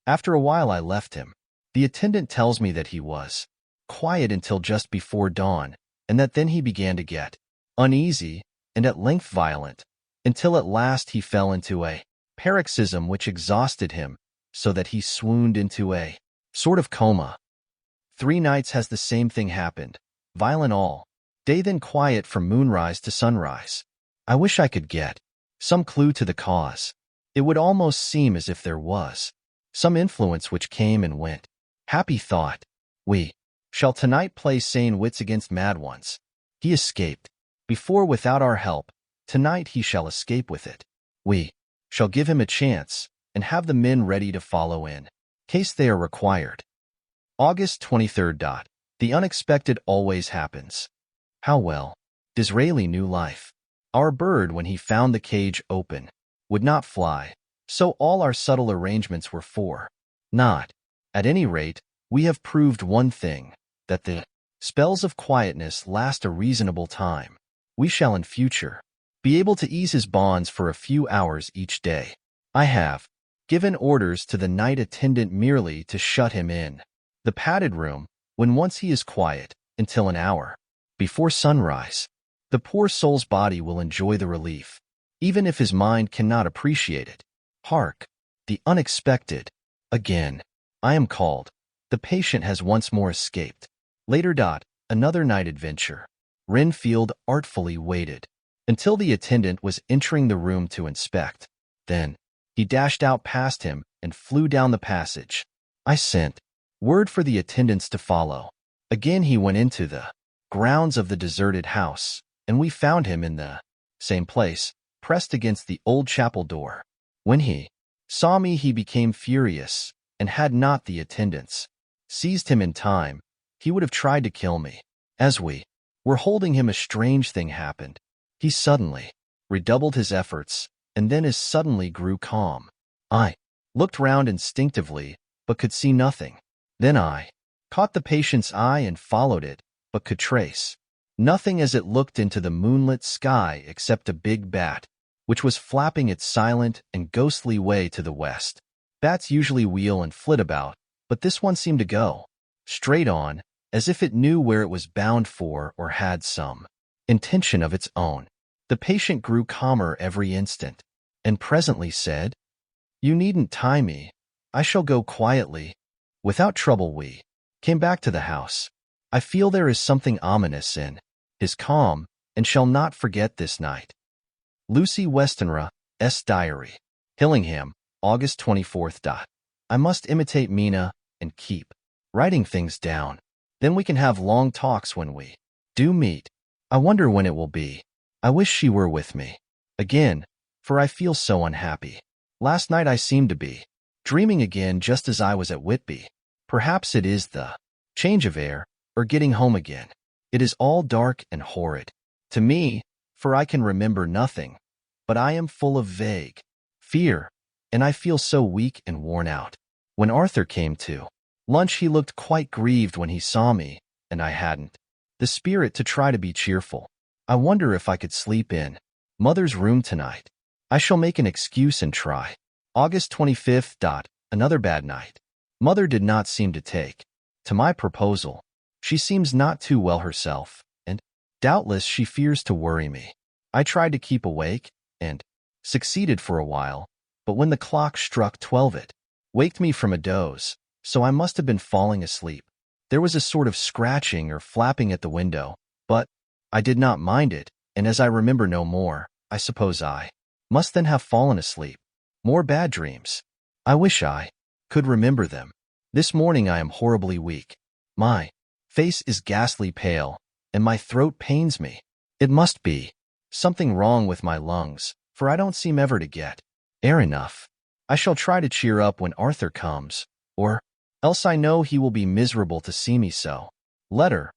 After a while I left him. The attendant tells me that he was quiet until just before dawn, and that then he began to get uneasy and at length violent, until at last he fell into a paroxysm which exhausted him, so that he swooned into a sort of coma. 3 nights has the same thing happened, violent all day, then quiet from moonrise to sunrise. I wish I could get some clue to the cause. It would almost seem as if there was some influence which came and went. Happy thought. We shall tonight play sane wits against mad ones. He escaped before without our help. Tonight he shall escape with it. We shall give him a chance and have the men ready to follow in case they are required. August 23rd. The unexpected always happens. How well Disraeli knew life. Our bird, when he found the cage open, would not fly, so all our subtle arrangements were for naught. At any rate, we have proved one thing, that the spells of quietness last a reasonable time. We shall in future be able to ease his bonds for a few hours each day. I have given orders to the night attendant merely to shut him in the padded room when once he is quiet, until an hour before sunrise. The poor soul's body will enjoy the relief, even if his mind cannot appreciate it. Hark! The unexpected. Again, I am called. The patient has once more escaped. Later. Another night adventure. Renfield artfully waited until the attendant was entering the room to inspect. Then he dashed out past him and flew down the passage. I sent word for the attendants to follow. Again he went into the grounds of the deserted house, and we found him in the same place, pressed against the old chapel door. When he saw me, he became furious, and had not the attendants seized him in time, he would have tried to kill me. As we were holding him, a strange thing happened. He suddenly redoubled his efforts, and then as suddenly grew calm. I looked round instinctively, but could see nothing. Then I caught the patient's eye and followed it, but could trace nothing as it looked into the moonlit sky except a big bat, which was flapping its silent and ghostly way to the west. Bats usually wheel and flit about, but this one seemed to go straight on, as if it knew where it was bound for or had some intention of its own. The patient grew calmer every instant, and presently said, "You needn't tie me. I shall go quietly." Without trouble we came back to the house. I feel there is something ominous in his calm, and shall not forget this night. Lucy Westenra's Diary. Hillingham, August 24th. I must imitate Mina and keep writing things down. Then we can have long talks when we do meet. I wonder when it will be. I wish she were with me again, for I feel so unhappy. Last night I seemed to be dreaming again just as I was at Whitby. Perhaps it is the change of air, or getting home again. It is all dark and horrid to me, for I can remember nothing, but I am full of vague fear, and I feel so weak and worn out. When Arthur came to lunch, he looked quite grieved when he saw me, and I hadn't the spirit to try to be cheerful. I wonder if I could sleep in Mother's room tonight. I shall make an excuse and try. August 25th. Another bad night. Mother did not seem to take to my proposal. She seems not too well herself, and doubtless she fears to worry me. I tried to keep awake, and succeeded for a while, but when the clock struck 12 it waked me from a doze, so I must have been falling asleep. There was a sort of scratching or flapping at the window, but I did not mind it, and as I remember no more, I suppose I must then have fallen asleep. More bad dreams. I wish I could remember them. This morning I am horribly weak. My face is ghastly pale, and my throat pains me. It must be something wrong with my lungs, for I don't seem ever to get air enough. I shall try to cheer up when Arthur comes, or else I know he will be miserable to see me so. Letter.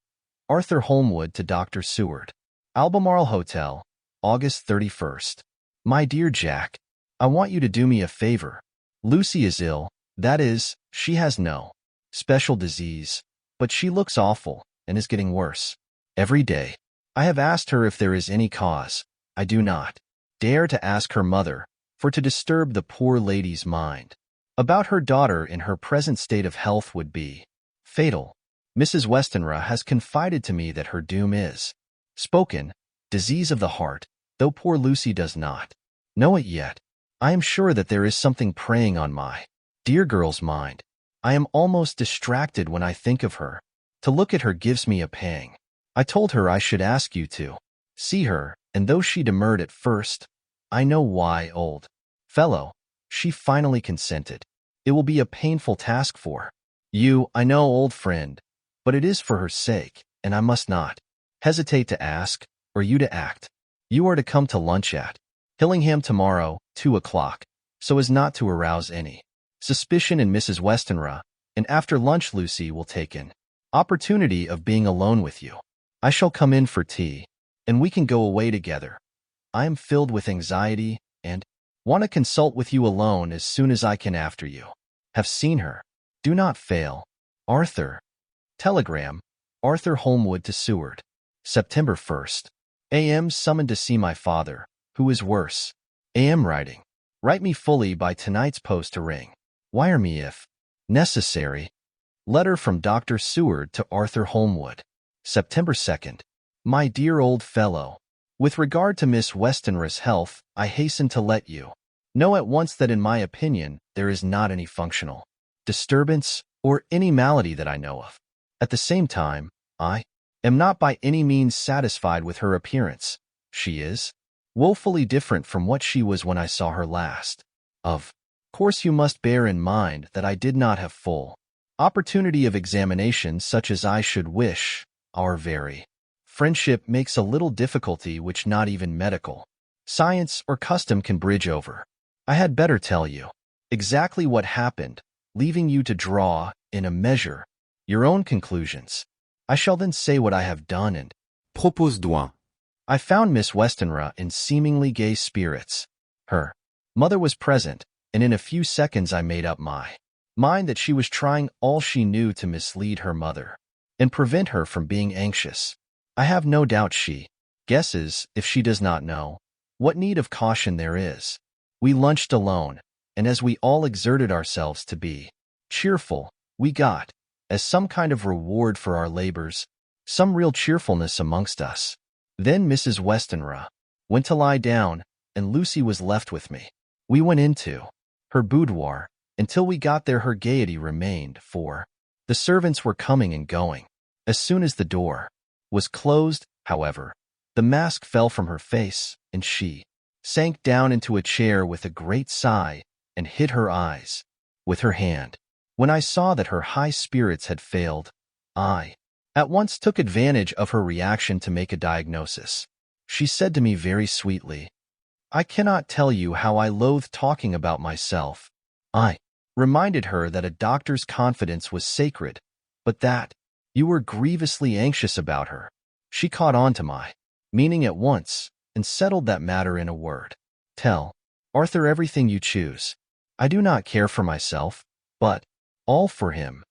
Arthur Holmwood to Dr. Seward. Albemarle Hotel, August 31st. My dear Jack, I want you to do me a favor. Lucy is ill. That is, she has no special disease, but she looks awful and is getting worse every day. I have asked her if there is any cause. I do not dare to ask her mother, for to disturb the poor lady's mind about her daughter in her present state of health would be fatal. Mrs. Westenra has confided to me that her doom is spoken, disease of the heart, though poor Lucy does not know it yet. I am sure that there is something preying on my dear girl's mind. I am almost distracted when I think of her. To look at her gives me a pang. I told her I should ask you to see her, and though she demurred at first, I know why, old fellow, she finally consented. It will be a painful task for you, I know, old friend, but it is for her sake, and I must not hesitate to ask, or you to act. You are to come to lunch at Hillingham tomorrow, 2 o'clock, so as not to arouse any suspicion in Mrs. Westenra, and after lunch Lucy will take an opportunity of being alone with you. I shall come in for tea, and we can go away together. I am filled with anxiety, and want to consult with you alone as soon as I can after you have seen her. Do not fail. Arthur. Telegram. Arthur Holmwood to Seward. September 1st. A.M. summoned to see my father, who is worse. A.M. writing. Write me fully by tonight's post to ring. Wire me if necessary. Letter from Dr. Seward to Arthur Holmwood. September 2nd. My dear old fellow, with regard to Miss Westenra's health, I hasten to let you know at once that in my opinion there is not any functional disturbance or any malady that I know of. At the same time, I am not by any means satisfied with her appearance. She is woefully different from what she was when I saw her last. Of course you must bear in mind that I did not have full opportunity of examination such as I should wish. Our very friendship makes a little difficulty which not even medical science or custom can bridge over. I had better tell you exactly what happened, leaving you to draw, in a measure, your own conclusions. I shall then say what I have done and Propose Douin. I found Miss Westenra in seemingly gay spirits. Her mother was present, and in a few seconds I made up my mind that she was trying all she knew to mislead her mother and prevent her from being anxious. I have no doubt she guesses, if she does not know, what need of caution there is. We lunched alone, and as we all exerted ourselves to be cheerful, we got, as some kind of reward for our labors, some real cheerfulness amongst us. Then Mrs. Westenra went to lie down, and Lucy was left with me. We went into her boudoir. Until we got there her gaiety remained, for the servants were coming and going. As soon as the door was closed, however, the mask fell from her face, and she sank down into a chair with a great sigh and hid her eyes with her hand. When I saw that her high spirits had failed, I at once took advantage of her reaction to make a diagnosis. She said to me very sweetly, "I cannot tell you how I loathe talking about myself." I reminded her that a doctor's confidence was sacred, but that you were grievously anxious about her. She caught on to my meaning at once and settled that matter in a word. "Tell Arthur everything you choose. I do not care for myself, but all for him.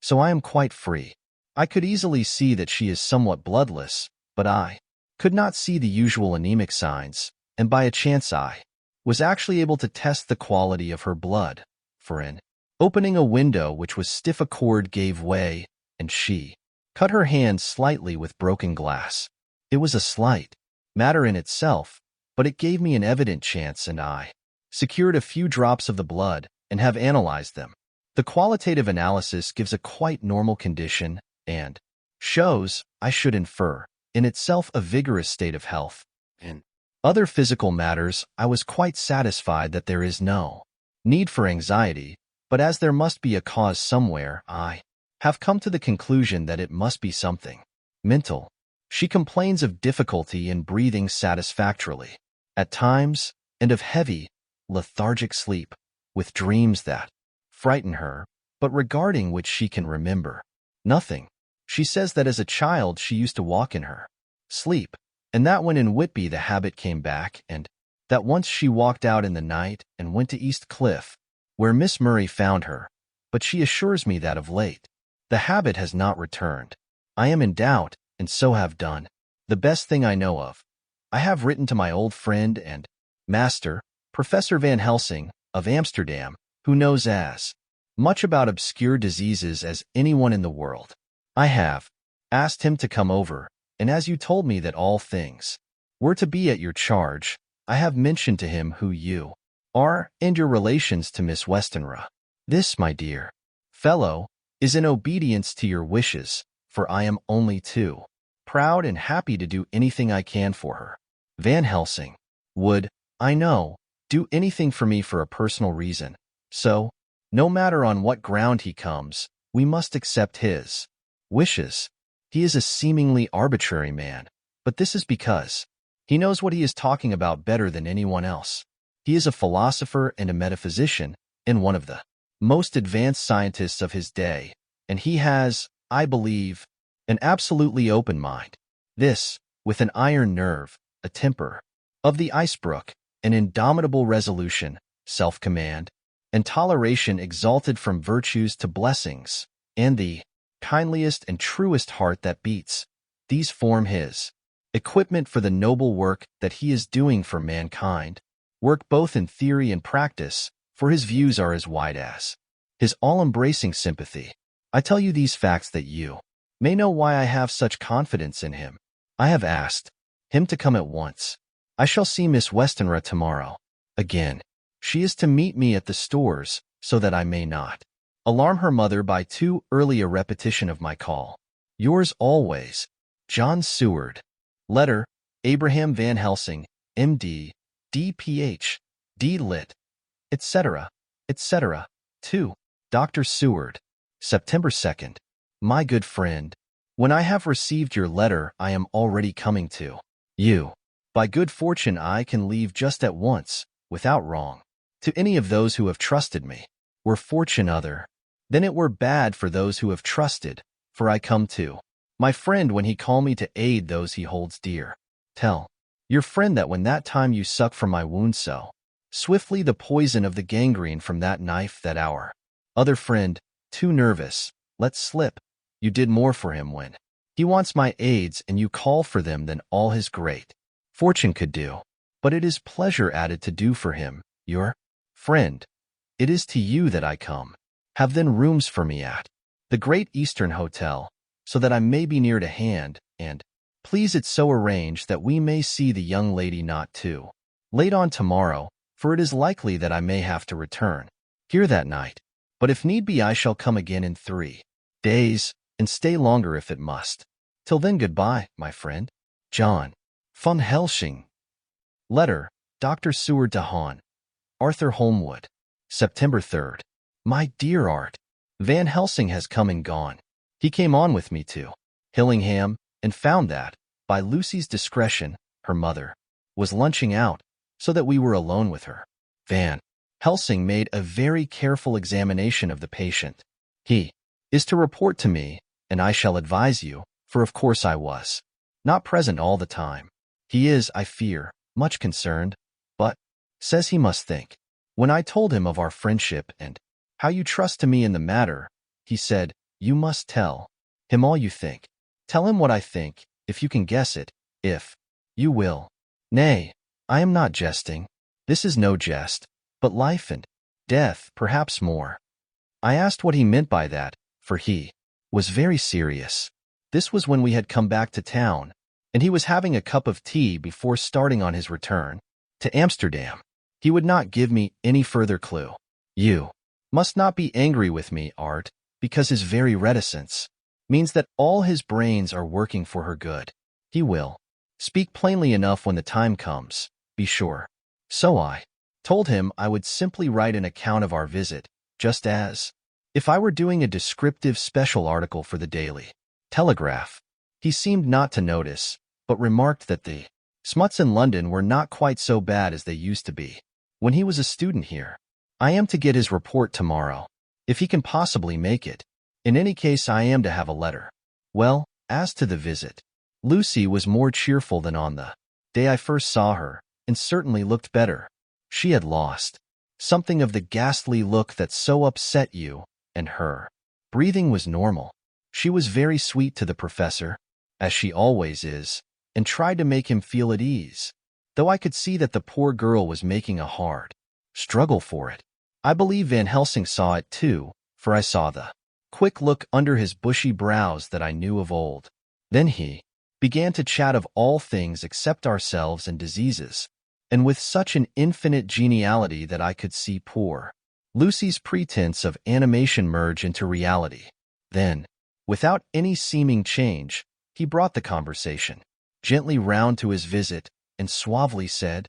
So I am quite free." I could easily see that she is somewhat bloodless, but I could not see the usual anemic signs, and by a chance I was actually able to test the quality of her blood. For in opening a window which was stiff, a cord gave way, and she cut her hand slightly with broken glass. It was a slight matter in itself, but it gave me an evident chance, and I secured a few drops of the blood and have analyzed them. The qualitative analysis gives a quite normal condition and shows, I should infer, in itself a vigorous state of health. In other physical matters, I was quite satisfied that there is no need for anxiety, but as there must be a cause somewhere, I have come to the conclusion that it must be something mental. She complains of difficulty in breathing satisfactorily at times, and of heavy, lethargic sleep, with dreams that frighten her, but regarding which she can remember nothing. She says that as a child she used to walk in her sleep, and that when in Whitby the habit came back, and that once she walked out in the night and went to East Cliff, where Miss Murray found her, but she assures me that of late the habit has not returned. I am in doubt, and so have done the best thing I know of. I have written to my old friend and master, Professor Van Helsing, of Amsterdam, who knows as much about obscure diseases as anyone in the world. I have asked him to come over, and as you told me that all things were to be at your charge, I have mentioned to him who you are and your relations to Miss Westenra. This, my dear fellow, is in obedience to your wishes, for I am only too proud and happy to do anything I can for her. Van Helsing would, I know, do anything for me for a personal reason, so, no matter on what ground he comes, we must accept his wishes. He is a seemingly arbitrary man, but this is because he knows what he is talking about better than anyone else. He is a philosopher and a metaphysician, and one of the most advanced scientists of his day, and he has, I believe, an absolutely open mind. This, with an iron nerve, a temper of the icebrook, an indomitable resolution, self-command, and toleration exalted from virtues to blessings, and the kindliest and truest heart that beats. These form his equipment for the noble work that he is doing for mankind, work both in theory and practice, for his views are as wide as his all-embracing sympathy. I tell you these facts that you may know why I have such confidence in him. I have asked him to come at once. I shall see Miss Westenra tomorrow. Again, she is to meet me at the stores, so that I may not alarm her mother by too early a repetition of my call. Yours always, John Seward. Letter, Abraham Van Helsing, M.D., D.Ph., D.Lit., etc., etc., to Dr. Seward. September 2nd. My good friend, when I have received your letter, I am already coming to you. By good fortune I can leave just at once, without wrong, to any of those who have trusted me. Were fortune other, then it were bad for those who have trusted, for I come to my friend when he call me to aid those he holds dear. Tell your friend that when that time you suck from my wound so swiftly the poison of the gangrene from that knife that hour. Other friend, too nervous, let slip, you did more for him when he wants my aids and you call for them than all his great fortune could do. But it is pleasure added to do for him, your friend. It is to you that I come. Have then rooms for me at the Great Eastern Hotel, so that I may be near to hand, and please it so arrange that we may see the young lady not too late on tomorrow, for it is likely that I may have to return here that night. But if need be I shall come again in 3 days, and stay longer if it must. Till then goodbye, my friend. John Van Helsing. Letter, Dr. Seward to Hon. Arthur Holmwood. September 3rd. My dear Art, Van Helsing has come and gone. He came on with me to Hillingham, and found that, by Lucy's discretion, her mother was lunching out, so that we were alone with her. Van Helsing made a very careful examination of the patient. He is to report to me, and I shall advise you, for of course I was not present all the time. He is, I fear, much concerned, but says he must think. When I told him of our friendship and how you trust to me in the matter, he said, you must tell him all you think. Tell him what I think, if you can guess it, if you will. Nay, I am not jesting. This is no jest, but life and death, perhaps more. I asked what he meant by that, for he was very serious. This was when we had come back to town, and he was having a cup of tea before starting on his return to Amsterdam. He would not give me any further clue. You must not be angry with me, Art, because his very reticence means that all his brains are working for her good. He will speak plainly enough when the time comes, be sure. So I told him I would simply write an account of our visit, just as if I were doing a descriptive special article for the Daily Telegraph. He seemed not to notice, but remarked that the smuts in London were not quite so bad as they used to be when he was a student here. I am to get his report tomorrow, if he can possibly make it. In any case, I am to have a letter. Well, as to the visit, Lucy was more cheerful than on the day I first saw her, and certainly looked better. She had lost something of the ghastly look that so upset you, and her breathing was normal. She was very sweet to the professor, as she always is, and tried to make him feel at ease, though I could see that the poor girl was making a hard struggle for it. I believe Van Helsing saw it too, for I saw the quick look under his bushy brows that I knew of old. Then he began to chat of all things except ourselves and diseases, and with such an infinite geniality that I could see poor Lucy's pretense of animation merge into reality. Then, without any seeming change, he brought the conversation gently round to his visit, and suavely said,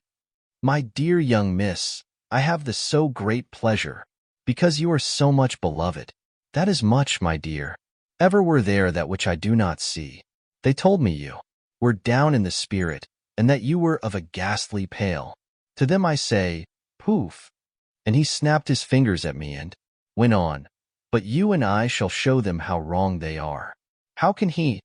My dear young miss, I have the so great pleasure, because you are so much beloved. That is much, my dear. Ever were there that which I do not see. They told me you were down in the spirit, and that you were of a ghastly pale. To them I say, poof. And he snapped his fingers at me and went on, but you and I shall show them how wrong they are. How can he?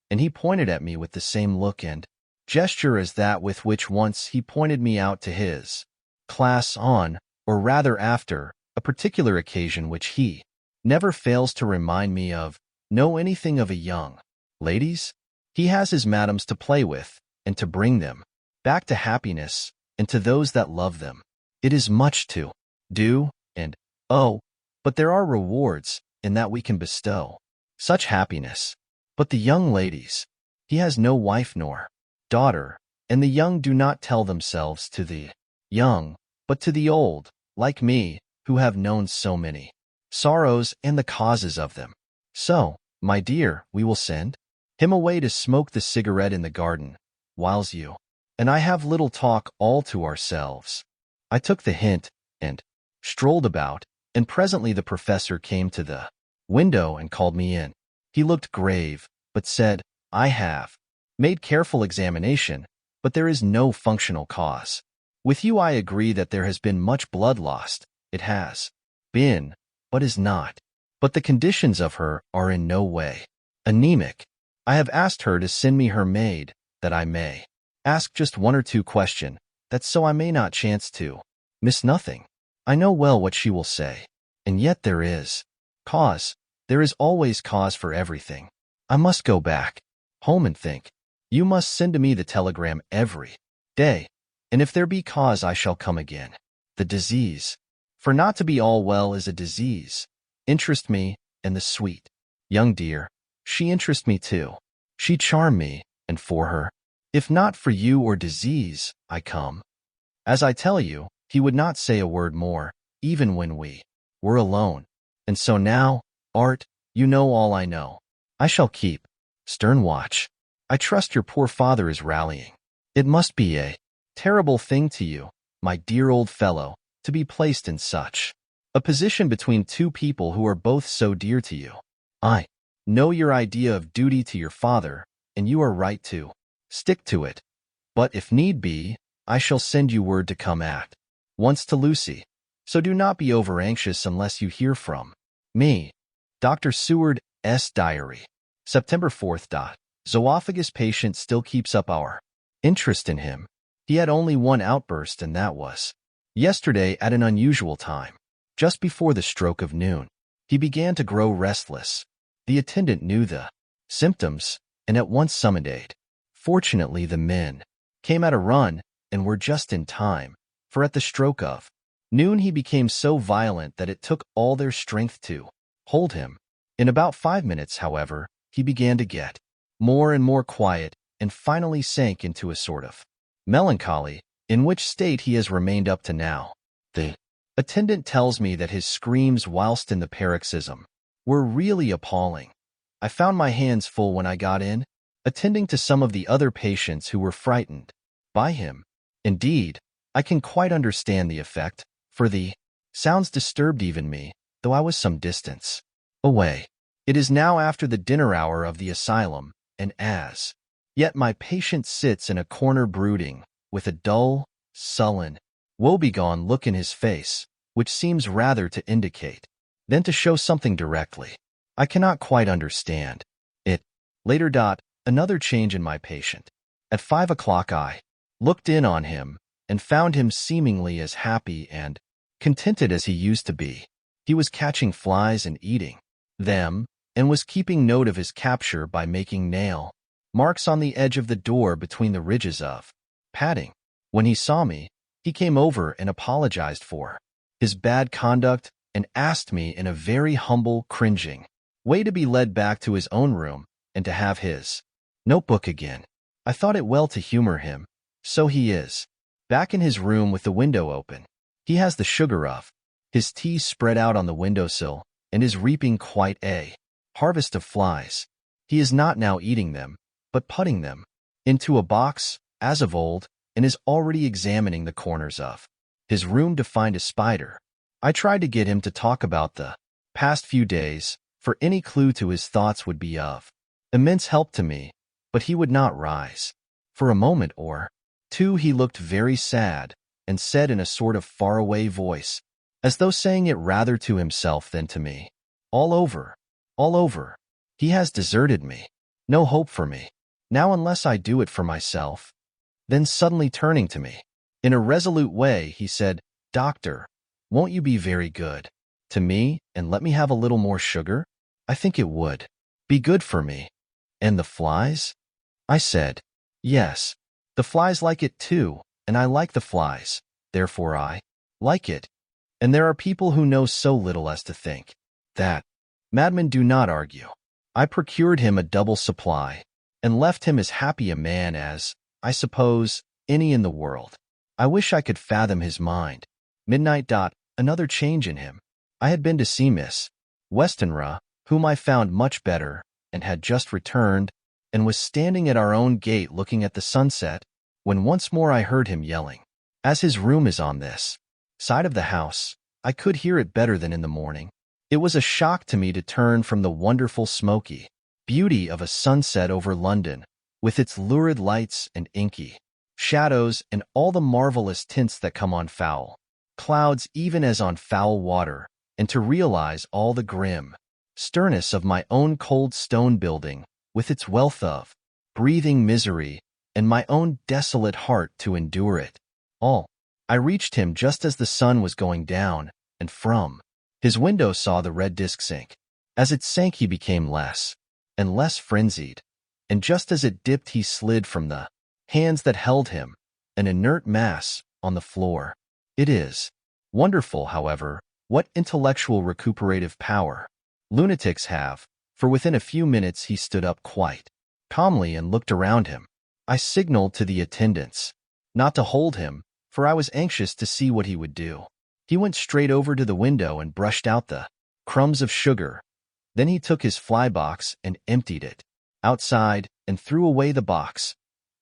And he pointed at me with the same look and gesture as that with which once he pointed me out to his class on, or rather after, a particular occasion which he never fails to remind me of. Know anything of a young ladies? He has his madams to play with, and to bring them back to happiness, and to those that love them. It is much to do, and, oh, but there are rewards in that we can bestow such happiness. But the young ladies, he has no wife nor daughter, and the young do not tell themselves to the young, but to the old, like me, who have known so many sorrows and the causes of them. So, my dear, we will send him away to smoke the cigarette in the garden, whiles you and I have little talk all to ourselves. I took the hint, and strolled about, and presently the professor came to the window and called me in. He looked grave, but said, I have made careful examination, but there is no functional cause. With you I agree that there has been much blood lost. It has been, but is not. But the conditions of her are in no way anemic. I have asked her to send me her maid, that I may ask just one or two questions, that so I may not chance to miss nothing. I know well what she will say. And yet there is cause. There is always cause for everything. I must go back home and think. You must send to me the telegram every day, and if there be cause I shall come again. The disease. For not to be all well is a disease. Interest me, and the sweet young dear, she interest me too. She charm me, and for her, if not for you or disease, I come. As I tell you, he would not say a word more, even when we were alone. And so now, Art, you know all I know. I shall keep stern watch. I trust your poor father is rallying. It must be a terrible thing to you, my dear old fellow, to be placed in such a position between two people who are both so dear to you. I know your idea of duty to your father, and you are right to stick to it. But if need be, I shall send you word to come at once to Lucy. So do not be over-anxious unless you hear from me. Dr. Seward's Diary. September 4th. Zoophagus patient still keeps up our interest in him. He had only one outburst, and that was yesterday at an unusual time. Just before the stroke of noon, he began to grow restless. The attendant knew the symptoms and at once summoned aid. Fortunately, the men came at a run and were just in time, for at the stroke of noon he became so violent that it took all their strength to hold him. In about 5 minutes, however, he began to get more and more quiet and finally sank into a sort of melancholy, in which state he has remained up to now. The attendant tells me that his screams whilst in the paroxysm were really appalling. I found my hands full when I got in, attending to some of the other patients who were frightened by him. Indeed, I can quite understand the effect, for the sounds disturbed even me, though I was some distance away. It is now after the dinner hour of the asylum, and as yet my patient sits in a corner brooding, with a dull, sullen, woebegone look in his face, which seems rather to indicate than to show something directly. I cannot quite understand it. Later. Another change in my patient. At 5 o'clock I looked in on him, and found him seemingly as happy and contented as he used to be. He was catching flies and eating them, and was keeping note of his capture by making nail marks on the edge of the door between the ridges of padding. When he saw me, he came over and apologized for his bad conduct and asked me in a very humble, cringing way to be led back to his own room and to have his notebook again. I thought it well to humor him. So he is back in his room with the window open. He has the sugar of his tea spread out on the windowsill and is reaping quite a harvest of flies. He is not now eating them, but putting them into a box, as of old, and is already examining the corners of his room to find a spider. I tried to get him to talk about the past few days, for any clue to his thoughts would be of immense help to me, but he would not rise. For a moment or two he looked very sad, and said in a sort of faraway voice, as though saying it rather to himself than to me, all over, all over. He has deserted me. No hope for me now unless I do it for myself. Then suddenly turning to me, in a resolute way, he said, Doctor, won't you be very good to me and let me have a little more sugar? I think it would be good for me. And the flies? I said, yes, the flies like it too, and I like the flies, therefore I like it. And there are people who know so little as to think that madmen do not argue. I procured him a double supply, and left him as happy a man as, I suppose, any in the world. I wish I could fathom his mind. Midnight. Another change in him. I had been to see Miss Westenra, whom I found much better, and had just returned, and was standing at our own gate looking at the sunset, when once more I heard him yelling. As his room is on this side of the house, I could hear it better than in the morning. It was a shock to me to turn from the wonderful smoky beauty of a sunset over London, with its lurid lights and inky shadows, and all the marvelous tints that come on foul clouds, even as on foul water, and to realize all the grim sternness of my own cold stone building, with its wealth of breathing misery, and my own desolate heart to endure it all. I reached him just as the sun was going down, and from his window saw the red disk sink. As it sank, he became less and less frenzied, and just as it dipped, he slid from the hands that held him, an inert mass, on the floor. It is wonderful, however, what intellectual recuperative power lunatics have, for within a few minutes he stood up quite calmly and looked around him. I signaled to the attendants not to hold him, for I was anxious to see what he would do. He went straight over to the window and brushed out the crumbs of sugar. Then he took his fly box and emptied it outside and threw away the box.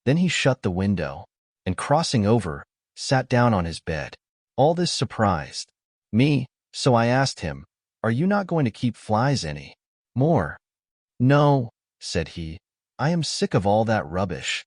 Then he shut the window and, crossing over, sat down on his bed. All this surprised me, so I asked him, "Are you not going to keep flies any more?" "No," said he. "I am sick of all that rubbish."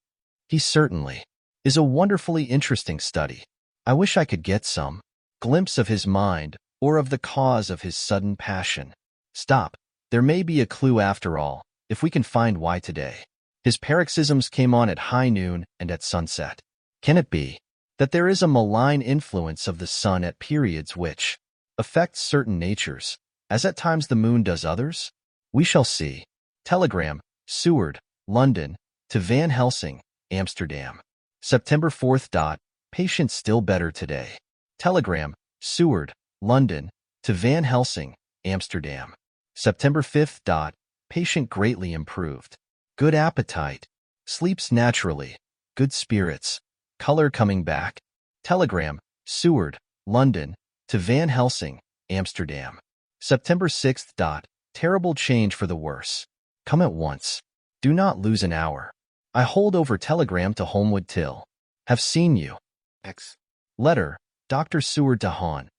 He certainly is a wonderfully interesting study. I wish I could get some glimpse of his mind or of the cause of his sudden passion. Stop. There may be a clue after all, if we can find why today his paroxysms came on at high noon and at sunset. Can it be that there is a malign influence of the sun at periods which affects certain natures, as at times the moon does others? We shall see. Telegram, Seward, London, to Van Helsing, Amsterdam. September 4th. Patient still better today. Telegram, Seward, London, to Van Helsing, Amsterdam. September 5th. Patient greatly improved. Good appetite. Sleeps naturally. Good spirits. Color coming back. Telegram, Seward, London, to Van Helsing, Amsterdam. September 6th. Terrible change for the worse. Come at once. Do not lose an hour. I hold over telegram to Holmwood Till. Have seen you. X. Letter, Dr. Seward to Hon.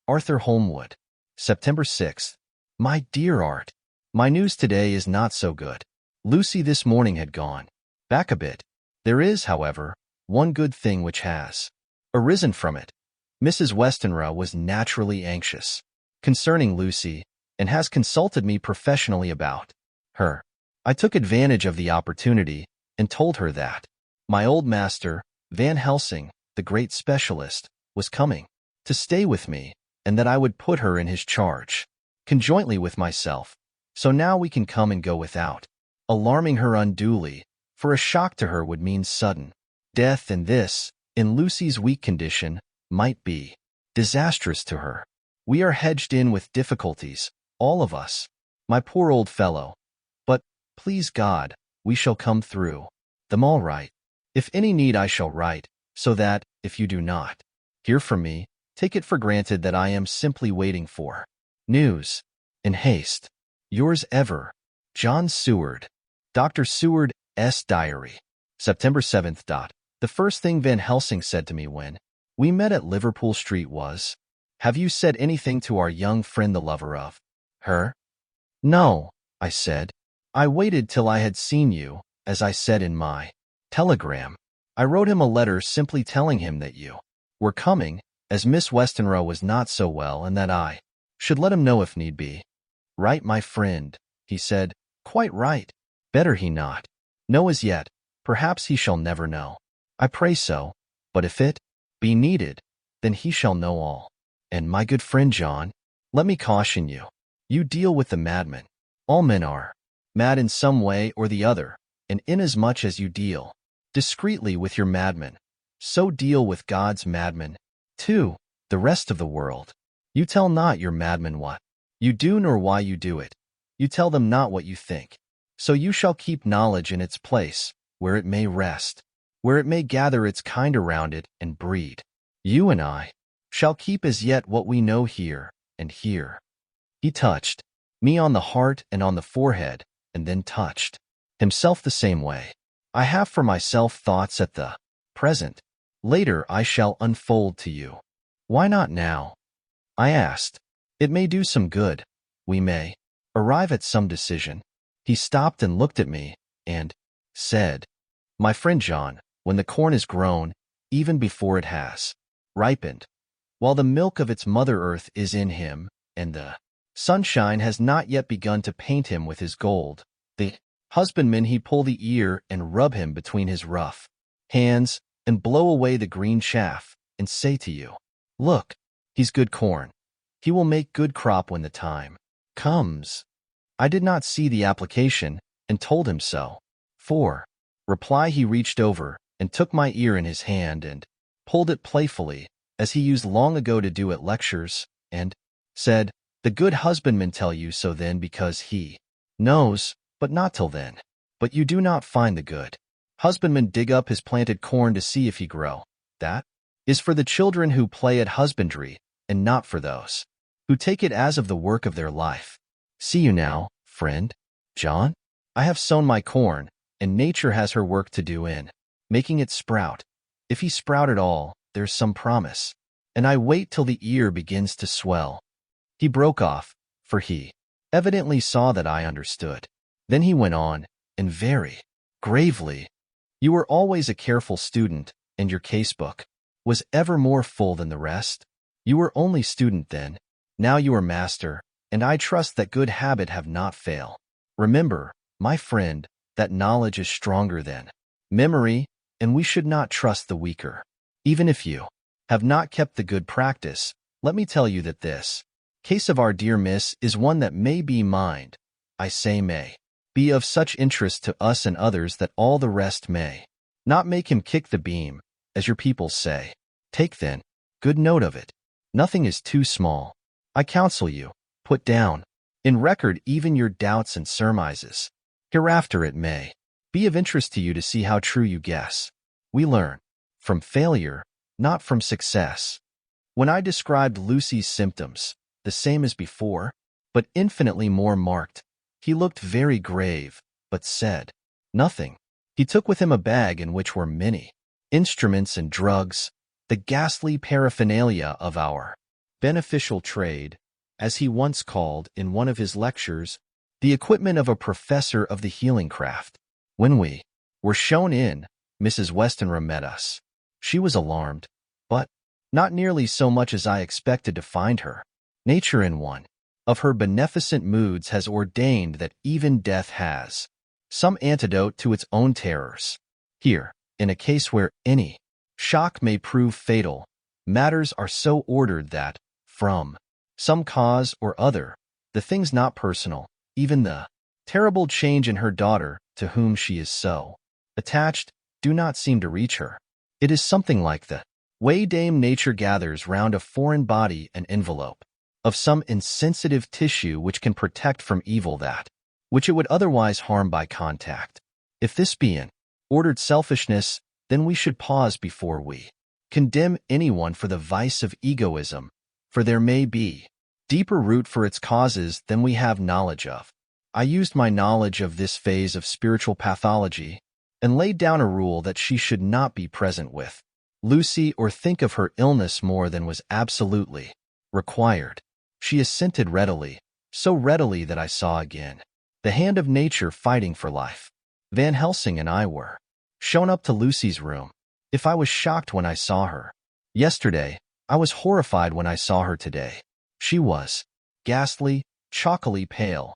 Arthur Holmwood. September 6th. My dear Art, my news today is not so good. Lucy this morning had gone back a bit. There is, however, one good thing which has arisen from it. Mrs. Westenra was naturally anxious concerning Lucy, and has consulted me professionally about her. I took advantage of the opportunity and told her that my old master, Van Helsing, the great specialist, was coming to stay with me, and that I would put her in his charge, conjointly with myself. So now we can come and go without alarming her unduly, for a shock to her would mean sudden death, and this, in Lucy's weak condition, might be disastrous to her. We are hedged in with difficulties, all of us, my poor old fellow. But, please God, we shall come through them all right. If any need, I shall write, so that, if you do not hear from me, take it for granted that I am simply waiting for news. In haste. Yours ever, John Seward. Dr. Seward, S. Diary. September 7th. The first thing Van Helsing said to me when we met at Liverpool Street was, "Have you said anything to our young friend, the lover of her?" "No," I said. "I waited till I had seen you, as I said in my telegram. I wrote him a letter simply telling him that you were coming, as Miss Westenra was not so well, and that I should let him know if need be." "Right, my friend," he said. "Quite right. Better he not know as yet. Perhaps he shall never know. I pray so. But if it be needed, then he shall know all. And my good friend John, let me caution you. You deal with the madman. All men are mad in some way or the other, and inasmuch as you deal discreetly with your madman, so deal with God's madman, too, the rest of the world. You tell not your madman what you do nor why you do it. You tell them not what you think. So you shall keep knowledge in its place, where it may rest, where it may gather its kind around it and breed. You and I shall keep as yet what we know here and here." He touched me on the heart and on the forehead, and then touched himself the same way. I have for myself thoughts at the present. Later I shall unfold to you. Why not now? I asked. It may do some good. We may arrive at some decision. He stopped and looked at me, and said, "My friend John, when the corn is grown, even before it has ripened, while the milk of its mother earth is in him, and the sunshine has not yet begun to paint him with his gold, the husbandman he pull the ear and rub him between his rough hands, and blow away the green chaff, and say to you, "Look, he's good corn. He will make good crop when the time comes." I did not see the application, and told him so. For reply he reached over, and took my ear in his hand, and pulled it playfully, as he used long ago to do at lectures, and said, "The good husbandman tell you so then because he knows, but not till then. But you do not find the good husbandman dig up his planted corn to see if he grow. That is for the children who play at husbandry, and not for those who take it as of the work of their life. See you now, friend John? I have sown my corn, and nature has her work to do in making it sprout. If he sprout at all, there's some promise. And I wait till the ear begins to swell." He broke off, for he evidently saw that I understood. Then he went on, and very gravely, "You were always a careful student, and your casebook was ever more full than the rest. You were only student then, now you are master, and I trust that good habit have not fail. Remember, my friend, that knowledge is stronger than memory, and we should not trust the weaker. Even if you have not kept the good practice, let me tell you that this case of our dear Miss is one that may be mind, I say may, be of such interest to us and others that all the rest may not make him kick the beam, as your people say. Take then good note of it. Nothing is too small. I counsel you, put down in record even your doubts and surmises. Hereafter it may be of interest to you to see how true you guess. We learn from failure, not from success. When I described Lucy's symptoms, the same as before, but infinitely more marked, he looked very grave, but said nothing. He took with him a bag in which were many instruments and drugs, the ghastly paraphernalia of our beneficial trade, as he once called in one of his lectures, the equipment of a professor of the healing craft. When we were shown in, Mrs. Westenra met us. She was alarmed, but not nearly so much as I expected to find her. Nature in one of her beneficent moods has ordained that even death has some antidote to its own terrors. Here, in a case where any shock may prove fatal, matters are so ordered that, from some cause or other, the things not personal, even the terrible change in her daughter, to whom she is so attached, do not seem to reach her. It is something like the way Dame Nature gathers round a foreign body an envelope of some insensitive tissue which can protect from evil that which it would otherwise harm by contact. If this be an ordered selfishness, then we should pause before we condemn anyone for the vice of egoism, for there may be deeper root for its causes than we have knowledge of. I used my knowledge of this phase of spiritual pathology and laid down a rule that she should not be present with Lucy or think of her illness more than was absolutely required. She assented readily, so readily that I saw again the hand of nature fighting for life. Van Helsing and I were shown up to Lucy's room. If I was shocked when I saw her yesterday, I was horrified when I saw her today. She was ghastly, chalkily pale.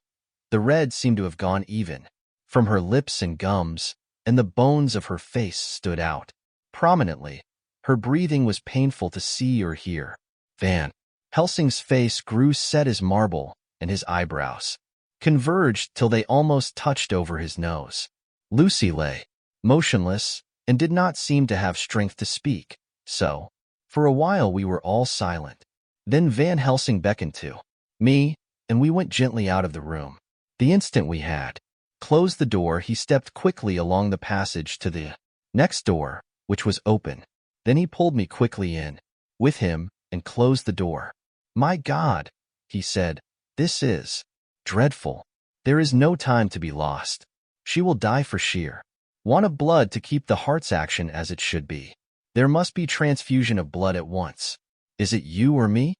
The red seemed to have gone even from her lips and gums, and the bones of her face stood out prominently. Her breathing was painful to see or hear. Van Helsing's face grew set as marble, and his eyebrows converged till they almost touched over his nose. Lucy lay motionless, and did not seem to have strength to speak, so for a while we were all silent. Then Van Helsing beckoned to me, and we went gently out of the room. The instant we had closed the door, he stepped quickly along the passage to the next door, which was open. Then he pulled me quickly in with him and closed the door. "My God," he said, "this is dreadful. There is no time to be lost. She will die for sheer want of blood to keep the heart's action as it should be. There must be transfusion of blood at once. Is it you or me?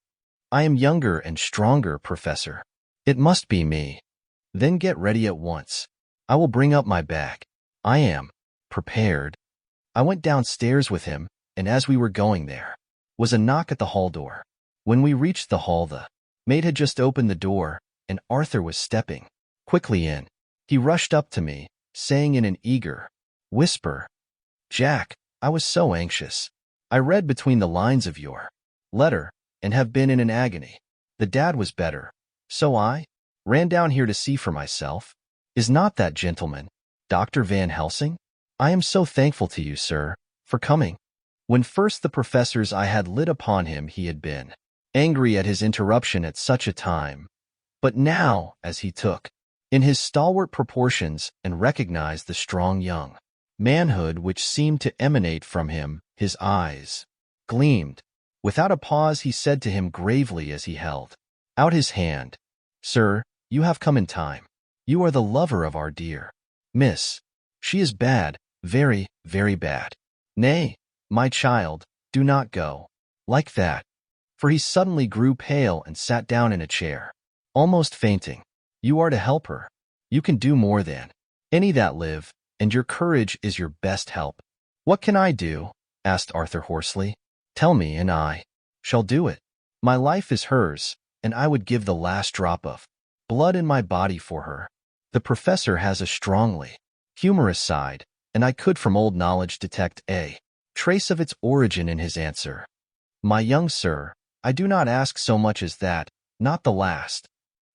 I am younger and stronger, Professor. It must be me. Then get ready at once. I will bring up my bag. I am prepared." I went downstairs with him, and as we were going there, was a knock at the hall door. When we reached the hall, the maid had just opened the door, and Arthur was stepping quickly in. He rushed up to me, saying in an eager whisper, "Jack, I was so anxious. I read between the lines of your letter and have been in an agony. The dad was better, so I ran down here to see for myself. Is not that gentleman Dr. Van Helsing? I am so thankful to you, sir, for coming." When first the professor's eye had lit upon him, he had been angry at his interruption at such a time. But now, as he took in his stalwart proportions and recognized the strong young manhood which seemed to emanate from him, his eyes gleamed. Without a pause, he said to him gravely as he held out his hand, "Sir, you have come in time. You are the lover of our dear Miss. She is bad, very, very bad. Nay, my child, do not go like that." For he suddenly grew pale and sat down in a chair, almost fainting. "You are to help her. You can do more than any that live, and your courage is your best help." "What can I do?" asked Arthur hoarsely. "Tell me, and I shall do it. My life is hers, and I would give the last drop of blood in my body for her." The professor has a strongly humorous side, and I could from old knowledge detect a trace of its origin in his answer. "My young sir, I do not ask so much as that, not the last.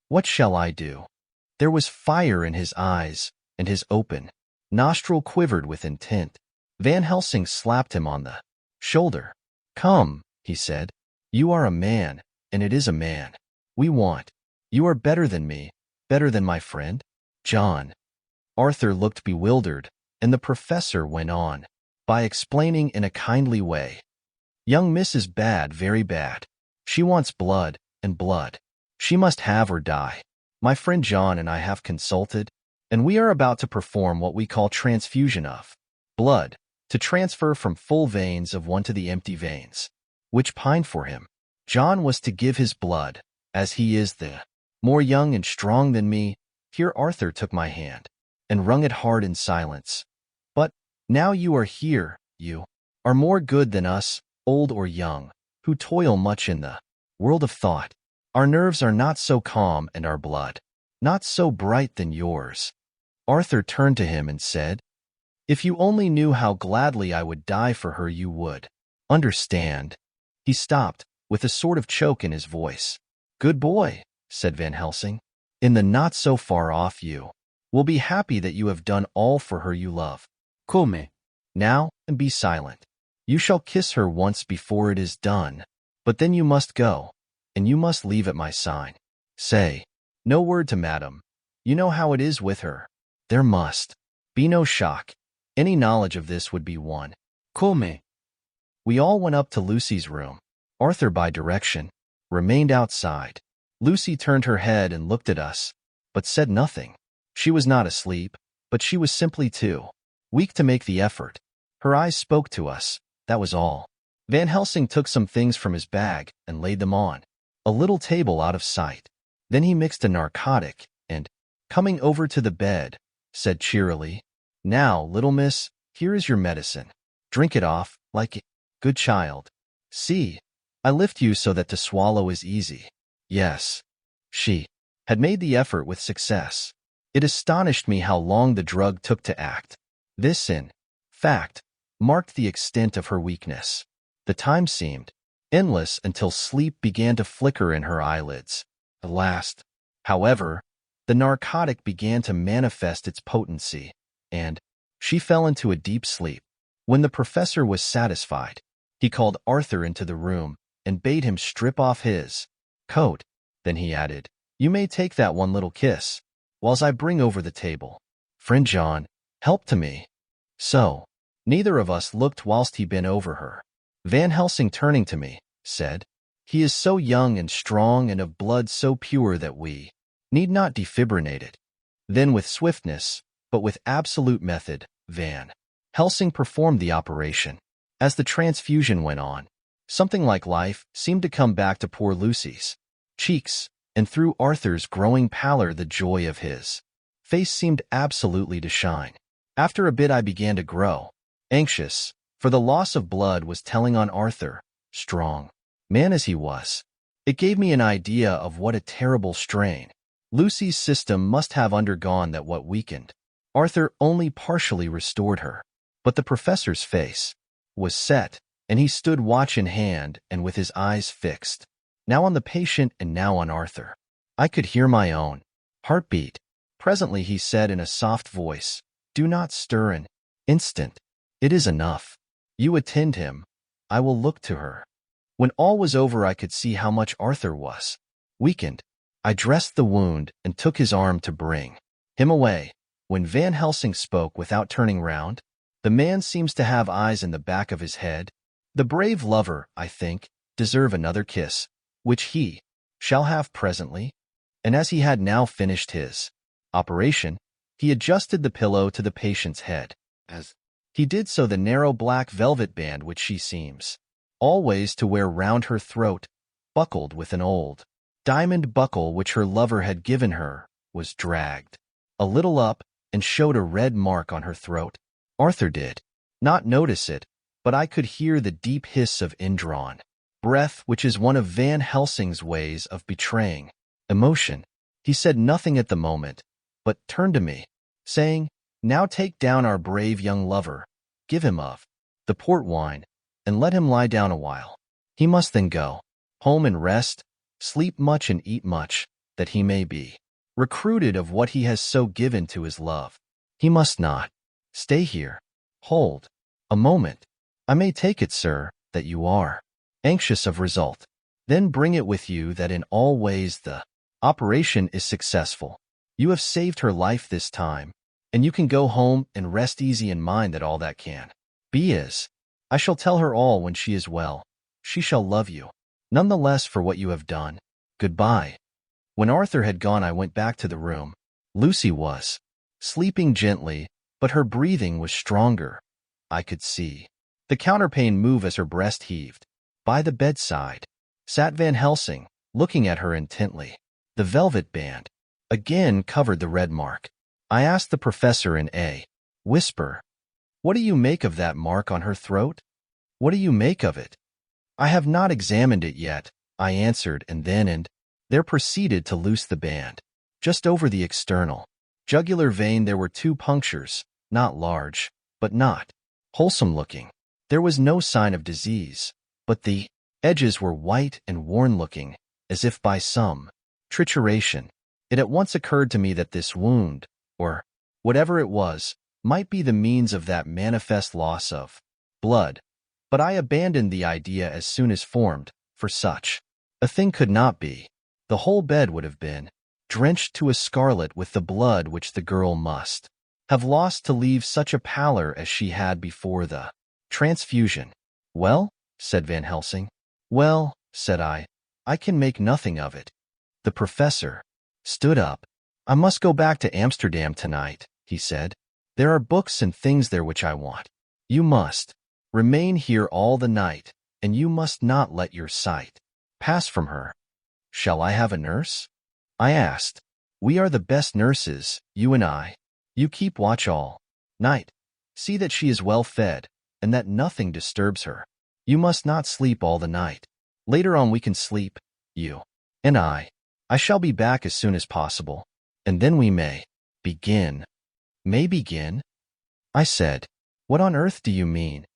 What shall I do?" There was fire in his eyes, and his open nostril quivered with intent. Van Helsing slapped him on the shoulder. "Come," he said. "You are a man, and it is a man we want. You are better than me, better than my friend, John." Arthur looked bewildered, and the professor went on by explaining in a kindly way. "Young Miss is bad, very bad. She wants blood, and blood she must have or die. My friend John and I have consulted, and we are about to perform what we call transfusion of blood, to transfer from full veins of one to the empty veins, which pine for him. John was to give his blood, as he is the more young and strong than me." Here Arthur took my hand and wrung it hard in silence. "But now you are here, you are more good than us, old or young, who toil much in the world of thought. Our nerves are not so calm and our blood not so bright than yours." Arthur turned to him and said, "If you only knew how gladly I would die for her, you would understand." He stopped, with a sort of choke in his voice. "Good boy," said Van Helsing. "In the not so far off you will be happy that you have done all for her you love. Come. Now, and be silent. You shall kiss her once before it is done, but then you must go, and you must leave at my sign. Say no word to madam. You know how it is with her. There must be no shock. Any knowledge of this would be one." Come. We all went up to Lucy's room. Arthur, by direction, remained outside. Lucy turned her head and looked at us, but said nothing. She was not asleep, but she was simply too weak to make the effort. Her eyes spoke to us, that was all. Van Helsing took some things from his bag and laid them on a little table out of sight. Then he mixed a narcotic and, coming over to the bed, said cheerily, "Now, little miss, here is your medicine. Drink it off, like a good child. See, I lift you so that to swallow is easy." Yes, she had made the effort with success. It astonished me how long the drug took to act. This, in fact, marked the extent of her weakness. The time seemed endless until sleep began to flicker in her eyelids. At last, however, the narcotic began to manifest its potency, and she fell into a deep sleep. When the professor was satisfied, he called Arthur into the room and bade him strip off his coat. Then he added, "You may take that one little kiss, whilst I bring over the table. Friend John, help to me." So, neither of us looked whilst he bent over her. Van Helsing, turning to me, said, "He is so young and strong and of blood so pure that we need not defibrillate it." Then with swiftness, but with absolute method, Van Helsing performed the operation. As the transfusion went on, something like life seemed to come back to poor Lucy's cheeks, and through Arthur's growing pallor the joy of his face seemed absolutely to shine. After a bit I began to grow anxious, for the loss of blood was telling on Arthur, strong man as he was. It gave me an idea of what a terrible strain Lucy's system must have undergone that what weakened Arthur only partially restored her. But the professor's face was set, and he stood watch in hand and with his eyes fixed, now on the patient and now on Arthur. I could hear my own heartbeat. Presently he said in a soft voice, "Do not stir an instant. It is enough. You attend him. I will look to her." When all was over, I could see how much Arthur was weakened. I dressed the wound and took his arm to bring him away. When Van Helsing spoke without turning round, "The man seems to have eyes in the back of his head. The brave lover, I think, deserve another kiss, which he shall have presently." And as he had now finished his operation, he adjusted the pillow to the patient's head. As he did so, the narrow black velvet band which she seems always to wear round her throat, buckled with an old diamond buckle which her lover had given her, was dragged a little up and showed a red mark on her throat. Arthur did not notice it, but I could hear the deep hiss of indrawn breath, which is one of Van Helsing's ways of betraying emotion. He said nothing at the moment, but turned to me, saying, "Now take down our brave young lover, give him of the port wine, and let him lie down a while. He must then go home and rest, sleep much and eat much, that he may be recruited of what he has so given to his love. He must not stay here. Hold a moment. I may take it, sir, that you are anxious of result. Then bring it with you that in all ways the operation is successful. You have saved her life this time, and you can go home and rest easy in mind that all that can be is. I shall tell her all when she is well. She shall love you none the less for what you have done. Goodbye." When Arthur had gone, I went back to the room. Lucy was sleeping gently, but her breathing was stronger. I could see the counterpane move as her breast heaved. By the bedside sat Van Helsing, looking at her intently. The velvet band again covered the red mark. I asked the professor in a whisper, "What do you make of that mark on her throat? What do you make of it?" "I have not examined it yet," I answered, and there proceeded to loose the band. Just over the external jugular vein there were 2 punctures, not large, but not wholesome looking. There was no sign of disease, but the edges were white and worn-looking, as if by some trituration. It at once occurred to me that this wound, or whatever it was, might be the means of that manifest loss of blood, but I abandoned the idea as soon as formed, for such a thing could not be. The whole bed would have been drenched to a scarlet with the blood which the girl must have lost to leave such a pallor as she had before the transfusion. "Well?" said Van Helsing. "Well," said I can make nothing of it." The professor stood up. "I must go back to Amsterdam tonight," he said. "There are books and things there which I want. You must remain here all the night, and you must not let your sight pass from her." "Shall I have a nurse?" I asked. "We are the best nurses, you and I. You keep watch all night. See that she is well fed, and that nothing disturbs her. You must not sleep all the night. Later on we can sleep, you and I. I shall be back as soon as possible, and then we may begin." "May begin?" I said. "What on earth do you mean?"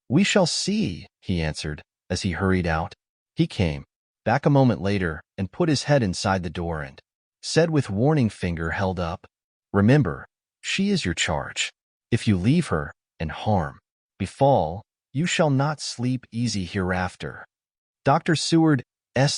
"We shall see," he answered, as he hurried out. He came back a moment later and put his head inside the door and said with warning finger held up, "Remember, she is your charge. If you leave her, and harm befall, you shall not sleep easy hereafter." Dr. Seward's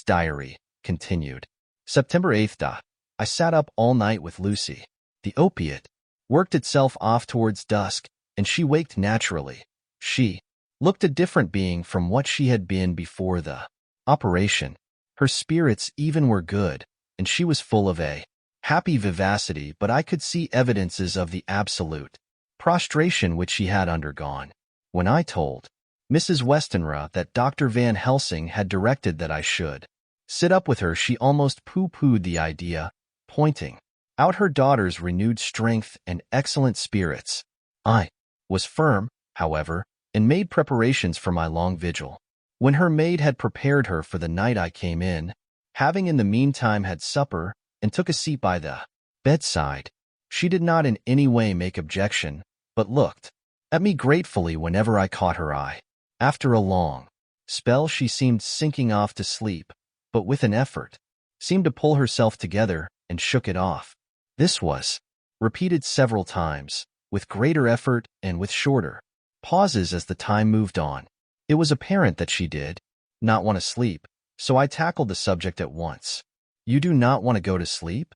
diary continued. September 8th. I sat up all night with Lucy. The opiate worked itself off towards dusk, and she waked naturally. She looked a different being from what she had been before the operation. Her spirits even were good, and she was full of a happy vivacity, but I could see evidences of the absolute prostration which she had undergone. When I told Mrs. Westenra that Dr. Van Helsing had directed that I should sit up with her, she almost pooh-poohed the idea, pointing out her daughter's renewed strength and excellent spirits. I was firm, however, and made preparations for my long vigil. When her maid had prepared her for the night, I came in, having in the meantime had supper, and took a seat by the bedside. She did not in any way make objection, but looked at me gratefully whenever I caught her eye. After a long spell she seemed sinking off to sleep, but with an effort seemed to pull herself together and shook it off. This was repeated several times, with greater effort and with shorter pauses as the time moved on. It was apparent that she did not want to sleep, so I tackled the subject at once. You do not want to go to sleep?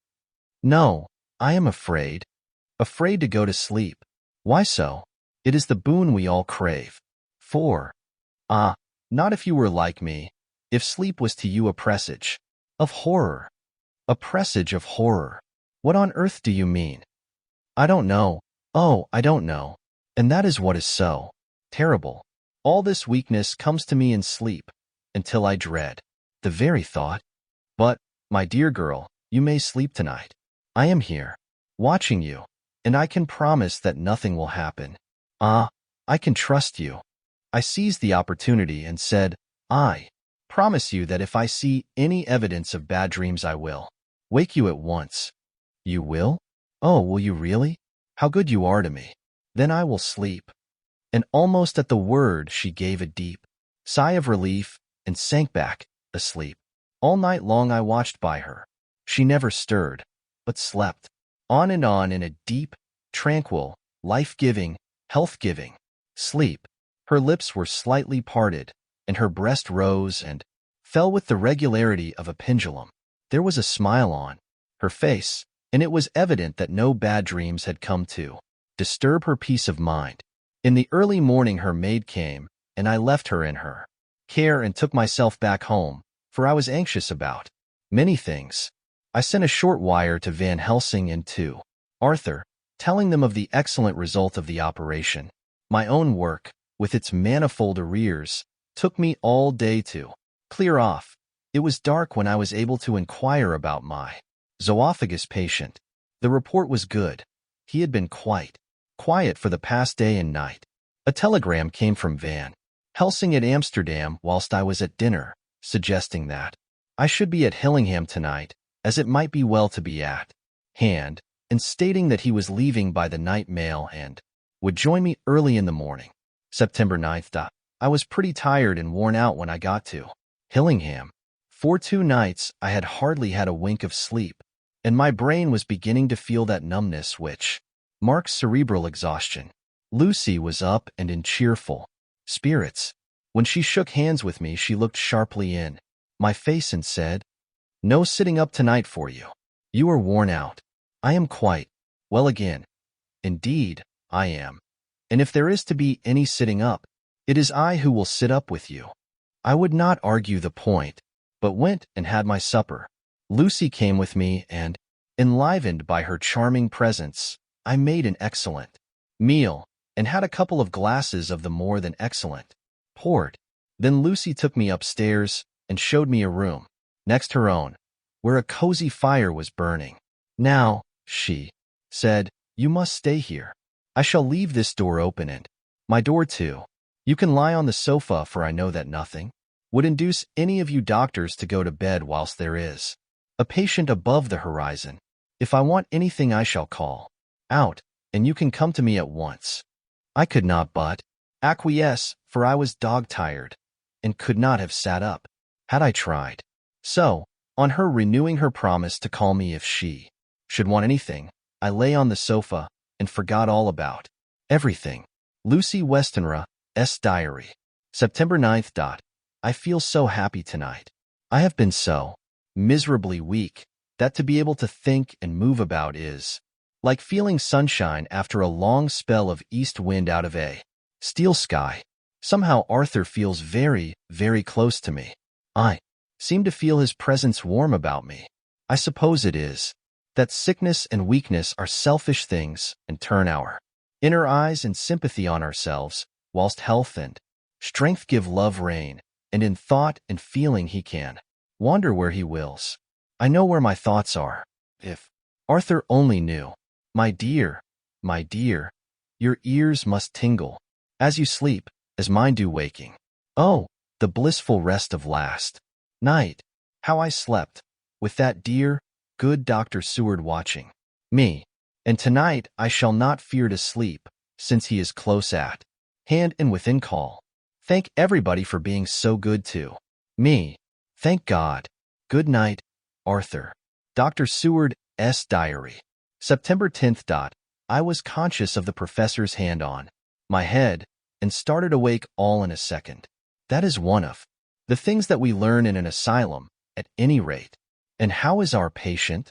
No, I am afraid. Afraid to go to sleep. Why so? It is the boon we all crave. For, not if you were like me, if sleep was to you a presage of horror. A presage of horror. What on earth do you mean? I don't know. Oh, I don't know. And that is what is so terrible. All this weakness comes to me in sleep, until I dread the very thought. But, my dear girl, you may sleep tonight. I am here, watching you, and I can promise that nothing will happen. I can trust you. I seized the opportunity and said, I promise you that if I see any evidence of bad dreams, I will wake you at once. You will? Oh, will you really? How good you are to me. Then I will sleep. And almost at the word she gave a deep sigh of relief and sank back asleep. All night long I watched by her. She never stirred, but slept on in a deep, tranquil, life-giving, health-giving sleep. Her lips were slightly parted, and her breast rose and fell with the regularity of a pendulum. There was a smile on her face, and it was evident that no bad dreams had come to disturb her peace of mind. In the early morning her maid came, and I left her in her care and took myself back home, for I was anxious about many things. I sent a short wire to Van Helsing and to Arthur, telling them of the excellent result of the operation. My own work, with its manifold arrears, took me all day to clear off. It was dark when I was able to inquire about my zoophagus patient. The report was good. He had been quite quiet for the past day and night. A telegram came from Van Helsing at Amsterdam whilst I was at dinner, suggesting that I should be at Hillingham tonight, as it might be well to be at hand, and stating that he was leaving by the night mail and would join me early in the morning. September 9th. I was pretty tired and worn out when I got to Hillingham. For 2 nights I had hardly had a wink of sleep, and my brain was beginning to feel that numbness which marks cerebral exhaustion. Lucy was up and in cheerful spirits. When she shook hands with me, she looked sharply in my face and said, "No sitting up tonight for you. You are worn out." I am quite well again. Indeed, I am. And if there is to be any sitting up, it is I who will sit up with you. I would not argue the point, but went and had my supper. Lucy came with me, and, enlivened by her charming presence, I made an excellent meal, and had a couple of glasses of the more than excellent port. Then Lucy took me upstairs and showed me a room, next her own, where a cozy fire was burning. "Now," she said, "you must stay here. I shall leave this door open and my door too. You can lie on the sofa, for I know that nothing would induce any of you doctors to go to bed whilst there is a patient above the horizon. If I want anything I shall call out, and you can come to me at once." I could not but acquiesce, for I was dog-tired, and could not have sat up had I tried. So, on her renewing her promise to call me if she should want anything, I lay on the sofa and forgot all about everything. Lucy Westenra's Diary. September 9th. I feel so happy tonight. I have been so miserably weak that to be able to think and move about is like feeling sunshine after a long spell of east wind out of a steel sky. Somehow Arthur feels very, very close to me. I seem to feel his presence warm about me. I suppose it is that sickness and weakness are selfish things and turn our inner eyes and sympathy on ourselves, whilst health and strength give love reign, and in thought and feeling he can wander where he wills. I know where my thoughts are. If Arthur only knew. My dear, your ears must tingle. as you sleep, as mine do waking. Oh, the blissful rest of last night, how I slept, with that dear, good Dr. Seward watching me. And tonight I shall not fear to sleep, since he is close at hand and within call. Thank everybody for being so good to me. Thank God. Good night, Arthur. Dr. Seward's diary. September 10th. I was conscious of the professor's hand on my head and started awake all in a second. That is one of the things that we learn in an asylum, at any rate. And how is our patient?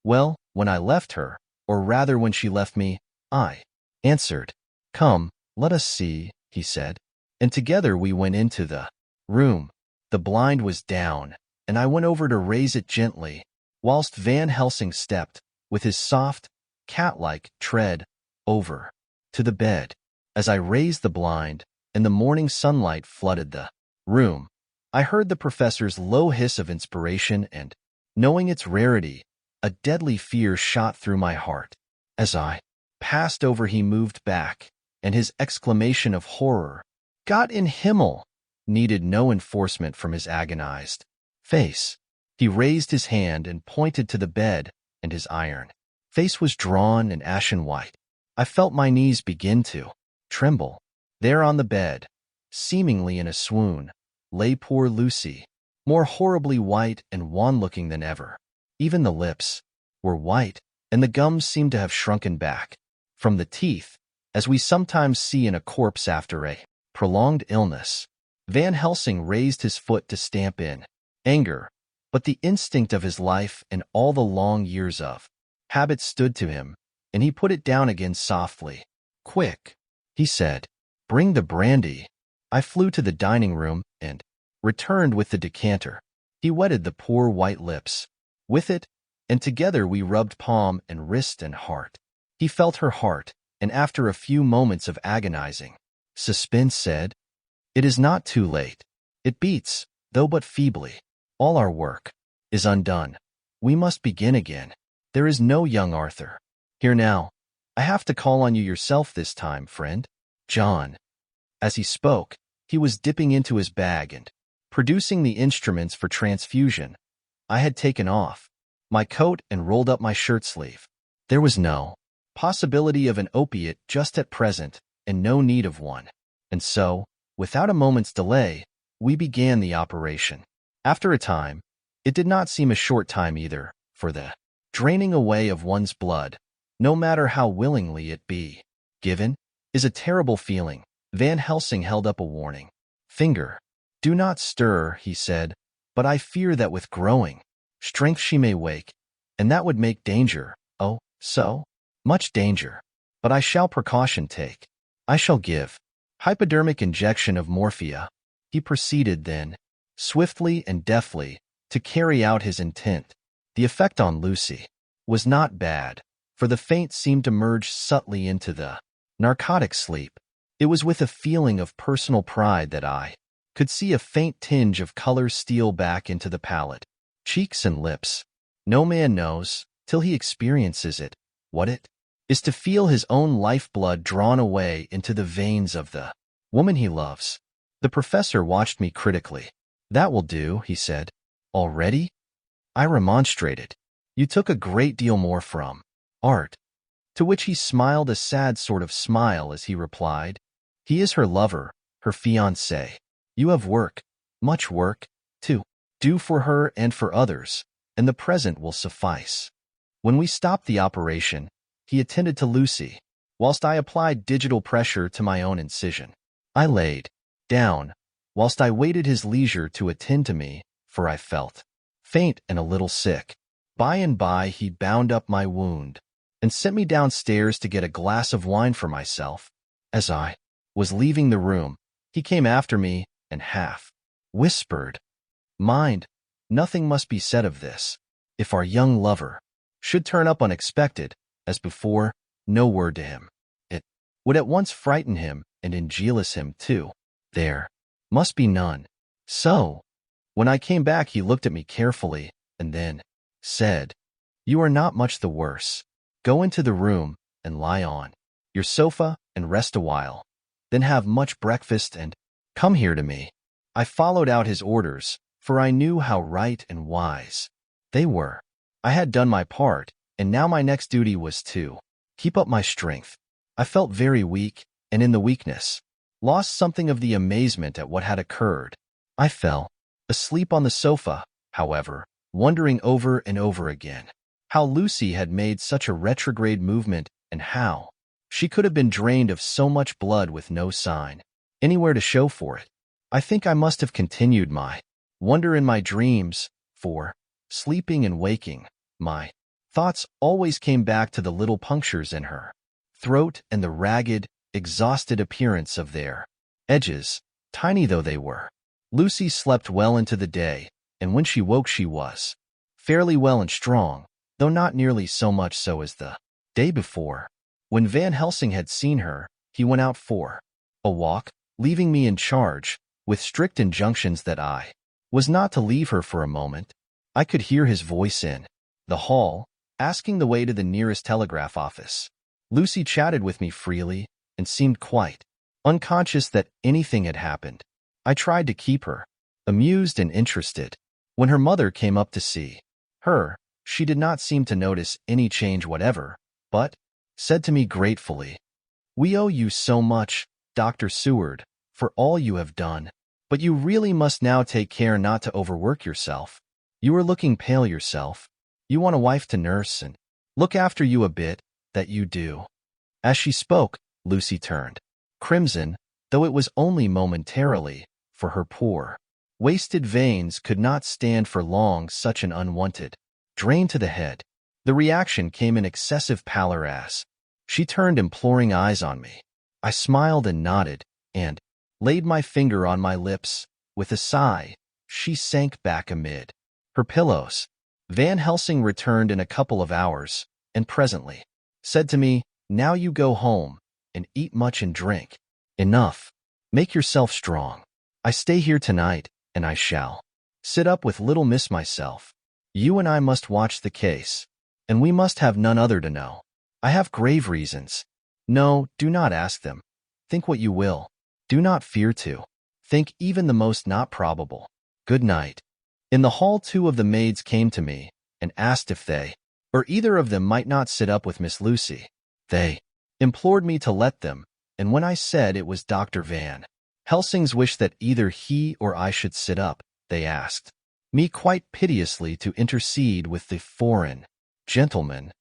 Well, when I left her, or rather when she left me, I answered, "Come, let us see," he said. And together we went into the room. The blind was down, and I went over to raise it gently, whilst Van Helsing stepped, with his soft, cat-like tread, over to the bed. As I raised the blind, and the morning sunlight flooded the room, I heard the professor's low hiss of inspiration, and, knowing its rarity, a deadly fear shot through my heart. As I passed over, he moved back, and his exclamation of horror, "God in Himmel!" needed no enforcement from his agonized face. He raised his hand and pointed to the bed, and his iron face was drawn and ashen white. I felt my knees begin to tremble. There on the bed, seemingly in a swoon, lay poor Lucy, more horribly white and wan-looking than ever. Even the lips were white, and the gums seemed to have shrunken back from the teeth, as we sometimes see in a corpse after a prolonged illness. Van Helsing raised his foot to stamp in anger, but the instinct of his life and all the long years of habit stood to him, and he put it down again softly. "Quick," he said, "bring the brandy." I flew to the dining room and returned with the decanter. He wetted the poor white lips with it, and together we rubbed palm and wrist and heart. He felt her heart, and after a few moments of agonizing suspense said, "It is not too late. It beats, though but feebly. All our work is undone. We must begin again. There is no young Arthur here now. I have to call on you yourself this time, friend John." As he spoke, he was dipping into his bag and producing the instruments for transfusion. I had taken off my coat and rolled up my shirt sleeve. There was no possibility of an opiate just at present, and no need of one. And so, without a moment's delay, we began the operation. After a time, it did not seem a short time either, for the draining away of one's blood, no matter how willingly it be given, is a terrible feeling. Van Helsing held up a warning finger. "Do not stir," he said, "but I fear that with growing strength she may wake, and that would make danger, oh, so much danger. But I shall precaution take. I shall give hypodermic injection of morphia." He proceeded then, swiftly and deftly, to carry out his intent. The effect on Lucy was not bad, for the faint seemed to merge subtly into the narcotic sleep. It was with a feeling of personal pride that I could see a faint tinge of color steal back into the palate, cheeks and lips. No man knows, till he experiences it, what it is to feel his own lifeblood drawn away into the veins of the woman he loves. The professor watched me critically. "That will do," he said. "Already?" I remonstrated. "You took a great deal more from art." To which he smiled a sad sort of smile as he replied, "He is her lover, her fiancé. You have work, much work, to do for her and for others, and the present will suffice." When we stopped the operation, he attended to Lucy, whilst I applied digital pressure to my own incision. I laid down, whilst I waited his leisure to attend to me, for I felt faint and a little sick. By and by he bound up my wound, and sent me downstairs to get a glass of wine for myself. As I was leaving the room, he came after me and half whispered, "Mind, nothing must be said of this. If our young lover should turn up unexpected, as before, no word to him. It would at once frighten him and ingelis him too. There must be none." So, when I came back, he looked at me carefully, and then said, "You are not much the worse. Go into the room and lie on your sofa and rest a while. then have much breakfast and come here to me. I followed out his orders, for I knew how right and wise they were. I had done my part, and now my next duty was to keep up my strength. I felt very weak, and in the weakness, lost something of the amazement at what had occurred. I fell asleep on the sofa, however, wondering over and over again how Lucy had made such a retrograde movement and how she could have been drained of so much blood with no sign anywhere to show for it. I think I must have continued my wonder in my dreams, for, sleeping and waking, my thoughts always came back to the little punctures in her throat and the ragged, exhausted appearance of their edges, tiny though they were. Lucy slept well into the day, and when she woke she was fairly well and strong, though not nearly so much so as the day before. When Van Helsing had seen her, he went out for a walk, leaving me in charge, with strict injunctions that I was not to leave her for a moment. I could hear his voice in the hall, asking the way to the nearest telegraph office. Lucy chatted with me freely and seemed quite unconscious that anything had happened. I tried to keep her amused and interested. When her mother came up to see her, she did not seem to notice any change whatever, but said to me gratefully, "We owe you so much, Dr. Seward, for all you have done. But you really must now take care not to overwork yourself. You are looking pale yourself. You want a wife to nurse and look after you a bit, that you do." As she spoke, Lucy turned crimson, though it was only momentarily, for her poor, wasted veins could not stand for long such an unwanted drain to the head. The reaction came in excessive pallor as she turned imploring eyes on me. I smiled and nodded, and laid my finger on my lips. With a sigh, she sank back amid her pillows. Van Helsing returned in a couple of hours, and presently said to me, "Now you go home, and eat much and drink enough. Make yourself strong. I stay here tonight, and I shall sit up with little miss myself. You and I must watch the case, and we must have none other to know. I have grave reasons. No, do not ask them. Think what you will. Do not fear to think even the most not probable. Good night." In the hall 2 of the maids came to me and asked if they, or either of them, might not sit up with Miss Lucy. They implored me to let them, and when I said it was Dr. Van Helsing's wish that either he or I should sit up, they asked me quite piteously to intercede with the foreign gentleman.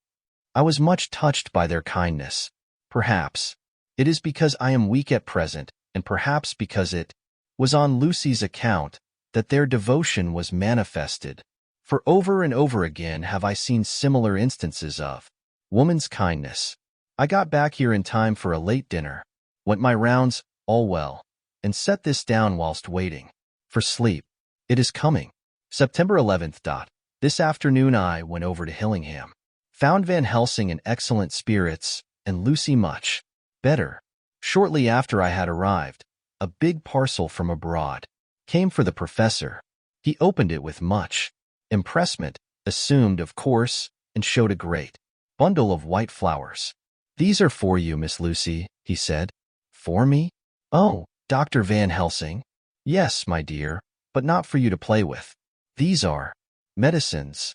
I was much touched by their kindness. Perhaps it is because I am weak at present, and perhaps because it was on Lucy's account that their devotion was manifested, for over and over again have I seen similar instances of woman's kindness. I got back here in time for a late dinner, went my rounds, all well, and set this down whilst waiting for sleep. It is coming. September 11th. This afternoon I went over to Hillingham, found Van Helsing in excellent spirits, and Lucy much better. Shortly after I had arrived, a big parcel from abroad came for the professor. He opened it with much impressment, assumed, of course, and showed a great bundle of white flowers. "These are for you, Miss Lucy," he said. "For me? Oh, Dr. Van Helsing? Yes, my dear, but not for you to play with. These are medicines."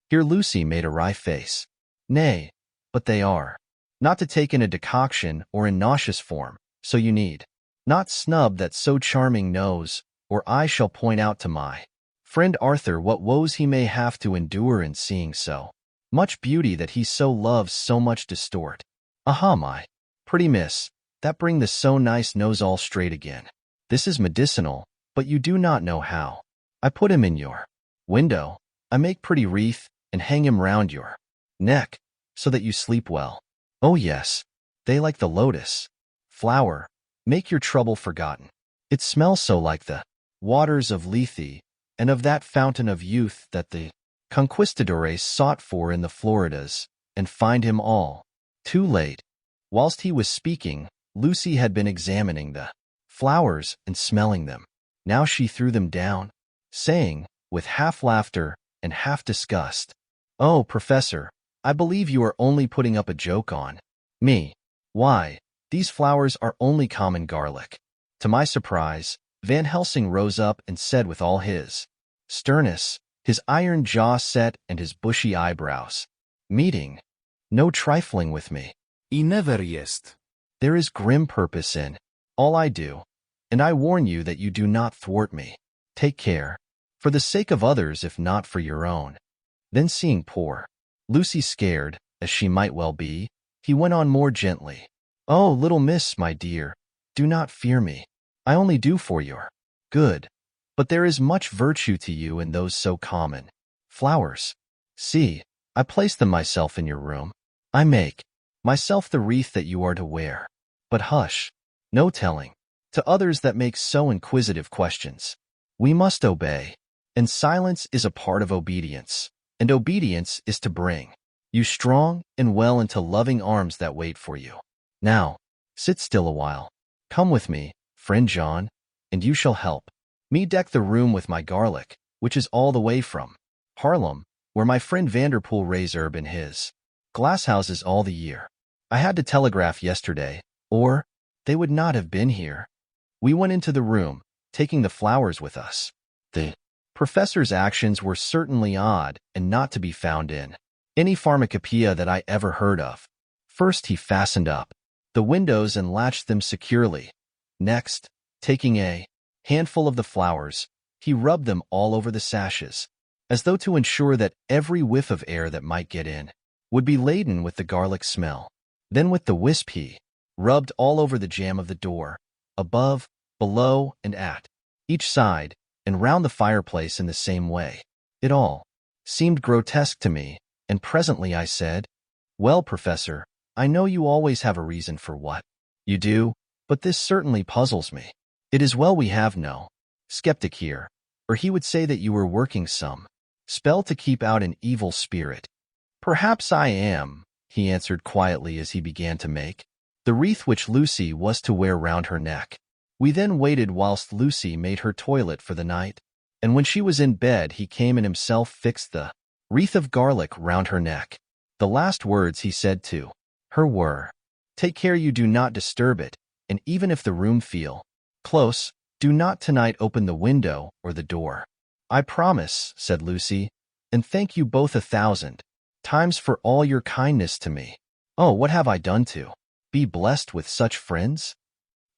Here Lucy made a wry face. "Nay, but they are not to take in a decoction or in nauseous form, so you need not snub that so charming nose, or I shall point out to my friend Arthur what woes he may have to endure in seeing so much beauty that he so loves so much distort. Aha, my pretty miss, that bring the so nice nose all straight again. This is medicinal, but you do not know how. I put him in your window. I make pretty wreath, and hang him round your neck, so that you sleep well. Oh yes, they like the lotus flower, make your trouble forgotten. It smells so like the waters of Lethe, and of that fountain of youth that the conquistadores sought for in the Floridas, and find him all too late." Whilst he was speaking, Lucy had been examining the flowers and smelling them. Now she threw them down, saying, with half laughter and half disgust, "Oh, Professor, I believe you are only putting up a joke on me. Why, These flowers are only common garlic. To my surprise, Van Helsing rose up and said with all his sternness, his iron jaw set and his bushy eyebrows, "Meeting, no trifling with me. I never jest. There is grim purpose in all I do, and I warn you that you do not thwart me. Take care, for the sake of others if not for your own." Then seeing poor Lucy scared, as she might well be, he went on more gently. "Oh, little miss, my dear, do not fear me. I only do for your good. But there is much virtue to you in those so common flowers. See, I place them myself in your room. I make myself the wreath that you are to wear. But hush, no telling to others that make so inquisitive questions. We must obey, and silence is a part of obedience, and obedience is to bring you strong and well into loving arms that wait for you. Now, sit still a while. Come with me, friend John, and you shall help me deck the room with my garlic, which is all the way from Harlem, where my friend Vanderpool raised herb in his glasshouses all the year. I had to telegraph yesterday, or they would not have been here." We went into the room, taking the flowers with us. The professor's actions were certainly odd and not to be found in any pharmacopoeia that I ever heard of. First, he fastened up the windows and latched them securely. Next, taking a handful of the flowers, he rubbed them all over the sashes, as though to ensure that every whiff of air that might get in would be laden with the garlic smell. Then with the wisp he rubbed all over the jamb of the door, above, below, and at each side, and round the fireplace in the same way. It all seemed grotesque to me, and presently I said, "Well, Professor, I know you always have a reason for what you do, but this certainly puzzles me. It is well we have no skeptic here, or he would say that you were working some spell to keep out an evil spirit." "Perhaps I am," he answered quietly as he began to make the wreath which Lucy was to wear round her neck. We then waited whilst Lucy made her toilet for the night, and when she was in bed he came and himself fixed the wreath of garlic round her neck. The last words he said to her were, "Take care you do not disturb it, and even if the room feel close, do not tonight open the window or the door." "I promise," said Lucy, "and thank you both 1,000 times for all your kindness to me. Oh, what have I done to be blessed with such friends?"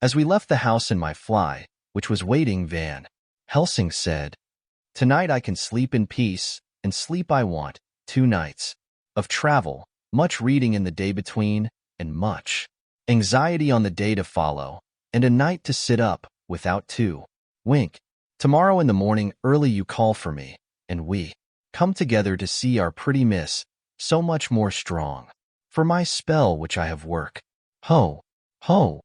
As we left the house in my fly, which was waiting, Van Helsing said, "Tonight I can sleep in peace, and sleep I want. 2 nights of travel, much reading in the day between, and much anxiety on the day to follow, and a night to sit up without to wink. Tomorrow in the morning early you call for me, and we come together to see our pretty miss, so much more strong, for my spell which I have work. Ho, ho."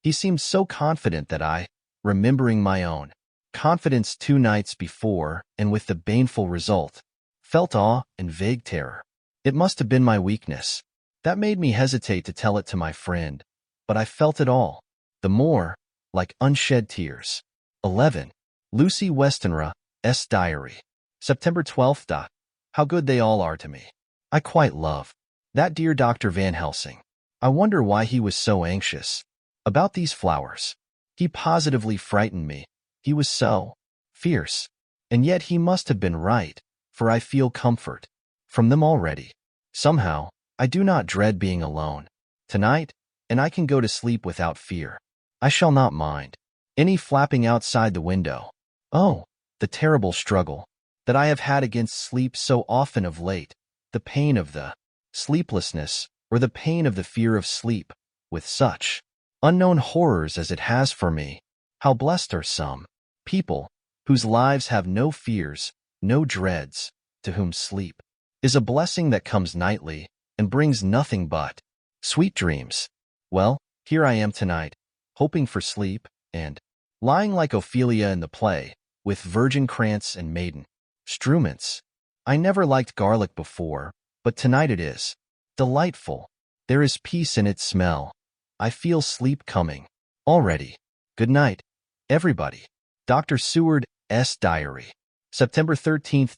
He seemed so confident that I, remembering my own confidence 2 nights before, and with the baneful result, felt awe and vague terror. It must have been my weakness that made me hesitate to tell it to my friend, but I felt it all the more, like unshed tears. 11. Lucy Westenra's Diary. September 12th. How good they all are to me. I quite love that dear Dr. Van Helsing. I wonder why he was so anxious about these flowers. He positively frightened me. He was so fierce. And yet he must have been right, for I feel comfort from them already. Somehow, I do not dread being alone tonight, and I can go to sleep without fear. I shall not mind any flapping outside the window. Oh, the terrible struggle that I have had against sleep so often of late, the pain of the sleeplessness, or the pain of the fear of sleep, with such unknown horrors as it has for me. How blessed are some people whose lives have no fears, no dreads, to whom sleep is a blessing that comes nightly and brings nothing but sweet dreams. Well, here I am tonight, hoping for sleep, and lying like Ophelia in the play, with virgin krantz and maiden struments. I never liked garlic before, but tonight it is delightful. There is peace in its smell. I feel sleep coming already. Good night, everybody. Dr. Seward's Diary. September 13th.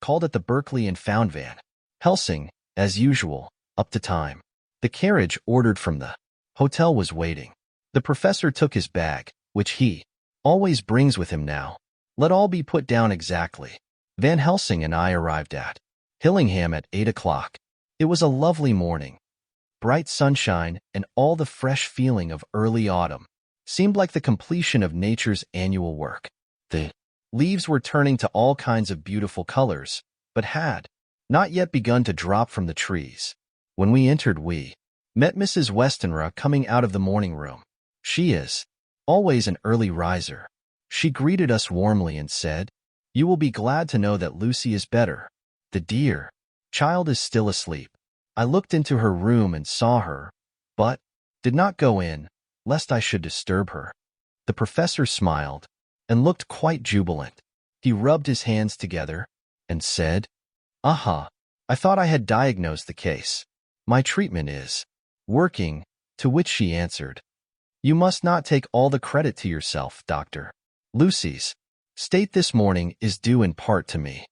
Called at the Berkeley and found Van Helsing, as usual, up to time. The carriage ordered from the hotel was waiting. The professor took his bag, which he always brings with him now. Let all be put down exactly. Van Helsing and I arrived at Hillingham at 8 o'clock. It was a lovely morning. Bright sunshine and all the fresh feeling of early autumn seemed like the completion of nature's annual work. The leaves were turning to all kinds of beautiful colors, but had not yet begun to drop from the trees. When we entered, we met Mrs. Westenra coming out of the morning room. She is always an early riser. She greeted us warmly and said, "You will be glad to know that Lucy is better. The dear child is still asleep." I looked into her room and saw her, but did not go in, lest I should disturb her. The professor smiled and looked quite jubilant. He rubbed his hands together and said, "Aha, I thought I had diagnosed the case. My treatment is working," to which she answered, "You must not take all the credit to yourself, doctor. Lucy's state this morning is due in part to me."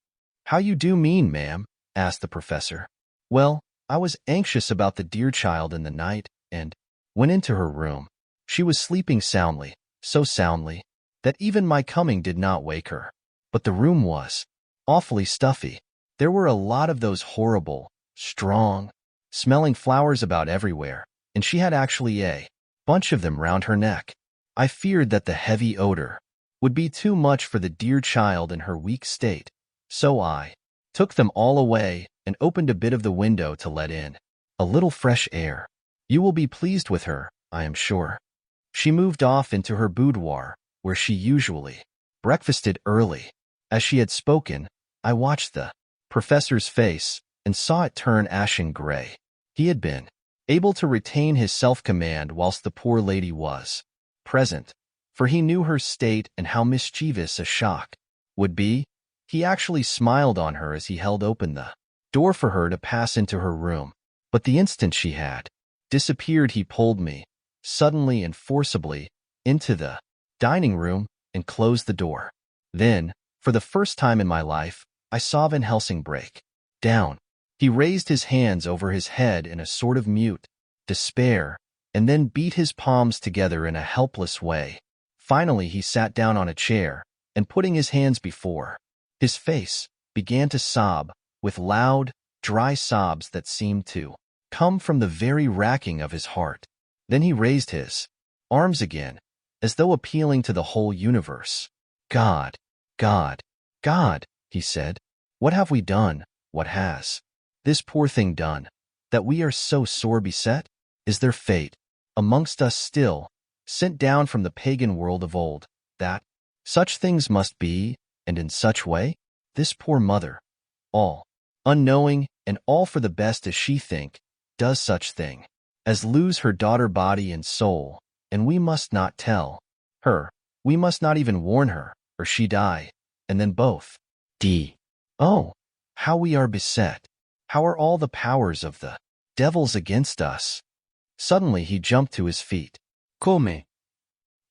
"How you do mean, ma'am?" asked the professor. "Well, I was anxious about the dear child in the night, and went into her room. She was sleeping soundly, so soundly that even my coming did not wake her. But the room was awfully stuffy. There were a lot of those horrible, strong, smelling flowers about everywhere, and she had actually a bunch of them round her neck. I feared that the heavy odor would be too much for the dear child in her weak state, so I took them all away and opened a bit of the window to let in a little fresh air. You will be pleased with her, I am sure." She moved off into her boudoir, where she usually breakfasted early. As she had spoken, I watched the professor's face and saw it turn ashen gray. He had been able to retain his self-command whilst the poor lady was present, for he knew her state and how mischievous a shock would be. He actually smiled on her as he held open the door for her to pass into her room. But the instant she had disappeared, he pulled me, suddenly and forcibly, into the dining room and closed the door. Then, for the first time in my life, I saw Van Helsing break down. He raised his hands over his head in a sort of mute despair, and then beat his palms together in a helpless way. Finally, he sat down on a chair, and putting his hands before his face, began to sob, with loud, dry sobs that seemed to come from the very racking of his heart. Then he raised his arms again, as though appealing to the whole universe. "God, God, God," he said, "what have we done? What has this poor thing done, that we are so sore beset? Is there fate amongst us still, sent down from the pagan world of old, that such things must be, and in such way? This poor mother, all unknowing and all for the best as she think, does such thing as lose her daughter body and soul, and we must not tell her, we must not even warn her, or she die, and then both. Oh, how we are beset! How are all the powers of the devils against us?" Suddenly he jumped to his feet. Come?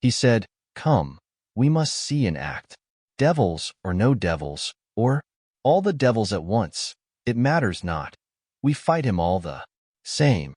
He said, "Come, we must see and act. Devils or no devils, or all the devils at once, it matters not. We fight him all the same."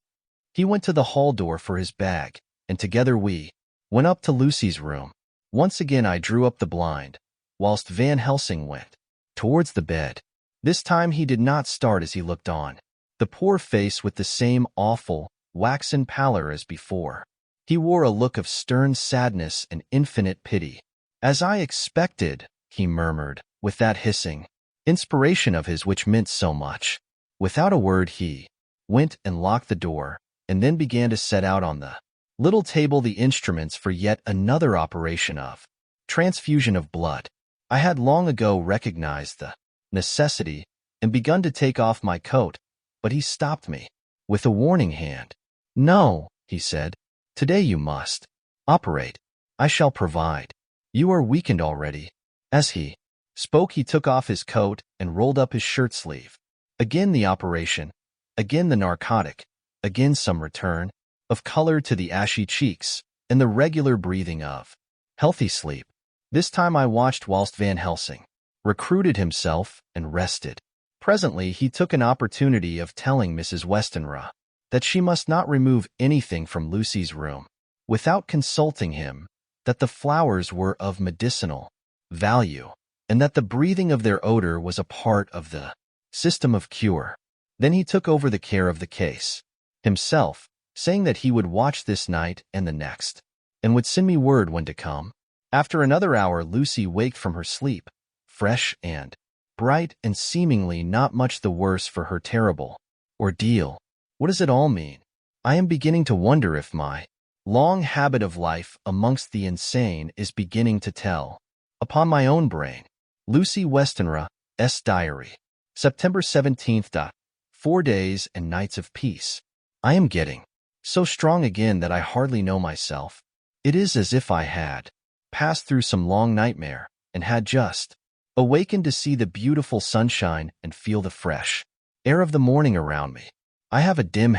He went to the hall door for his bag, and together we went up to Lucy's room. Once again I drew up the blind, whilst Van Helsing went towards the bed. This time he did not start as he looked on the poor face with the same awful, waxen pallor as before. He wore a look of stern sadness and infinite pity. "As I expected," he murmured, with that hissing inspiration of his which meant so much. Without a word he went and locked the door, and then began to set out on the little table the instruments for yet another operation of transfusion of blood. I had long ago recognized the necessity and begun to take off my coat, but he stopped me with a warning hand. "No," he said, "today you must operate. I shall provide. You are weakened already." As he spoke, he took off his coat and rolled up his shirt sleeve. Again the operation, again the narcotic, again some return of color to the ashy cheeks, and the regular breathing of healthy sleep. This time I watched whilst Van Helsing recruited himself and rested. Presently he took an opportunity of telling Mrs. Westenra that she must not remove anything from Lucy's room without consulting him, that the flowers were of medicinal value, and that the breathing of their odor was a part of the system of cure. Then he took over the care of the case himself, saying that he would watch this night and the next, and would send me word when to come. After another hour, Lucy waked from her sleep, fresh and bright and seemingly not much the worse for her terrible ordeal. What does it all mean? I am beginning to wonder if my long habit of life amongst the insane is beginning to tell upon my own brain. Lucy Westenra's Diary, September 17th. 4 days and nights of peace. I am getting so strong again that I hardly know myself. It is as if I had passed through some long nightmare and had just awakened to see the beautiful sunshine and feel the fresh air of the morning around me. I have a dim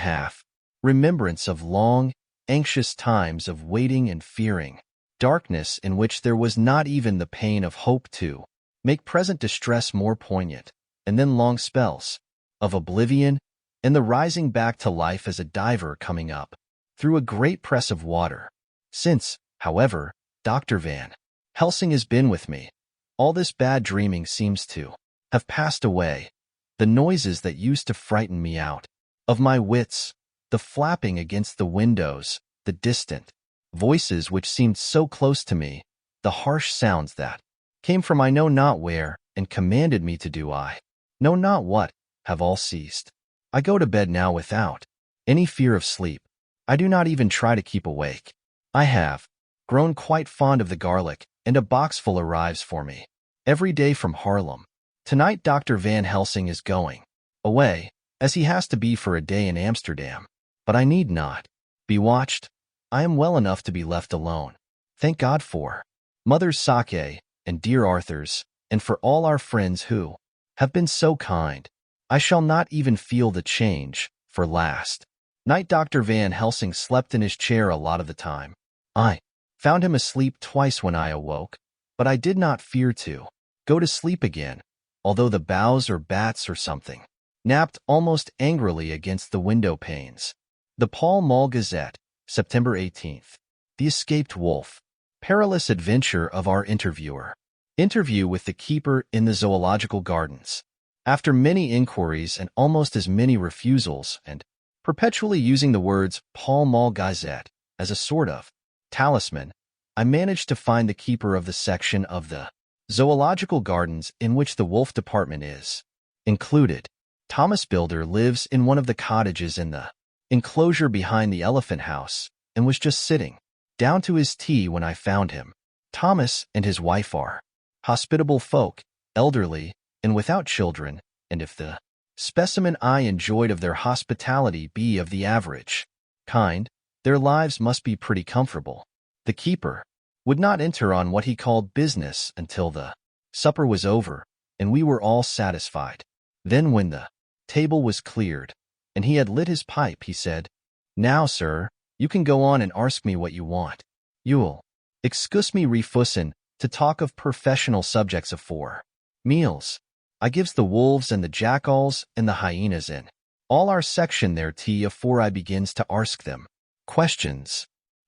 remembrance of long, anxious times of waiting and fearing, darkness in which there was not even the pain of hope to make present distress more poignant, and then long spells of oblivion and the rising back to life as a diver coming up through a great press of water. Since, however, Dr. Van Helsing has been with me, all this bad dreaming seems to have passed away. The noises that used to frighten me out of my wits, the flapping against the windows, the distant voices which seemed so close to me, the harsh sounds that came from I know not where and commanded me to do I know not what, have all ceased. I go to bed now without any fear of sleep. I do not even try to keep awake. I have grown quite fond of the garlic, and a boxful arrives for me every day from Harlem. Tonight Dr. Van Helsing is going away, as he has to be for a day in Amsterdam. But I need not be watched. I am well enough to be left alone. Thank God for Mother's sake and dear Arthur's, and for all our friends who have been so kind. I shall not even feel the change, for last night Dr. Van Helsing slept in his chair a lot of the time. I found him asleep twice when I awoke, but I did not fear to go to sleep again, although the boughs or bats or something napped almost angrily against the window panes. The Pall Mall Gazette, September 18th. The Escaped Wolf. Perilous adventure of our interviewer. Interview with the keeper in the zoological gardens. After many inquiries and almost as many refusals, and perpetually using the words Pall Mall Gazette as a sort of talisman, I managed to find the keeper of the section of the zoological gardens in which the wolf department is included. Thomas Builder lives in one of the cottages in the enclosure behind the elephant house and was just sitting down to his tea when I found him. Thomas and his wife are hospitable folk, elderly, and without children, and if the specimen I enjoyed of their hospitality be of the average kind, their lives must be pretty comfortable. The keeper would not enter on what he called business until the supper was over, and we were all satisfied. Then when the table was cleared, and he had lit his pipe, he said, "Now, sir, you can go on and ask me what you want. You'll excuse me refusin' to talk of professional subjects afore meals. I gives the wolves and the jackals and the hyenas in all our section their tea afore I begins to arsk them questions."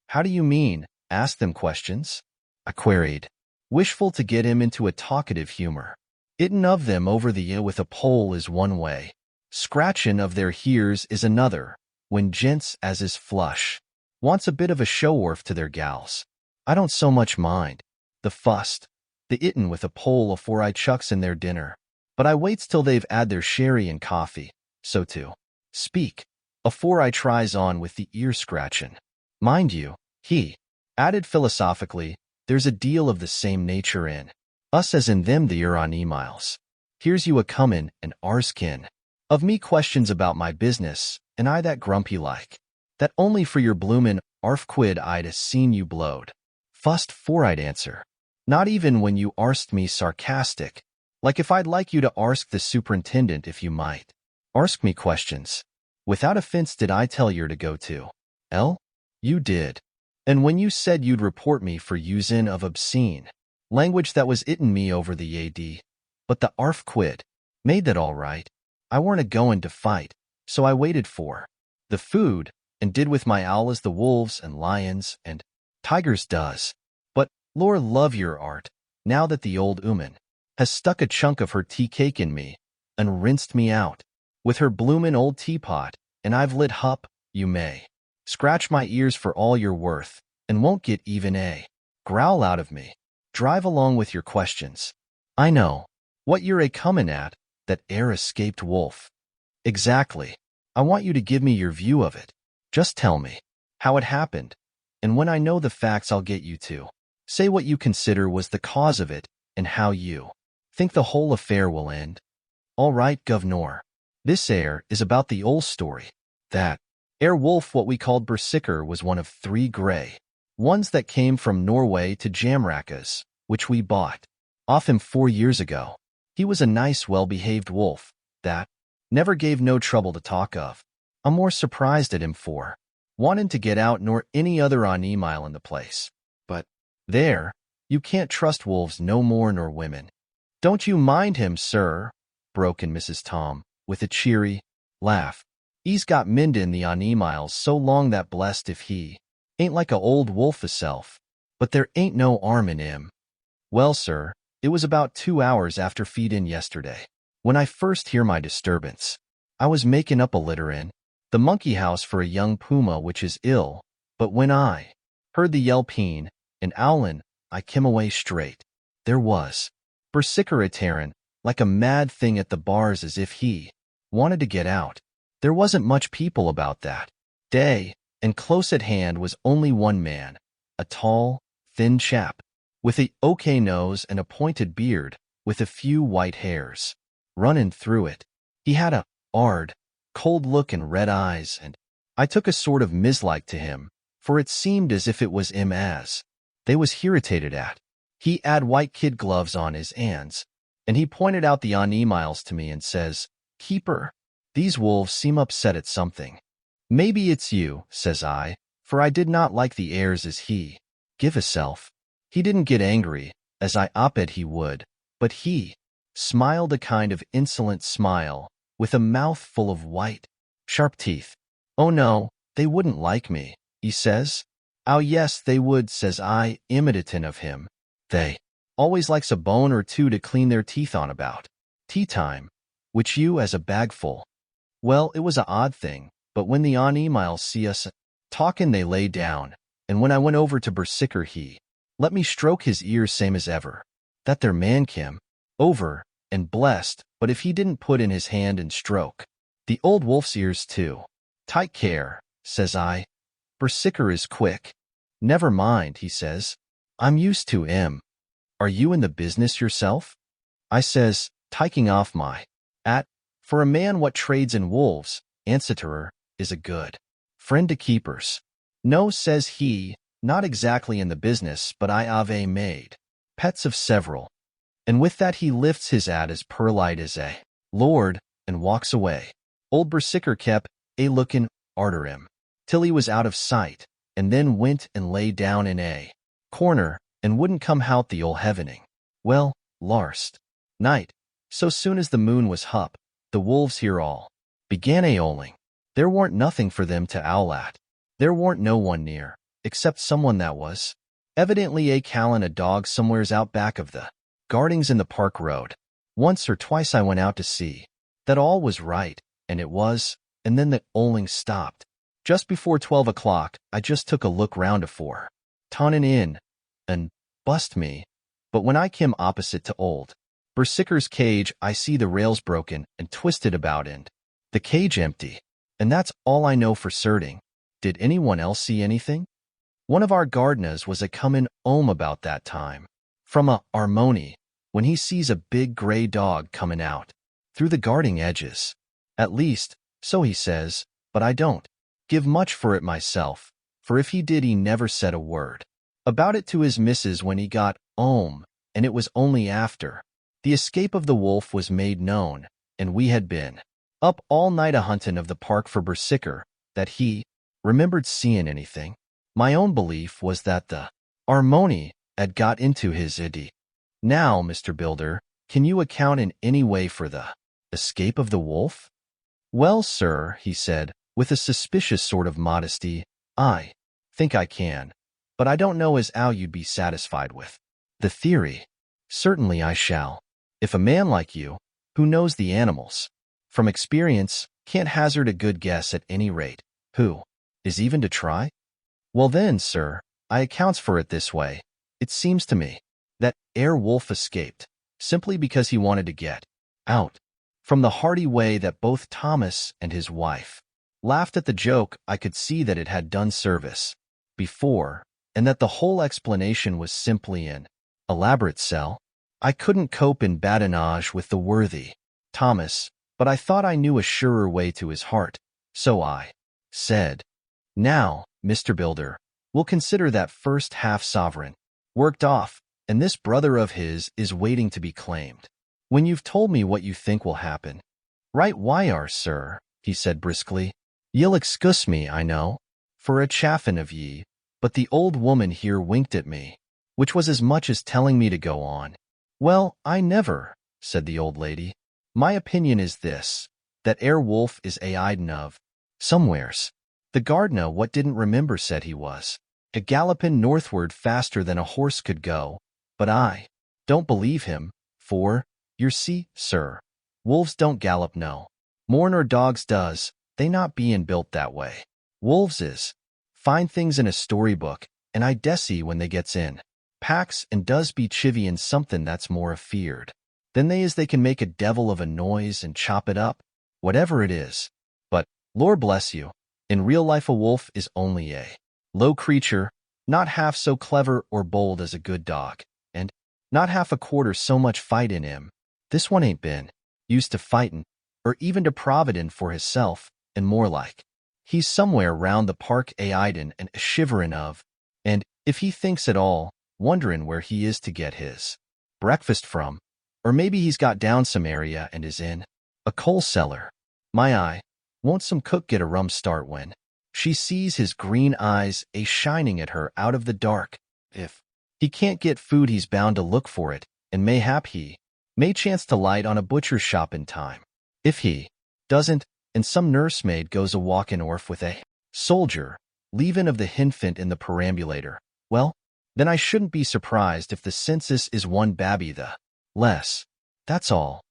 "How do you mean, ask them questions?" I queried, wishful to get him into a talkative humor. "Ittin' of them over the ear with a pole is one way. Scratchin' of their hears is another, when gents as is flush wants a bit of a show-orf to their gals. I don't so much mind the fust, the ittin' with a pole afore I chucks in their dinner, but I waits till they've 'ad their sherry and coffee, so to speak, afore I tries on with the ear-scratchin'. Mind you," he added philosophically, "there's a deal of the same nature in us as in them the Huron emiles. Here's you a-comin' and arskin' of me questions about my business, and I that grumpy like, that only for your bloomin' arfquid I'd a seen you blowed. Fust for I'd answer. Not even when you arsked me sarcastic, like if I'd like you to arsk the superintendent if you might arsk me questions. Without offense did I tell yer to go to L? You did. And when you said you'd report me for usin' of obscene language that was ittin' me over the AD, but the arfquid made that all right. I weren't a-goin' to fight, so I waited for the food, and did with my owl as the wolves and lions and tigers does. But, Lord love your art, now that the old ooman has stuck a chunk of her tea cake in me and rinsed me out with her bloomin' old teapot, and I've lit hup, you may scratch my ears for all you're worth, and won't get even a growl out of me. Drive along with your questions. I know what you're a-comin' at, that air escaped wolf. Exactly. I want you to give me your view of it. Just tell me how it happened, and when I know the facts I'll get you to say what you consider was the cause of it and how you think the whole affair will end. All right, governor. This air is about the old story. That air wolf what we called Berserker was one of 3 gray ones that came from Norway to Jamraka's, which we bought off him 4 years ago. He was a nice, well-behaved wolf that never gave no trouble to talk of. I'm more surprised at him for wanting to get out nor any other animal in the place. But there, you can't trust wolves no more nor women. Don't you mind him, sir, broke in Mrs. Tom, with a cheery laugh. He's got mendin' the animals so long that blessed if he ain't like a old wolf hisself. But there ain't no arm in him. Well, sir, it was about 2 hours after feed-in yesterday when I first hear my disturbance. I was making up a litter in the monkey house for a young puma which is ill, but when I heard the yelping and owlin', I kim away straight. There was Berserker a-tearin' like a mad thing at the bars as if he wanted to get out. There wasn't much people about that day, and close at hand was only one man, a tall, thin chap, with a okay nose and a pointed beard, with a few white hairs running through it. He had a hard, cold look and red eyes, and I took a sort of mislike to him, for it seemed as if it was him as they was irritated at. He had white kid gloves on his hands, and he pointed out the animals to me and says, "Keeper, these wolves seem upset at something." "Maybe it's you," says I, for I did not like the airs as he give hisself. He didn't get angry, as I op-ed he would, but he smiled a kind of insolent smile, with a mouth full of white, sharp teeth. "Oh no, they wouldn't like me," he says. "Oh yes, they would," says I, imitatin' of him. "They always likes a bone or two to clean their teeth on about tea time, which you as a bagful." Well, it was a odd thing, but when the animals see us talkin' they lay down, and when I went over to Berserker he let me stroke his ears same as ever. That there man came over and blessed, but if he didn't put in his hand and stroke the old wolf's ears too. "Take care," says I. "Berserker is quick." "Never mind," he says. "I'm used to him. Are you in the business yourself?" I says, taking off my hat. "For a man what trades in wolves, Ansiterer is a good friend to keepers." "No," says he, "not exactly in the business, but I have made pets of several." And with that he lifts his hat as polite as a lord and walks away. Old Berserker kept a-lookin' arter him till he was out of sight, and then went and lay down in a corner and wouldn't come out the ol' heavening. Well, larst night, so soon as the moon was hup, the wolves here all began a-owling. There warn't nothing for them to owl at. There warn't no one near, except someone that was evidently a-callin' a dog somewheres out back of the gardings in the park road. Once or twice I went out to see that all was right, and it was, and then the owling stopped. Just before 12 o'clock, I just took a look round afore tonnin' in, and bust me. But when I kim opposite to old Berserker's cage, I see the rails broken and twisted about and the cage empty. And that's all I know for certain. Did anyone else see anything? One of our gardeners was a-comin' 'ome about that time from a harmony, when he sees a big gray dog comin' out through the garden edges. At least, so he says, but I don't give much for it myself, for if he did he never said a word about it to his missus when he got 'ome, and it was only after the escape of the wolf was made known, and we had been up all night a-huntin' of the park for Berserker, that he remembered seeing anything. My own belief was that the harmony had got into his iddy. Now, Mr. Builder, can you account in any way for the escape of the wolf? Well, sir, he said, with a suspicious sort of modesty. "I think I can, but I don't know as 'ow you'd be satisfied with the theory." "Certainly I shall. If a man like you, who knows the animals from experience, can't hazard a good guess at any rate, who is even to try? Well then, sir, I accounts for it this way. It seems to me that wolf escaped simply because he wanted to get out." From the hearty way that both Thomas and his wife laughed at the joke, I could see that it had done service before, and that the whole explanation was simply an elaborate sell. I couldn't cope in badinage with the worthy Thomas, but I thought I knew a surer way to his heart, so I said, "Now, Mr. Builder, we'll consider that first half-sovereign worked off, and this brother of his is waiting to be claimed. When you've told me what you think will happen." "Right wire, sir," he said briskly. "Ye'll excuse me, I know, for a chaffin' of ye, but the old woman here winked at me, which was as much as telling me to go on." "Well, I never," said the old lady. "My opinion is this, that wolf is a idin of somewheres. The gardener what didn't remember said he was a gallopin' northward faster than a horse could go, but I don't believe him, for, yer see, sir, wolves don't gallop no more nor dogs does, they not bein' built that way. Wolves is fine things in a storybook, and I dessy when they gets in packs and does be chivvyin' somethin' that's more afeard than they can make a devil of a noise and chop it up, whatever it is. But, Lord bless you, in real life a wolf is only a low creature, not half so clever or bold as a good dog, and not half a quarter so much fight in him. This one ain't been used to fightin', or even to providin' for hisself, and more like he's somewhere round the park a-idin' and a-shiverin' of, and, if he thinks at all, wonderin' where he is to get his breakfast from, or maybe he's got down some area and is in a coal cellar. My eye, won't some cook get a rum start when she sees his green eyes a-shining at her out of the dark? If he can't get food, he's bound to look for it, and mayhap he may chance to light on a butcher's shop in time. If he doesn't, and some nursemaid goes a-walkin' orf with a soldier, leavin' of the hinfant in the perambulator, well, then I shouldn't be surprised if the census is one babby the less. That's all."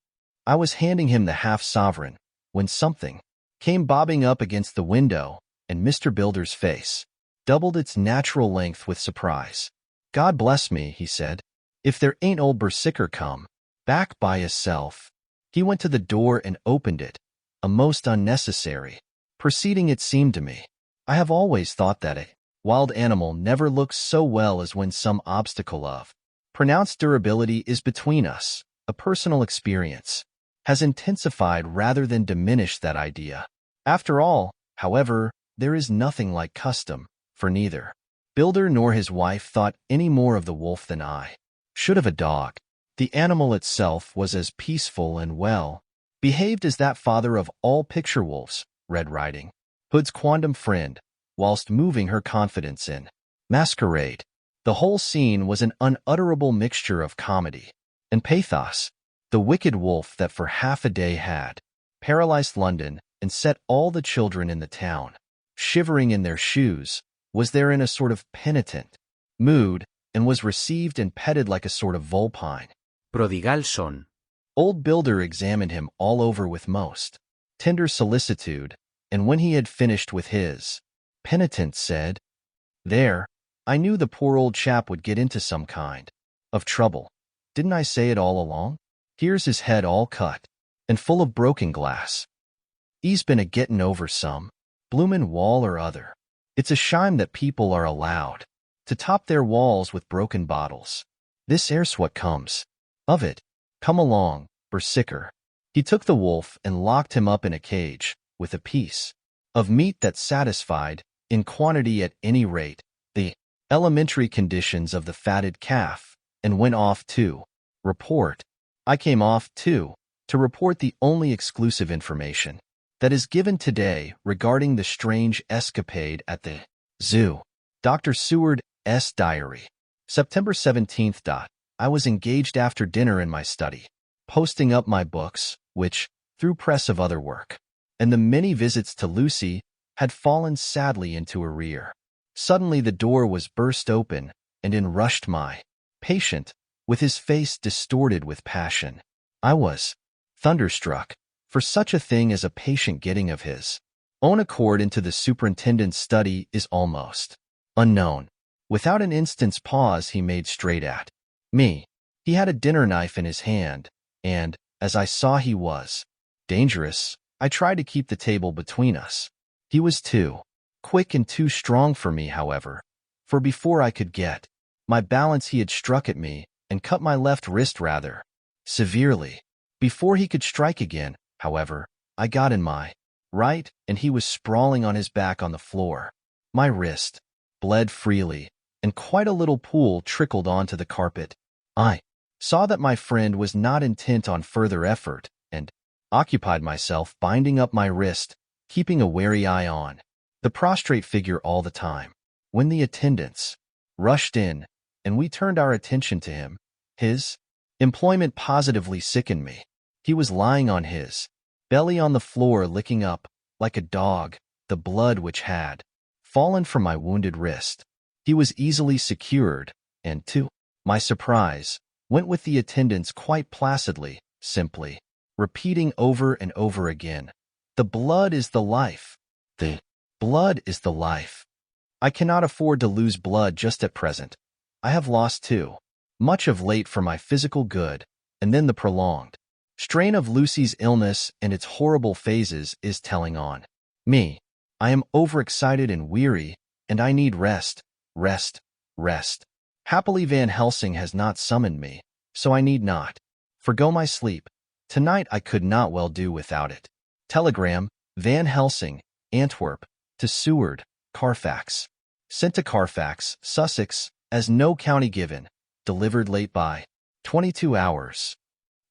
I was handing him the half-sovereign, when something came bobbing up against the window, and Mr. Builder's face doubled its natural length with surprise. "God bless me," he said, "if there ain't old Berserker come back by hisself." He went to the door and opened it, a most unnecessary proceeding it seemed to me. I have always thought that a wild animal never looks so well as when some obstacle of pronounced durability is between us. A personal experience has intensified rather than diminished that idea. After all, however, there is nothing like custom, for neither Builder nor his wife thought any more of the wolf than I should of a dog. The animal itself was as peaceful and well behaved as that father of all picture wolves, Red Riding Hood's quondam friend, whilst moving her confidence in masquerade. The whole scene was an unutterable mixture of comedy and pathos. The wicked wolf that for half a day had paralyzed London and set all the children in the town shivering in their shoes was there in a sort of penitent mood, and was received and petted like a sort of vulpine Prodigal son. Old Builder examined him all over with most tender solicitude, and when he had finished with his penitent said, "There, I knew the poor old chap would get into some kind of trouble. Didn't I say it all along? Here's his head all cut and full of broken glass. He's been a-gettin' over some bloomin' wall or other. It's a shime that people are allowed to top their walls with broken bottles. This air's what comes of it. Come along, Berserker." He took the wolf and locked him up in a cage, with a piece of meat that satisfied, in quantity at any rate, the elementary conditions of the fatted calf, and went off to report. I came off, too, to report the only exclusive information that is given today regarding the strange escapade at the zoo. Dr. Seward S. Diary. September 17th. I was engaged after dinner in my study, posting up my books, which, through press of other work, and the many visits to Lucy, had fallen sadly into arrear. Suddenly the door was burst open, and in rushed my patient, with his face distorted with passion. I was thunderstruck, for such a thing as a patient getting of his own accord into the superintendent's study is almost unknown. Without an instant's pause, he made straight at me. He had a dinner knife in his hand, and, as I saw he was dangerous, I tried to keep the table between us. He was too quick and too strong for me, however, for before I could get my balance he had struck at me and cut my left wrist rather severely. Before he could strike again, however, I got in my right, and he was sprawling on his back on the floor. My wrist bled freely, and quite a little pool trickled onto the carpet. I saw that my friend was not intent on further effort, and occupied myself binding up my wrist, keeping a wary eye on the prostrate figure all the time. When the attendants rushed in, and we turned our attention to him, his employment positively sickened me. He was lying on his belly on the floor, licking up, like a dog, the blood which had fallen from my wounded wrist. He was easily secured, and, to my surprise, went with the attendants quite placidly, simply repeating over and over again, "The blood is the life. The blood is the life. I cannot afford to lose blood just at present. I have lost too much of late for my physical good, and then the prolonged strain of Lucy's illness and its horrible phases is telling on me. I am overexcited and weary, and I need rest, rest, rest. Happily Van Helsing has not summoned me, so I need not forgo my sleep. Tonight I could not well do without it. Telegram, Van Helsing, Antwerp, to Seward, Carfax. Sent to Carfax, Sussex, as no county given. Delivered late by 22 hours.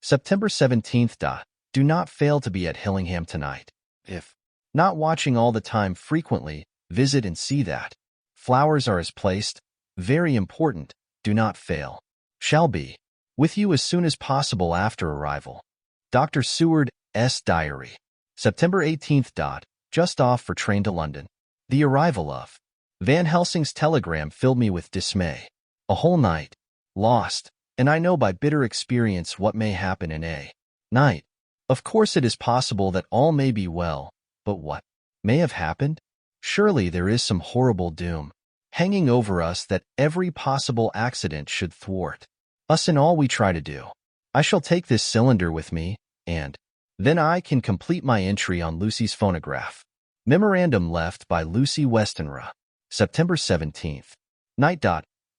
September 17th. Do not fail to be at Hillingham tonight. If not watching all the time, frequently visit and see that flowers are as placed. Very important. Do not fail. Shall be with you as soon as possible after arrival. Dr. Seward S. Diary. September 18th. Just off for train to London. The arrival of Van Helsing's telegram filled me with dismay. A whole night lost, and I know by bitter experience what may happen in a night. Of course it is possible that all may be well, but what may have happened? Surely there is some horrible doom hanging over us that every possible accident should thwart us in all we try to do. I shall take this cylinder with me, and then I can complete my entry on Lucy's phonograph. Memorandum left by Lucy Westenra. September 17th. Night.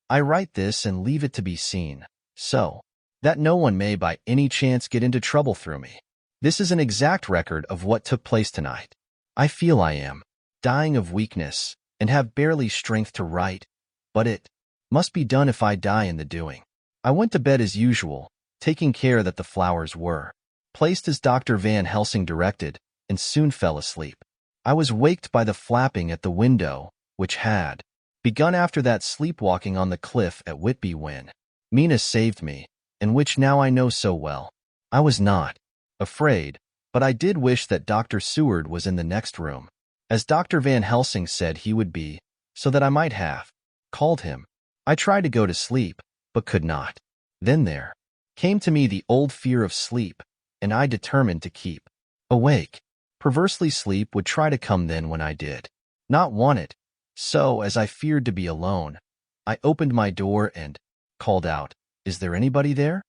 I write this and leave it to be seen, so that no one may by any chance get into trouble through me. This is an exact record of what took place tonight. I feel I am dying of weakness and have barely strength to write, but it must be done if I die in the doing. I went to bed as usual, taking care that the flowers were placed as Dr. Van Helsing directed, and soon fell asleep. I was waked by the flapping at the window, which had begun after that sleepwalking on the cliff at Whitby when Mina saved me, and which now I know so well. I was not afraid, but I did wish that Dr. Seward was in the next room, as Dr. Van Helsing said he would be, so that I might have called him. I tried to go to sleep, but could not. Then there came to me the old fear of sleep, and I determined to keep awake. Perversely, sleep would try to come then when I did not want it. So, as I feared to be alone, I opened my door and called out, "Is there anybody there?"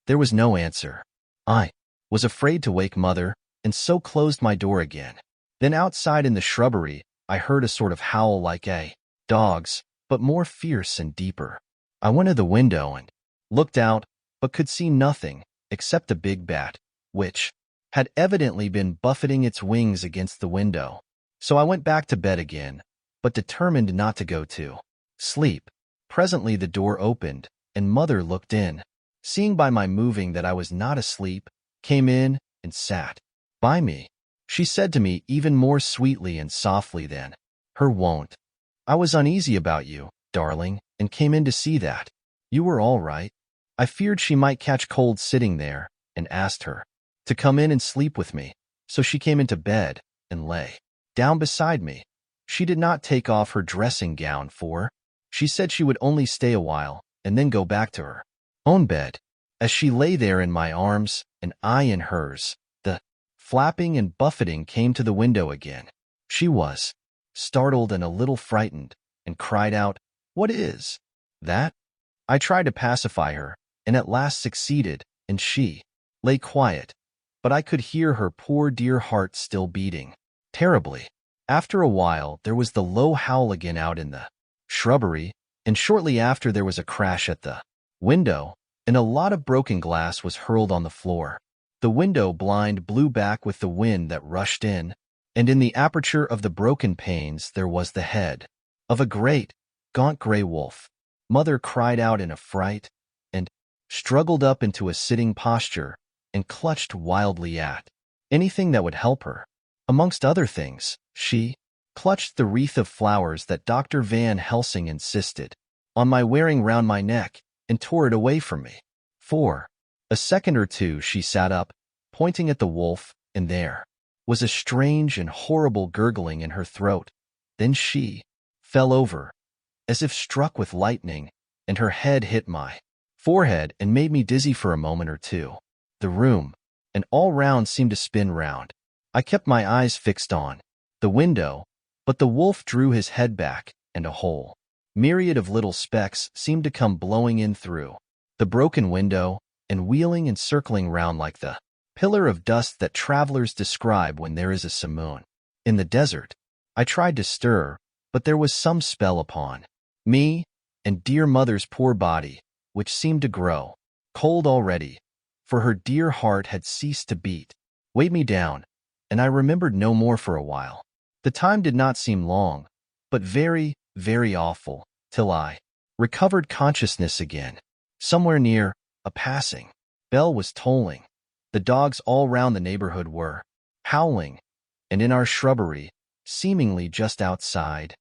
There was no answer. I was afraid to wake Mother, and so closed my door again. Then outside in the shrubbery, I heard a sort of howl like a dog's, but more fierce and deeper. I went to the window and looked out, but could see nothing except a big bat, which had evidently been buffeting its wings against the window. So I went back to bed again, but determined not to go to sleep. Presently the door opened, and Mother looked in. Seeing by my moving that I was not asleep, came in and sat by me. She said to me even more sweetly and softly than her wont, "I was uneasy about you, darling, and came in to see that you were all right. I feared she might catch cold sitting there, and asked her to come in and sleep with me. So she came into bed and lay down beside me. She did not take off her dressing gown she said she would only stay a while and then go back to her own bed. As she lay there in my arms and I in hers, the flapping and buffeting came to the window again. She was startled and a little frightened and cried out, "What is that?" I tried to pacify her and at last succeeded, and she lay quiet, but I could hear her poor dear heart still beating terribly. After a while, there was the low howl again out in the shrubbery, and shortly after there was a crash at the window, and a lot of broken glass was hurled on the floor. The window blind blew back with the wind that rushed in, and in the aperture of the broken panes there was the head of a great, gaunt gray wolf. Mother cried out in a fright, and struggled up into a sitting posture, and clutched wildly at anything that would help her. Amongst other things, she clutched the wreath of flowers that Dr. Van Helsing insisted on my wearing round my neck, and tore it away from me. For a second or two she sat up, pointing at the wolf, and there was a strange and horrible gurgling in her throat. Then she fell over, as if struck with lightning, and her head hit my forehead and made me dizzy for a moment or two. The room and all round seemed to spin round. I kept my eyes fixed on the window, but the wolf drew his head back, and a whole myriad of little specks seemed to come blowing in through the broken window and wheeling and circling round like the pillar of dust that travelers describe when there is a simoon in the desert. I tried to stir, but there was some spell upon me and dear mother's poor body, which seemed to grow cold already, for her dear heart had ceased to beat, weighed me down, and I remembered no more for a while. The time did not seem long, but very, very awful, till I recovered consciousness again. Somewhere near, a passing bell was tolling. The dogs all round the neighborhood were howling, and in our shrubbery, seemingly just outside,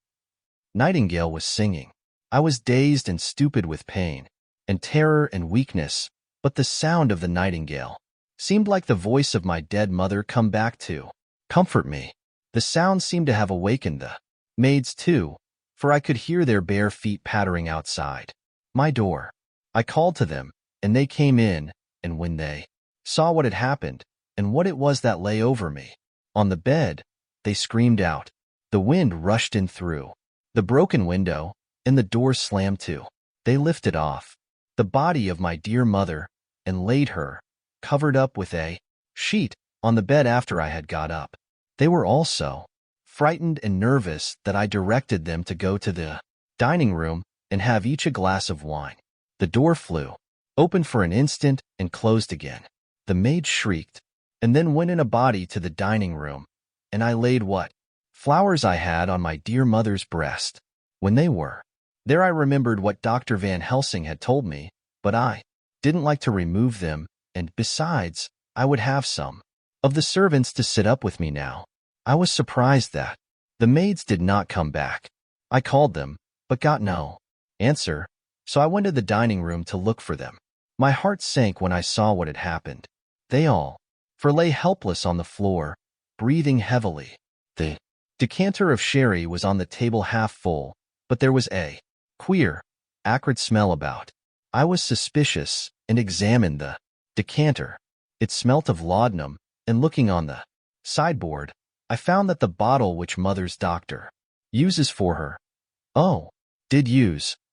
nightingale was singing. I was dazed and stupid with pain, and terror and weakness, but the sound of the nightingale seemed like the voice of my dead mother come back to comfort me. The sound seemed to have awakened the maids too, for I could hear their bare feet pattering outside my door. I called to them, and they came in, and when they saw what had happened, and what it was that lay over me on the bed, they screamed out. The wind rushed in through the broken window, and the door slammed to. They lifted off the body of my dear mother, and laid her, covered up with a sheet, on the bed after I had got up. They were all so frightened and nervous that I directed them to go to the dining room and have each a glass of wine. The door flew open for an instant and closed again. The maid shrieked, and then went in a body to the dining room, and I laid what flowers I had on my dear mother's breast. When they were there, I remembered what Dr. Van Helsing had told me, but I didn't like to remove them, and besides, I would have some of the servants to sit up with me now. I was surprised that the maids did not come back. I called them, but got no answer, so I went to the dining room to look for them. My heart sank when I saw what had happened. They all lay helpless on the floor, breathing heavily. The decanter of sherry was on the table half full, but there was a queer, acrid smell about. I was suspicious and examined the decanter. It smelt of laudanum, and looking on the sideboard, I found that the bottle which mother's doctor uses for her,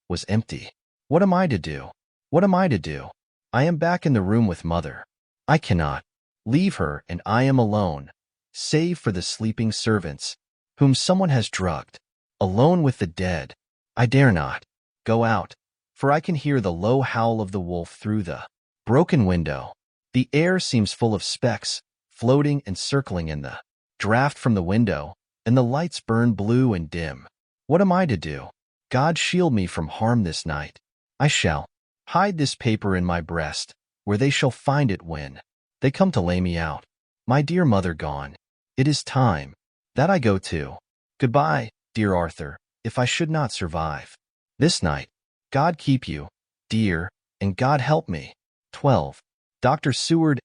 was empty. What am I to do? What am I to do? I am back in the room with mother. I cannot leave her, and I am alone, save for the sleeping servants, whom someone has drugged. Alone with the dead. I dare not go out, for I can hear the low howl of the wolf through the broken window. The air seems full of specks, floating and circling in the draught from the window, and the lights burn blue and dim. What am I to do? God shield me from harm this night. I shall hide this paper in my breast, where they shall find it when they come to lay me out. My dear mother gone. It is time that I go too. Goodbye, dear Arthur, if I should not survive this night. God keep you, dear, and God help me. 12. Dr. Seward's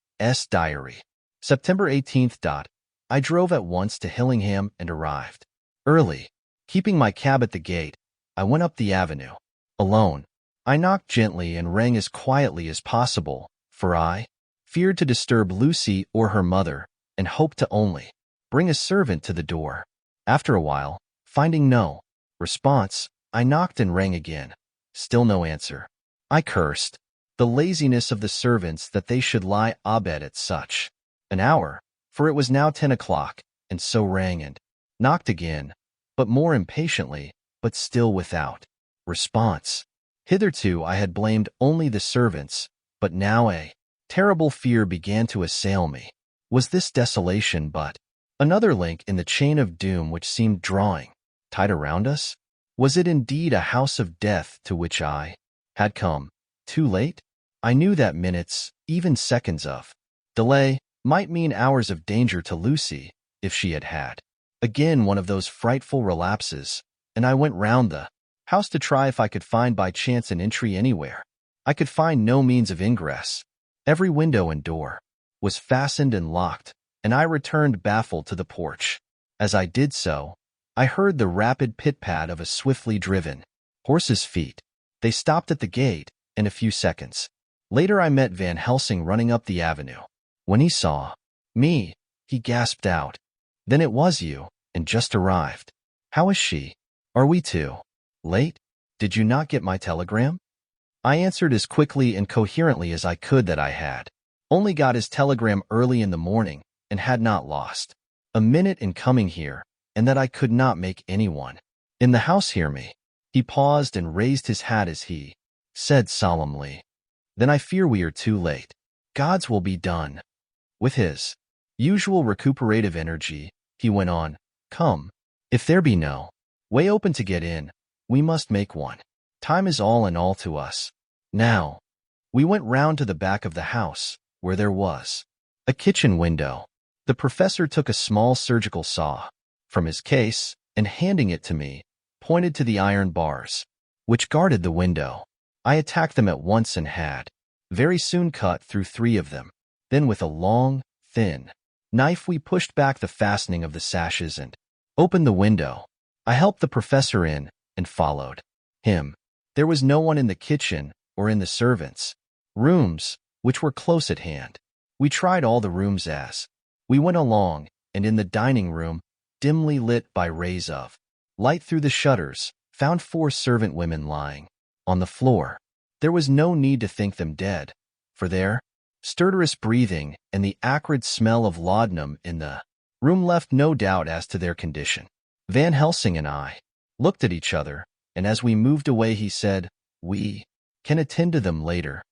Diary. September 18th. I drove at once to Hillingham and arrived early. Keeping my cab at the gate, I went up the avenue. Alone, I knocked gently and rang as quietly as possible, for I feared to disturb Lucy or her mother and hoped to only bring a servant to the door. After a while, finding no response, I knocked and rang again. Still no answer. I cursed the laziness of the servants that they should lie abed at such an hour, for it was now 10 o'clock, and so rang and knocked again, but more impatiently, but still without response. Hitherto I had blamed only the servants, but now a terrible fear began to assail me. Was this desolation but another link in the chain of doom which seemed drawing tight around us? Was it indeed a house of death to which I had come too late? I knew that minutes, even seconds of delay, might mean hours of danger to Lucy if she had had again one of those frightful relapses, and I went round the house to try if I could find by chance an entry anywhere. I could find no means of ingress. Every window and door was fastened and locked, and I returned baffled to the porch. As I did so, I heard the rapid pit-pat of a swiftly driven horse's feet. They stopped at the gate in a few seconds. Later I met Van Helsing running up the avenue. When he saw me, he gasped out, "Then it was you, and just arrived. How is she? Are we too late? Did you not get my telegram?" I answered as quickly and coherently as I could that I had only got his telegram early in the morning and had not lost a minute in coming here, and that I could not make anyone in the house hear me. He paused and raised his hat as he said solemnly, "Then I fear we are too late. God's will be done." With his usual recuperative energy, he went on, "Come, if there be no way open to get in, we must make one. Time is all in all to us. Now." We went round to the back of the house, where there was a kitchen window. The professor took a small surgical saw from his case and, handing it to me, pointed to the iron bars which guarded the window. I attacked them at once and had very soon cut through 3 of them. Then with a long, thin knife we pushed back the fastening of the sashes and opened the window. I helped the professor in and followed him. There was no one in the kitchen or in the servants' rooms, which were close at hand. We tried all the rooms as we went along, and in the dining room, dimly lit by rays of light through the shutters, found 4 servant women lying on the floor. There was no need to think them dead, for their stertorous breathing and the acrid smell of laudanum in the room left no doubt as to their condition. Van Helsing and I looked at each other, and as we moved away he said, "We can attend to them later."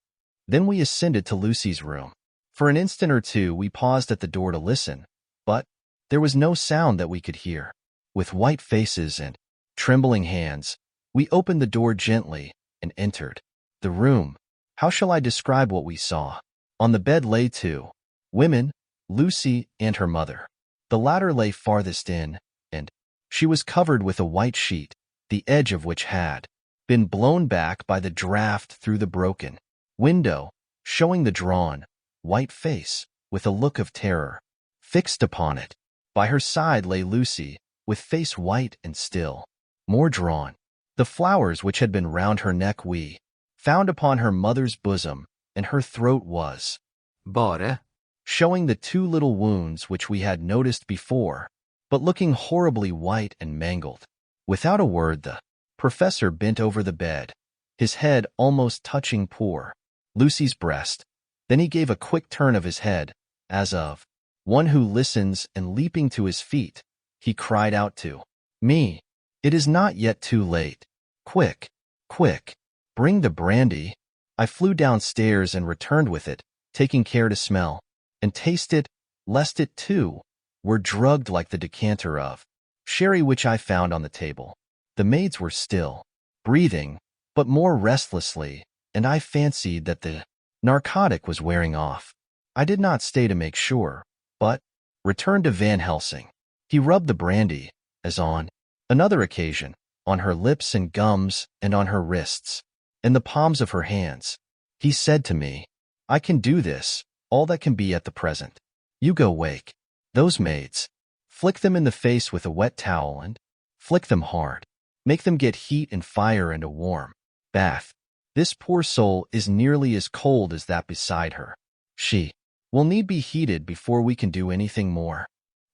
Then we ascended to Lucy's room. For an instant or two we paused at the door to listen, but there was no sound that we could hear. With white faces and trembling hands, we opened the door gently and entered the room. How shall I describe what we saw? On the bed lay 2 women, Lucy and her mother. The latter lay farthest in, and she was covered with a white sheet, the edge of which had been blown back by the draught through the broken window, showing the drawn, white face with a look of terror fixed upon it. By her side lay Lucy, with face white and still more drawn. The flowers which had been round her neck we found upon her mother's bosom, and her throat was bare, showing the 2 little wounds which we had noticed before, but looking horribly white and mangled. Without a word the professor bent over the bed, his head almost touching poor Lucy's breast. Then he gave a quick turn of his head, as of one who listens, and leaping to his feet, he cried out to me, "It is not yet too late. Quick, quick, bring the brandy." I flew downstairs and returned with it, taking care to smell and taste it, lest it, too, were drugged like the decanter of sherry which I found on the table. The maids were still breathing, but more restlessly, and I fancied that the narcotic was wearing off. I did not stay to make sure, but returned to Van Helsing. He rubbed the brandy, as on another occasion, on her lips and gums and on her wrists, and the palms of her hands. He said to me, "I can do this, all that can be at the present. You go wake Those maids. Flick them in the face with a wet towel and flick them hard. Make them get heat and fire and a warm bath. This poor soul is nearly as cold as that beside her. She will need be heated before we can do anything more.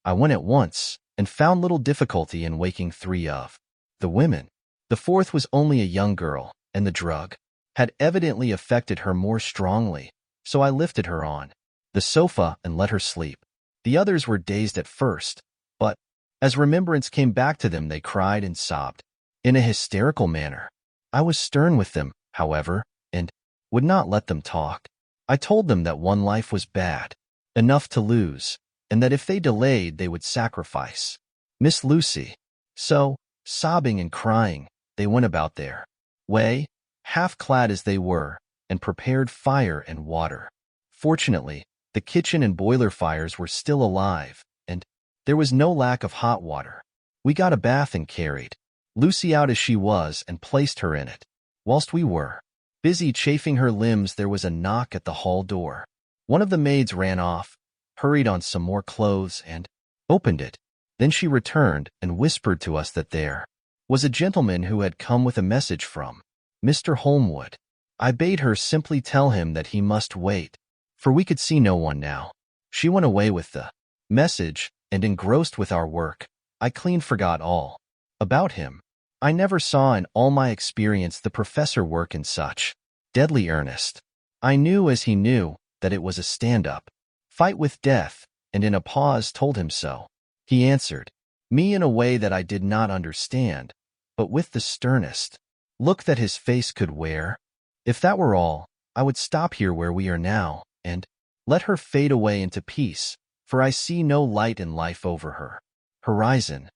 I went at once and found little difficulty in waking 3 of the women. The 4th was only a young girl, and the drug had evidently affected her more strongly, so I lifted her on the sofa and let her sleep. The others were dazed at first, but as remembrance came back to them, they cried and sobbed in a hysterical manner. I was stern with them, however, and would not let them talk. I told them that one life was bad enough to lose, and that if they delayed, they would sacrifice Miss Lucy. So, sobbing and crying, they went about their way, half-clad as they were, and prepared fire and water. Fortunately, the kitchen and boiler fires were still alive, and there was no lack of hot water. We got a bath and carried Lucy out as she was and placed her in it. Whilst we were busy chafing her limbs, there was a knock at the hall door. One of the maids ran off, hurried on some more clothes, and opened it. Then she returned and whispered to us that there was a gentleman who had come with a message from Mr. Holmwood. I bade her simply tell him that he must wait, for we could see no one now. She went away with the message, and engrossed with our work, I clean forgot all about him. I never saw in all my experience the professor work in such deadly earnest. I knew as he knew that it was a stand-up fight with death, and in a pause told him so. He answered me in a way that I did not understand, but with the sternest look that his face could wear. If that were all, I would stop here where we are now, and let her fade away into peace, for I see no light in life over her horizon.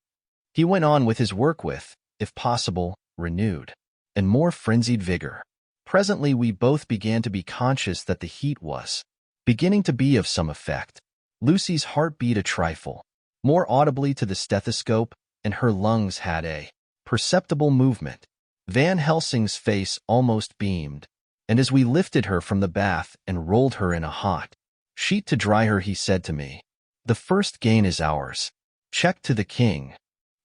He went on with his work with, if possible, renewed and more frenzied vigor. Presently we both began to be conscious that the heat was beginning to be of some effect. Lucy's heart beat a trifle more audibly to the stethoscope, and her lungs had a perceptible movement. Van Helsing's face almost beamed, and as we lifted her from the bath and rolled her in a hot sheet to dry her, he said to me, "The first gain is ours. Check to the king."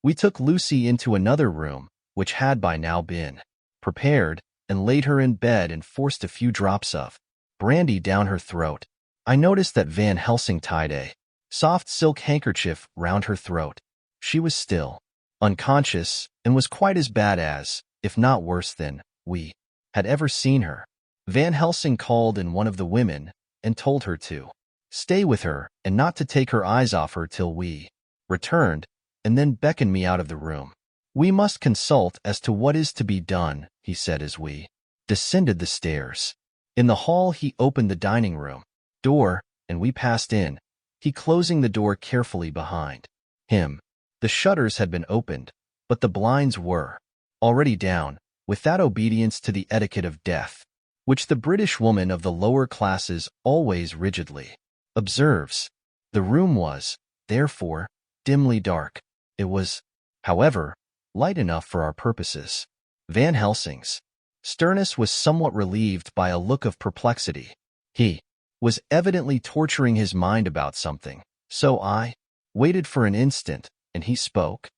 We took Lucy into another room, which had by now been prepared, and laid her in bed and forced a few drops of brandy down her throat. I noticed that Van Helsing tied a soft silk handkerchief round her throat. She was still unconscious, and was quite as bad as, if not worse than, we had ever seen her. Van Helsing called in one of the women and told her to stay with her and not to take her eyes off her till we returned, and then beckoned me out of the room. "We must consult as to what is to be done," he said as we descended the stairs. In the hall he opened the dining room door, and we passed in, he closing the door carefully behind him. The shutters had been opened, but the blinds were already down, with that obedience to the etiquette of death, which the British woman of the lower classes always rigidly observes. The room was, therefore, dimly dark. It was, however, light enough for our purposes. Van Helsing's sternness was somewhat relieved by a look of perplexity. He was evidently torturing his mind about something, so I waited for an instant, and he spoke.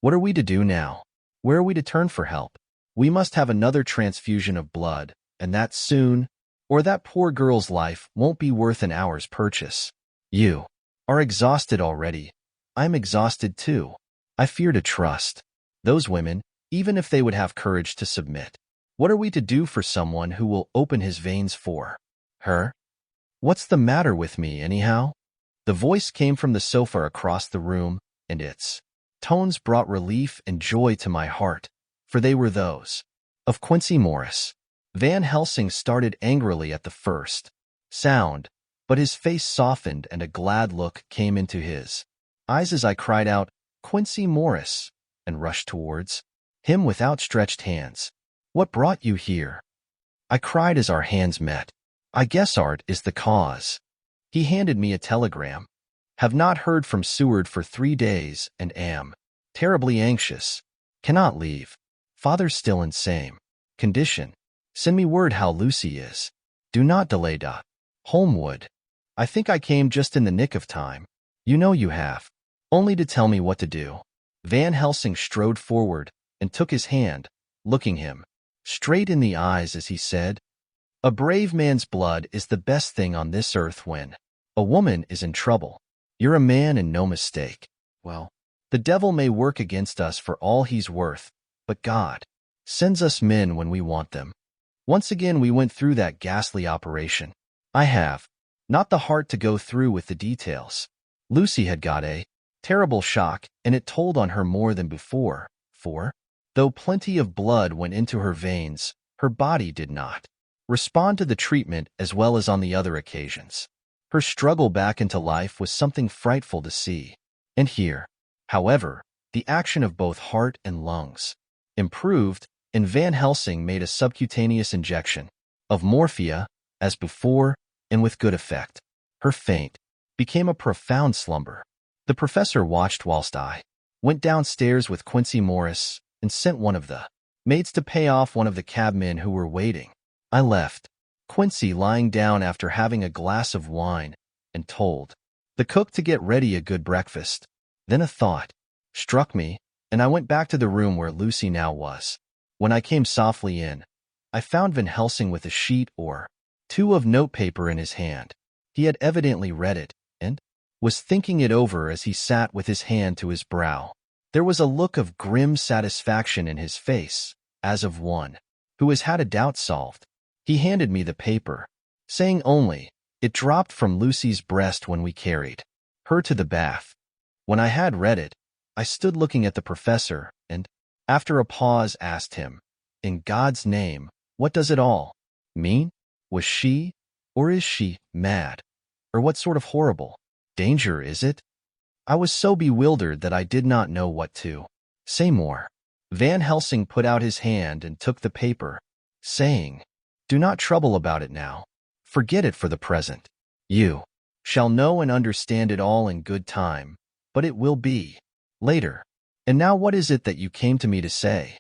"What are we to do now? Where are we to turn for help? We must have another transfusion of blood, and that soon, or that poor girl's life won't be worth an hour's purchase. You are exhausted already. I'm exhausted too. I fear to trust those women, even if they would have courage to submit. What are we to do for someone who will open his veins for her? What's the matter with me, anyhow?" The voice came from the sofa across the room, and its tones brought relief and joy to my heart, for they were those of Quincey Morris. Van Helsing started angrily at the first sound, but his face softened and a glad look came into his eyes as I cried out, "Quincey Morris," and rushed towards him with outstretched hands. "What brought you here?" I cried as our hands met. "I guess art is the cause." He handed me a telegram. "Have not heard from Seward for 3 days and am terribly anxious. Cannot leave. Father's still in same condition. Send me word how Lucy is. Do not delay. Holmwood." I think I came just in the nick of time. You know you have. Only to tell me what to do. Van Helsing strode forward and took his hand, looking him straight in the eyes as he said, "A brave man's blood is the best thing on this earth when a woman is in trouble. You're a man and no mistake. Well, the devil may work against us for all he's worth, but God sends us men when we want them." Once again we went through that ghastly operation. I have not the heart to go through with the details. Lucy had got a terrible shock, and it told on her more than before, for, though plenty of blood went into her veins, her body did not respond to the treatment as well as on the other occasions. Her struggle back into life was something frightful to see and hear. However, the action of both heart and lungs improved, and Van Helsing made a subcutaneous injection of morphia, as before, and with good effect. Her faint became a profound slumber. The professor watched whilst I went downstairs with Quincy Morris and sent one of the maids to pay off one of the cabmen who were waiting. I left Quincy lying down after having a glass of wine and told the cook to get ready a good breakfast. Then a thought struck me, and I went back to the room where Lucy now was. When I came softly in, I found Van Helsing with a sheet or two of notepaper in his hand. He had evidently read it and was thinking it over as he sat with his hand to his brow. There was a look of grim satisfaction in his face, as of one who has had a doubt solved. He handed me the paper, saying only, "It dropped from Lucy's breast when we carried her to the bath." When I had read it, I stood looking at the professor and, after a pause, asked him, "In God's name, what does it all mean? Was she, or is she, mad? Or what sort of horrible danger is it?" I was so bewildered that I did not know what to say more. Van Helsing put out his hand and took the paper, saying, "Do not trouble about it now. Forget it for the present. You shall know and understand it all in good time, but it will be later. And now what is it that you came to me to say?"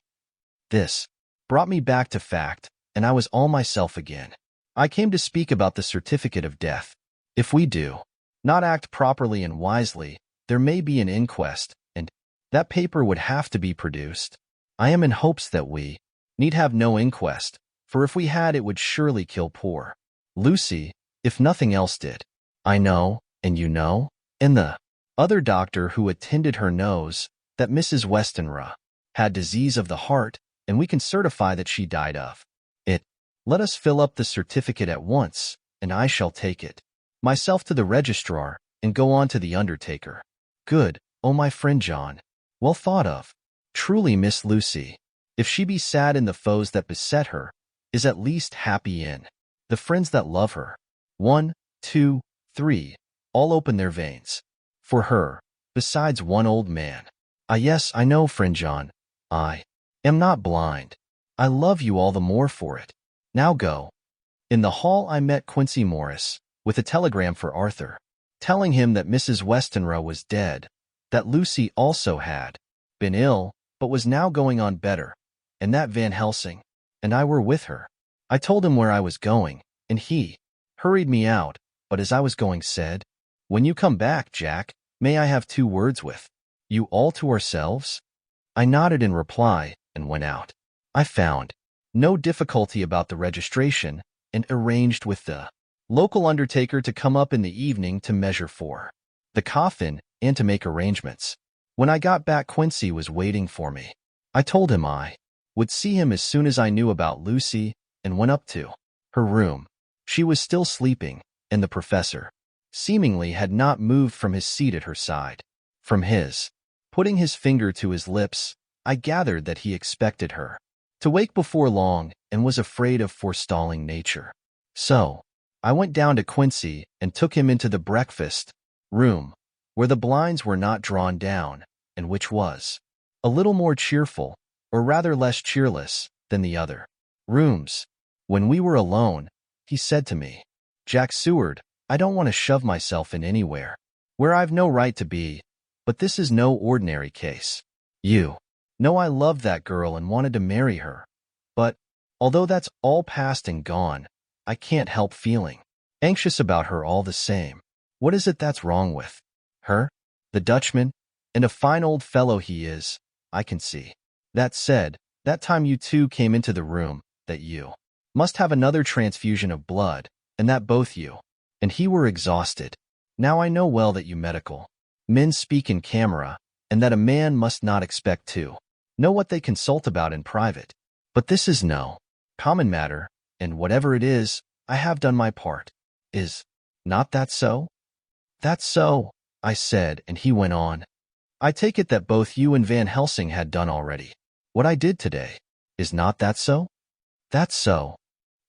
This brought me back to fact, and I was all myself again. "I came to speak about the certificate of death. If we do not act properly and wisely, there may be an inquest, and that paper would have to be produced. I am in hopes that we need have no inquest, for if we had it would surely kill poor Lucy, if nothing else did. I know, and you know, and the other doctor who attended her knows, that Mrs. Westenra had disease of the heart, and we can certify that she died of it. Let us fill up the certificate at once, and I shall take it myself to the registrar and go on to the undertaker." "Good, oh my friend John. Well thought of. Truly Miss Lucy, if she be sad in the foes that beset her, is at least happy in the friends that love her. 1, 2, 3, all open their veins for her, besides one old man. Ah yes, I know, friend John. I am not blind. I love you all the more for it. Now go." In the hall I met Quincy Morris, with a telegram for Arthur, telling him that Mrs. Westenra was dead, that Lucy also had been ill, but was now going on better, and that Van Helsing and I were with her. I told him where I was going, and he hurried me out, but as I was going said, "When you come back, Jack, may I have 2 words with you all to ourselves?" I nodded in reply and went out. I found no difficulty about the registration and arranged with the local undertaker to come up in the evening to measure for the coffin and to make arrangements. When I got back, Quincy was waiting for me. I told him I would see him as soon as I knew about Lucy and went up to her room. She was still sleeping, and the professor seemingly had not moved from his seat at her side. From his putting his finger to his lips, I gathered that he expected her to wake before long and was afraid of forestalling nature. So I went down to Quincy and took him into the breakfast room, where the blinds were not drawn down, and which was a little more cheerful, or rather less cheerless, than the other rooms. When we were alone, he said to me, "Jack Seward, I don't want to shove myself in anywhere where I've no right to be, but this is no ordinary case. You know I loved that girl and wanted to marry her, but although that's all past and gone, I can't help feeling anxious about her all the same. What is it that's wrong with Her? The Dutchman? And a fine old fellow he is, I can see. That said, that time you two came into the room, that you must have another transfusion of blood, and that both you and he were exhausted. Now I know well that you medical men speak in camera, and that a man must not expect to know what they consult about in private. But this is no common matter, and whatever it is, I have done my part. Is not that so? That's so, I said, and he went on. I take it that both you and Van Helsing had done already what I did today. Is not that so? That's so.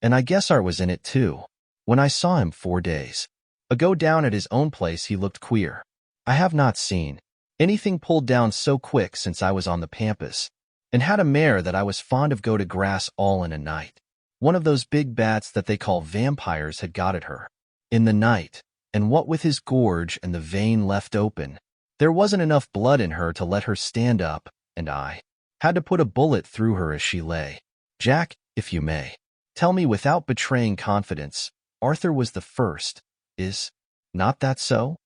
And I guess Art was in it too. When I saw him 4 days ago down at his own place, he looked queer. I have not seen anything pulled down so quick since I was on the pampas, and had a mare that I was fond of go to grass all in a night. One of those big bats that they call vampires had got at her in the night, and what with his gorge and the vein left open, there wasn't enough blood in her to let her stand up, and I had to put a bullet through her as she lay. Jack, if you may, tell me without betraying confidence, Arthur was the first. Is not that so?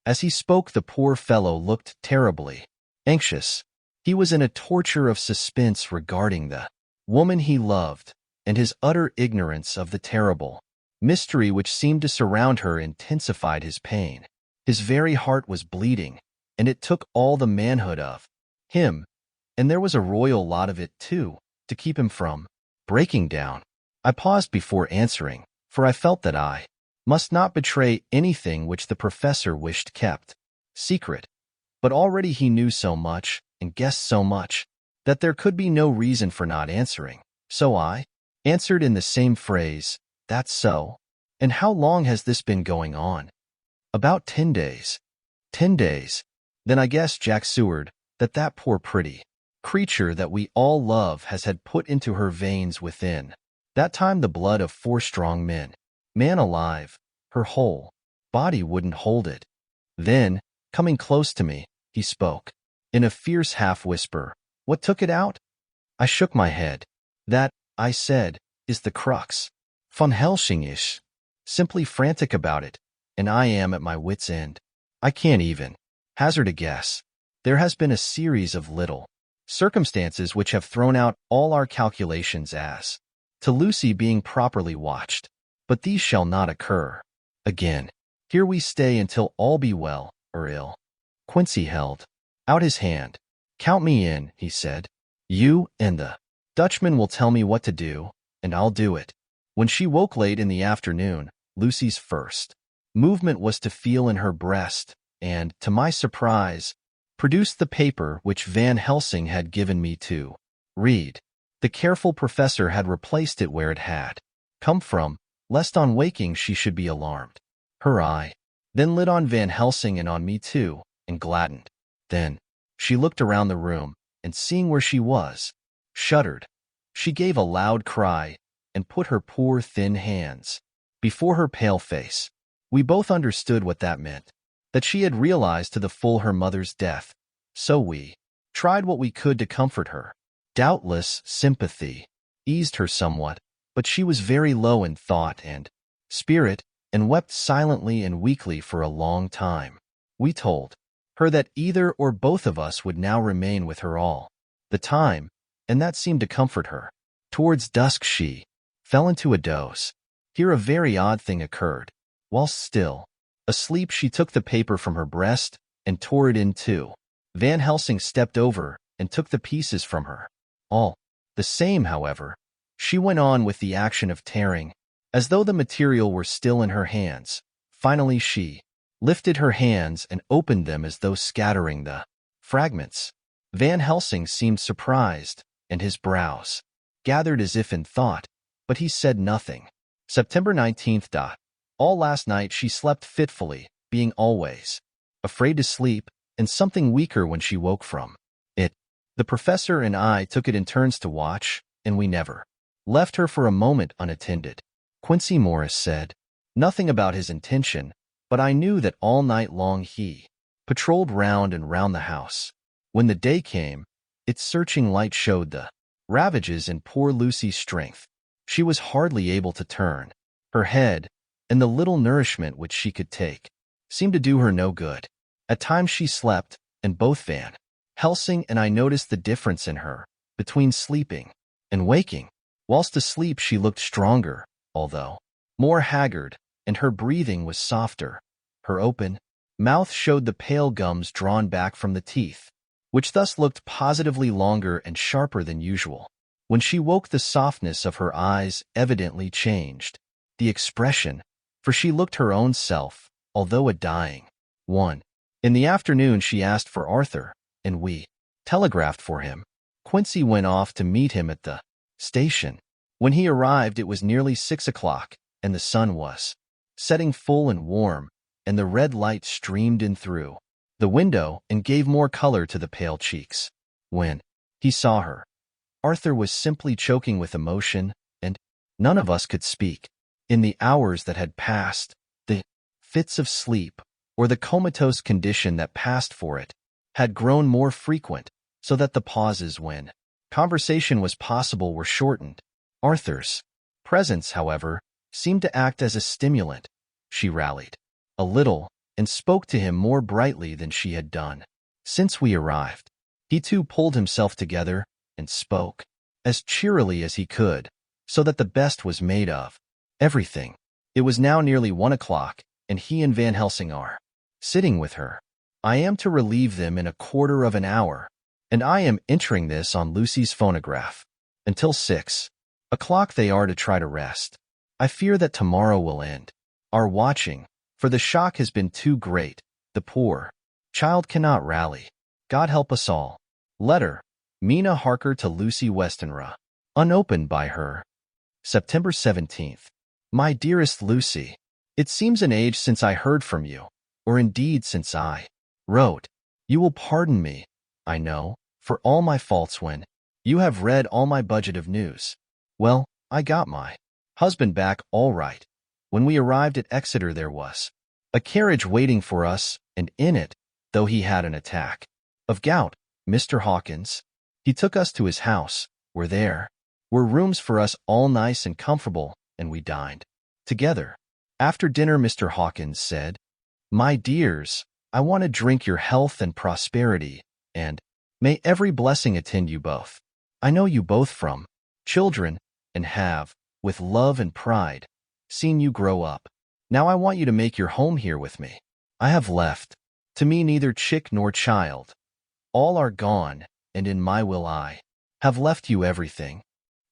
As he spoke, the poor fellow looked terribly anxious. He was in a torture of suspense regarding the woman he loved, and his utter ignorance of the terrible mystery which seemed to surround her intensified his pain. His very heart was bleeding, and it took all the manhood of him, and there was a royal lot of it too, to keep him from breaking down. I paused before answering, for I felt that I must not betray anything which the professor wished kept secret. But already he knew so much, and guessed so much, that there could be no reason for not answering. So I answered in the same phrase, that's so. And how long has this been going on? About 10 days. 10 days. Then I guess Jack Seward, that poor pretty creature that we all love has had put into her veins within that time the blood of 4 strong men. Man alive, her whole body wouldn't hold it. Then, coming close to me, he spoke in a fierce half-whisper. What took it out? I shook my head. That, I said, is the crux. Van Helsing-ish. Simply frantic about it, and I am at my wit's end. I can't even hazard a guess. There has been a series of little circumstances which have thrown out all our calculations as to Lucy being properly watched. But these shall not occur again. Here we stay until all be well or ill. Quincy held out his hand. Count me in, he said. You and the Dutchman will tell me what to do, and I'll do it. When she woke late in the afternoon, Lucy's first movement was to feel in her breast, and, to my surprise, produced the paper which Van Helsing had given me to read. The careful professor had replaced it where it had come from, lest on waking she should be alarmed. Her eye then lit on Van Helsing and on me too, and gladdened. Then she looked around the room, and seeing where she was, shuddered. She gave a loud cry, and put her poor thin hands before her pale face. We both understood what that meant, that she had realized to the full her mother's death. So we tried what we could to comfort her. Doubtless sympathy eased her somewhat, but she was very low in thought and spirit, and wept silently and weakly for a long time. We told her that either or both of us would now remain with her all the time, and that seemed to comfort her. Towards dusk she fell into a doze. Here a very odd thing occurred. Whilst still asleep, she took the paper from her breast and tore it in two. Van Helsing stepped over and took the pieces from her. All the same, however, she went on with the action of tearing, as though the material were still in her hands. Finally she lifted her hands and opened them as though scattering the fragments. Van Helsing seemed surprised, and his brows gathered as if in thought, but he said nothing. September 19th. All last night she slept fitfully, being always afraid to sleep, and something weaker when she woke from it. The professor and I took it in turns to watch, and we never left her for a moment unattended. Quincy Morris said nothing about his intention, but I knew that all night long he patrolled round and round the house. When the day came, its searching light showed the ravages in poor Lucy's strength. She was hardly able to turn her head, and the little nourishment which she could take seemed to do her no good. At times she slept, and both Van Helsing and I noticed the difference in her between sleeping and waking. Whilst asleep she looked stronger, although more haggard, and her breathing was softer. Her open mouth showed the pale gums drawn back from the teeth, which thus looked positively longer and sharper than usual. When she woke, the softness of her eyes evidently changed the expression, for she looked her own self, although a dying one. In the afternoon she asked for Arthur, and we telegraphed for him. Quincy went off to meet him at the station. When he arrived, it was nearly 6 o'clock, and the sun was setting full and warm, and the red light streamed in through the window and gave more color to the pale cheeks. When he saw her, Arthur was simply choking with emotion, and none of us could speak. In the hours that had passed, the fits of sleep, or the comatose condition that passed for it, had grown more frequent, so that the pauses when conversation was possible were shortened. Arthur's presence, however, seemed to act as a stimulant. She rallied a little and spoke to him more brightly than she had done since we arrived. He too pulled himself together and spoke as cheerily as he could, so that the best was made of everything. It was now nearly 1 o'clock, and he and Van Helsing are sitting with her. I am to relieve them in a quarter of an hour, and I am entering this on Lucy's phonograph. Until 6 o'clock they are to try to rest. I fear that tomorrow will end our watching, for the shock has been too great. The poor child cannot rally. God help us all. Letter, Mina Harker to Lucy Westenra. Unopened by her. September 17th. My dearest Lucy, it seems an age since I heard from you, or indeed since I wrote. You will pardon me, I know, for all my faults when you have read all my budget of news. Well, I got my husband back all right. When we arrived at Exeter there was a carriage waiting for us, and in it, though he had an attack of gout, Mr. Hawkins, he took us to his house, where there were rooms for us all nice and comfortable, and we dined together. After dinner Mr. Hawkins said, My dears, I want to drink your health and prosperity, and may every blessing attend you both. I know you both from children, and have, with love and pride, seen you grow up. Now I want you to make your home here with me. I have left to me neither chick nor child. All are gone, and in my will I have left you everything.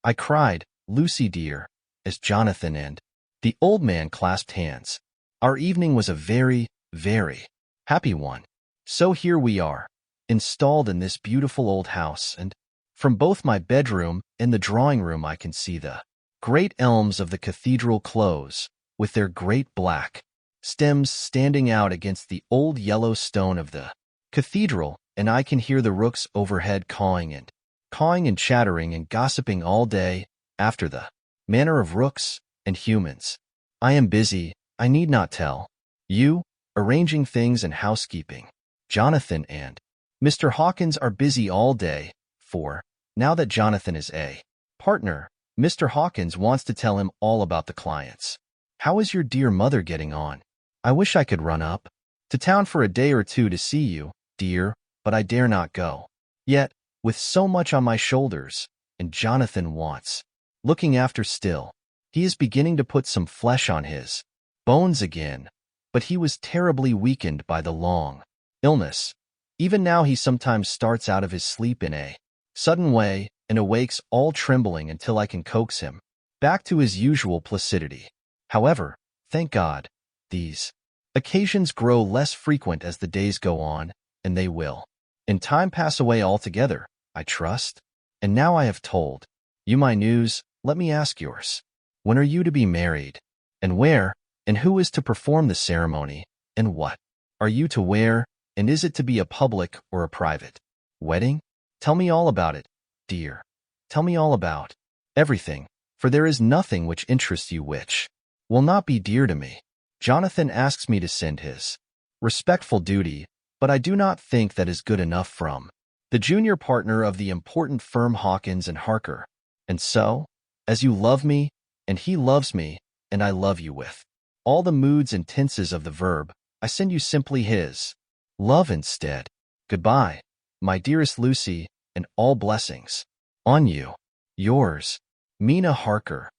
I cried, Lucy dear, as Jonathan and the old man clasped hands. Our evening was a very, very happy one. So here we are, installed in this beautiful old house, and from both my bedroom and the drawing room I can see the great elms of the cathedral close, with their great black stems standing out against the old yellow stone of the cathedral, and I can hear the rooks overhead cawing and chattering and gossiping all day, after the manner of rooks and humans. I am busy, I need not tell you, arranging things and housekeeping. Jonathan and Mr. Hawkins are busy all day, for, now that Jonathan is a partner, Mr. Hawkins wants to tell him all about the clients. How is your dear mother getting on? I wish I could run up to town for a day or two to see you, dear, but I dare not go. Yet, with so much on my shoulders, and Jonathan wants looking after still. He is beginning to put some flesh on his bones again, but he was terribly weakened by the long illness. Even now he sometimes starts out of his sleep in a sudden way and awakes all trembling until I can coax him back to his usual placidity. However, thank God, these occasions grow less frequent as the days go on, and they will in time pass away altogether, I trust. And now I have told you my news, let me ask yours. When are you to be married? And where? And who is to perform the ceremony? And what are you to wear? And is it to be a public or a private wedding? Tell me all about it, dear. Tell me all about everything, for there is nothing which interests you which will not be dear to me. Jonathan asks me to send his respectful duty, but I do not think that is good enough from the junior partner of the important firm Hawkins and Harker. And so, as you love me, and he loves me, and I love you with all the moods and tenses of the verb, I send you simply his love instead. Goodbye, my dearest Lucy, and all blessings on you. Yours, Mina Harker.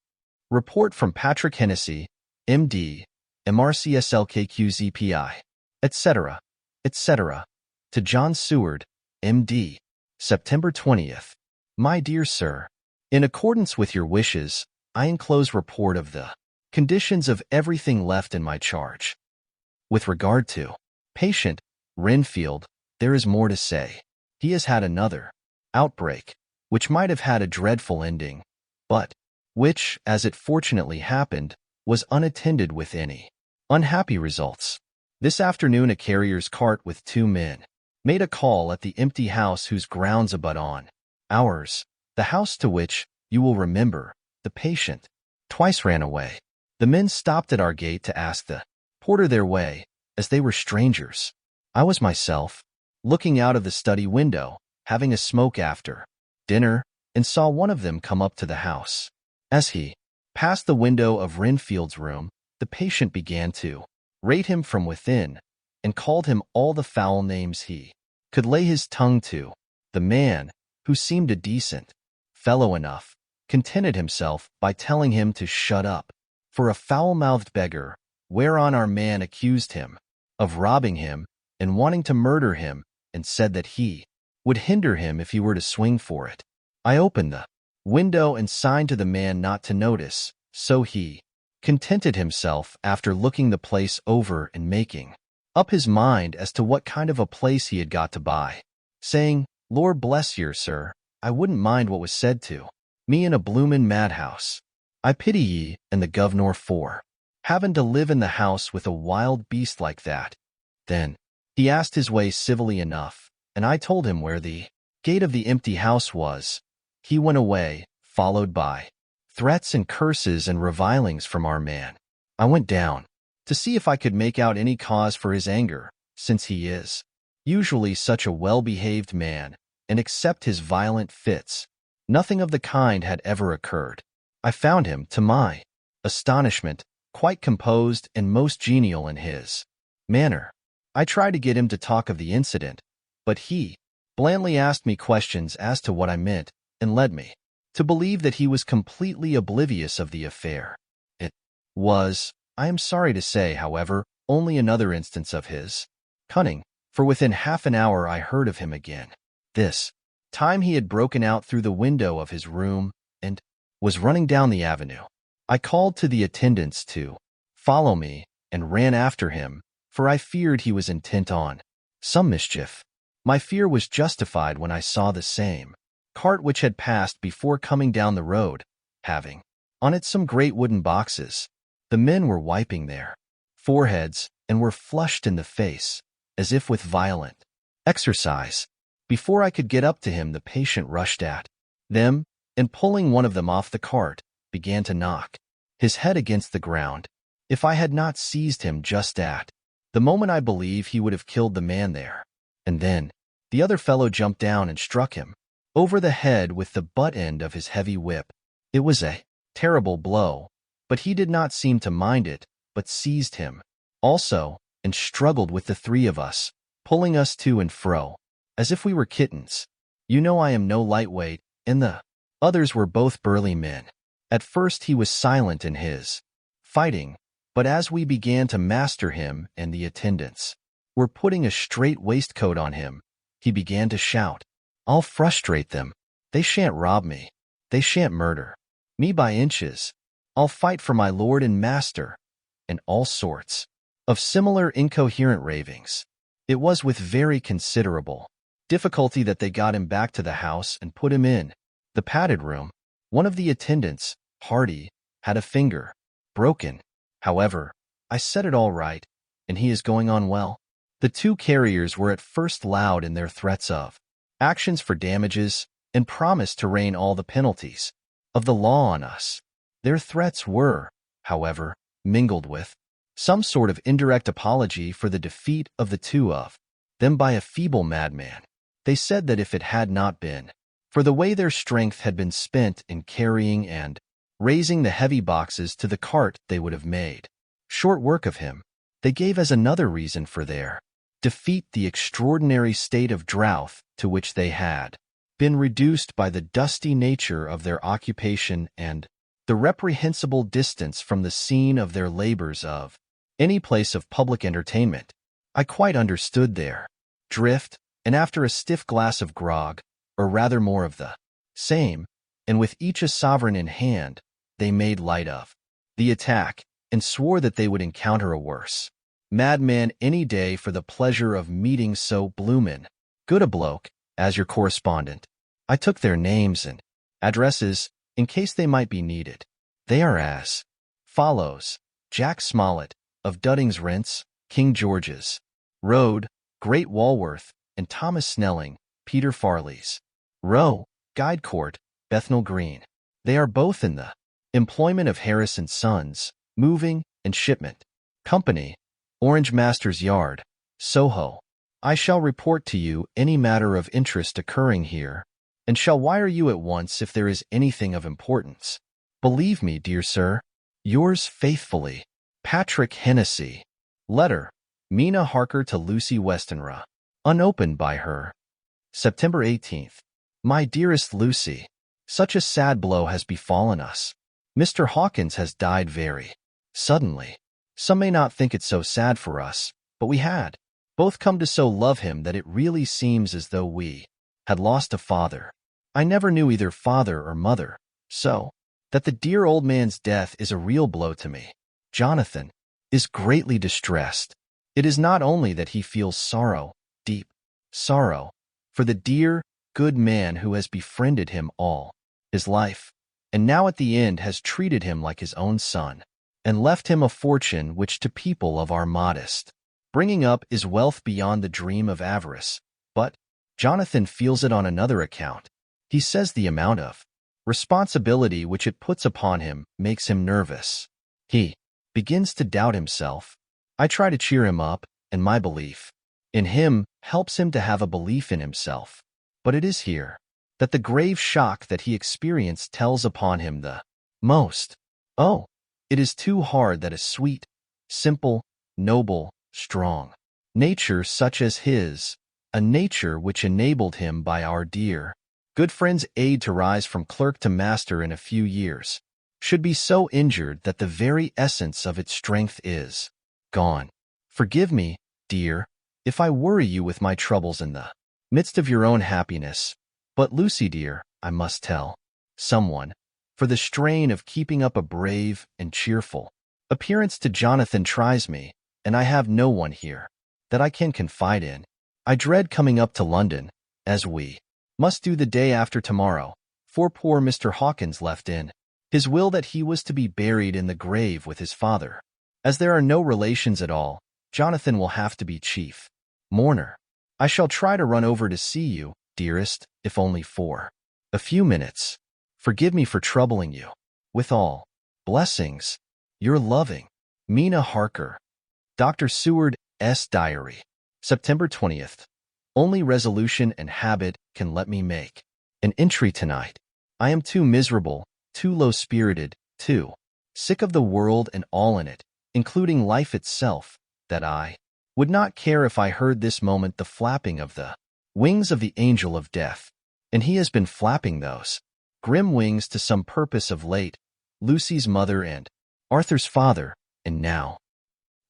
Report from Patrick Hennessy, MD, MRCSLKQZPI, etc., etc., to John Seward, MD, September 20th. My dear sir, in accordance with your wishes, I enclose report of the conditions of everything left in my charge. With regard to patient Renfield, there is more to say. He has had another outbreak, which might have had a dreadful ending, but which, as it fortunately happened, was unattended with any unhappy results. This afternoon a carrier's cart with 2 men made a call at the empty house whose grounds abut on ours, the house to which, you will remember, the patient twice ran away. The men stopped at our gate to ask the porter their way, as they were strangers. I was myself, looking out of the study window, having a smoke after dinner, and saw one of them come up to the house. As he passed the window of Renfield's room, the patient began to rate him from within, and called him all the foul names he could lay his tongue to. The man, who seemed a decent fellow enough, contented himself by telling him to shut up, for a foul-mouthed beggar, whereon our man accused him of robbing him and wanting to murder him, and said that he would hinder him if he were to swing for it. I opened the window and signed to the man not to notice, so he contented himself after looking the place over and making up his mind as to what kind of a place he had got to buy, saying, Lord bless yer, sir, I wouldn't mind what was said to me in a bloomin' madhouse. I pity ye and the governor for having to live in the house with a wild beast like that. Then he asked his way civilly enough, and I told him where the gate of the empty house was. He went away, followed by threats and curses and revilings from our man. I went down to see if I could make out any cause for his anger, since he is usually such a well-behaved man, and except his violent fits, nothing of the kind had ever occurred. I found him, to my astonishment, quite composed and most genial in his manner. I tried to get him to talk of the incident, but he blandly asked me questions as to what I meant, and led me to believe that he was completely oblivious of the affair. It was, I am sorry to say, however, only another instance of his cunning, for within half an hour I heard of him again. This time he had broken out through the window of his room and was running down the avenue. I called to the attendants to follow me and ran after him, for I feared he was intent on some mischief. My fear was justified when I saw the same cart which had passed before coming down the road, having on it some great wooden boxes. The men were wiping their foreheads and were flushed in the face, as if with violent exercise. Before I could get up to him, the patient rushed at them, and pulling one of them off the cart, began to knock his head against the ground. If I had not seized him just at the moment, I believe he would have killed the man there. And then the other fellow jumped down and struck him over the head with the butt end of his heavy whip. It was a terrible blow, but he did not seem to mind it, but seized him also, and struggled with the 3 of us, pulling us to and fro, as if we were kittens. You know I am no lightweight, and the others were both burly men. At first he was silent in his fighting, but as we began to master him and the attendants were putting a straight waistcoat on him, he began to shout, I'll frustrate them. They shan't rob me. They shan't murder me by inches. I'll fight for my lord and master, and all sorts of similar incoherent ravings. It was with very considerable difficulty that they got him back to the house and put him in the padded room. One of the attendants, Hardy, had a finger broken. However, I set it all right, and he is going on well. The 2 carriers were at first loud in their threats of actions for damages, and promised to rain all the penalties of the law on us. Their threats were, however, mingled with some sort of indirect apology for the defeat of the 2 of them by a feeble madman. They said that if it had not been for the way their strength had been spent in carrying and raising the heavy boxes to the cart, they would have made short work of him. They gave as another reason for their defeat the extraordinary state of drought to which they had been reduced by the dusty nature of their occupation and the reprehensible distance from the scene of their labors of any place of public entertainment. I quite understood their drift, and after a stiff glass of grog, or rather more of the same, and with each a sovereign in hand, they made light of the attack, and swore that they would encounter a worse madman any day for the pleasure of meeting so bloomin' good a bloke as your correspondent. I took their names and addresses in case they might be needed. They are as follows: Jack Smollett, of Dudding's Rents, King George's Road, Great Walworth, and Thomas Snelling, Peter Farley's Row, Guide Court, Bethnal Green. They are both in the employment of Harris and Sons, Moving and Shipment Company, Orange Masters Yard, Soho. I shall report to you any matter of interest occurring here, and shall wire you at once if there is anything of importance. Believe me, dear sir, yours faithfully, Patrick Hennessy. Letter, Mina Harker to Lucy Westenra, unopened by her. September 18th. My dearest Lucy, such a sad blow has befallen us. Mr. Hawkins has died very suddenly. Some may not think it so sad for us, but we had both come to so love him that it really seems as though we had lost a father. I never knew either father or mother, so that the dear old man's death is a real blow to me. Jonathan is greatly distressed. It is not only that he feels sorrow, deep sorrow, for the dear, good man who has befriended him all his life, and now at the end has treated him like his own son, and left him a fortune which to people of our modest bringing up is wealth beyond the dream of avarice. But Jonathan feels it on another account. He says the amount of responsibility which it puts upon him makes him nervous. He begins to doubt himself. I try to cheer him up, and my belief in him helps him to have a belief in himself. But it is here that the grave shock that he experienced tells upon him the most. Oh, it is too hard that a sweet, simple, noble, strong nature such as his, a nature which enabled him by our dear, good friend's aid to rise from clerk to master in a few years, should be so injured that the very essence of its strength is gone. Forgive me, dear, if I worry you with my troubles in the midst of your own happiness, but Lucy dear, I must tell someone, for the strain of keeping up a brave and cheerful appearance to Jonathan tries me, and I have no one here that I can confide in. I dread coming up to London, as we must do the day after tomorrow, for poor Mr. Hawkins left in his will that he was to be buried in the grave with his father. As there are no relations at all, Jonathan will have to be chief mourner. I shall try to run over to see you, dearest, if only for a few minutes. Forgive me for troubling you. With all blessings, your loving, Mina Harker. Dr. Seward S. Diary, September 20th. Only resolution and habit can let me make an entry tonight. I am too miserable, too low-spirited, too sick of the world and all in it, including life itself, that I would not care if I heard this moment the flapping of the wings of the angel of death. And he has been flapping those grim wings to some purpose of late, Lucy's mother and Arthur's father, and now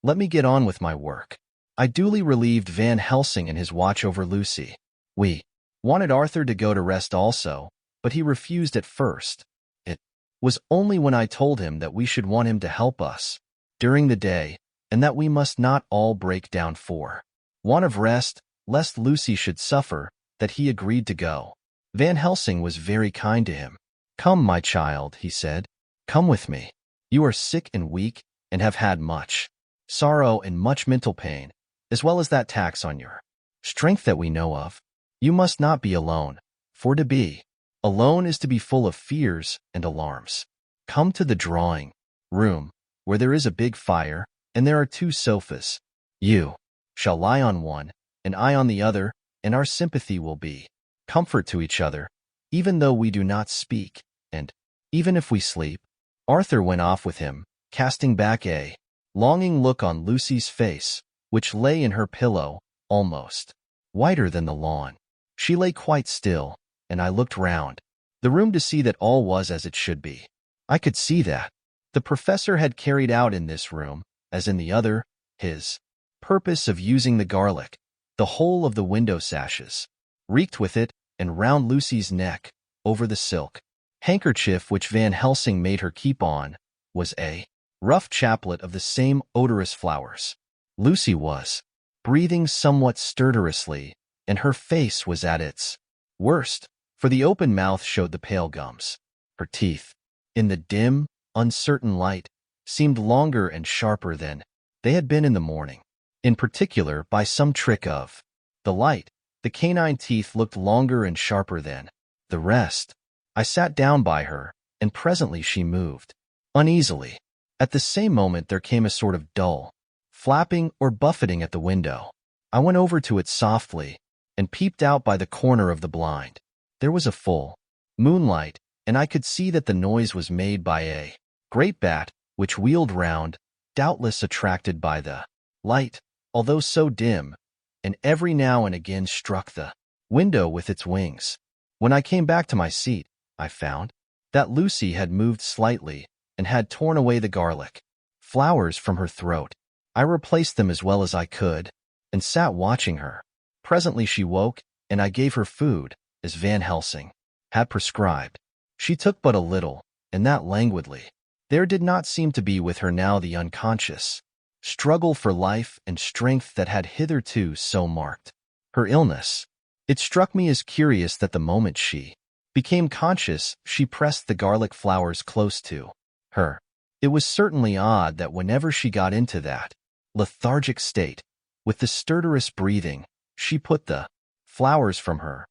let me get on with my work. I duly relieved Van Helsing in his watch over Lucy. We wanted Arthur to go to rest also, but he refused at first. It was only when I told him that we should want him to help us during the day, and that we must not all break down for want of rest, lest Lucy should suffer, that he agreed to go. Van Helsing was very kind to him. Come, my child, he said. Come with me. You are sick and weak, and have had much sorrow and much mental pain, as well as that tax on your strength that we know of. You must not be alone, for to be alone is to be full of fears and alarms. Come to the drawing room, where there is a big fire, and there are 2 sofas. You shall lie on one, and I on the other, and our sympathy will be comfort to each other, even though we do not speak, and even if we sleep. Arthur went off with him, casting back a longing look on Lucy's face, which lay in her pillow, almost whiter than the lawn. She lay quite still, and I looked round the room to see that all was as it should be. I could see that the professor had carried out in this room, as in the other, his purpose of using the garlic. The whole of the window sashes reeked with it, and round Lucy's neck, over the silk handkerchief which Van Helsing made her keep on, was a rough chaplet of the same odorous flowers. Lucy was breathing somewhat stertorously, and her face was at its worst, for the open mouth showed the pale gums. Her teeth, in the dim, uncertain light, seemed longer and sharper than they had been in the morning. In particular, by some trick of the light, the canine teeth looked longer and sharper than the rest. I sat down by her, and presently she moved uneasily. At the same moment there came a sort of dull flapping or buffeting at the window. I went over to it softly, and peeped out by the corner of the blind. There was a full moonlight, and I could see that the noise was made by a great bat, which wheeled round, doubtless attracted by the light, although so dim, and every now and again struck the window with its wings. When I came back to my seat, I found that Lucy had moved slightly and had torn away the garlic flowers from her throat. I replaced them as well as I could, and sat watching her. Presently she woke, and I gave her food, as Van Helsing had prescribed. She took but a little, and that languidly. There did not seem to be with her now the unconscious struggle for life and strength that had hitherto so marked her illness. It struck me as curious that the moment she became conscious, she pressed the garlic flowers close to her. It was certainly odd that whenever she got into that lethargic state, with the stertorous breathing, she put the flowers from her,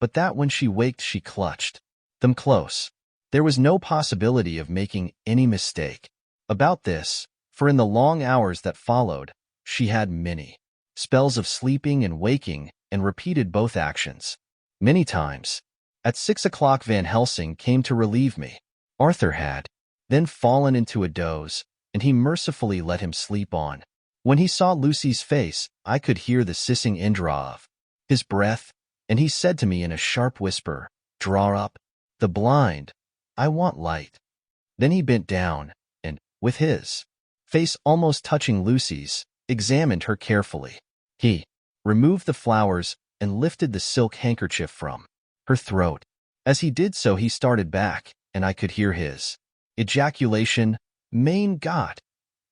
but that when she waked she clutched them close. There was no possibility of making any mistake about this, for in the long hours that followed, she had many spells of sleeping and waking, and repeated both actions many times. At 6 o'clock Van Helsing came to relieve me. Arthur had then fallen into a doze, and he mercifully let him sleep on. When he saw Lucy's face, I could hear the sissing indraw of his breath, and he said to me in a sharp whisper, "Draw up the blind. I want light." Then he bent down, and, with his face almost touching Lucy's, examined her carefully. He removed the flowers and lifted the silk handkerchief from her throat. As he did so he started back, and I could hear his ejaculation, "Mein Gott,"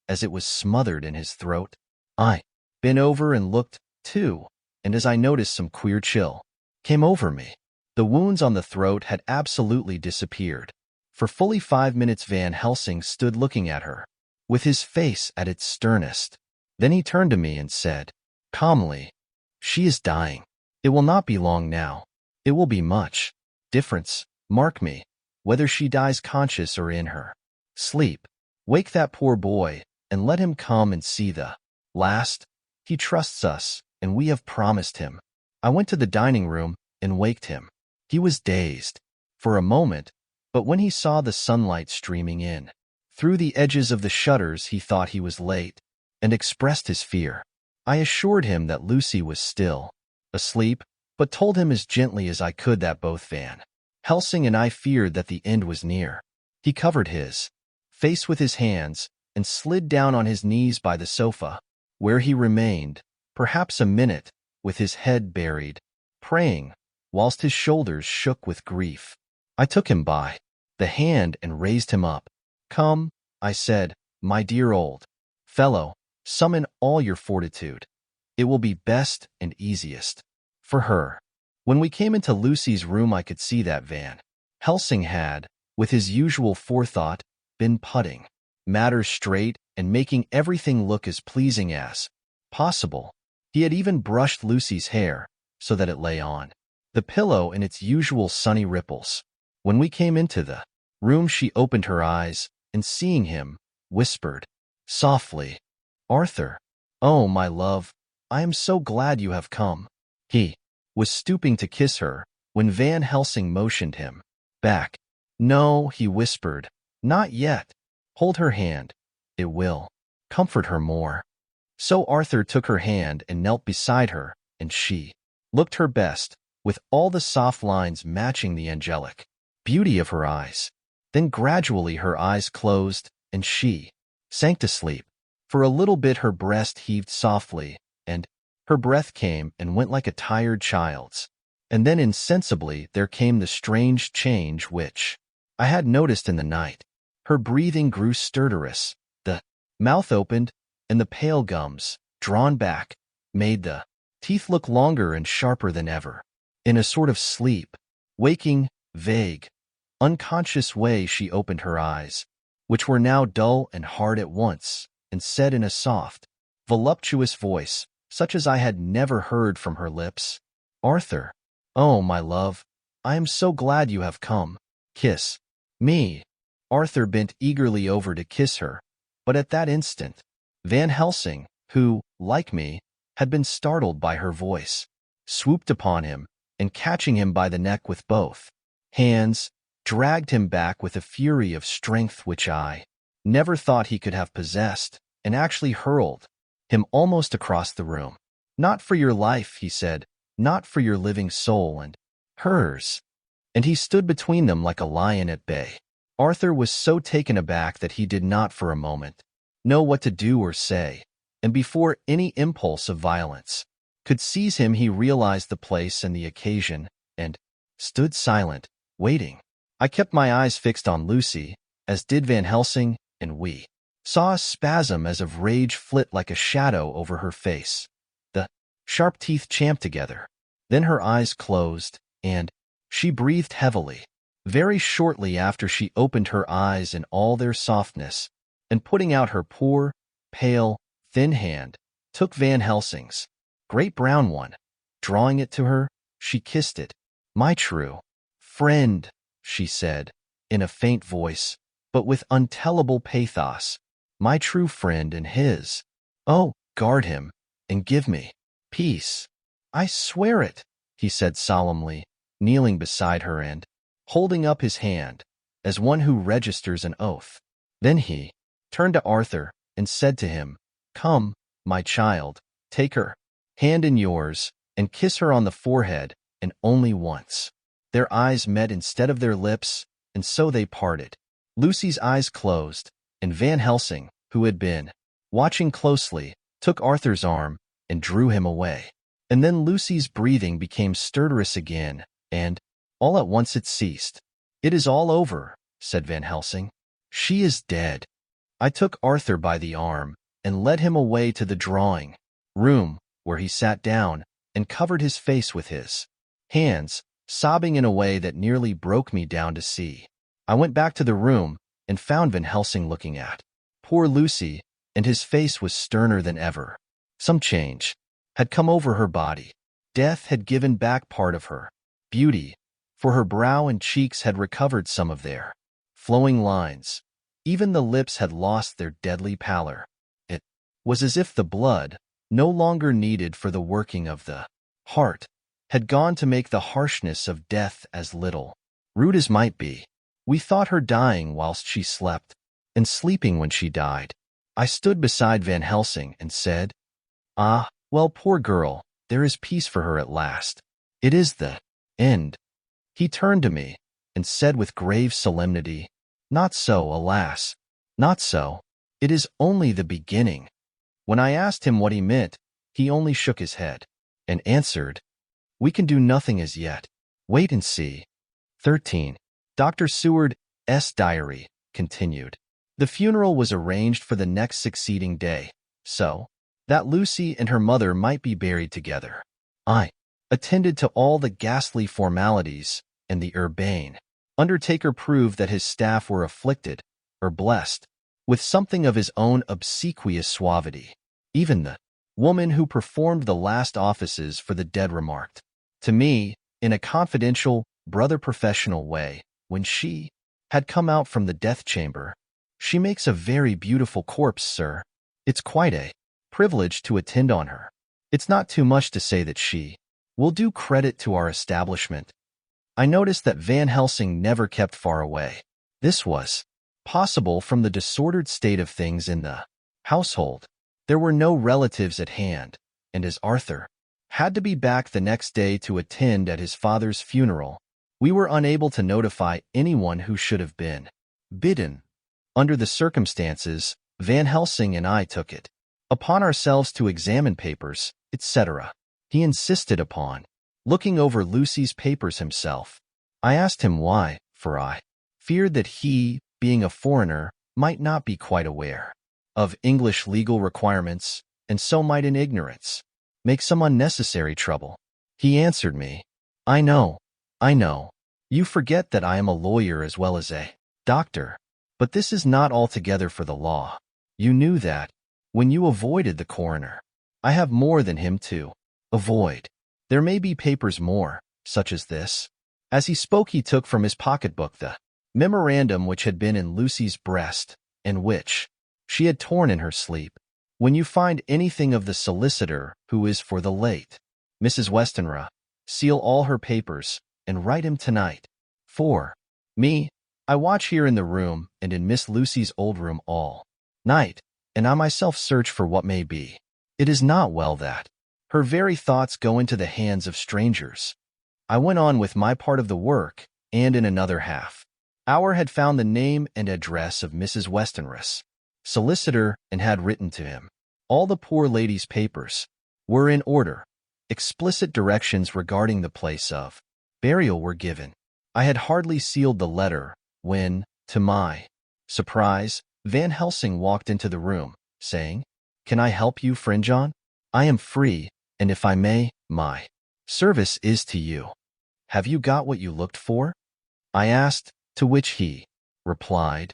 as it was smothered in his throat. I bent over and looked, too, and as I noticed some queer chill came over me. The wounds on the throat had absolutely disappeared. For fully 5 minutes Van Helsing stood looking at her, with his face at its sternest. Then he turned to me and said, calmly, "She is dying. It will not be long now. It will be much difference, mark me, whether she dies conscious or in her sleep. Wake that poor boy, and let him come and see the last. He trusts us, and we have promised him." I went to the dining room and waked him. He was dazed for a moment, but when he saw the sunlight streaming in through the edges of the shutters he thought he was late, and expressed his fear. I assured him that Lucy was still asleep, but told him as gently as I could that both Van Helsing and I feared that the end was near. He covered his face with his hands and slid down on his knees by the sofa, where he remained, perhaps a minute, with his head buried, praying, whilst his shoulders shook with grief. I took him by the hand and raised him up. "Come," I said, "my dear old fellow, summon all your fortitude. It will be best and easiest for her." When we came into Lucy's room I could see that Van Helsing had, with his usual forethought, been putting matters straight and making everything look as pleasing as possible. He had even brushed Lucy's hair, so that it lay on the pillow in its usual sunny ripples. When we came into the room she opened her eyes, and seeing him, whispered softly, "Arthur, oh, my love, I am so glad you have come." He was stooping to kiss her, when Van Helsing motioned him back. "No," he whispered, "not yet. Hold her hand. It will comfort her more." So Arthur took her hand and knelt beside her, and she looked her best, with all the soft lines matching the angelic beauty of her eyes. Then gradually her eyes closed, and she sank to sleep. For a little bit her breast heaved softly, and her breath came and went like a tired child's. And then insensibly there came the strange change which I had noticed in the night. Her breathing grew stertorous, the mouth opened, and the pale gums, drawn back, made the teeth look longer and sharper than ever. In a sort of sleep, waking, vague, unconscious way she opened her eyes, which were now dull and hard at once, and said in a soft, voluptuous voice, such as I had never heard from her lips, "Arthur, oh, my love, I am so glad you have come. Kiss me." Arthur bent eagerly over to kiss her, but at that instant, Van Helsing, who, like me, had been startled by her voice, swooped upon him, and catching him by the neck with both hands, dragged him back with a fury of strength which I never thought he could have possessed, and actually hurled him almost across the room. "Not for your life," he said, "not for your living soul and hers." And he stood between them like a lion at bay. Arthur was so taken aback that he did not for a moment know what to do or say, and before any impulse of violence could seize him he realized the place and the occasion, and stood silent, waiting. I kept my eyes fixed on Lucy, as did Van Helsing, and we saw a spasm as of rage flit like a shadow over her face. The sharp teeth champed together. Then her eyes closed, and she breathed heavily. Very shortly after she opened her eyes in all their softness, and putting out her poor, pale, thin hand, took Van Helsing's great brown one. Drawing it to her, she kissed it. "My true friend," she said, in a faint voice, but with untellable pathos, "my true friend and his. Oh, guard him, and give me peace." "I swear it," he said solemnly, kneeling beside her and holding up his hand, as one who registers an oath. Then he turned to Arthur and said to him, "Come, my child, take her hand in yours, and kiss her on the forehead, and only once." Their eyes met instead of their lips, and so they parted. Lucy's eyes closed, and Van Helsing, who had been watching closely, took Arthur's arm and drew him away. And then Lucy's breathing became stertorous again, and all at once it ceased. "It is all over," said Van Helsing. "She is dead." I took Arthur by the arm and led him away to the drawing room, where he sat down and covered his face with his hands, sobbing in a way that nearly broke me down to see. I went back to the room and found Van Helsing looking at poor Lucy, and his face was sterner than ever. Some change had come over her body. Death had given back part of her beauty, for her brow and cheeks had recovered some of their flowing lines. Even the lips had lost their deadly pallor. It was as if the blood, no longer needed for the working of the heart, had gone to make the harshness of death as little. Rude as might be, we thought her dying whilst she slept, and sleeping when she died. I stood beside Van Helsing and said, "Ah, well, poor girl, there is peace for her at last. It is the end." He turned to me and said with grave solemnity, "Not so, alas, not so. It is only the beginning." When I asked him what he meant, he only shook his head and answered, "We can do nothing as yet. Wait and see." 13. Dr. Seward's diary continued. The funeral was arranged for the next succeeding day, so that Lucy and her mother might be buried together. I attended to all the ghastly formalities, and the urbane undertaker proved that his staff were afflicted, or blessed, with something of his own obsequious suavity. Even the woman who performed the last offices for the dead remarked to me, in a confidential, brother-professional way, when she had come out from the death chamber, "She makes a very beautiful corpse, sir. It's quite a privilege to attend on her. It's not too much to say that she will do credit to our establishment." I noticed that Van Helsing never kept far away. This was possible from the disordered state of things in the household. There were no relatives at hand, and as Arthur had to be back the next day to attend at his father's funeral, we were unable to notify anyone who should have been bidden. Under the circumstances, Van Helsing and I took it upon ourselves to examine papers, etc. He insisted upon looking over Lucy's papers himself. I asked him why, for I feared that he, being a foreigner, might not be quite aware of English legal requirements, and so might in ignorance make some unnecessary trouble. He answered me, I know. You forget that I am a lawyer as well as a doctor, but this is not altogether for the law. You knew that when you avoided the coroner. I have more than him to avoid. There may be papers more, such as this. As he spoke, he took from his pocketbook the memorandum which had been in Lucy's breast, and which she had torn in her sleep. When you find anything of the solicitor who is for the late Mrs. Westenra, seal all her papers, and write him tonight. For me, I watch here in the room and in Miss Lucy's old room all night, and I myself search for what may be. It is not well that her very thoughts go into the hands of strangers. I went on with my part of the work, and in another half hour had found the name and address of Mrs. Westenra's solicitor and had written to him. All the poor lady's papers were in order. Explicit directions regarding the place of burial were given. I had hardly sealed the letter when, to my surprise, Van Helsing walked into the room, saying, Can I help you, friend John? I am free, and if I may, my service is to you. Have you got what you looked for? I asked, to which he replied,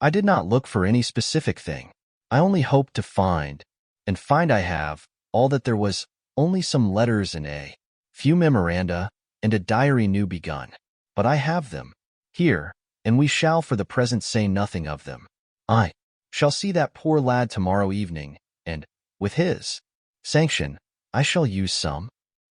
I did not look for any specific thing. I only hoped to find, and find I have, all that there was, only some letters and a few memoranda, and a diary new begun. But I have them here, and we shall for the present say nothing of them. I shall see that poor lad tomorrow evening, and, with his sanction, I shall use some.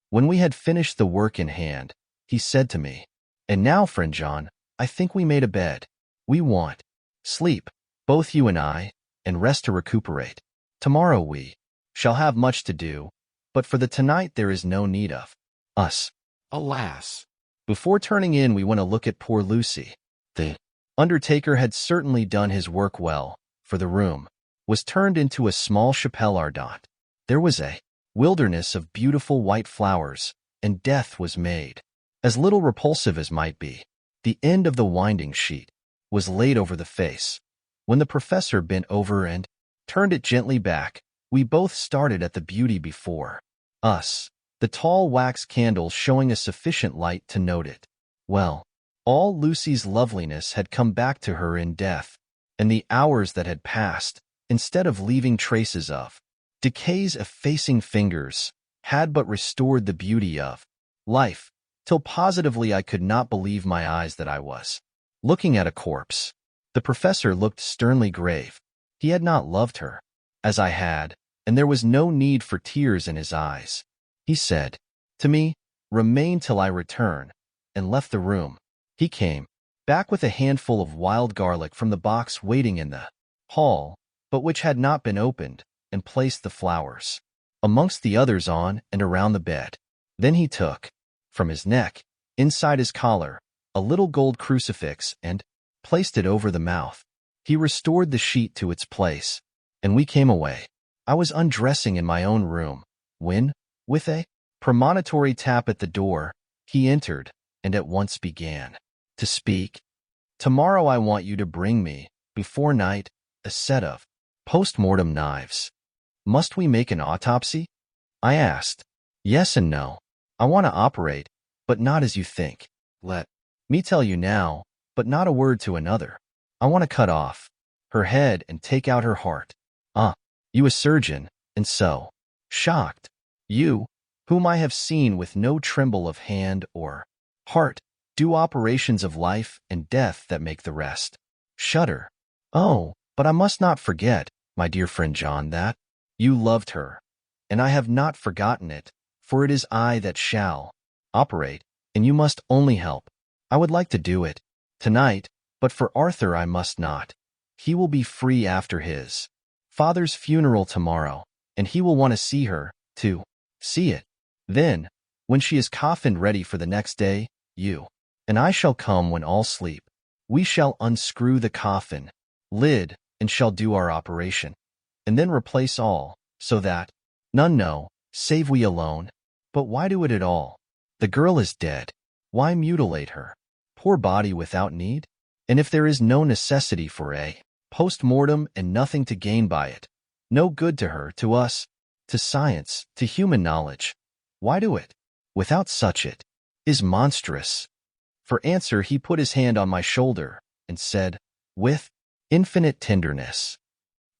When we had finished the work in hand, he said to me, And now, friend John, I think we made a bed. We want sleep, both you and I, and rest to recuperate. Tomorrow we shall have much to do, but for the tonight there is no need of us. Alas! Before turning in, we went to look at poor Lucy. The undertaker had certainly done his work well, for the room was turned into a small chapelle ardente. There was a wilderness of beautiful white flowers, and death was made as little repulsive as might be. The end of the winding sheet was laid over the face. When the professor bent over and turned it gently back, we both started at the beauty before us, the tall wax candle showing a sufficient light to note it. Well, all Lucy's loveliness had come back to her in death, and the hours that had passed, instead of leaving traces of decay's effacing fingers, had but restored the beauty of life, till positively I could not believe my eyes that I was looking at a corpse. The professor looked sternly grave. He had not loved her, as I had, and there was no need for tears in his eyes. He said to me, Remain till I return, and left the room. He came back with a handful of wild garlic from the box waiting in the hall, but which had not been opened, and placed the flowers amongst the others on and around the bed. Then he took from his neck, inside his collar, a little gold crucifix and placed it over the mouth. He restored the sheet to its place, and we came away. I was undressing in my own room, when, with a premonitory tap at the door, he entered, and at once began to speak. Tomorrow I want you to bring me, before night, a set of post-mortem knives. Must we make an autopsy? I asked. Yes and no. I want to operate, but not as you think. Let me tell you now, but not a word to another. I want to cut off her head and take out her heart. You a surgeon, and so shocked. You, whom I have seen with no tremble of hand or heart, do operations of life and death that make the rest shudder. Oh, but I must not forget, my dear friend John, that you loved her, and I have not forgotten it, for it is I that shall operate, and you must only help. I would like to do it tonight, but for Arthur I must not. He will be free after his Father's funeral tomorrow, and he will want to see her, too. See it. Then, when she is coffined ready for the next day, you and I shall come when all sleep. We shall unscrew the coffin lid and shall do our operation, and then replace all, so that none know, save we alone. But why do it at all? The girl is dead. Why mutilate her? Poor body without need? And if there is no necessity for a post-mortem and nothing to gain by it, no good to her, to us, to science, to human knowledge, why do it? Without such it is monstrous. For answer he put his hand on my shoulder and said, with infinite tenderness,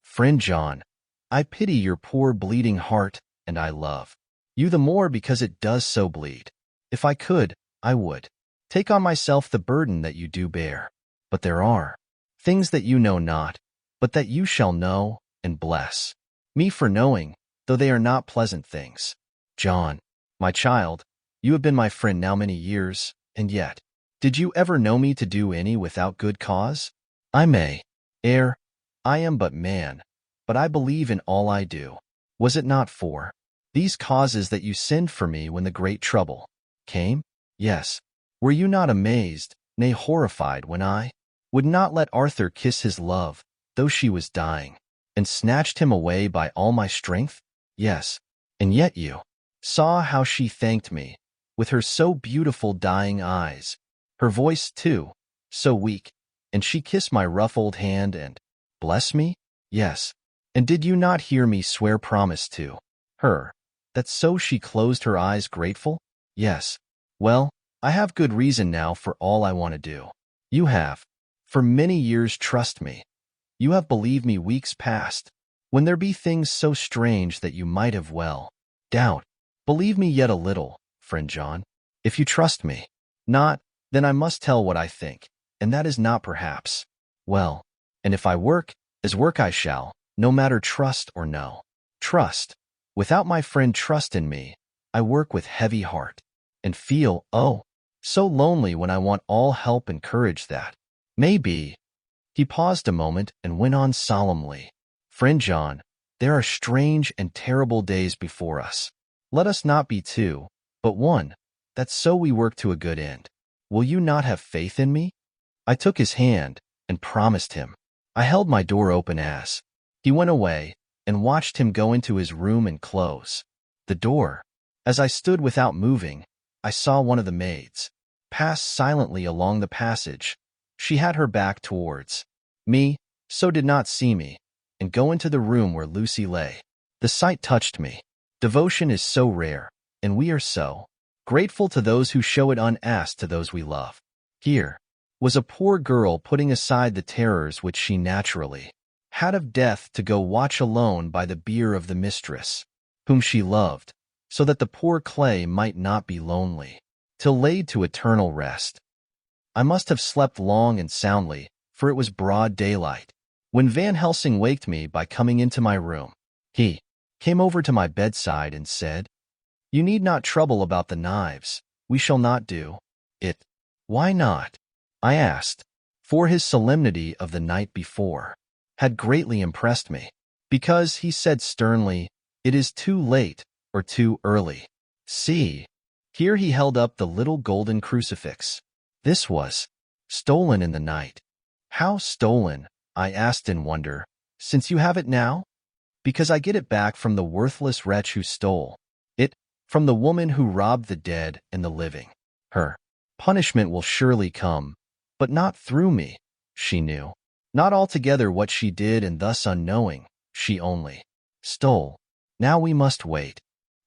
Friend John, I pity your poor bleeding heart, and I love you the more because it does so bleed. If I could, I would take on myself the burden that you do bear. But there are things that you know not, but that you shall know, and bless me for knowing, though they are not pleasant things. John, my child, you have been my friend now many years, and yet, did you ever know me to do any without good cause? I may err, I am but man, but I believe in all I do. Was it not for these causes that you sinned for me when the great trouble came? Yes. Were you not amazed, nay horrified, when I would not let Arthur kiss his love, though she was dying, and snatched him away by all my strength? Yes. And yet you saw how she thanked me, with her so beautiful dying eyes, her voice, too, so weak, and she kissed my rough old hand and bless me? Yes. And did you not hear me swear promise to her, that so she closed her eyes grateful? Yes. Well, I have good reason now for all I want to do. You have, for many years, trust me. You have believed me weeks past, when there be things so strange that you might have well doubt. Believe me yet a little, friend John, if you trust me. Not, then I must tell what I think, and that is not perhaps. Well, and if I work, as work I shall, no matter trust or no trust. Without my friend trust in me, I work with heavy heart, and feel, oh, so lonely when I want all help and courage that may be. He paused a moment and went on solemnly. Friend John, there are strange and terrible days before us. Let us not be two, but one, that so we work to a good end. Will you not have faith in me? I took his hand and promised him. I held my door open as he went away and watched him go into his room and close the door. As I stood without moving, I saw one of the maids pass silently along the passage. She had her back towards me, so did not see me, and go into the room where Lucy lay. The sight touched me. Devotion is so rare, and we are so grateful to those who show it unasked to those we love. Here was a poor girl putting aside the terrors which she naturally had of death to go watch alone by the bier of the mistress, whom she loved, so that the poor clay might not be lonely, till laid to eternal rest. I must have slept long and soundly, for it was broad daylight, when Van Helsing waked me by coming into my room. He came over to my bedside and said, You need not trouble about the knives. We shall not do it. Why not? I asked, for his solemnity of the night before had greatly impressed me. Because, he said sternly, it is too late or too early. See, here he held up the little golden crucifix. This was stolen in the night. How stolen? I asked in wonder, since you have it now? Because I get it back from the worthless wretch who stole it, from the woman who robbed the dead and the living. Her punishment will surely come, but not through me. She knew not altogether what she did, and thus unknowing, she only stole. Now we must wait.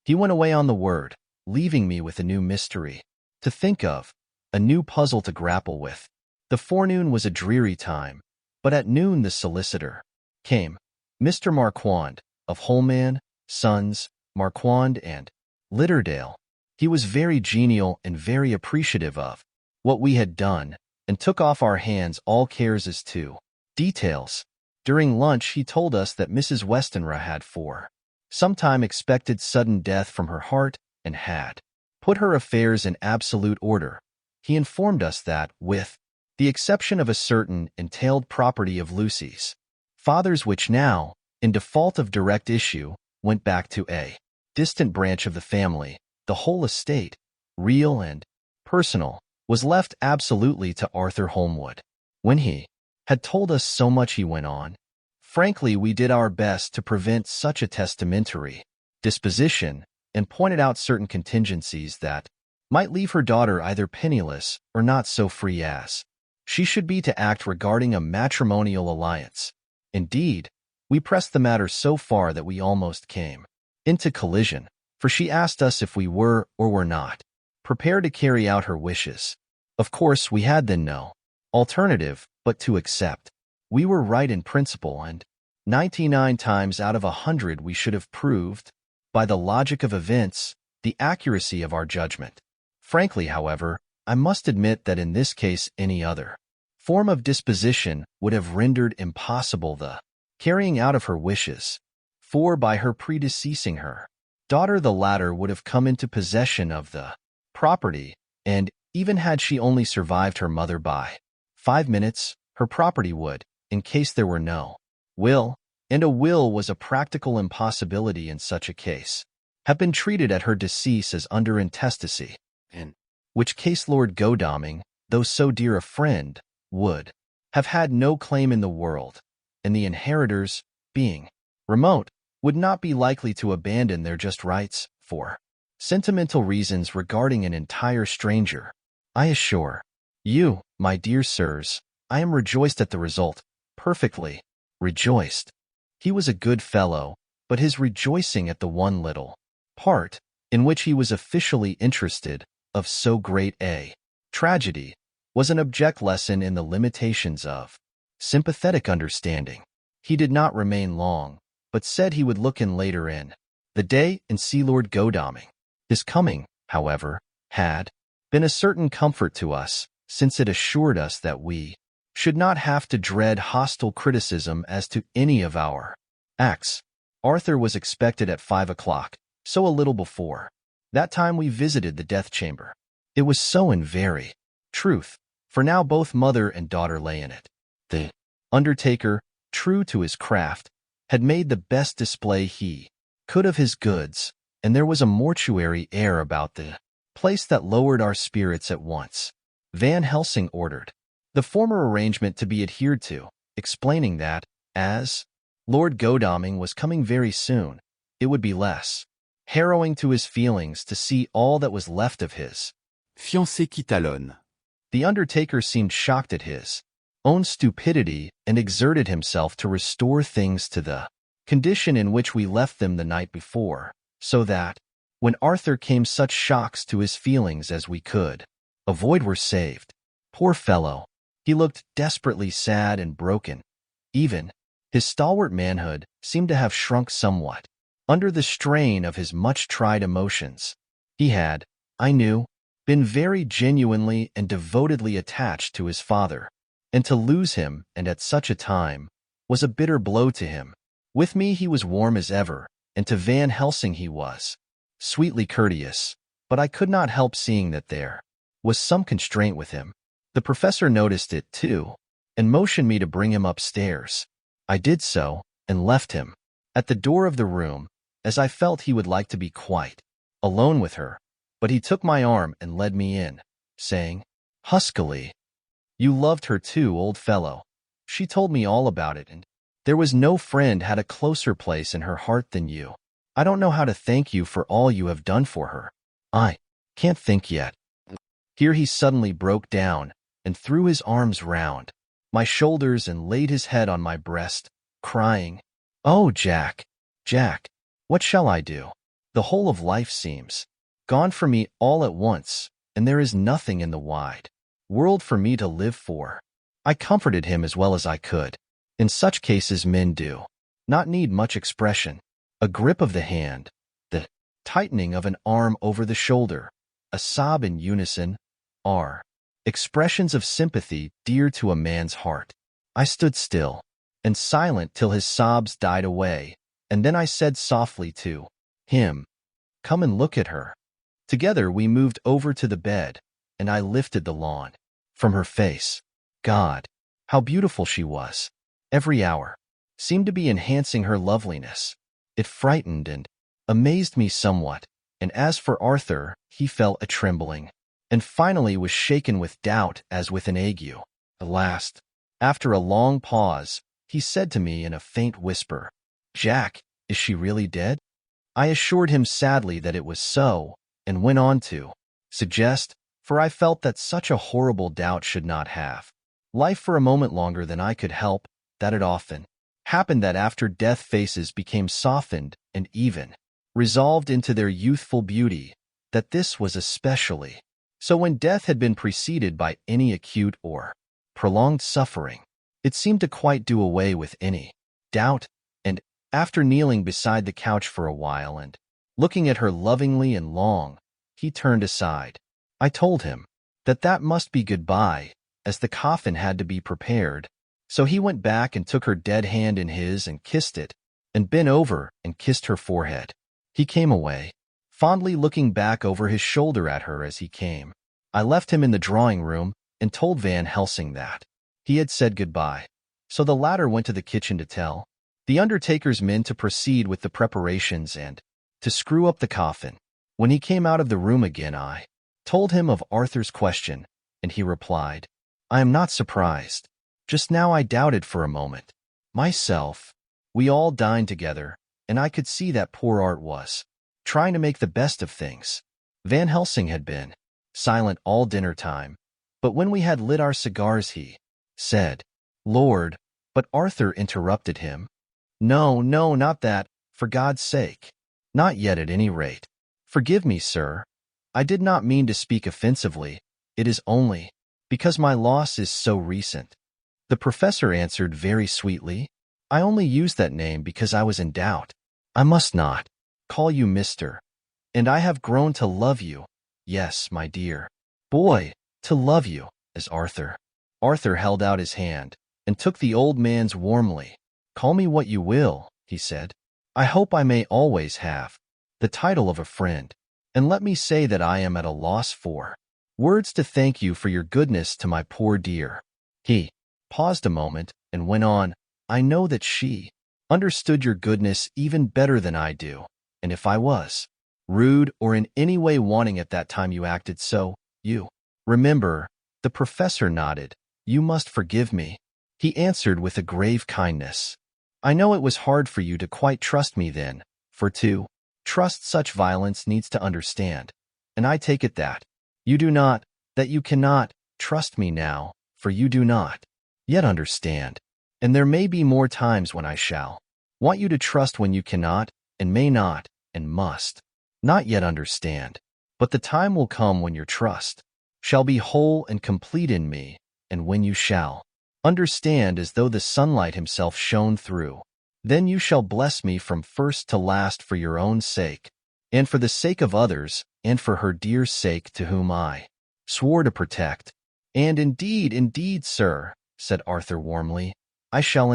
He went away on the word, leaving me with a new mystery to think of, a new puzzle to grapple with. The forenoon was a dreary time, but at noon the solicitor came, Mr. Marquand, of Holman, Sons, Marquand and Litterdale. He was very genial and very appreciative of what we had done, and took off our hands all cares as to details. During lunch he told us that Mrs. Westenra had for some time expected sudden death from her heart, and had put her affairs in absolute order. He informed us that, with the exception of a certain entailed property of Lucy's father's which now in default of direct issue, went back to a distant branch of the family. The whole estate, real and personal, was left absolutely to Arthur Holmwood. When he had told us so much, he went on, "Frankly, we did our best to prevent such a testamentary disposition and pointed out certain contingencies that might leave her daughter either penniless or not so free as she should be to act regarding a matrimonial alliance. Indeed, we pressed the matter so far that we almost came into collision, for she asked us if we were or were not prepared to carry out her wishes. Of course, we had then no alternative but to accept. We were right in principle, and 99 times out of 100 we should have proved, by the logic of events, the accuracy of our judgment. Frankly, however, I must admit that in this case any other form of disposition would have rendered impossible the carrying out of her wishes, for by her predeceasing her daughter, the latter would have come into possession of the property, and even had she only survived her mother by 5 minutes, her property would, in case there were no will, and a will was a practical impossibility in such a case, have been treated at her decease as under intestacy, in which case Lord Godalming, though so dear a friend, would have had no claim in the world, and the inheritors, being remote, would not be likely to abandon their just rights for sentimental reasons regarding an entire stranger. I assure you, my dear sirs, I am rejoiced at the result, perfectly rejoiced. He was a good fellow, but his rejoicing at the one little part in which he was officially interested of so great a tragedy was an object lesson in the limitations of sympathetic understanding. He did not remain long, but said he would look in later in the day and see Lord Godalming. His coming, however, had been a certain comfort to us, since it assured us that we should not have to dread hostile criticism as to any of our acts. Arthur was expected at 5 o'clock, so a little before that time we visited the death chamber. It was so in very truth, for now both mother and daughter lay in it. The undertaker, true to his craft, had made the best display he could of his goods, and there was a mortuary air about the place that lowered our spirits at once. Van Helsing ordered the former arrangement to be adhered to, explaining that, as Lord Godalming was coming very soon, it would be less harrowing to his feelings to see all that was left of his fiancée qui talonne. The undertaker seemed shocked at his own stupidity and exerted himself to restore things to the condition in which we left them the night before, so that, when Arthur came, such shocks to his feelings as we could avoid were saved. Poor fellow! He looked desperately sad and broken. Even his stalwart manhood seemed to have shrunk somewhat under the strain of his much-tried emotions. He had, I knew, been very genuinely and devotedly attached to his father, and to lose him, and at such a time, was a bitter blow to him. With me he was warm as ever, and to Van Helsing he was sweetly courteous, but I could not help seeing that there was some constraint with him. The professor noticed it, too, and motioned me to bring him upstairs. I did so, and left him at the door of the room, as I felt he would like to be quite alone with her, but he took my arm and led me in, saying, huskily, "You loved her too, old fellow. She told me all about it, and there was no friend had a closer place in her heart than you. I don't know how to thank you for all you have done for her. I can't think yet." Here he suddenly broke down and threw his arms round my shoulders and laid his head on my breast, crying, "Oh, Jack, Jack, what shall I do? The whole of life seems gone for me all at once, and there is nothing in the wide world for me to live for." I comforted him as well as I could. In such cases men do not need much expression. A grip of the hand, the tightening of an arm over the shoulder, a sob in unison, are expressions of sympathy dear to a man's heart. I stood still and silent till his sobs died away, and then I said softly to him, "Come and look at her." Together we moved over to the bed, and I lifted the lawn from her face. God, how beautiful she was! Every hour seemed to be enhancing her loveliness. It frightened and amazed me somewhat, and as for Arthur, he fell a-trembling, and finally was shaken with doubt as with an ague. At last, after a long pause, he said to me in a faint whisper, "Jack, is she really dead?" I assured him sadly that it was so, and went on to suggest, for I felt that such a horrible doubt should not have life for a moment longer than I could help, that it often happened that after death faces became softened and even resolved into their youthful beauty, that this was especially so when death had been preceded by any acute or prolonged suffering. It seemed to quite do away with any doubt, and after kneeling beside the couch for a while and looking at her lovingly and long, he turned aside. I told him that that must be goodbye, as the coffin had to be prepared. So he went back and took her dead hand in his and kissed it, and bent over and kissed her forehead. He came away, fondly looking back over his shoulder at her as he came. I left him in the drawing-room and told Van Helsing that he had said goodbye. So the latter went to the kitchen to tell the undertaker's men to proceed with the preparations and to screw up the coffin. When he came out of the room again, I told him of Arthur's question, and he replied, "I am not surprised. Just now I doubted for a moment. Myself, we all dined together, and I could see that poor Art was trying to make the best of things." Van Helsing had been silent all dinner time, but when we had lit our cigars he said, "Lord," but Arthur interrupted him. "No, no, not that, for God's sake. Not yet at any rate. Forgive me, sir. I did not mean to speak offensively. It is only because my loss is so recent." The professor answered very sweetly, "I only used that name because I was in doubt. I must not call you Mister. And I have grown to love you. Yes, my dear boy, to love you, as Arthur." Arthur held out his hand and took the old man's warmly. "Call me what you will," he said. "I hope I may always have the title of a friend. And let me say that I am at a loss for words to thank you for your goodness to my poor dear." He paused a moment and went on, "I know that she understood your goodness even better than I do, and if I was rude or in any way wanting at that time you acted so, you remember." The professor nodded. "You must forgive me," he answered with a grave kindness. "I know it was hard for you to quite trust me then, for to trust such violence needs to understand, and I take it that you do not, that you cannot trust me now, for you do not yet understand, and there may be more times when I shall want you to trust when you cannot, and may not, and must not yet understand. But the time will come when your trust shall be whole and complete in me, and when you shall understand as though the sunlight himself shone through. Then you shall bless me from first to last for your own sake, and for the sake of others, and for her dear sake to whom I swore to protect." "And indeed, sir," said Arthur warmly, "I shall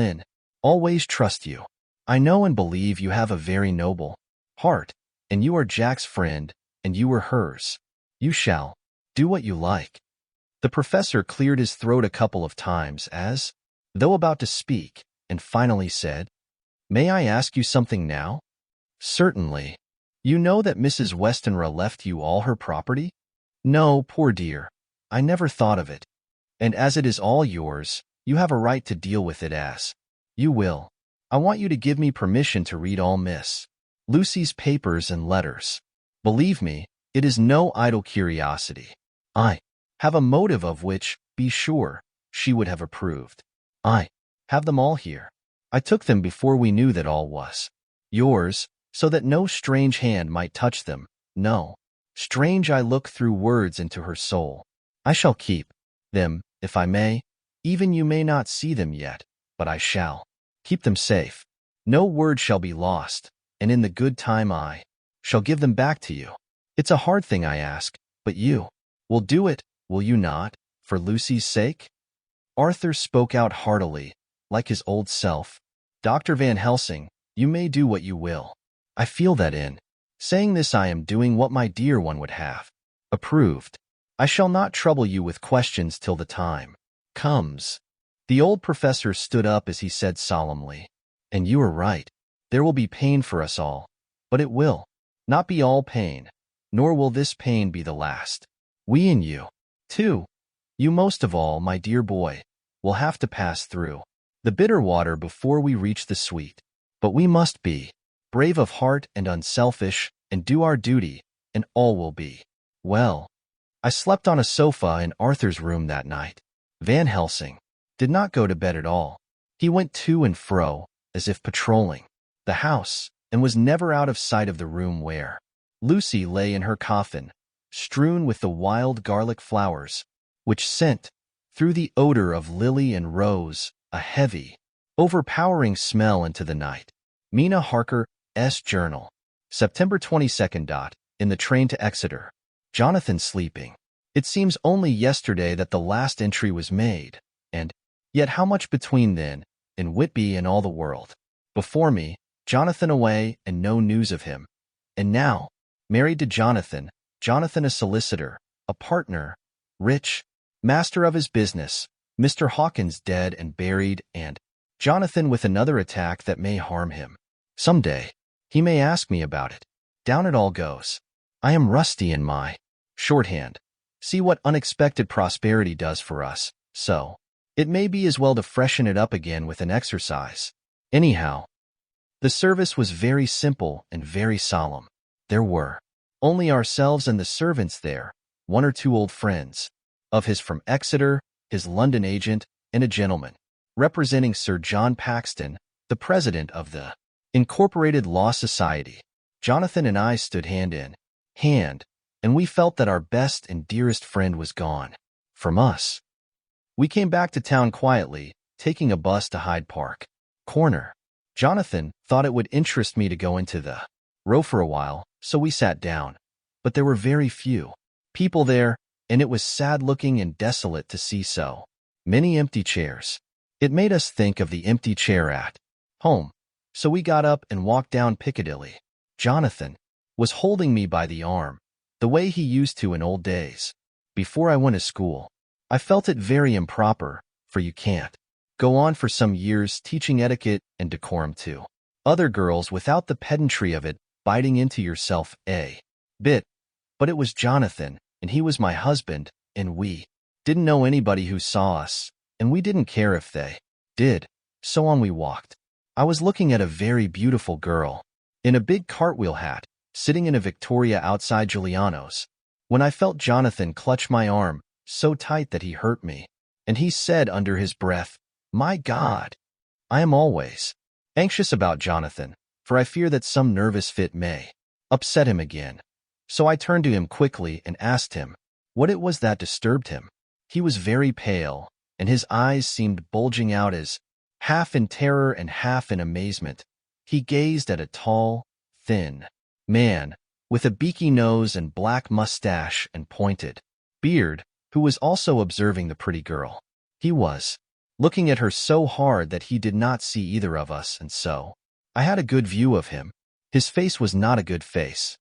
always trust you. I know and believe you have a very noble heart, and you are Jack's friend, and you are hers. You shall do what you like." The professor cleared his throat a couple of times as though about to speak, and finally said, "May I ask you something now?" "Certainly. You know that Mrs. Westenra left you all her property?" "No, poor dear. I never thought of it. And as it is all yours, you have a right to deal with it as you will. I want you to give me permission to read all Miss Lucy's papers and letters. Believe me, it is no idle curiosity. I have a motive of which, be sure, she would have approved. I have them all here. I took them before we knew that all was yours, so that no strange hand might touch them. No, strange I look through words into her soul. I shall keep them, if I may. Even you may not see them yet, but I shall keep them safe. No word shall be lost, and in the good time I shall give them back to you. It's a hard thing I ask, but you will do it, will you not, for Lucy's sake?" Arthur spoke out heartily, like his old self. "Dr. Van Helsing, you may do what you will. I feel that in saying this I am doing what my dear one would have approved. I shall not trouble you with questions till the time comes." The old professor stood up as he said solemnly, And you are right. There will be pain for us all, but it will not be all pain, nor will this pain be the last. We and you, too, you most of all, my dear boy, will have to pass through the bitter water before we reach the sweet. But we must be brave of heart and unselfish, and do our duty, and all will be well. I slept on a sofa in Arthur's room that night. Van Helsing did not go to bed at all. He went to and fro, as if patrolling the house, and was never out of sight of the room where Lucy lay in her coffin, strewn with the wild garlic flowers, which sent, through the odor of lily and rose, a heavy, overpowering smell into the night. Mina Harker's journal. September 22nd. In the train to Exeter. Jonathan sleeping. It seems only yesterday that the last entry was made, and yet how much between then, in Whitby and all the world. Before me, Jonathan away and no news of him. And now, married to Jonathan, Jonathan a solicitor, a partner, rich, master of his business, Mr. Hawkins dead and buried, and Jonathan with another attack that may harm him. Some day, he may ask me about it. Down it all goes. I am rusty in my shorthand. See what unexpected prosperity does for us, so it may be as well to freshen it up again with an exercise. Anyhow, the service was very simple and very solemn. There were only ourselves and the servants there, one or two old friends of his from Exeter, his London agent, and a gentleman representing Sir John Paxton, the president of the Incorporated Law Society. Jonathan and I stood hand in hand, and we felt that our best and dearest friend was gone from us. We came back to town quietly, taking a bus to Hyde Park Corner. Jonathan thought it would interest me to go into the row for a while, so we sat down. But there were very few people there, and it was sad-looking and desolate to see so many empty chairs. It made us think of the empty chair at home, so we got up and walked down Piccadilly. Jonathan was holding me by the arm, the way he used to in old days. Before I went to school, I felt it very improper, for you can't go on for some years teaching etiquette and decorum to other girls without the pedantry of it biting into yourself a bit. But it was Jonathan, and he was my husband, and we didn't know anybody who saw us, and we didn't care if they did. So on we walked. I was looking at a very beautiful girl, in a big cartwheel hat, sitting in a Victoria outside Giuliano's, when I felt Jonathan clutch my arm so tight that he hurt me, and he said under his breath, "My God!" I am always anxious about Jonathan, for I fear that some nervous fit may upset him again. So I turned to him quickly and asked him what it was that disturbed him. He was very pale, and his eyes seemed bulging out as, half in terror and half in amazement, he gazed at a tall, thin man with a beaky nose and black mustache and pointed beard, who was also observing the pretty girl. He was looking at her so hard that he did not see either of us, and so I had a good view of him. His face was not a good face,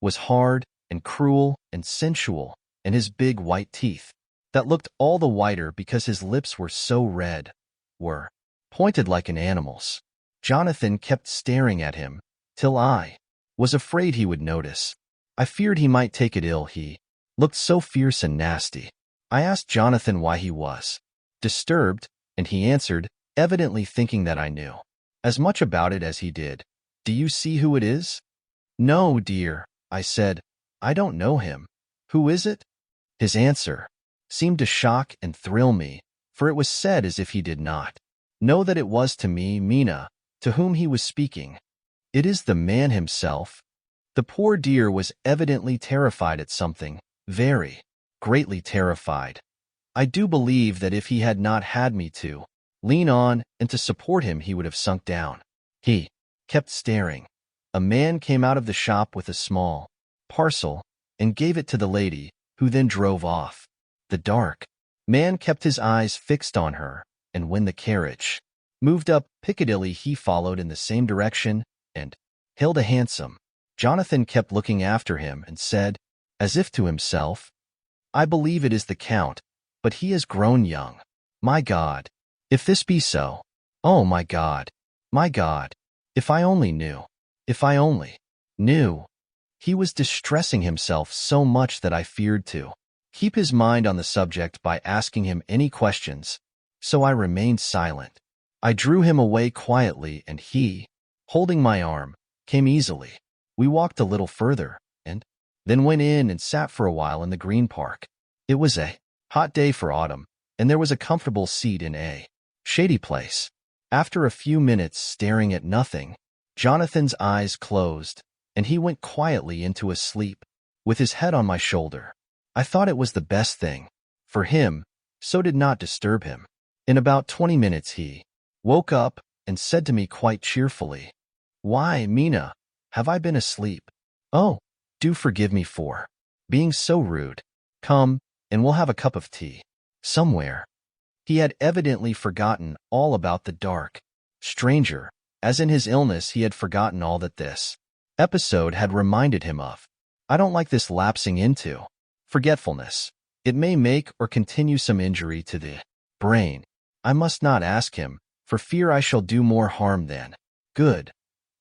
was hard and cruel and sensual, and his big white teeth, that looked all the whiter because his lips were so red, were pointed like an animal's. Jonathan kept staring at him, till I was afraid he would notice. I feared he might take it ill. He looked so fierce and nasty. I asked Jonathan why he was disturbed, and he answered, evidently thinking that I knew as much about it as he did. "Do you see who it is?" "No, dear," I said. "I don't know him. Who is it?" His answer seemed to shock and thrill me, for it was said as if he did not know that it was to me, Mina, to whom he was speaking. "It is the man himself." The poor dear was evidently terrified at something, very greatly terrified. I do believe that if he had not had me to lean on and to support him, he would have sunk down. He kept staring. A man came out of the shop with a small parcel and gave it to the lady, who then drove off. The dark man kept his eyes fixed on her, and when the carriage moved up Piccadilly, he followed in the same direction and hailed a hansom. Jonathan kept looking after him and said, as if to himself, "I believe it is the Count, but he has grown young. My God, if this be so, oh my God." My God, if I only knew. If I only knew. He was distressing himself so much that I feared to keep his mind on the subject by asking him any questions, so I remained silent. I drew him away quietly, and he, holding my arm, came easily. We walked a little further, and then went in and sat for a while in the green park. It was a hot day for autumn, and there was a comfortable seat in a shady place. After a few minutes staring at nothing, Jonathan's eyes closed, and he went quietly into a sleep, with his head on my shoulder. I thought it was the best thing for him, so did not disturb him. In about 20 minutes he woke up and said to me quite cheerfully, "Why, Mina, have I been asleep? Oh, do forgive me for being so rude. Come, and we'll have a cup of tea somewhere." He had evidently forgotten all about the dark stranger, as in his illness he had forgotten all that this episode had reminded him of. I don't like this lapsing into forgetfulness. It may make or continue some injury to the brain. I must not ask him, for fear I shall do more harm than good.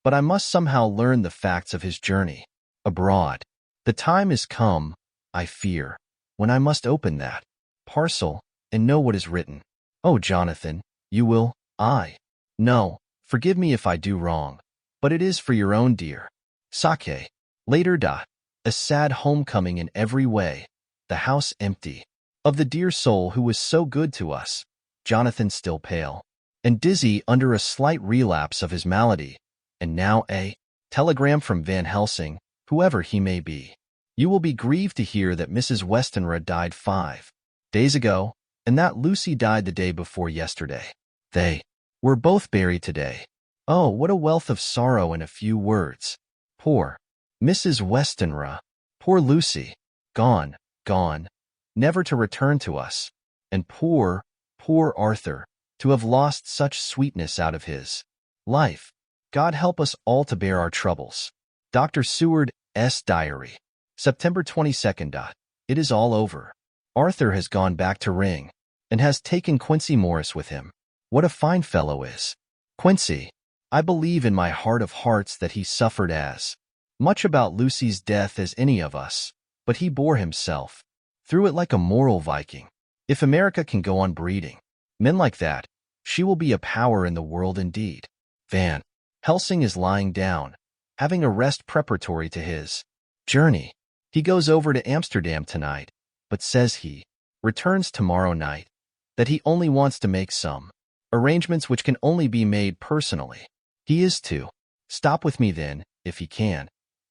But I must somehow learn the facts of his journey abroad. The time is come, I fear, when I must open that parcel and know what is written. Oh, Jonathan, you will, no, forgive me if I do wrong, but it is for your own dear sake. Later. A sad homecoming in every way, the house empty, of the dear soul who was so good to us. Jonathan still pale and dizzy under a slight relapse of his malady, and now a telegram from Van Helsing, whoever he may be. You will be grieved to hear that Mrs. Westenra died 5 days ago, and that Lucy died the day before yesterday. They were both buried today. Oh, what a wealth of sorrow in a few words. Poor Mrs. Westenra, poor Lucy, gone, never to return to us. And poor Arthur, to have lost such sweetness out of his life. God help us all to bear our troubles. Dr. Seward's Diary, September 22nd. It is all over. Arthur has gone back to Ring, and has taken Quincy Morris with him. What a fine fellow is Quincy. I believe in my heart of hearts that he suffered as much about Lucy's death as any of us, but he bore himself through it like a moral Viking. If America can go on breeding men like that, she will be a power in the world indeed. Van Helsing is lying down, having a rest preparatory to his journey. He goes over to Amsterdam tonight, but says he returns tomorrow night, that he only wants to make some arrangements which can only be made personally. He is to stop with me then, if he can.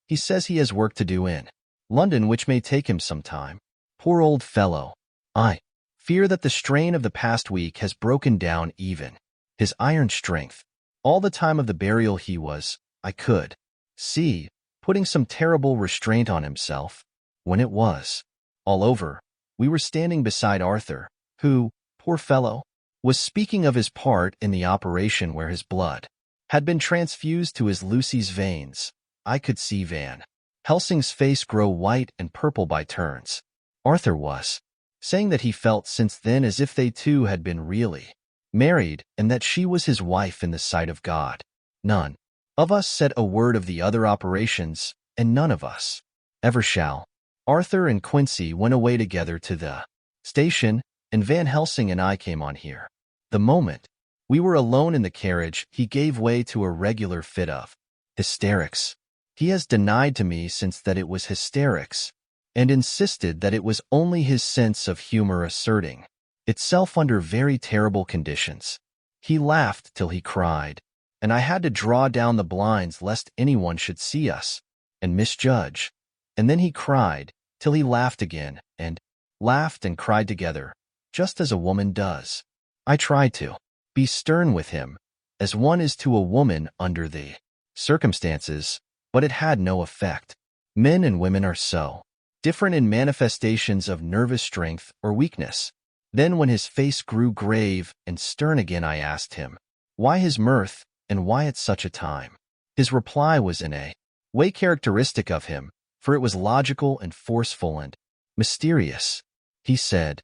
He says he has work to do in London which may take him some time. Poor old fellow. I fear that the strain of the past week has broken down even his iron strength. All the time of the burial he was, I could see, putting some terrible restraint on himself. When it was all over, we were standing beside Arthur, who, poor fellow, was speaking of his part in the operation where his blood had been transfused to his Lucy's veins. I could see Van Helsing's face grow white and purple by turns. Arthur was saying that he felt since then as if they two had been really married, and that she was his wife in the sight of God. None of us said a word of the other operations, and none of us ever shall. Arthur and Quincy went away together to the station, and Van Helsing and I came on here. The moment we were alone in the carriage, he gave way to a regular fit of hysterics. He has denied to me since that it was hysterics, and insisted that it was only his sense of humor asserting itself under very terrible conditions. He laughed till he cried, and I had to draw down the blinds lest anyone should see us and misjudge. And then he cried till he laughed again, and laughed and cried together, just as a woman does. I tried to be stern with him, as one is to a woman under the circumstances, but it had no effect. Men and women are so different in manifestations of nervous strength or weakness. Then when his face grew grave and stern again, I asked him why his mirth and why at such a time. His reply was in a way characteristic of him, for it was logical and forceful and mysterious. He said,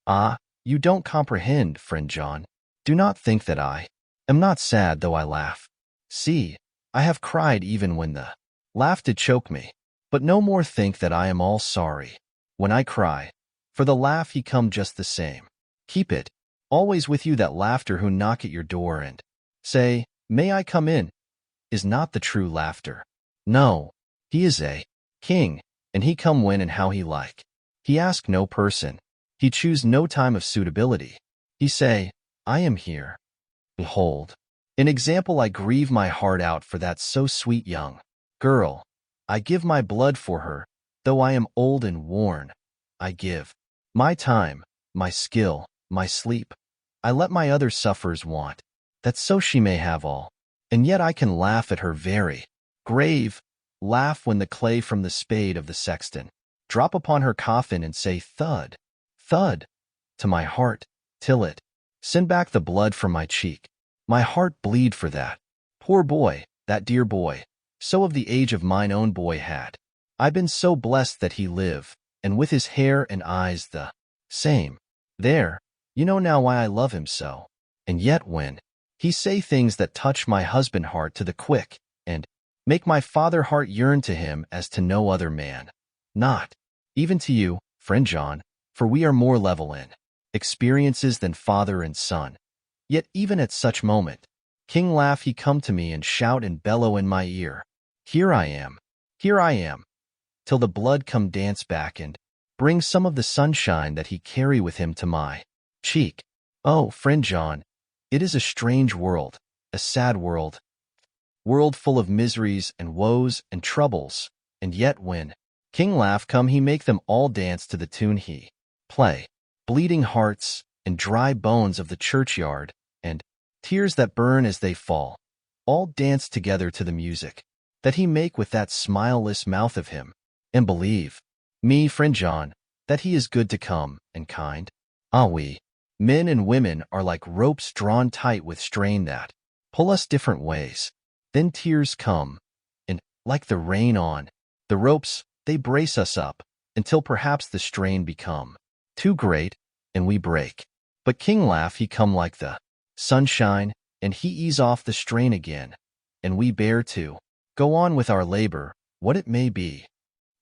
"Ah, you don't comprehend, friend John. Do not think that I am not sad, though I laugh. See, I have cried even when the laugh did choke me. But no more think that I am all sorry when I cry, for the laugh he come just the same. Keep it always with you, that laughter who knock at your door and say, "May I come in?" is not the true laughter. No, he is a king, and he come when and how he like. He ask no person. He choose no time of suitability. He say, "I am here. Behold." In example, I grieve my heart out for that so sweet young girl. I give my blood for her, though I am old and worn. I give my time, my skill, my sleep. I let my other sufferers want, that so she may have all. And yet I can laugh at her very grave, laugh when the clay from the spade of the sexton drop upon her coffin and say thud, thud, to my heart, till it send back the blood from my cheek. My heart bleed for that poor boy, that dear boy, so of the age of mine own boy had I been so blessed that he live, and with his hair and eyes the same. There, you know now why I love him so. And yet when he say things that touch my husband heart to the quick, and make my father heart yearn to him as to no other man, not even to you, friend John, for we are more level in experiences than father and son. Yet even at such moment, King laugh he come to me and shout and bellow in my ear, here I am, till the blood come dance back and bring some of the sunshine that he carry with him to my cheek. Oh, friend John, it is a strange world, a sad world full of miseries and woes and troubles, and yet when King laugh come he make them all dance to the tune he play. Bleeding hearts and dry bones of the churchyard, and tears that burn as they fall, all dance together to the music that he make with that smileless mouth of him. And believe me, friend John, that he is good to come and kind. Ah, we men and women are like ropes drawn tight with strain that pull us different ways. Then tears come, and, like the rain on the ropes, they brace us up, until perhaps the strain become too great, and we break. But King laugh he come like the sunshine, and he ease off the strain again, and we bear to go on with our labor, what it may be.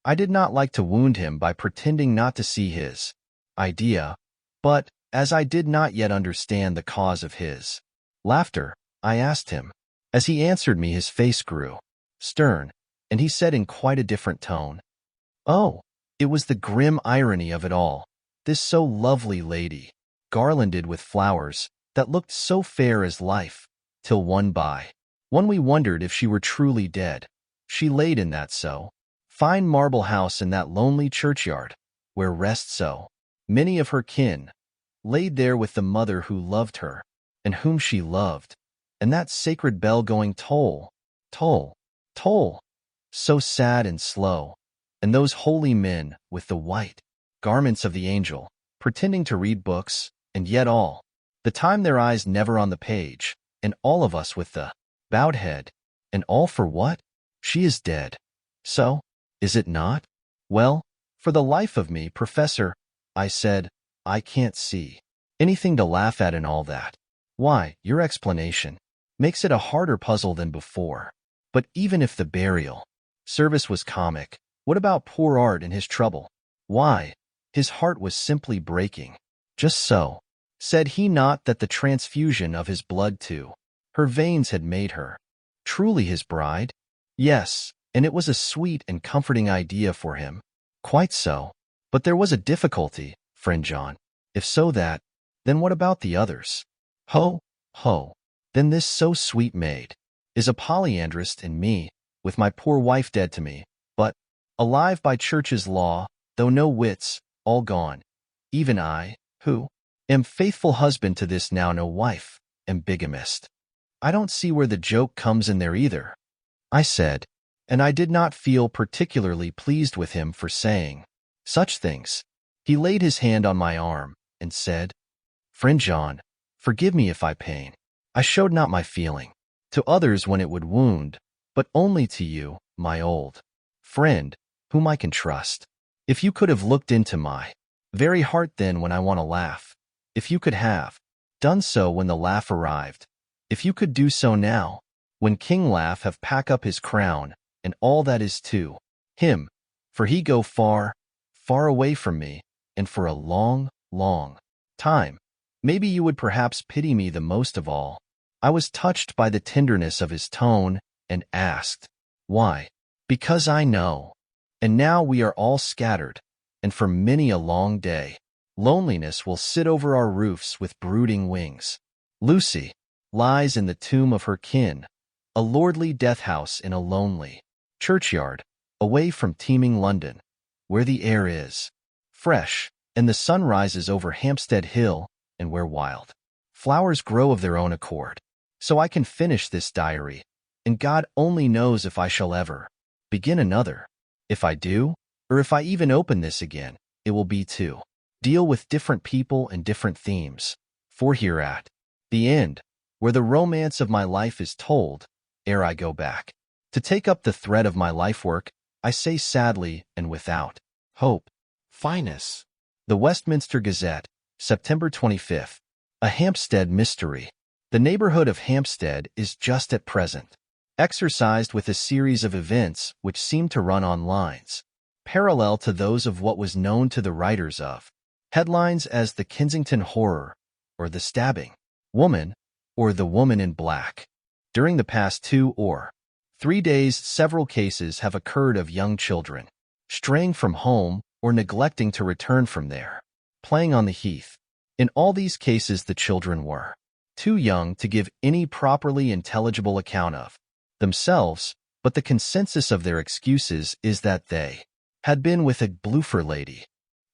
I did not like to wound him by pretending not to see his idea, but, as I did not yet understand the cause of his laughter, I asked him. As he answered me, his face grew stern, and he said in quite a different tone, "Oh, it was the grim irony of it all. This so lovely lady, garlanded with flowers, that looked so fair as life, till one by one we wondered if she were truly dead. She laid in that so fine marble house in that lonely churchyard, where rest so many of her kin, laid there with the mother who loved her, and whom she loved, and that sacred bell going toll, toll, toll, so sad and slow, and those holy men with the white garments of the angel, pretending to read books, and yet all the time their eyes never on the page, and all of us with the bowed head, and all for what? She is dead. So, is it not? Well, for the life of me, Professor, I said, I can't see anything to laugh at in all that. Why, your explanation makes it a harder puzzle than before. But even if the burial service was comic, what about poor Art and his trouble? Why, his heart was simply breaking. Just so. Said he not that the transfusion of his blood to her veins had made her truly his bride? Yes, and it was a sweet and comforting idea for him. Quite so. But there was a difficulty, friend John. If so that, then what about the others? Ho, ho. Then this so sweet maid is a polyandrist, and me, with my poor wife dead to me, but alive by church's law, though no wits, all gone. Even I, who am faithful husband to this now no wife, am bigamist. I don't see where the joke comes in there either, I said, and I did not feel particularly pleased with him for saying such things. He laid his hand on my arm and said, Friend John, forgive me if I pain. I showed not my feeling to others when it would wound, but only to you, my old friend, whom I can trust. If you could have looked into my very heart then when I want to laugh, if you could have done so when the laugh arrived, If you could do so now, when King Laugh have pack up his crown, and all that is to him, for he go far, far away from me, and for a long, long time. Maybe you would perhaps pity me the most of all. I was touched by the tenderness of his tone, and asked, why? Because I know. And now we are all scattered, and for many a long day, loneliness will sit over our roofs with brooding wings. Lucy lies in the tomb of her kin, a lordly death house in a lonely churchyard, away from teeming London, where the air is fresh, and the sun rises over Hampstead Hill, and where wild flowers grow of their own accord. So I can finish this diary, and God only knows if I shall ever begin another. If I do, or if I even open this again, it will be to deal with different people and different themes. For here at the end, where the romance of my life is told, ere I go back to take up the thread of my life work, I say sadly and without hope. Finus. The Westminster Gazette, September 25th. A Hampstead mystery. The neighborhood of Hampstead is just at present exercised with a series of events which seem to run on lines parallel to those of what was known to the writers of headlines as the Kensington Horror, or the Stabbing Woman, or the Woman in Black. During the past 2 or 3 days, several cases have occurred of young children straying from home or neglecting to return from there, playing on the heath. In all these cases, the children were too young to give any properly intelligible account of themselves, but the consensus of their excuses is that they had been with a bloofer lady.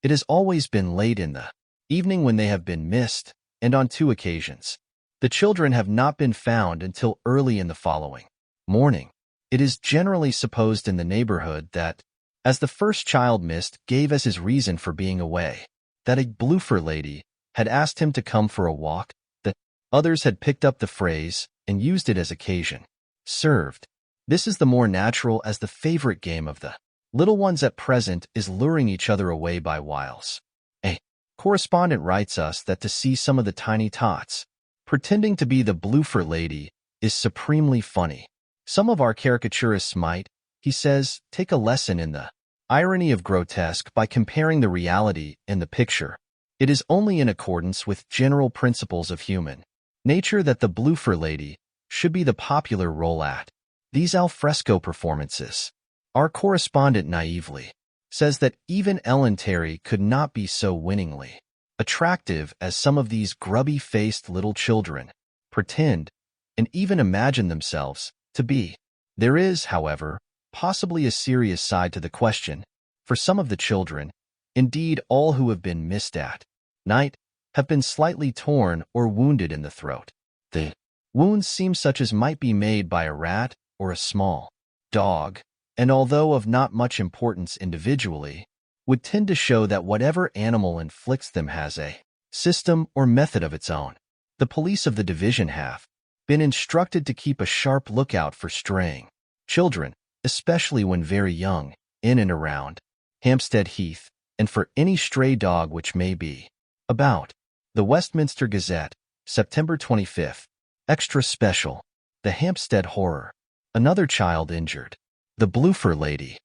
It has always been late in the evening when they have been missed, and on 2 occasions, the children have not been found until early in the following morning. It is generally supposed in the neighborhood that, as the first child missed gave as his reason for being away that a bloofer lady had asked him to come for a walk, that others had picked up the phrase and used it as occasion served. This is the more natural, as the favorite game of the little ones at present is luring each other away by whiles. A correspondent writes us that to see some of the tiny tots pretending to be the bloofer lady is supremely funny. Some of our caricaturists might, he says, take a lesson in the irony of grotesque by comparing the reality in the picture. It is only in accordance with general principles of human nature that the bloofer lady should be the popular role at these al fresco performances. Our correspondent naively says that even Ellen Terry could not be so winningly attractive as some of these grubby-faced little children pretend and even imagine themselves to be. There is, however, possibly a serious side to the question. For some of the children, indeed all who have been missed at night, have been slightly torn or wounded in the throat. The wounds seem such as might be made by a rat or a small dog, and although of not much importance individually, would tend to show that whatever animal inflicts them has a system or method of its own. The police of the division have been instructed to keep a sharp lookout for straying children, especially when very young, in and around Hampstead Heath, and for any stray dog which may be about. The Westminster Gazette, September 25th. Extra special. The Hampstead Horror. Another child injured. The bloofer lady.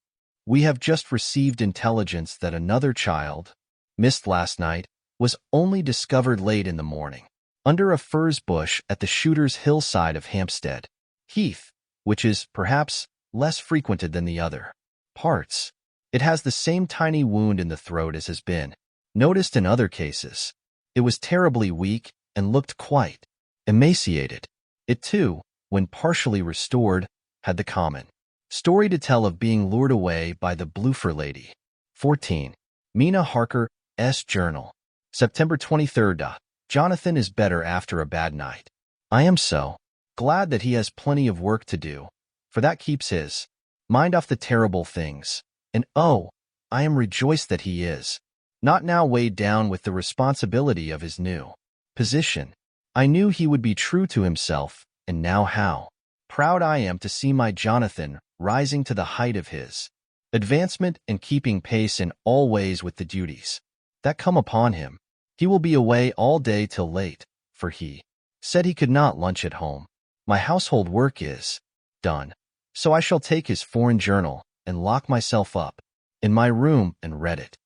We have just received intelligence that another child, missed last night, was only discovered late in the morning, under a furze bush at the Shooter's hillside of Hampstead Heath, which is, perhaps, less frequented than the other parts. It has the same tiny wound in the throat as has been noticed in other cases. It was terribly weak and looked quite emaciated. It too, when partially restored, had the common story to tell of being lured away by the bloofer lady. 14. Mina Harker's Journal. September 23rd. Jonathan is better after a bad night. I am so glad that he has plenty of work to do, for that keeps his mind off the terrible things. And oh, I am rejoiced that he is not now weighed down with the responsibility of his new position. I knew he would be true to himself, and now how proud I am to see my Jonathan rising to the height of his advancement and keeping pace in all ways with the duties that come upon him. He will be away all day till late, for he Said he could not lunch at home. My household work is done. So I shall take his foreign journal and lock myself up in my room and read it.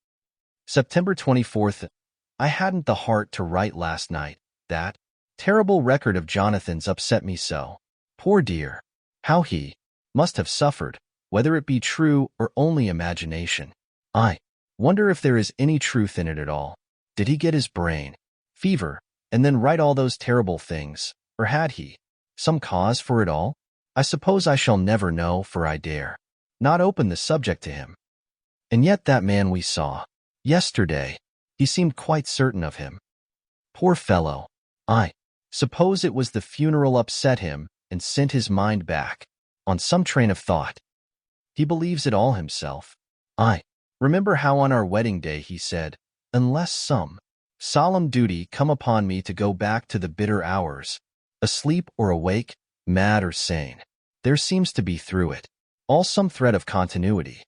September 24th. I hadn't the heart to write last night. That terrible record of Jonathan's upset me so. Poor dear. How he must have suffered, whether it be true or only imagination. I wonder if there is any truth in it at all. Did he get his brain fever and then write all those terrible things, or had he some cause for it all? I suppose I shall never know, for I dare not open the subject to him. And yet that man we saw yesterday, he seemed quite certain of him. Poor fellow. I suppose it was the funeral upset him and sent his mind back on some train of thought. He believes it all himself. I remember how on our wedding day he said, unless some solemn duty come upon me to go back to the bitter hours, asleep or awake, mad or sane, there seems to be through it all some thread of continuity.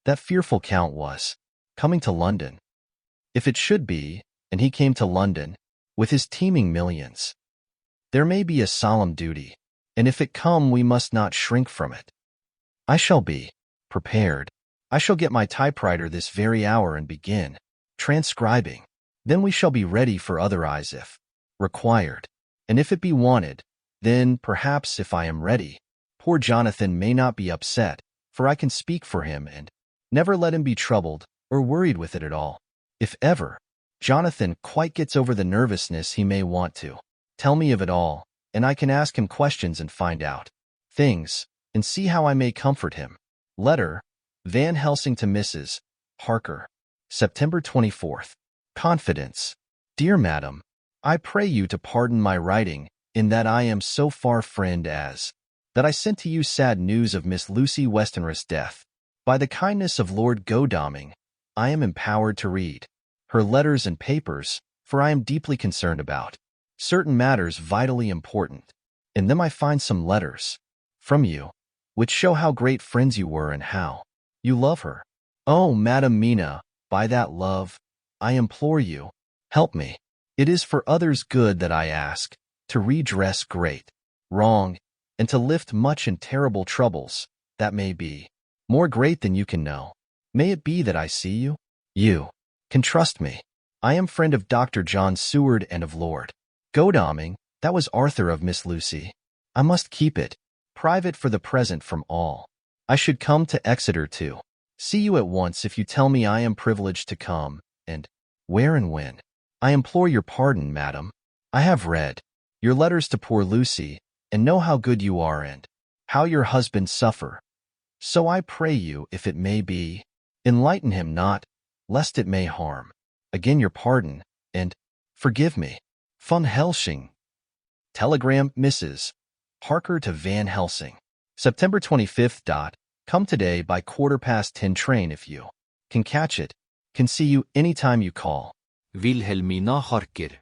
That fearful Count was coming to London. If it should be, and he came to London, with his teeming millions, there may be a solemn duty, and if it come we must not shrink from it. I shall be prepared. I shall get my typewriter this very hour and begin transcribing. Then we shall be ready for other eyes if required, and if it be wanted, then perhaps if I am ready, poor Jonathan may not be upset, for I can speak for him and never let him be troubled or worried with it at all. If ever Jonathan quite gets over the nervousness, he may want to tell me of it all, and I can ask him questions and find out things, and see how I may comfort him. Letter, Van Helsing to Mrs. Harker, September 24th. Confidence. Dear Madam, I pray you to pardon my writing, in that I am so far friend as that I sent to you sad news of Miss Lucy Westenra's death. By the kindness of Lord Godalming, I am empowered to read her letters and papers, for I am deeply concerned about certain matters vitally important. In them I find some letters from you, which show how great friends you were and how you love her. Oh, Madam Mina, by that love, I implore you, help me. It is for others' good that I ask, to redress great wrong, and to lift much and terrible troubles, that may be more great than you can know. May it be that I see you? You can trust me. I am friend of Dr. John Seward and of Lord Godalming. That was Arthur of Miss Lucy. I must keep it private for the present from all. I should come to Exeter to see you at once if you tell me I am privileged to come, and where and when. I implore your pardon, madam. I have read your letters to poor Lucy, and know how good you are and how your husband suffer. So I pray you, if it may be, enlighten him not, lest it may harm. Again your pardon, and forgive me. Van Helsing. Telegram, Mrs. Harker to Van Helsing. September 25th. Come today by 10:15 train if you can catch it. Can see you anytime you call. Wilhelmina Harker.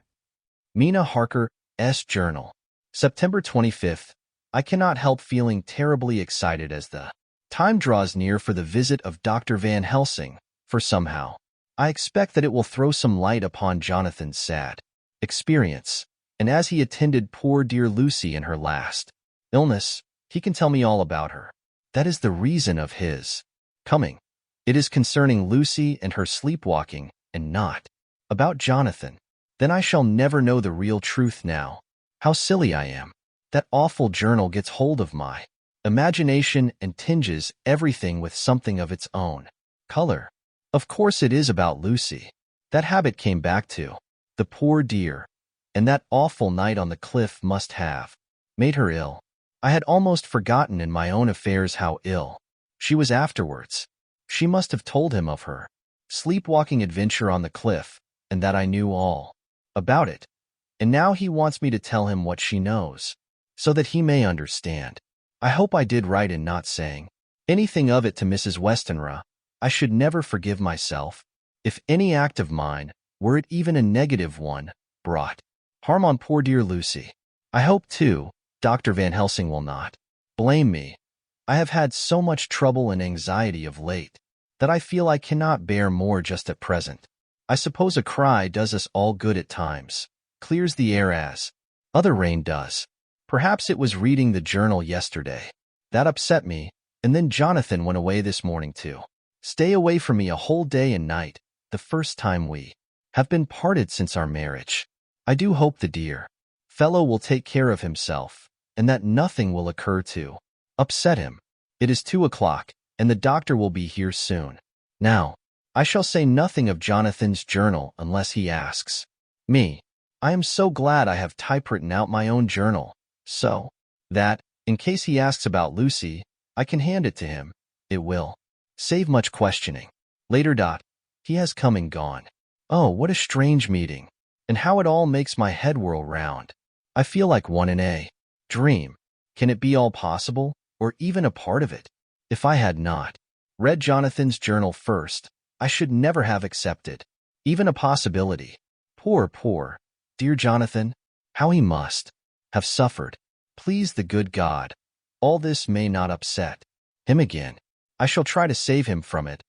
Mina Harker, S. Journal. September 25th. I cannot help feeling terribly excited as the time draws near for the visit of Dr. Van Helsing, for somehow I expect that it will throw some light upon Jonathan's sad experience, and as he attended poor dear Lucy in her last illness, he can tell me all about her. That is the reason of his coming. It is concerning Lucy and her sleepwalking, and not about Jonathan. Then I shall never know the real truth now. How silly I am. That awful journal gets hold of my imagination and tinges everything with something of its own color. Of course it is about Lucy. That habit came back to the poor dear, and that awful night on the cliff must have made her ill. I had almost forgotten in my own affairs how ill she was afterwards. She must have told him of her sleepwalking adventure on the cliff, and that I knew all about it. And now he wants me to tell him what she knows, so that he may understand. I hope I did right in not saying anything of it to Mrs. Westenra. I should never forgive myself if any act of mine, were it even a negative one, brought harm on poor dear Lucy. I hope, too, Dr. Van Helsing will not blame me. I have had so much trouble and anxiety of late that I feel I cannot bear more just at present. I suppose a cry does us all good at times, clears the air as Other rain does. Perhaps it was reading the journal yesterday. That upset me, and then Jonathan went away this morning too. Stay away from me a whole day and night, the first time we have been parted since our marriage. I do hope the dear fellow will take care of himself, and that nothing will occur to upset him. It is 2 o'clock, and the doctor will be here soon. Now, I shall say nothing of Jonathan's journal unless he asks me. I am so glad I have typewritten out my own journal, so that, in case he asks about Lucy, I can hand it to him. It will save much questioning. Later. He has come and gone. Oh, what a strange meeting, and how it all makes my head whirl round. I feel like one in a dream. Can it be all possible, or even a part of it? If I had not read Jonathan's journal first, I should never have accepted even a possibility. Poor, dear Jonathan, how he must have suffered. Please the good God, all this may not upset him again. I shall try to save him from it,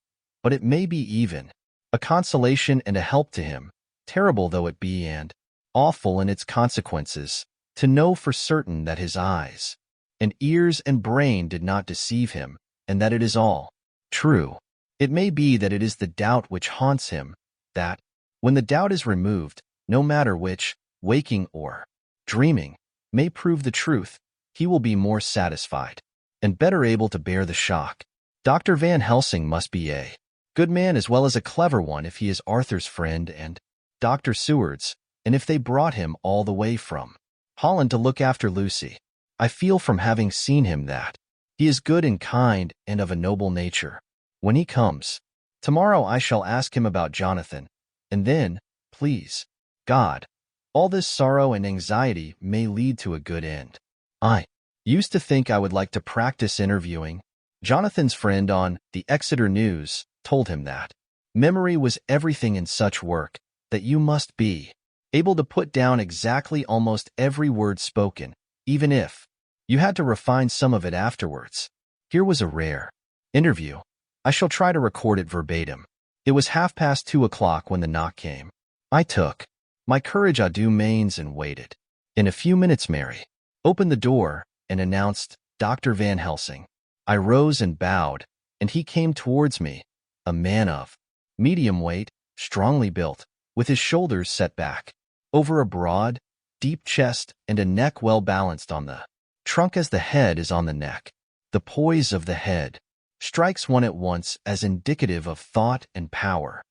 but it may be even a consolation and a help to him, terrible though it be and awful in its consequences, to know for certain that his eyes and ears and brain did not deceive him, and that it is all true. It may be that it is the doubt which haunts him, that, when the doubt is removed, no matter which, waking or dreaming, may prove the truth, he will be more satisfied and better able to bear the shock. Dr. Van Helsing must be a good man as well as a clever one if he is Arthur's friend and Dr. Seward's, and if they brought him all the way from Holland to look after Lucy. I feel from having seen him that he is good and kind and of a noble nature. When he comes tomorrow, I shall ask him about Jonathan, and then, please God, all this sorrow and anxiety may lead to a good end. I used to think I would like to practice interviewing. Jonathan's friend on the Exeter News told him that memory was everything in such work, that you must be able to put down exactly almost every word spoken, even if you had to refine some of it afterwards. Here was a rare interview. I shall try to record it verbatim. It was 2:30 o'clock when the knock came. I took my courage à deux mains and waited. In a few minutes Mary opened the door and announced Dr. Van Helsing. I rose and bowed, and he came towards me, a man of medium weight, strongly built, with his shoulders set back over a broad, deep chest and a neck well balanced on the trunk as the head is on the neck. The poise of the head strikes one at once as indicative of thought and power.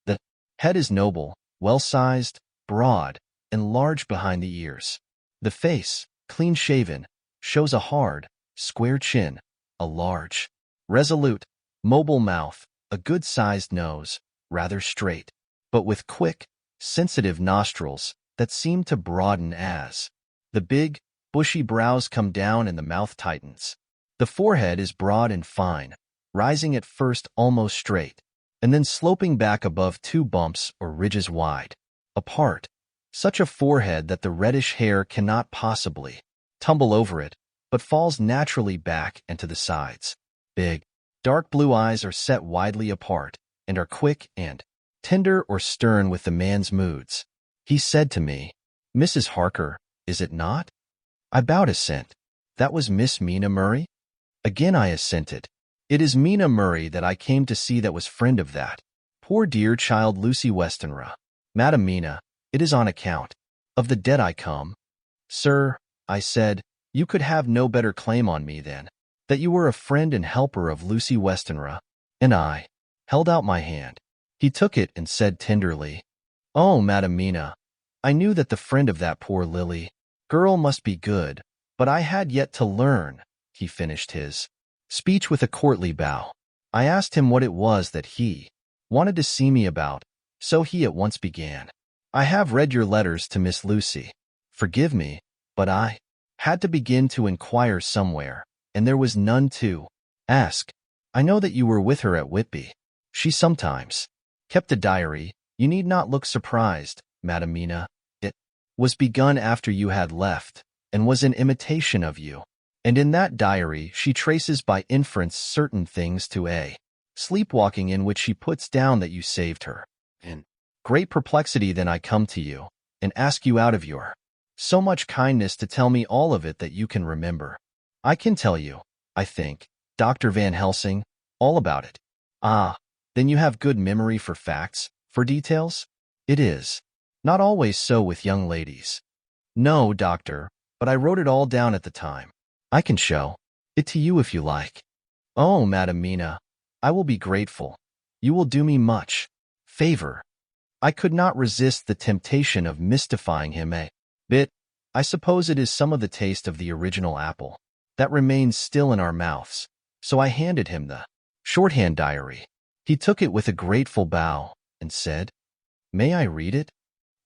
The head is noble, well-sized, broad, and large behind the ears. The face, clean-shaven, shows a hard, square chin, a large, resolute, mobile mouth, a good-sized nose, rather straight, but with quick, sensitive nostrils that seem to broaden as the big, bushy brows come down and the mouth tightens. The forehead is broad and fine, rising at first almost straight, and then sloping back above 2 bumps or ridges wide apart, such a forehead that the reddish hair cannot possibly tumble over it, but falls naturally back and to the sides. Big, dark blue eyes are set widely apart, and are quick and tender or stern with the man's moods. He said to me, "Mrs. Harker, is it not?" I bowed assent. "That was Miss Mina Murray?" Again I assented. "It is Mina Murray that I came to see, that was friend of that poor dear child Lucy Westenra. Madam Mina, it is on account of the dead I come." "Sir," I said, "you could have no better claim on me than that you were a friend and helper of Lucy Westenra." And I held out my hand. He took it and said tenderly, "Oh, Madam Mina, I knew that the friend of that poor Lily girl must be good, but I had yet to learn." He finished his speech with a courtly bow. I asked him what it was that he wanted to see me about, so he at once began. "I have read your letters to Miss Lucy. Forgive me, but I had to begin to inquire somewhere, and there was none to ask. I know that you were with her at Whitby. She sometimes kept a diary. You need not look surprised, Madam Mina. It was begun after you had left, and was an imitation of you. And in that diary she traces by inference certain things to a sleepwalking in which she puts down that you saved her. In great perplexity then I come to you, and ask you out of your So much kindness to tell me all of it that you can remember. I can tell you, I think, Dr. Van Helsing, all about it. Ah, then you have good memory for facts, for details? It is. Not always so with young ladies. No, doctor, but I wrote it all down at the time. I can show it to you if you like. Oh, Madam Mina, I will be grateful. You will do me much favor. I could not resist the temptation of mystifying him a bit. I suppose it is some of the taste of the original apple that remains still in our mouths, so I handed him the shorthand diary. He took it with a grateful bow and said, "May I read it?"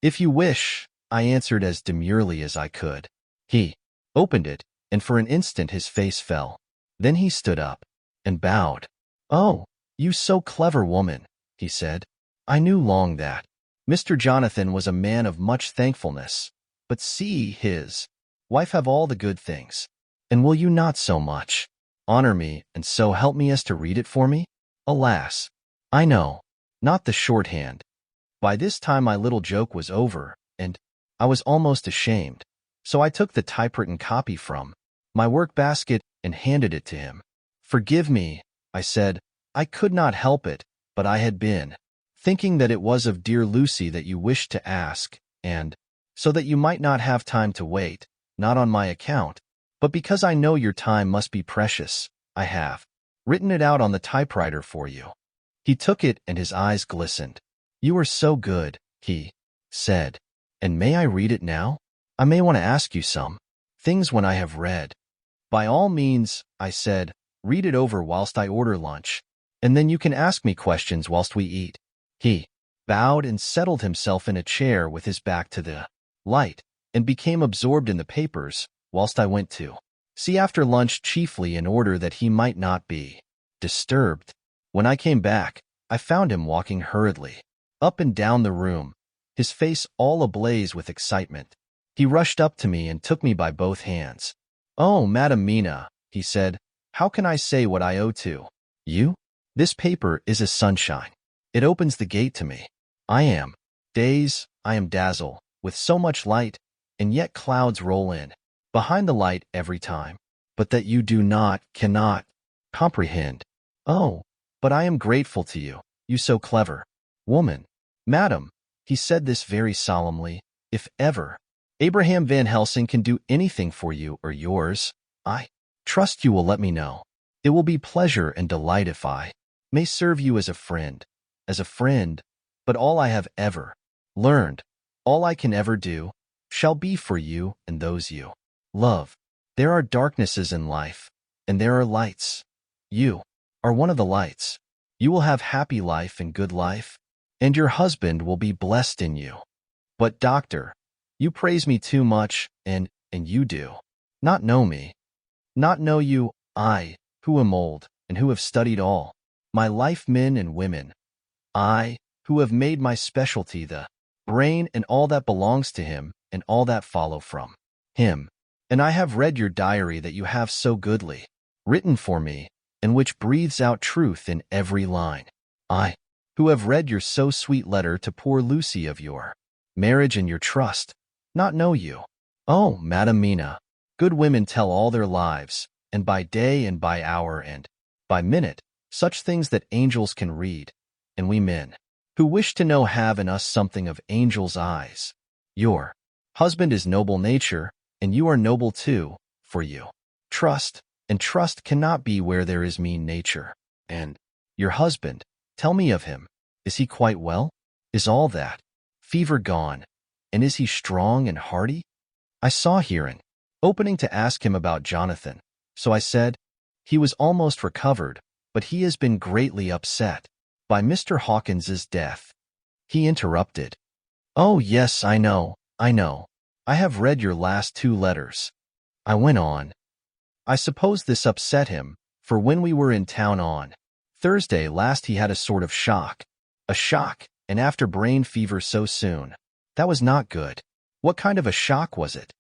"If you wish," I answered as demurely as I could. He opened it, and for an instant his face fell. Then he stood up and bowed. "Oh, you so clever woman," he said. I knew long that Mr. Jonathan was a man of much thankfulness, but see his wife have all the good things. And will you not so much honor me and so help me as to read it for me? Alas, I know not the shorthand. By this time my little joke was over, and I was almost ashamed, so I took the typewritten copy from my work basket and handed it to him. "Forgive me," I said. "I could not help it, but I had been thinking that it was of dear Lucy that you wished to ask, and so that you might not have time to wait, not on my account, but because I know your time must be precious, I have written it out on the typewriter for you." He took it and his eyes glistened. "You are so good," he said. "And may I read it now? I may want to ask you some things when I have read." "By all means," I said. "Read it over whilst I order lunch, and then you can ask me questions whilst we eat." He bowed and settled himself in a chair with his back to the light, and became absorbed in the papers, whilst I went to see after lunch, chiefly in order that he might not be disturbed. When I came back, I found him walking hurriedly up and down the room, his face all ablaze with excitement. He rushed up to me and took me by both hands. "Oh, Madam Mina," he said, "how can I say what I owe to you? This paper is a sunshine. It opens the gate to me. I am dazzled with so much light, and yet clouds roll in behind the light every time, but that you cannot comprehend. Oh, but I am grateful to you, you so clever woman. Madam," he said this very solemnly, "if ever Abraham Van Helsing can do anything for you or yours, I trust you will let me know. It will be pleasure and delight if I may serve you as a friend, but all I have ever learned, all I can ever do, shall be for you and those you love. There are darknesses in life, and there are lights. You are one of the lights. You will have happy life and good life, and your husband will be blessed in you. But, doctor, you praise me too much, and you do not know me. Not know you, I, who am old, and who have studied all my life men and women. I, who have made my specialty the brain and all that belongs to him and all that follow from him. And I have read your diary that you have so goodly written for me, and which breathes out truth in every line. I, who have read your so sweet letter to poor Lucy of your marriage and your trust, not know you. Oh, Madam Mina, good women tell all their lives, and by day and by hour and by minute, such things that angels can read, and we men, who wish to know, have in us something of angels' eyes. Your husband is noble nature, and you are noble too, for you trust, and trust cannot be where there is mean nature. And your husband, tell me of him. Is he quite well? Is all that fever gone? And is he strong and hearty? I saw Heron opening to ask him about Jonathan, so I said, he was almost recovered, but he has been greatly upset by Mr. Hawkins's death. He interrupted. Oh, yes, I know. I have read your last 2 letters. I went on. I suppose this upset him, for when we were in town on Thursday last he had a sort of shock. A shock, and after brain fever so soon. That was not good. What kind of a shock was it?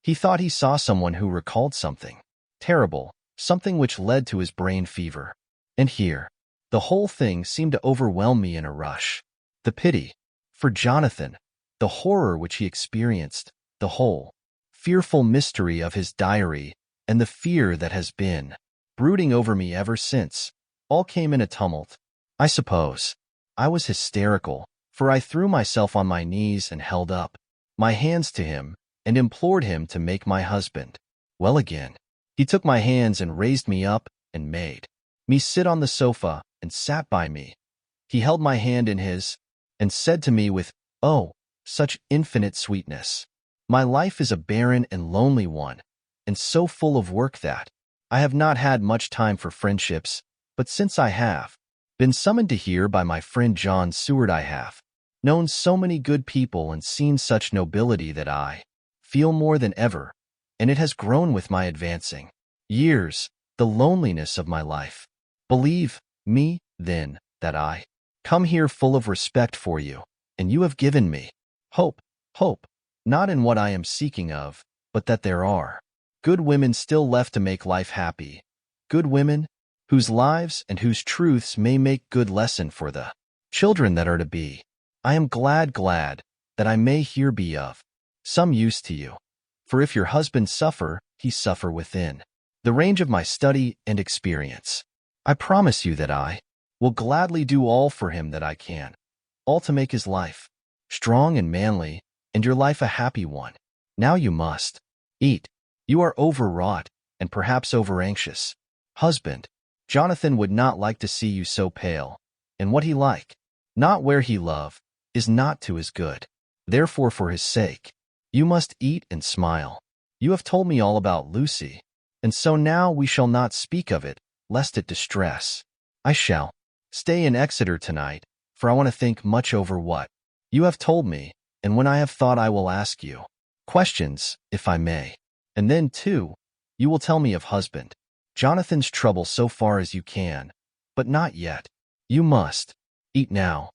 He thought he saw someone who recalled something terrible, something which led to his brain fever. And here, the whole thing seemed to overwhelm me in a rush. The pity for Jonathan, the horror which he experienced, the whole fearful mystery of his diary, and the fear that has been brooding over me ever since, all came in a tumult. I suppose I was hysterical, for I threw myself on my knees and held up my hands to him and implored him to make my husband well again. He took my hands and raised me up and made me sit on the sofa and sat by me. He held my hand in his and said to me with, oh, such infinite sweetness, my life is a barren and lonely one, and so full of work that I have not had much time for friendships, but since I have been summoned to here by my friend John Seward, I have known so many good people and seen such nobility that I feel more than ever, and it has grown with my advancing years, the loneliness of my life. Believe me, then, that I come here full of respect for you, and you have given me hope, not in what I am seeking of, but that there are good women still left to make life happy, good women whose lives and whose truths may make good lesson for the children that are to be. I am glad that I may here be of some use to you. For if your husband suffer, he suffer within the range of my study and experience. I promise you that I will gladly do all for him that I can, all to make his life strong and manly, and your life a happy one. Now you must eat. You are overwrought and perhaps over-anxious. Husband, Jonathan would not like to see you so pale, and what he like, not where he love, is not to his good. Therefore, for his sake, you must eat and smile. You have told me all about Lucy, and so now we shall not speak of it, lest it distress. I shall stay in Exeter tonight, for I want to think much over what you have told me, and when I have thought I will ask you questions, if I may. And then, too, you will tell me of husband Jonathan's trouble so far as you can, but not yet. You must eat now.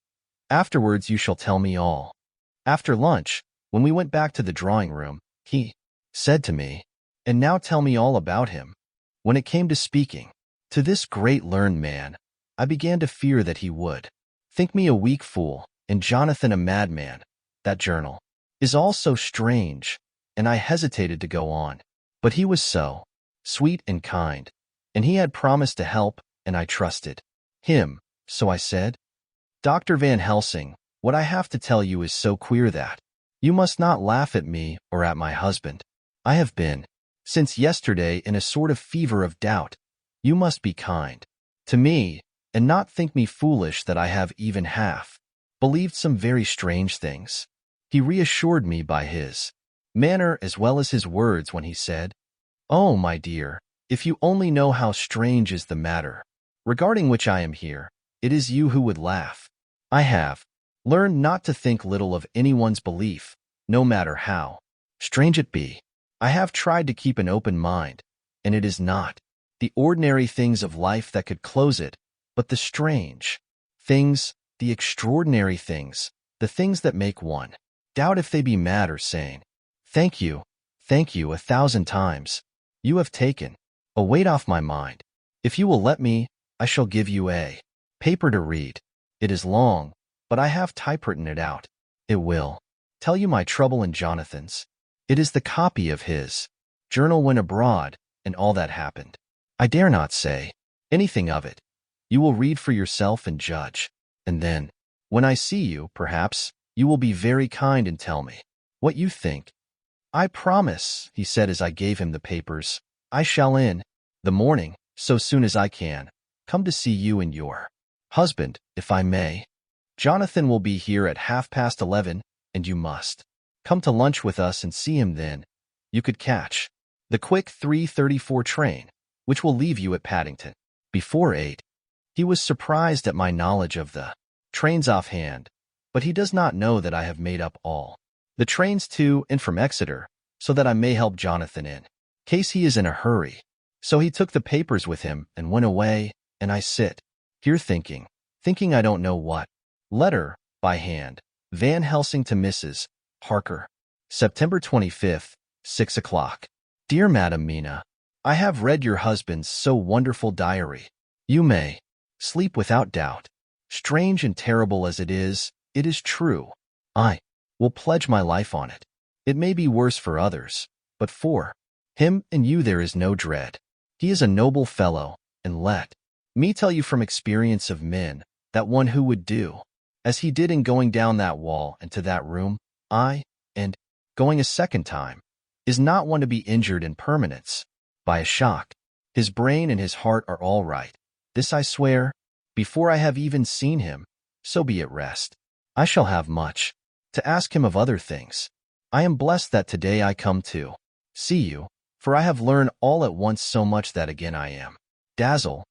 Afterwards you shall tell me all. After lunch, when we went back to the drawing-room, he said to me, and now tell me all about him. When it came to speaking to this great learned man, I began to fear that he would think me a weak fool, and Jonathan a madman. That journal is all so strange, and I hesitated to go on. But he was so sweet and kind, and he had promised to help, and I trusted him. So I said, Dr. Van Helsing, what I have to tell you is so queer that you must not laugh at me or at my husband. I have been, since yesterday, in a sort of fever of doubt. You must be kind to me, and not think me foolish that I have even half believed some very strange things. He reassured me by his manner as well as his words when he said, oh, my dear, if you only know how strange is the matter regarding which I am here, it is you who would laugh. I have learned not to think little of anyone's belief, no matter how strange it be. I have tried to keep an open mind, and it is not the ordinary things of life that could close it, but the strange things, the extraordinary things, the things that make one doubt if they be mad or sane. Thank you 1,000 times. You have taken a weight off my mind. If you will let me, I shall give you a paper to read. It is long, but I have typewritten it out. It will tell you my trouble and Jonathan's. It is the copy of his journal when abroad, and all that happened. I dare not say anything of it. You will read for yourself and judge. And then, when I see you, perhaps, you will be very kind and tell me what you think. I promise, he said as I gave him the papers, I shall in the morning, so soon as I can, come to see you and your husband, if I may. Jonathan will be here at 11:30, and you must come to lunch with us and see him then. You could catch the quick 3:34 train, which will leave you at Paddington before 8. He was surprised at my knowledge of the trains offhand, but he does not know that I have made up all the trains to and from Exeter, so that I may help Jonathan in case he is in a hurry. So he took the papers with him and went away, and I sit here thinking I don't know what. Letter, by hand, Van Helsing to Mrs. Harker. September 25th, 6 o'clock. Dear Madam Mina, I have read your husband's so wonderful diary. You may sleep without doubt. Strange and terrible as it is true. I will pledge my life on it. It may be worse for others, But for him and you there is no dread. He is a noble fellow, and let me tell you from experience of men, that one who would do as he did in going down that wall and to that room, and going a second time, is not one to be injured in permanence by a shock. His brain and his heart are all right. This I swear, before I have even seen him, so be at rest. I shall have much to ask him of other things. I am blessed that today I come to see you, for I have learned all at once so much that again I am dazzle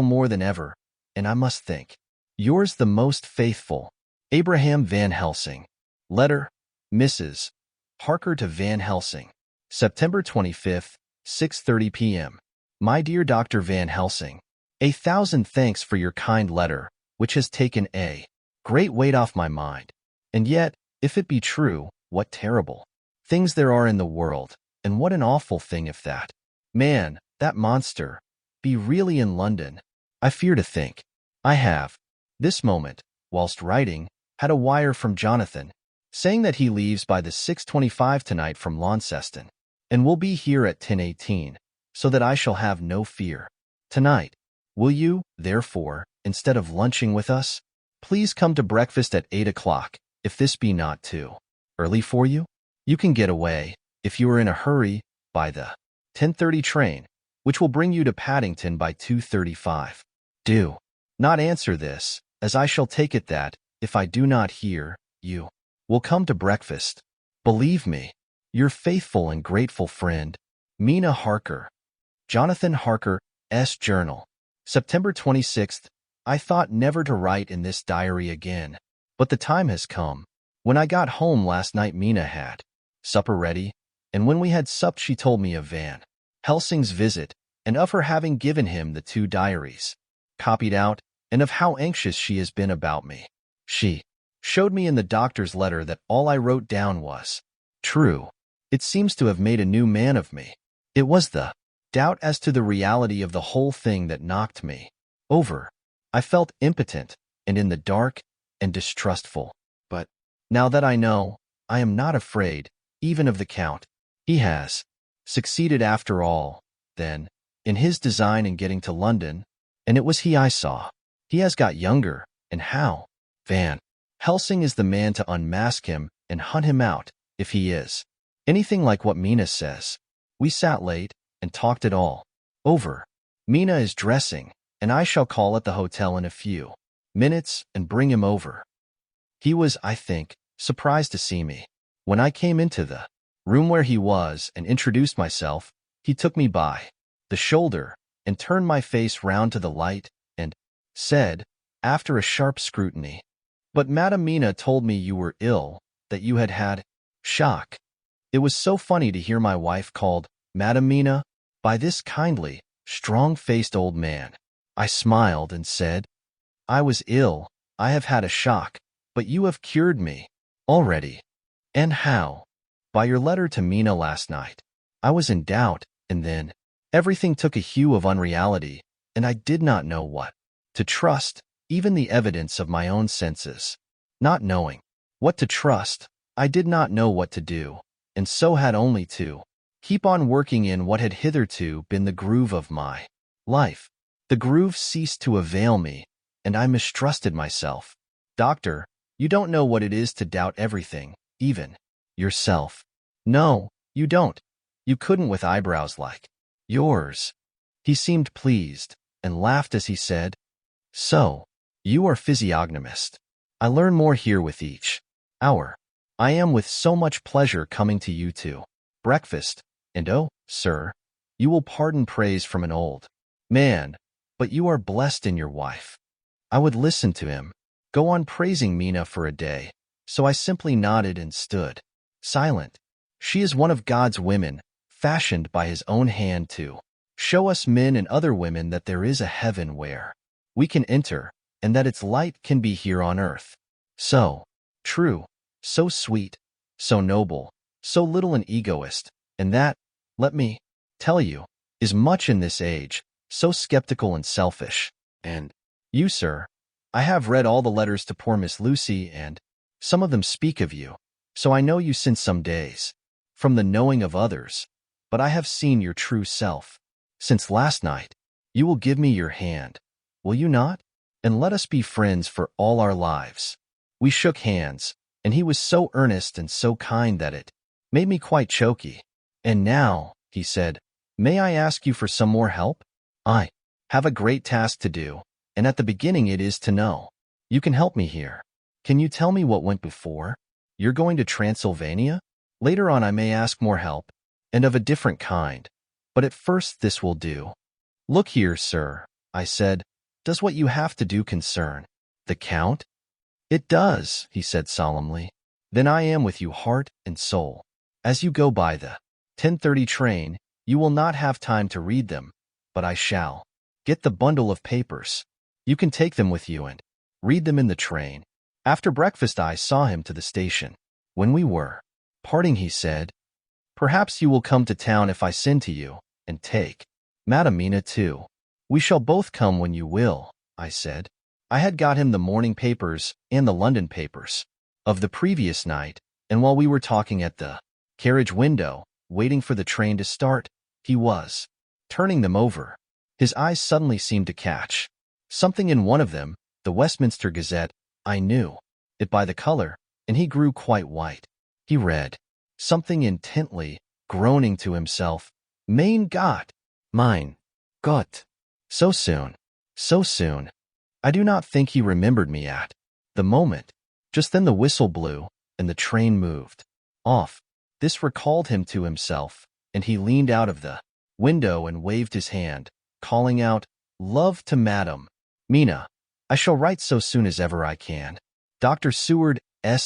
more than ever, and I must think. Yours the most faithful, Abraham Van Helsing. Letter, Mrs. Harker to Van Helsing. September 25th, 6:30 p.m. My dear Dr. Van Helsing, 1,000 thanks for your kind letter, which has taken a great weight off my mind. And yet, if it be true, what terrible things there are in the world, and what an awful thing if that man, that monster, be really in London. I fear to think. I have, this moment, whilst writing, had a wire from Jonathan, saying that he leaves by the 6:25 tonight from Launceston, and will be here at 10:18, so that I shall have no fear. Tonight, will you, therefore, instead of lunching with us, please come to breakfast at 8 o'clock, if this be not too early for you? You can get away, if you are in a hurry, by the 10:30 train, which will bring you to Paddington by 2:35. Do not answer this, as I shall take it that, if I do not hear, you will come to breakfast. Believe me, your faithful and grateful friend, Mina Harker. Jonathan Harker, S. Journal. September 26th. I thought never to write in this diary again, but the time has come. When I got home last night, Mina had supper ready, and when we had supped she told me of Van Helsing's visit, and of her having given him the 2 diaries, copied out, and of how anxious she has been about me. She showed me in the doctor's letter that all I wrote down was true. It seems to have made a new man of me. It was the doubt as to the reality of the whole thing that knocked me over. I felt impotent and in the dark and distrustful. But now that I know, I am not afraid, even of the Count. He has succeeded after all, then, in his design in getting to London, and it was he I saw. He has got younger, and how? Van Helsing is the man to unmask him and hunt him out, if he is anything like what Mina says. We sat late and talked it all over. Mina is dressing, and I shall call at the hotel in a few minutes and bring him over. He was, I think, surprised to see me. When I came into the room where he was and introduced myself, he took me by the shoulder and turned my face round to the light and said, after a sharp scrutiny, "But Madam Mina told me you were ill, that you had had shock." It was so funny to hear my wife called Madam Mina by this kindly, strong-faced old man. I smiled and said, "I was ill, I have had a shock, but you have cured me already." "And how?" "By your letter to Mina last night. I was in doubt, and then everything took a hue of unreality, and I did not know what to trust, even the evidence of my own senses. Not knowing what to trust, I did not know what to do, and so had only to keep on working in what had hitherto been the groove of my life. The groove ceased to avail me, and I mistrusted myself. Doctor, you don't know what it is to doubt everything, even yourself. No, you don't. You couldn't with eyebrows like yours." He seemed pleased, and laughed as he said, "So, you are physiognomist. I learn more here with each hour. I am with so much pleasure coming to you to breakfast, and oh, sir, you will pardon praise from an old man, but you are blessed in your wife." I would listen to him go on praising Mina for a day, so I simply nodded and stood silent. She is one of God's women, fashioned by his own hand to show us men and other women that there is a heaven where we can enter, and that its light can be here on earth. So true, so sweet, so noble, so little an egoist, and that, let me tell you, is much in this age, so skeptical and selfish. And you, sir, I have read all the letters to poor Miss Lucy, and some of them speak of you, so I know you since some days. from the knowing of others, but I have seen your true self. Since last night, you will give me your hand, will you not? And let us be friends for all our lives." We shook hands, and he was so earnest and so kind that it made me quite choky. "And now," he said, "may I ask you for some more help? I have a great task to do, and at the beginning it is to know. You can help me here. Can you tell me what went before? You're going to Transylvania? Later on I may ask more help, and of a different kind, but at first this will do." "Look here, sir," I said, "does what you have to do concern the Count?" "It does," he said solemnly. "Then I am with you heart and soul. As you go by the 10:30 train, you will not have time to read them, but I shall. Get the bundle of papers. You can take them with you and read them in the train." After breakfast I saw him to the station. When we were parting he said, "Perhaps you will come to town if I send to you, and take Madam Mina too." "We shall both come when you will," I said. I had got him the morning papers and the London papers of the previous night, and while we were talking at the carriage window, waiting for the train to start, he was turning them over. His eyes suddenly seemed to catch something in one of them, the Westminster Gazette. I knew it by the color, and he grew quite white. He read something intently, groaning to himself, "Mein Gott, mein Gott, so soon, so soon." I do not think he remembered me at the moment. Just then the whistle blew, and the train moved off. This recalled him to himself, and he leaned out of the window and waved his hand, calling out, "Love to Madam Mina. I shall write so soon as ever I can." Dr. Seward's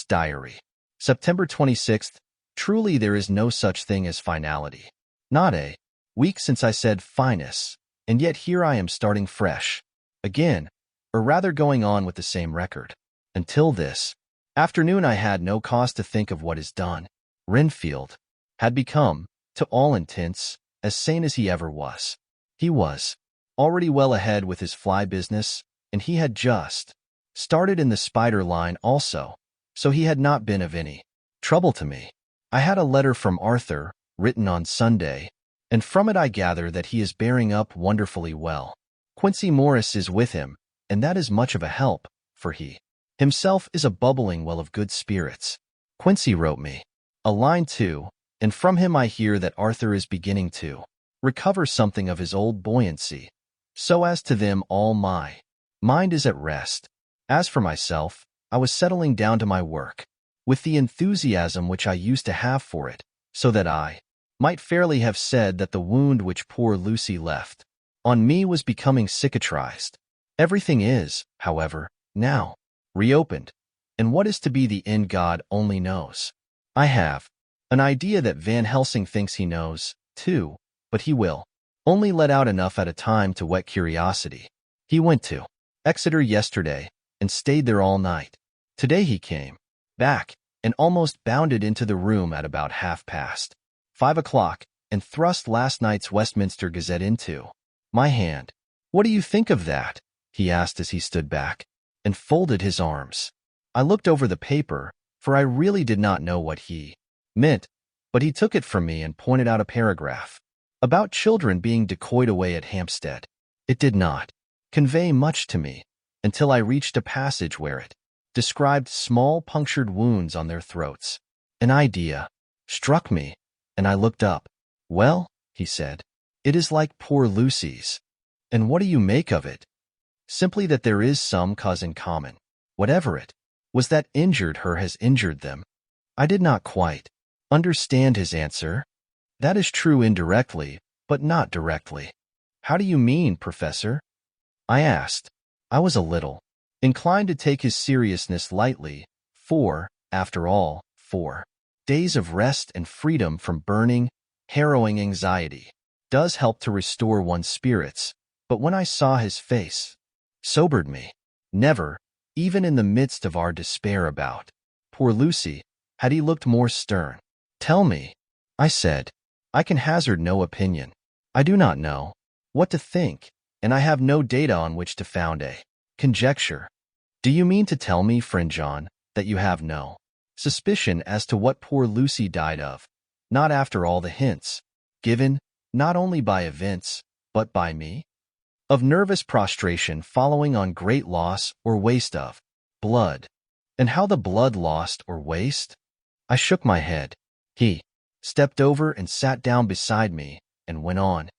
Diary. September 26th. Truly there is no such thing as finality. Not a week since I said finus, and yet here I am starting fresh again, or rather going on with the same record. Until this afternoon I had no cause to think of what is done. Renfield had become, to all intents, as sane as he ever was. He was already well ahead with his fly business, and he had just started in the spider line also, so he had not been of any trouble to me. I had a letter from Arthur, written on Sunday, and from it I gather that he is bearing up wonderfully well. Quincy Morris is with him, and that is much of a help, for he himself is a bubbling well of good spirits. Quincy wrote me a line too, and from him I hear that Arthur is beginning to recover something of his old buoyancy, so as to them all my mind is at rest. As for myself, I was settling down to my work, with the enthusiasm which I used to have for it, so that I might fairly have said that the wound which poor Lucy left on me was becoming cicatrized. Everything is, however, now reopened, and what is to be the end God only knows. I have an idea that Van Helsing thinks he knows, too, but he will only let out enough at a time to whet curiosity. He went to Exeter yesterday and stayed there all night. Today he came back and almost bounded into the room at about 5:30 and thrust last night's Westminster Gazette into my hand. "What do you think of that?" he asked as he stood back and folded his arms. I looked over the paper, for I really did not know what he meant, but he took it from me and pointed out a paragraph about children being decoyed away at Hampstead. It did not convey much to me until I reached a passage where it described small punctured wounds on their throats. An idea struck me, and I looked up. "Well," he said, "it is like poor Lucy's." "And what do you make of it?" "Simply that there is some cause in common. Whatever it was that injured her has injured them." I did not quite understand his answer. "That is true indirectly, but not directly." "How do you mean, Professor?" I asked. I was a little inclined to take his seriousness lightly, for, after all, 4 days of rest and freedom from burning, harrowing anxiety does help to restore one's spirits, but when I saw his face, sobered me. Never, even in the midst of our despair about poor Lucy, had he looked more stern. "Tell me," I said. "I can hazard no opinion. I do not know what to think, and I have no data on which to found a conjecture." "Do you mean to tell me, friend John, that you have no suspicion as to what poor Lucy died of?" Not after all the hints, given not only by events, but by me? Of nervous prostration following on great loss or waste of blood. And how the blood lost or waste? I shook my head. He stepped over and sat down beside me and went on.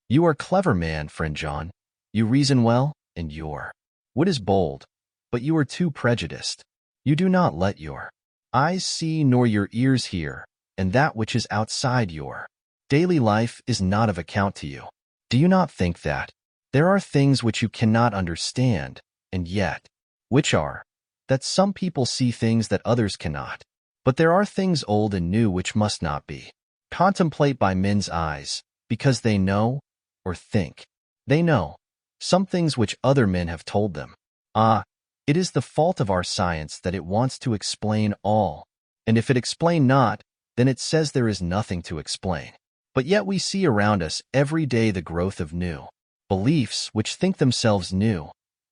You are clever man, friend John. You reason well, and your wit is bold, but you are too prejudiced. You do not let your eyes see nor your ears hear, and that which is outside your daily life is not of account to you. Do you not think that there are things which you cannot understand, and yet, which are, that some people see things that others cannot? But there are things old and new which must not be contemplated by men's eyes, because they know, or think they know, some things which other men have told them. Ah, it is the fault of our science that it wants to explain all, and if it explain not, then it says there is nothing to explain. But yet we see around us every day the growth of new beliefs which think themselves new,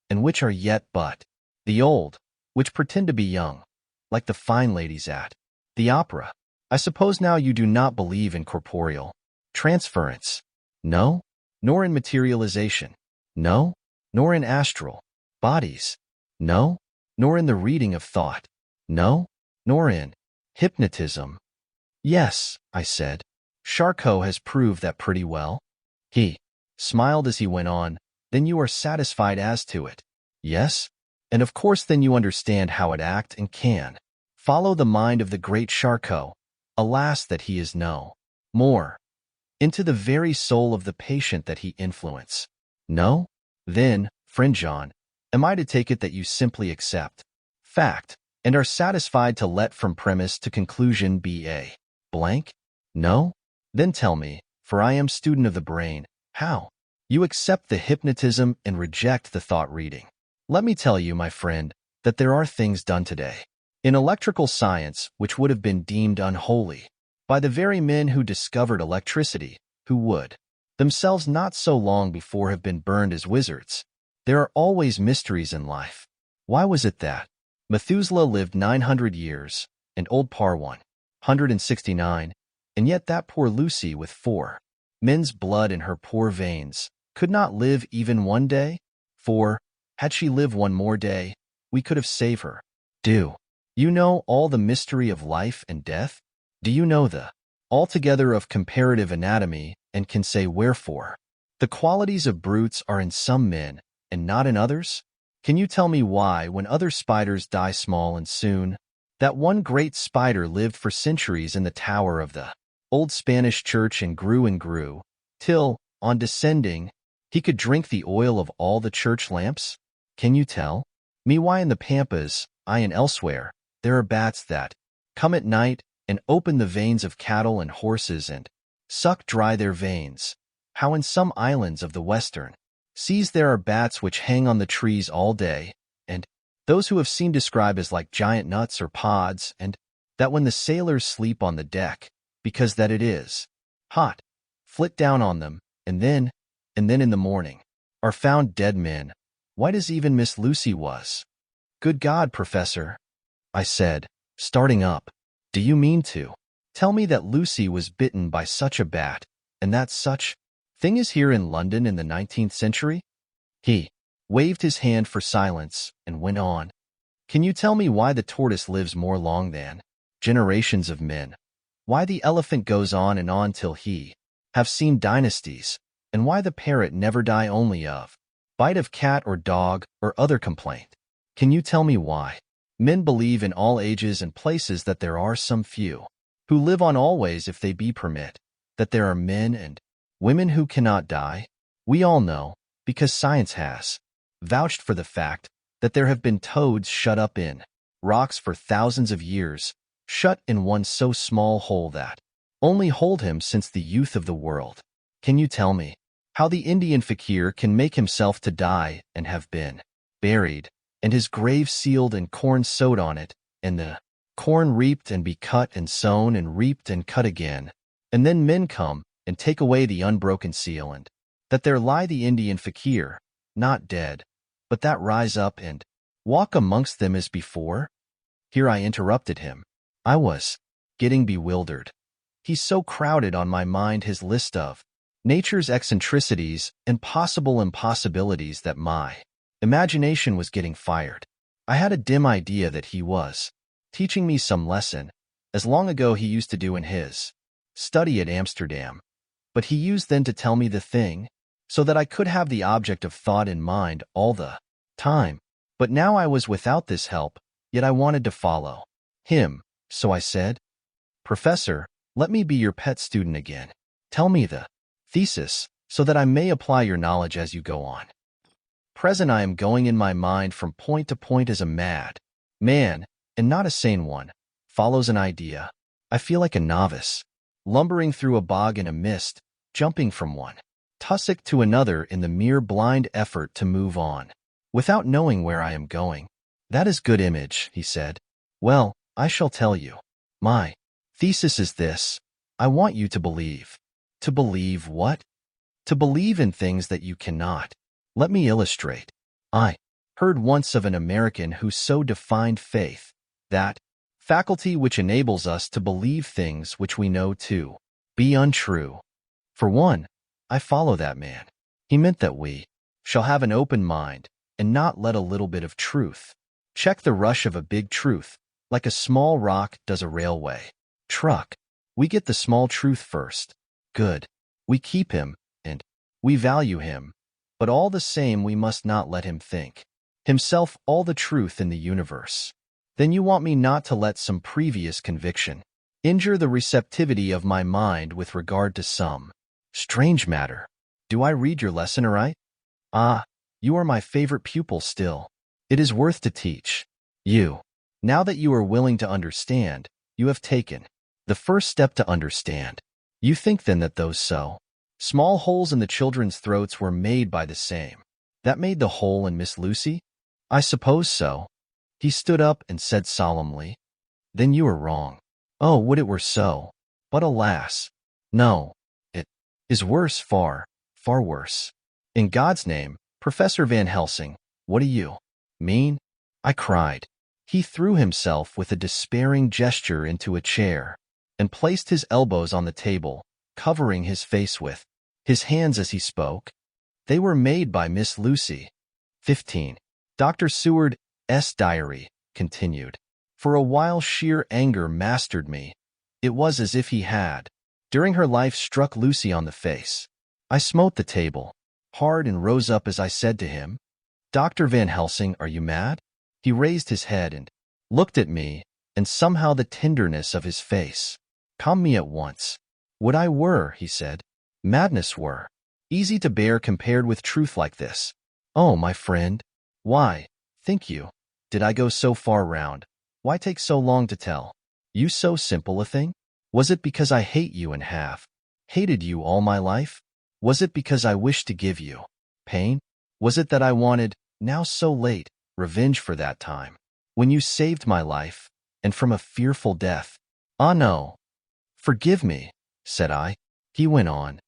and which are yet but the old, which pretend to be young, like the fine ladies at the opera. I suppose now you do not believe in corporeal transference? No? Nor in materialization? No? Nor in astral bodies? No? Nor in the reading of thought? No? Nor in hypnotism? Yes, I said. Charcot has proved that pretty well. He smiled as he went on. Then you are satisfied as to it? Yes? And of course then you understand how it act and can follow the mind of the great Charcot. Alas that he is no more, into the very soul of the patient that he influence. No? Then, friend John, am I to take it that you simply accept fact, and are satisfied to let from premise to conclusion be a blank? No? Then tell me, for I am student of the brain, how you accept the hypnotism and reject the thought reading. Let me tell you, my friend, that there are things done today in electrical science which would have been deemed unholy by the very men who discovered electricity, who would themselves not so long before have been burned as wizards. There are always mysteries in life. Why was it that Methuselah lived 900 years, and old Parr 169, and yet that poor Lucy with 4 men's blood in her poor veins could not live even one day? For, had she lived one more day, we could have saved her. Do you know all the mystery of life and death? Do you know the altogether of comparative anatomy, and can say wherefore the qualities of brutes are in some men and not in others? Can you tell me why, when other spiders die small and soon, that one great spider lived for centuries in the tower of the old Spanish church and grew, till, on descending, he could drink the oil of all the church lamps? Can you tell me why in the pampas, aye and elsewhere, there are bats that come at night and open the veins of cattle and horses and suck dry their veins? How in some islands of the western seas there are bats which hang on the trees all day, and those who have seen describe as like giant nuts or pods, and that when the sailors sleep on the deck, because that it is hot, flit down on them, and then in the morning, are found dead men, white as even Miss Lucy was. Good God, Professor, I said, starting up, do you mean to tell me that Lucy was bitten by such a bat, and that such thing is here in London in the 19th century? He waved his hand for silence and went on. Can you tell me why the tortoise lives more long than generations of men? Why the elephant goes on and on till he have seen dynasties, and why the parrot never die only of bite of cat or dog or other complaint? Can you tell me why men believe in all ages and places that there are some few who live on always if they be permit, that there are men and women who cannot die? We all know, because science has vouched for the fact that there have been toads shut up in rocks for thousands of years, shut in one so small hole that only hold him since the youth of the world. Can you tell me how the Indian fakir can make himself to die and have been buried, and his grave sealed and corn sowed on it, and the corn reaped and be cut and sown and reaped and cut again, and then men come and take away the unbroken seal, and that there lie the Indian fakir, not dead, but that rise up and walk amongst them as before? Here I interrupted him. I was getting bewildered. He's so crowded on my mind, his list of nature's eccentricities and possible impossibilities, that my imagination was getting fired. I had a dim idea that he was teaching me some lesson, as long ago he used to do in his study at Amsterdam. But he used then to tell me the thing, so that I could have the object of thought in mind all the time. But now I was without this help, yet I wanted to follow him, so I said, "Professor, let me be your pet student again. Tell me the thesis, so that I may apply your knowledge as you go on." Present I am going in my mind from point to point as a mad man, and not a sane one, follows an idea. I feel like a novice, lumbering through a bog in a mist, jumping from one tussock to another in the mere blind effort to move on, without knowing where I am going. "That is good image," he said. "Well, I shall tell you. My thesis is this. I want you to believe." "To believe what?" "To believe in things that you cannot." Let me illustrate. I heard once of an American who so defined faith, that faculty which enables us to believe things which we know to be untrue. For one, I follow that man. He meant that we shall have an open mind and not let a little bit of truth check the rush of a big truth, like a small rock does a railway truck. We get the small truth first. Good. We keep him, and we value him. But all the same, we must not let him think himself all the truth in the universe. Then you want me not to let some previous conviction injure the receptivity of my mind with regard to some strange matter. Do I read your lesson aright? Ah, you are my favorite pupil still. It is worth to teach you. Now that you are willing to understand, you have taken the first step to understand. You think then that those small holes in the children's throats were made by the same that made the hole in Miss Lucy? I suppose so. He stood up and said solemnly, "Then you are wrong." "Oh, would it were so! But alas, no. It is worse, far, far worse." "In God's name, Professor Van Helsing, what do you mean?" I cried. He threw himself with a despairing gesture into a chair and placed his elbows on the table, covering his face with his hands as he spoke. "They were made by Miss Lucy." 15. Dr. Seward's diary continued. For a while sheer anger mastered me. It was as if he had, during her life, struck Lucy on the face. I smote the table hard and rose up as I said to him, "Dr. Van Helsing, are you mad?" He raised his head and looked at me, and somehow the tenderness of his face calmed me at once. "Would I were," he said. "Madness were easy to bear compared with truth like this. Oh, my friend, why, think you, did I go so far round? Why take so long to tell you so simple a thing? Was it because I hate you and have hated you all my life? Was it because I wished to give you pain? Was it that I wanted, now so late, revenge for that time when you saved my life, and from a fearful death? Ah, no. Forgive me," said I. He went on,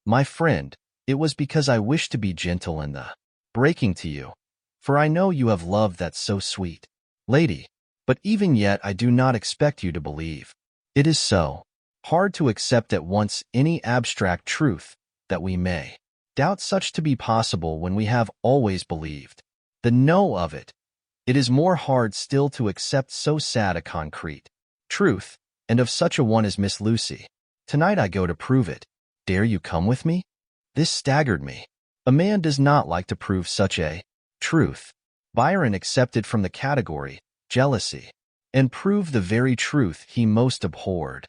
"My friend, it was because I wished to be gentle in the breaking to you, for I know you have loved that so sweet lady. But even yet I do not expect you to believe. It is so hard to accept at once any abstract truth that we may doubt such to be possible when we have always believed the no of it. It is more hard still to accept so sad a concrete truth, and of such a one as Miss Lucy. Tonight I go to prove it. Dare you come with me?" This staggered me. A man does not like to prove such a truth. Byron accepted from the category jealousy, and proved the very truth he most abhorred.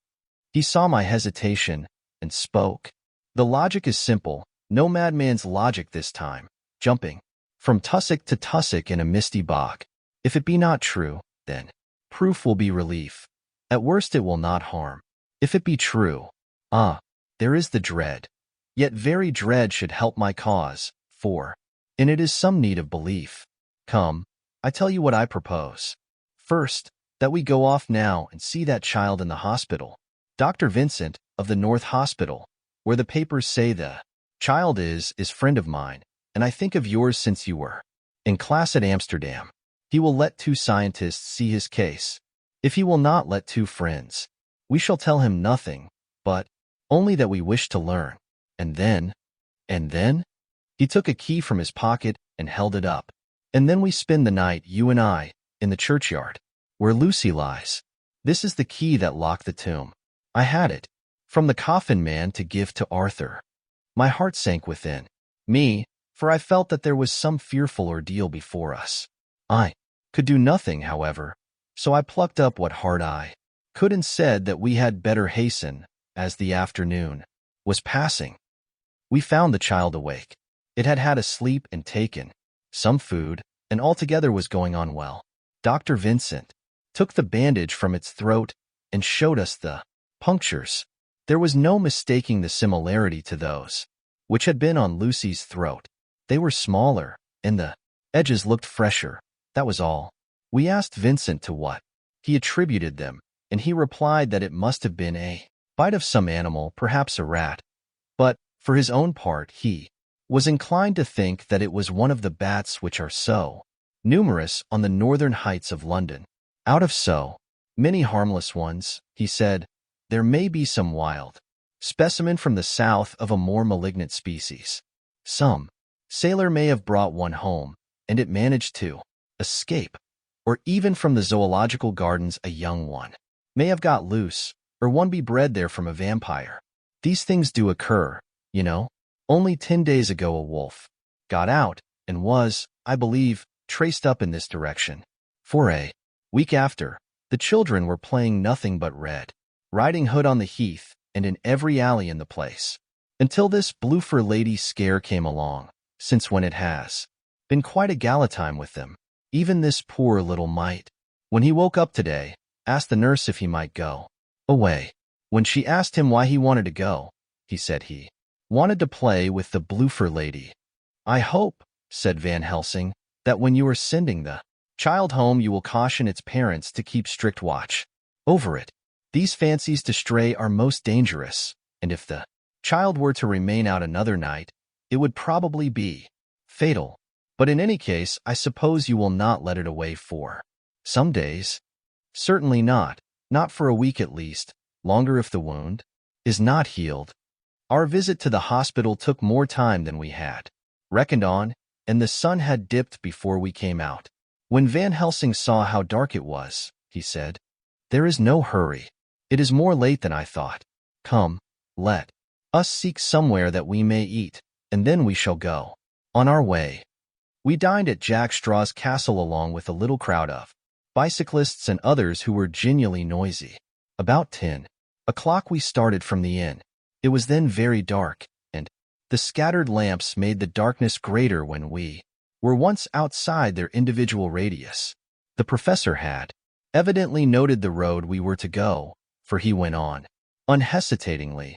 He saw my hesitation and spoke. "The logic is simple, no madman's logic this time, jumping from tussock to tussock in a misty bog. If it be not true, then proof will be relief. At worst it will not harm. If it be true, ah, there is the dread. Yet very dread should help my cause, for in it is some need of belief. Come, I tell you what I propose. First, that we go off now and see that child in the hospital. Dr. Vincent, of the North Hospital, where the papers say the child is friend of mine, and I think of yours since you were in class at Amsterdam. He will let 2 scientists see his case. If he will not let 2 friends, we shall tell him nothing, but only that we wished to learn. And then, he took a key from his pocket and held it up. And then we spend the night, you and I, in the churchyard, where Lucy lies. This is the key that locked the tomb. I had it, from the coffin man to give to Arthur. My heart sank within me, for I felt that there was some fearful ordeal before us. I could do nothing, however, so I plucked up what heart I could and said that we had better hasten, as the afternoon was passing. We found the child awake. It had had a sleep and taken some food, and altogether was going on well. Dr. Vincent took the bandage from its throat and showed us the punctures. There was no mistaking the similarity to those which had been on Lucy's throat. They were smaller, and the edges looked fresher. That was all. We asked Vincent to what he attributed them, and he replied that it must have been a bite of some animal, perhaps a rat. But, for his own part, he was inclined to think that it was one of the bats which are so numerous on the northern heights of London. Out of so many harmless ones, he said, there may be some wild specimen from the south of a more malignant species. Some sailor may have brought one home, and it managed to escape. Or even from the zoological gardens a young one may have got loose, or one be bred there from a vampire. These things do occur, you know. Only 10 days ago a wolf got out and was, I believe, traced up in this direction. For a week after, the children were playing nothing but Red Riding Hood on the heath and in every alley in the place, until this Bloofer lady scare came along, since when it has been quite a gala time with them. Even this poor little mite, when he woke up today, asked the nurse if he might go away. When she asked him why he wanted to go, he said he wanted to play with the Bloofer lady. I hope, said Van Helsing, that when you are sending the child home you will caution its parents to keep strict watch over it. These fancies to stray are most dangerous, and if the child were to remain out another night, it would probably be fatal. But in any case, I suppose you will not let it away for some days? Certainly not for a week at least, longer if the wound is not healed. Our visit to the hospital took more time than we had reckoned on, and the sun had dipped before we came out. When Van Helsing saw how dark it was, he said, there is no hurry. It is more late than I thought. Come, let us seek somewhere that we may eat, and then we shall go on our way. We dined at Jack Straw's castle along with a little crowd of bicyclists and others who were genuinely noisy. About 10 o'clock we started from the inn. It was then very dark, and the scattered lamps made the darkness greater when we were once outside their individual radius. The professor had evidently noted the road we were to go, for he went on unhesitatingly.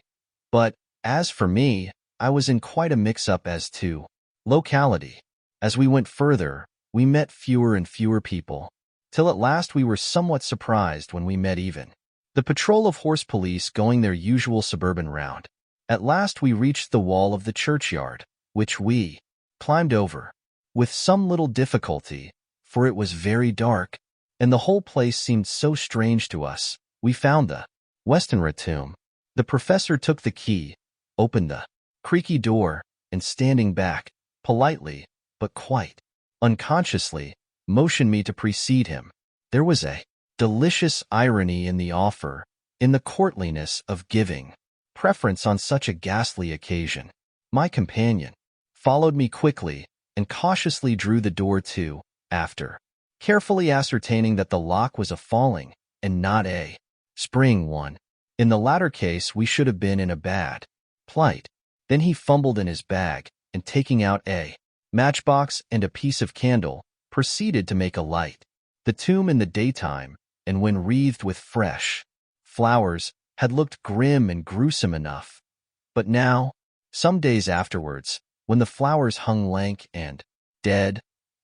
But, as for me, I was in quite a mix-up as to locality. As we went further, we met fewer and fewer people, till at last we were somewhat surprised when we met even the patrol of horse police going their usual suburban round. At last we reached the wall of the churchyard, which we climbed over with some little difficulty, for it was very dark, and the whole place seemed so strange to us. We found the Westenra tomb. The professor took the key, opened the creaky door, and standing back, politely, but quite unconsciously, motioned me to precede him. There was a delicious irony in the offer, in the courtliness of giving preference on such a ghastly occasion. My companion followed me quickly and cautiously drew the door to, after carefully ascertaining that the lock was a falling and not a spring one. In the latter case, we should have been in a bad plight. Then he fumbled in his bag, and taking out a matchbox and a piece of candle, proceeded to make a light. The tomb in the daytime, and when wreathed with fresh flowers, had looked grim and gruesome enough. But now, some days afterwards, when the flowers hung lank and dead,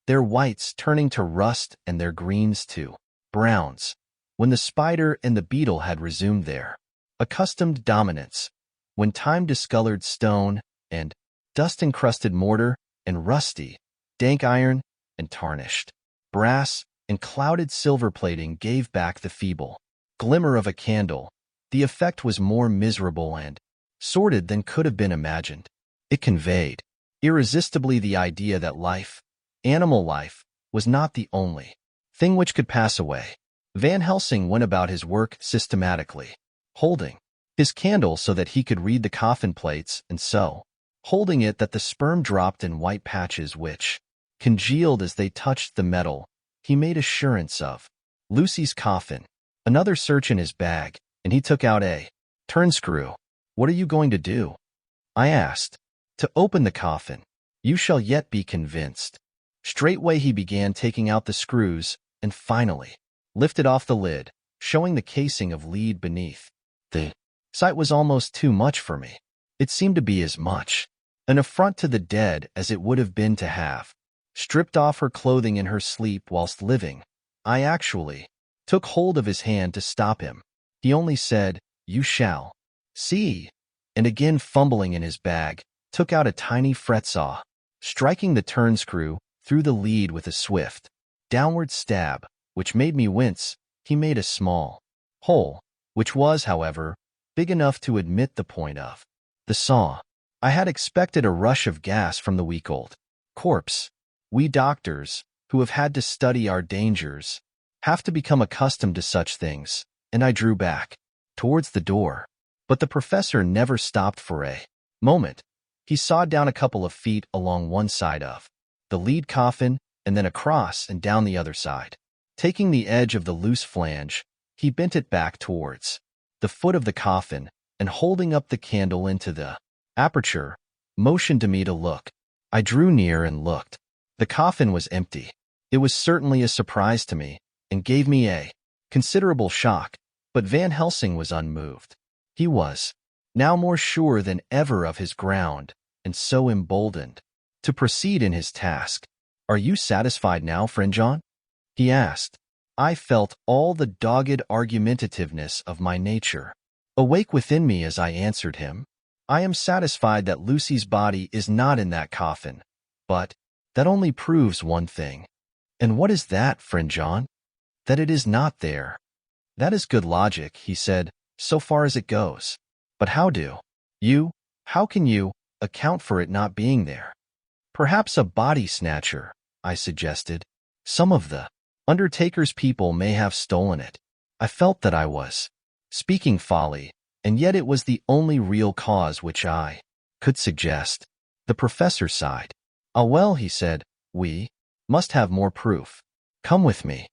their whites turning to rust and their greens to browns, when the spider and the beetle had resumed their accustomed dominance, when time-discolored stone and dust-encrusted mortar and rusty, dank iron and tarnished brass and clouded silver plating gave back the feeble glimmer of a candle, the effect was more miserable and sordid than could have been imagined. It conveyed irresistibly the idea that life, animal life, was not the only thing which could pass away. Van Helsing went about his work systematically, holding his candle so that he could read the coffin plates, and so holding it that the sperm dropped in white patches which congealed as they touched the metal. He made assurance of Lucy's coffin. Another search in his bag, and he took out a turnscrew. "What are you going to do?" I asked. "To open the coffin. You shall yet be convinced." Straightway he began taking out the screws, and finally lifted off the lid, showing the casing of lead beneath. The sight was almost too much for me. It seemed to be as much an affront to the dead as it would have been to have stripped off her clothing in her sleep whilst living. I actually took hold of his hand to stop him. He only said, "You shall see," and again fumbling in his bag, took out a tiny fret saw, striking the turnscrew through the lead with a swift downward stab, which made me wince. He made a small hole, which was, however, big enough to admit the point of the saw. I had expected a rush of gas from the week-old corpse. We doctors, who have had to study our dangers, have to become accustomed to such things, and I drew back towards the door. But the professor never stopped for a moment. He sawed down a couple of feet along one side of the lead coffin, and then across and down the other side. Taking the edge of the loose flange, he bent it back towards the foot of the coffin, and holding up the candle into the aperture, motioned to me to look. I drew near and looked. The coffin was empty. It was certainly a surprise to me, and gave me a considerable shock, but Van Helsing was unmoved. He was now more sure than ever of his ground, and so emboldened to proceed in his task. "Are you satisfied now, friend John?" he asked. I felt all the dogged argumentativeness of my nature awake within me as I answered him. "I am satisfied that Lucy's body is not in that coffin, but that only proves one thing." "And what is that, friend John?" "That it is not there." "That is good logic," he said, "so far as it goes. But how can you account for it not being there?" "Perhaps a body snatcher," I suggested. "Some of the undertaker's people may have stolen it." I felt that I was speaking folly, and yet it was the only real cause which I could suggest. The professor sighed. "Ah, well," he said, "we must have more proof. Come with me."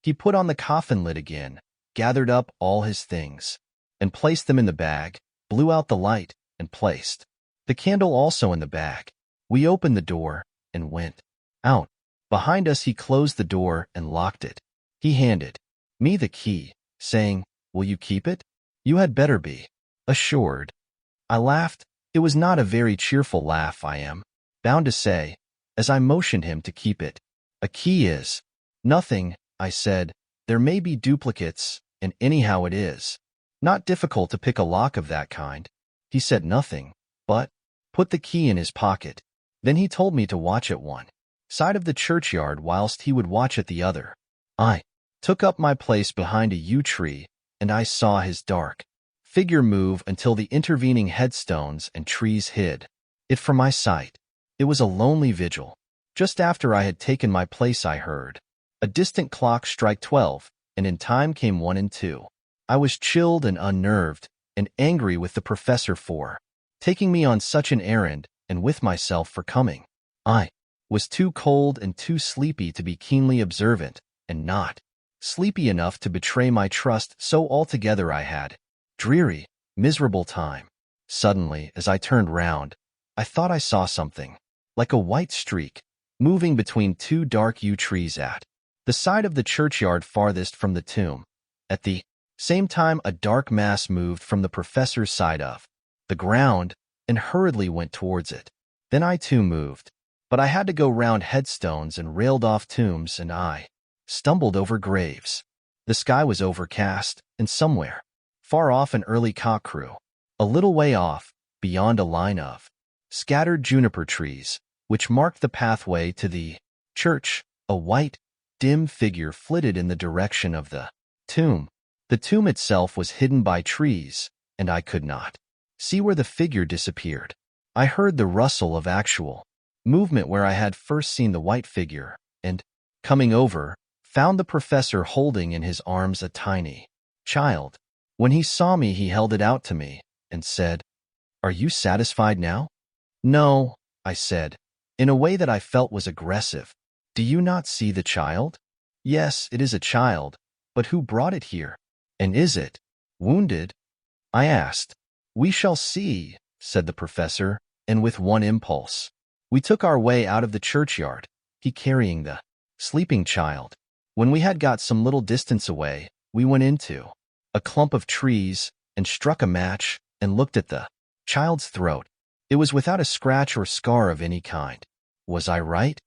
He put on the coffin lid again, gathered up all his things, and placed them in the bag, blew out the light, and placed the candle also in the bag. We opened the door and went out. Behind us he closed the door and locked it. He handed me the key, saying, "Will you keep it? You had better be assured." I laughed. It was not a very cheerful laugh, I am bound to say, as I motioned him to keep it. "A key is nothing," I said. "There may be duplicates, and anyhow it is not difficult to pick a lock of that kind." He said nothing, but put the key in his pocket. Then he told me to watch at one side of the churchyard whilst he would watch at the other. I took up my place behind a yew tree, and I saw his dark figure move until the intervening headstones and trees hid it from my sight. It was a lonely vigil. Just after I had taken my place I heard a distant clock strike 12, and in time came 1 and 2. I was chilled and unnerved, and angry with the professor for taking me on such an errand, and with myself for coming. I was too cold and too sleepy to be keenly observant, and not sleepy enough to betray my trust, so altogether I had dreary, miserable time. Suddenly, as I turned round, I thought I saw something like a white streak moving between two dark yew trees at the side of the churchyard farthest from the tomb. At the same time, a dark mass moved from the professor's side of the ground and hurriedly went towards it. Then I too moved, but I had to go round headstones and railed off tombs, and I stumbled over graves. The sky was overcast, and somewhere far off an early cock crew. A little way off, beyond a line of scattered juniper trees, which marked the pathway to the church, a white, dim figure flitted in the direction of the tomb. The tomb itself was hidden by trees, and I could not see where the figure disappeared. I heard the rustle of actual movement where I had first seen the white figure, and, coming over, found the professor holding in his arms a tiny child. When he saw me, he held it out to me and said, "Are you satisfied now?" "No," I said, in a way that I felt was aggressive. "Do you not see the child?" "Yes, it is a child, but who brought it here? And is it wounded?" I asked. "We shall see," said the professor, and with one impulse, we took our way out of the churchyard, he carrying the sleeping child. When we had got some little distance away, we went into a clump of trees and struck a match and looked at the child's throat. It was without a scratch or scar of any kind. "Was I right?"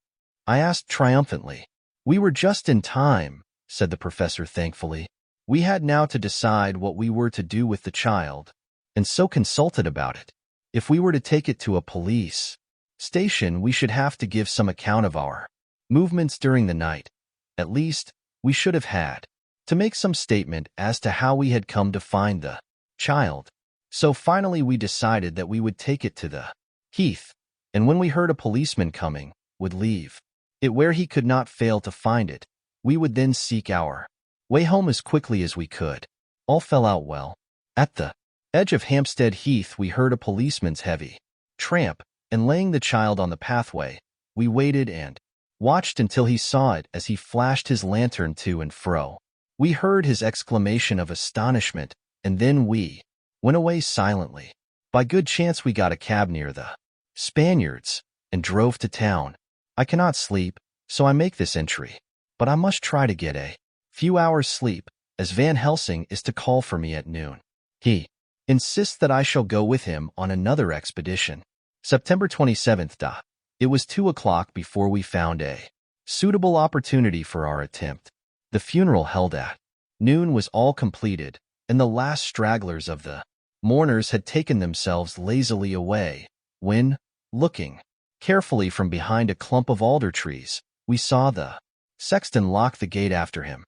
I asked triumphantly. "We were just in time," said the professor thankfully. We had now to decide what we were to do with the child, and so consulted about it. If we were to take it to a police station, we should have to give some account of our movements during the night. At least, we should have had to make some statement as to how we had come to find the child. So finally we decided that we would take it to the heath, and when we heard a policeman coming, would leave it where he could not fail to find it. We would then seek our way home as quickly as we could. All fell out well. At the edge of Hampstead Heath, we heard a policeman's heavy tramp, and laying the child on the pathway, we waited and watched until he saw it as he flashed his lantern to and fro. We heard his exclamation of astonishment, and then we went away silently. By good chance we got a cab near the Spaniards and drove to town. I cannot sleep, so I make this entry, but I must try to get a few hours' sleep, as Van Helsing is to call for me at noon. He insists that I shall go with him on another expedition. September 27th. It was 2 o'clock before we found a suitable opportunity for our attempt. The funeral held at noon was all completed, and the last stragglers of the mourners had taken themselves lazily away, when, looking carefully from behind a clump of alder trees, we saw the sexton lock the gate after him.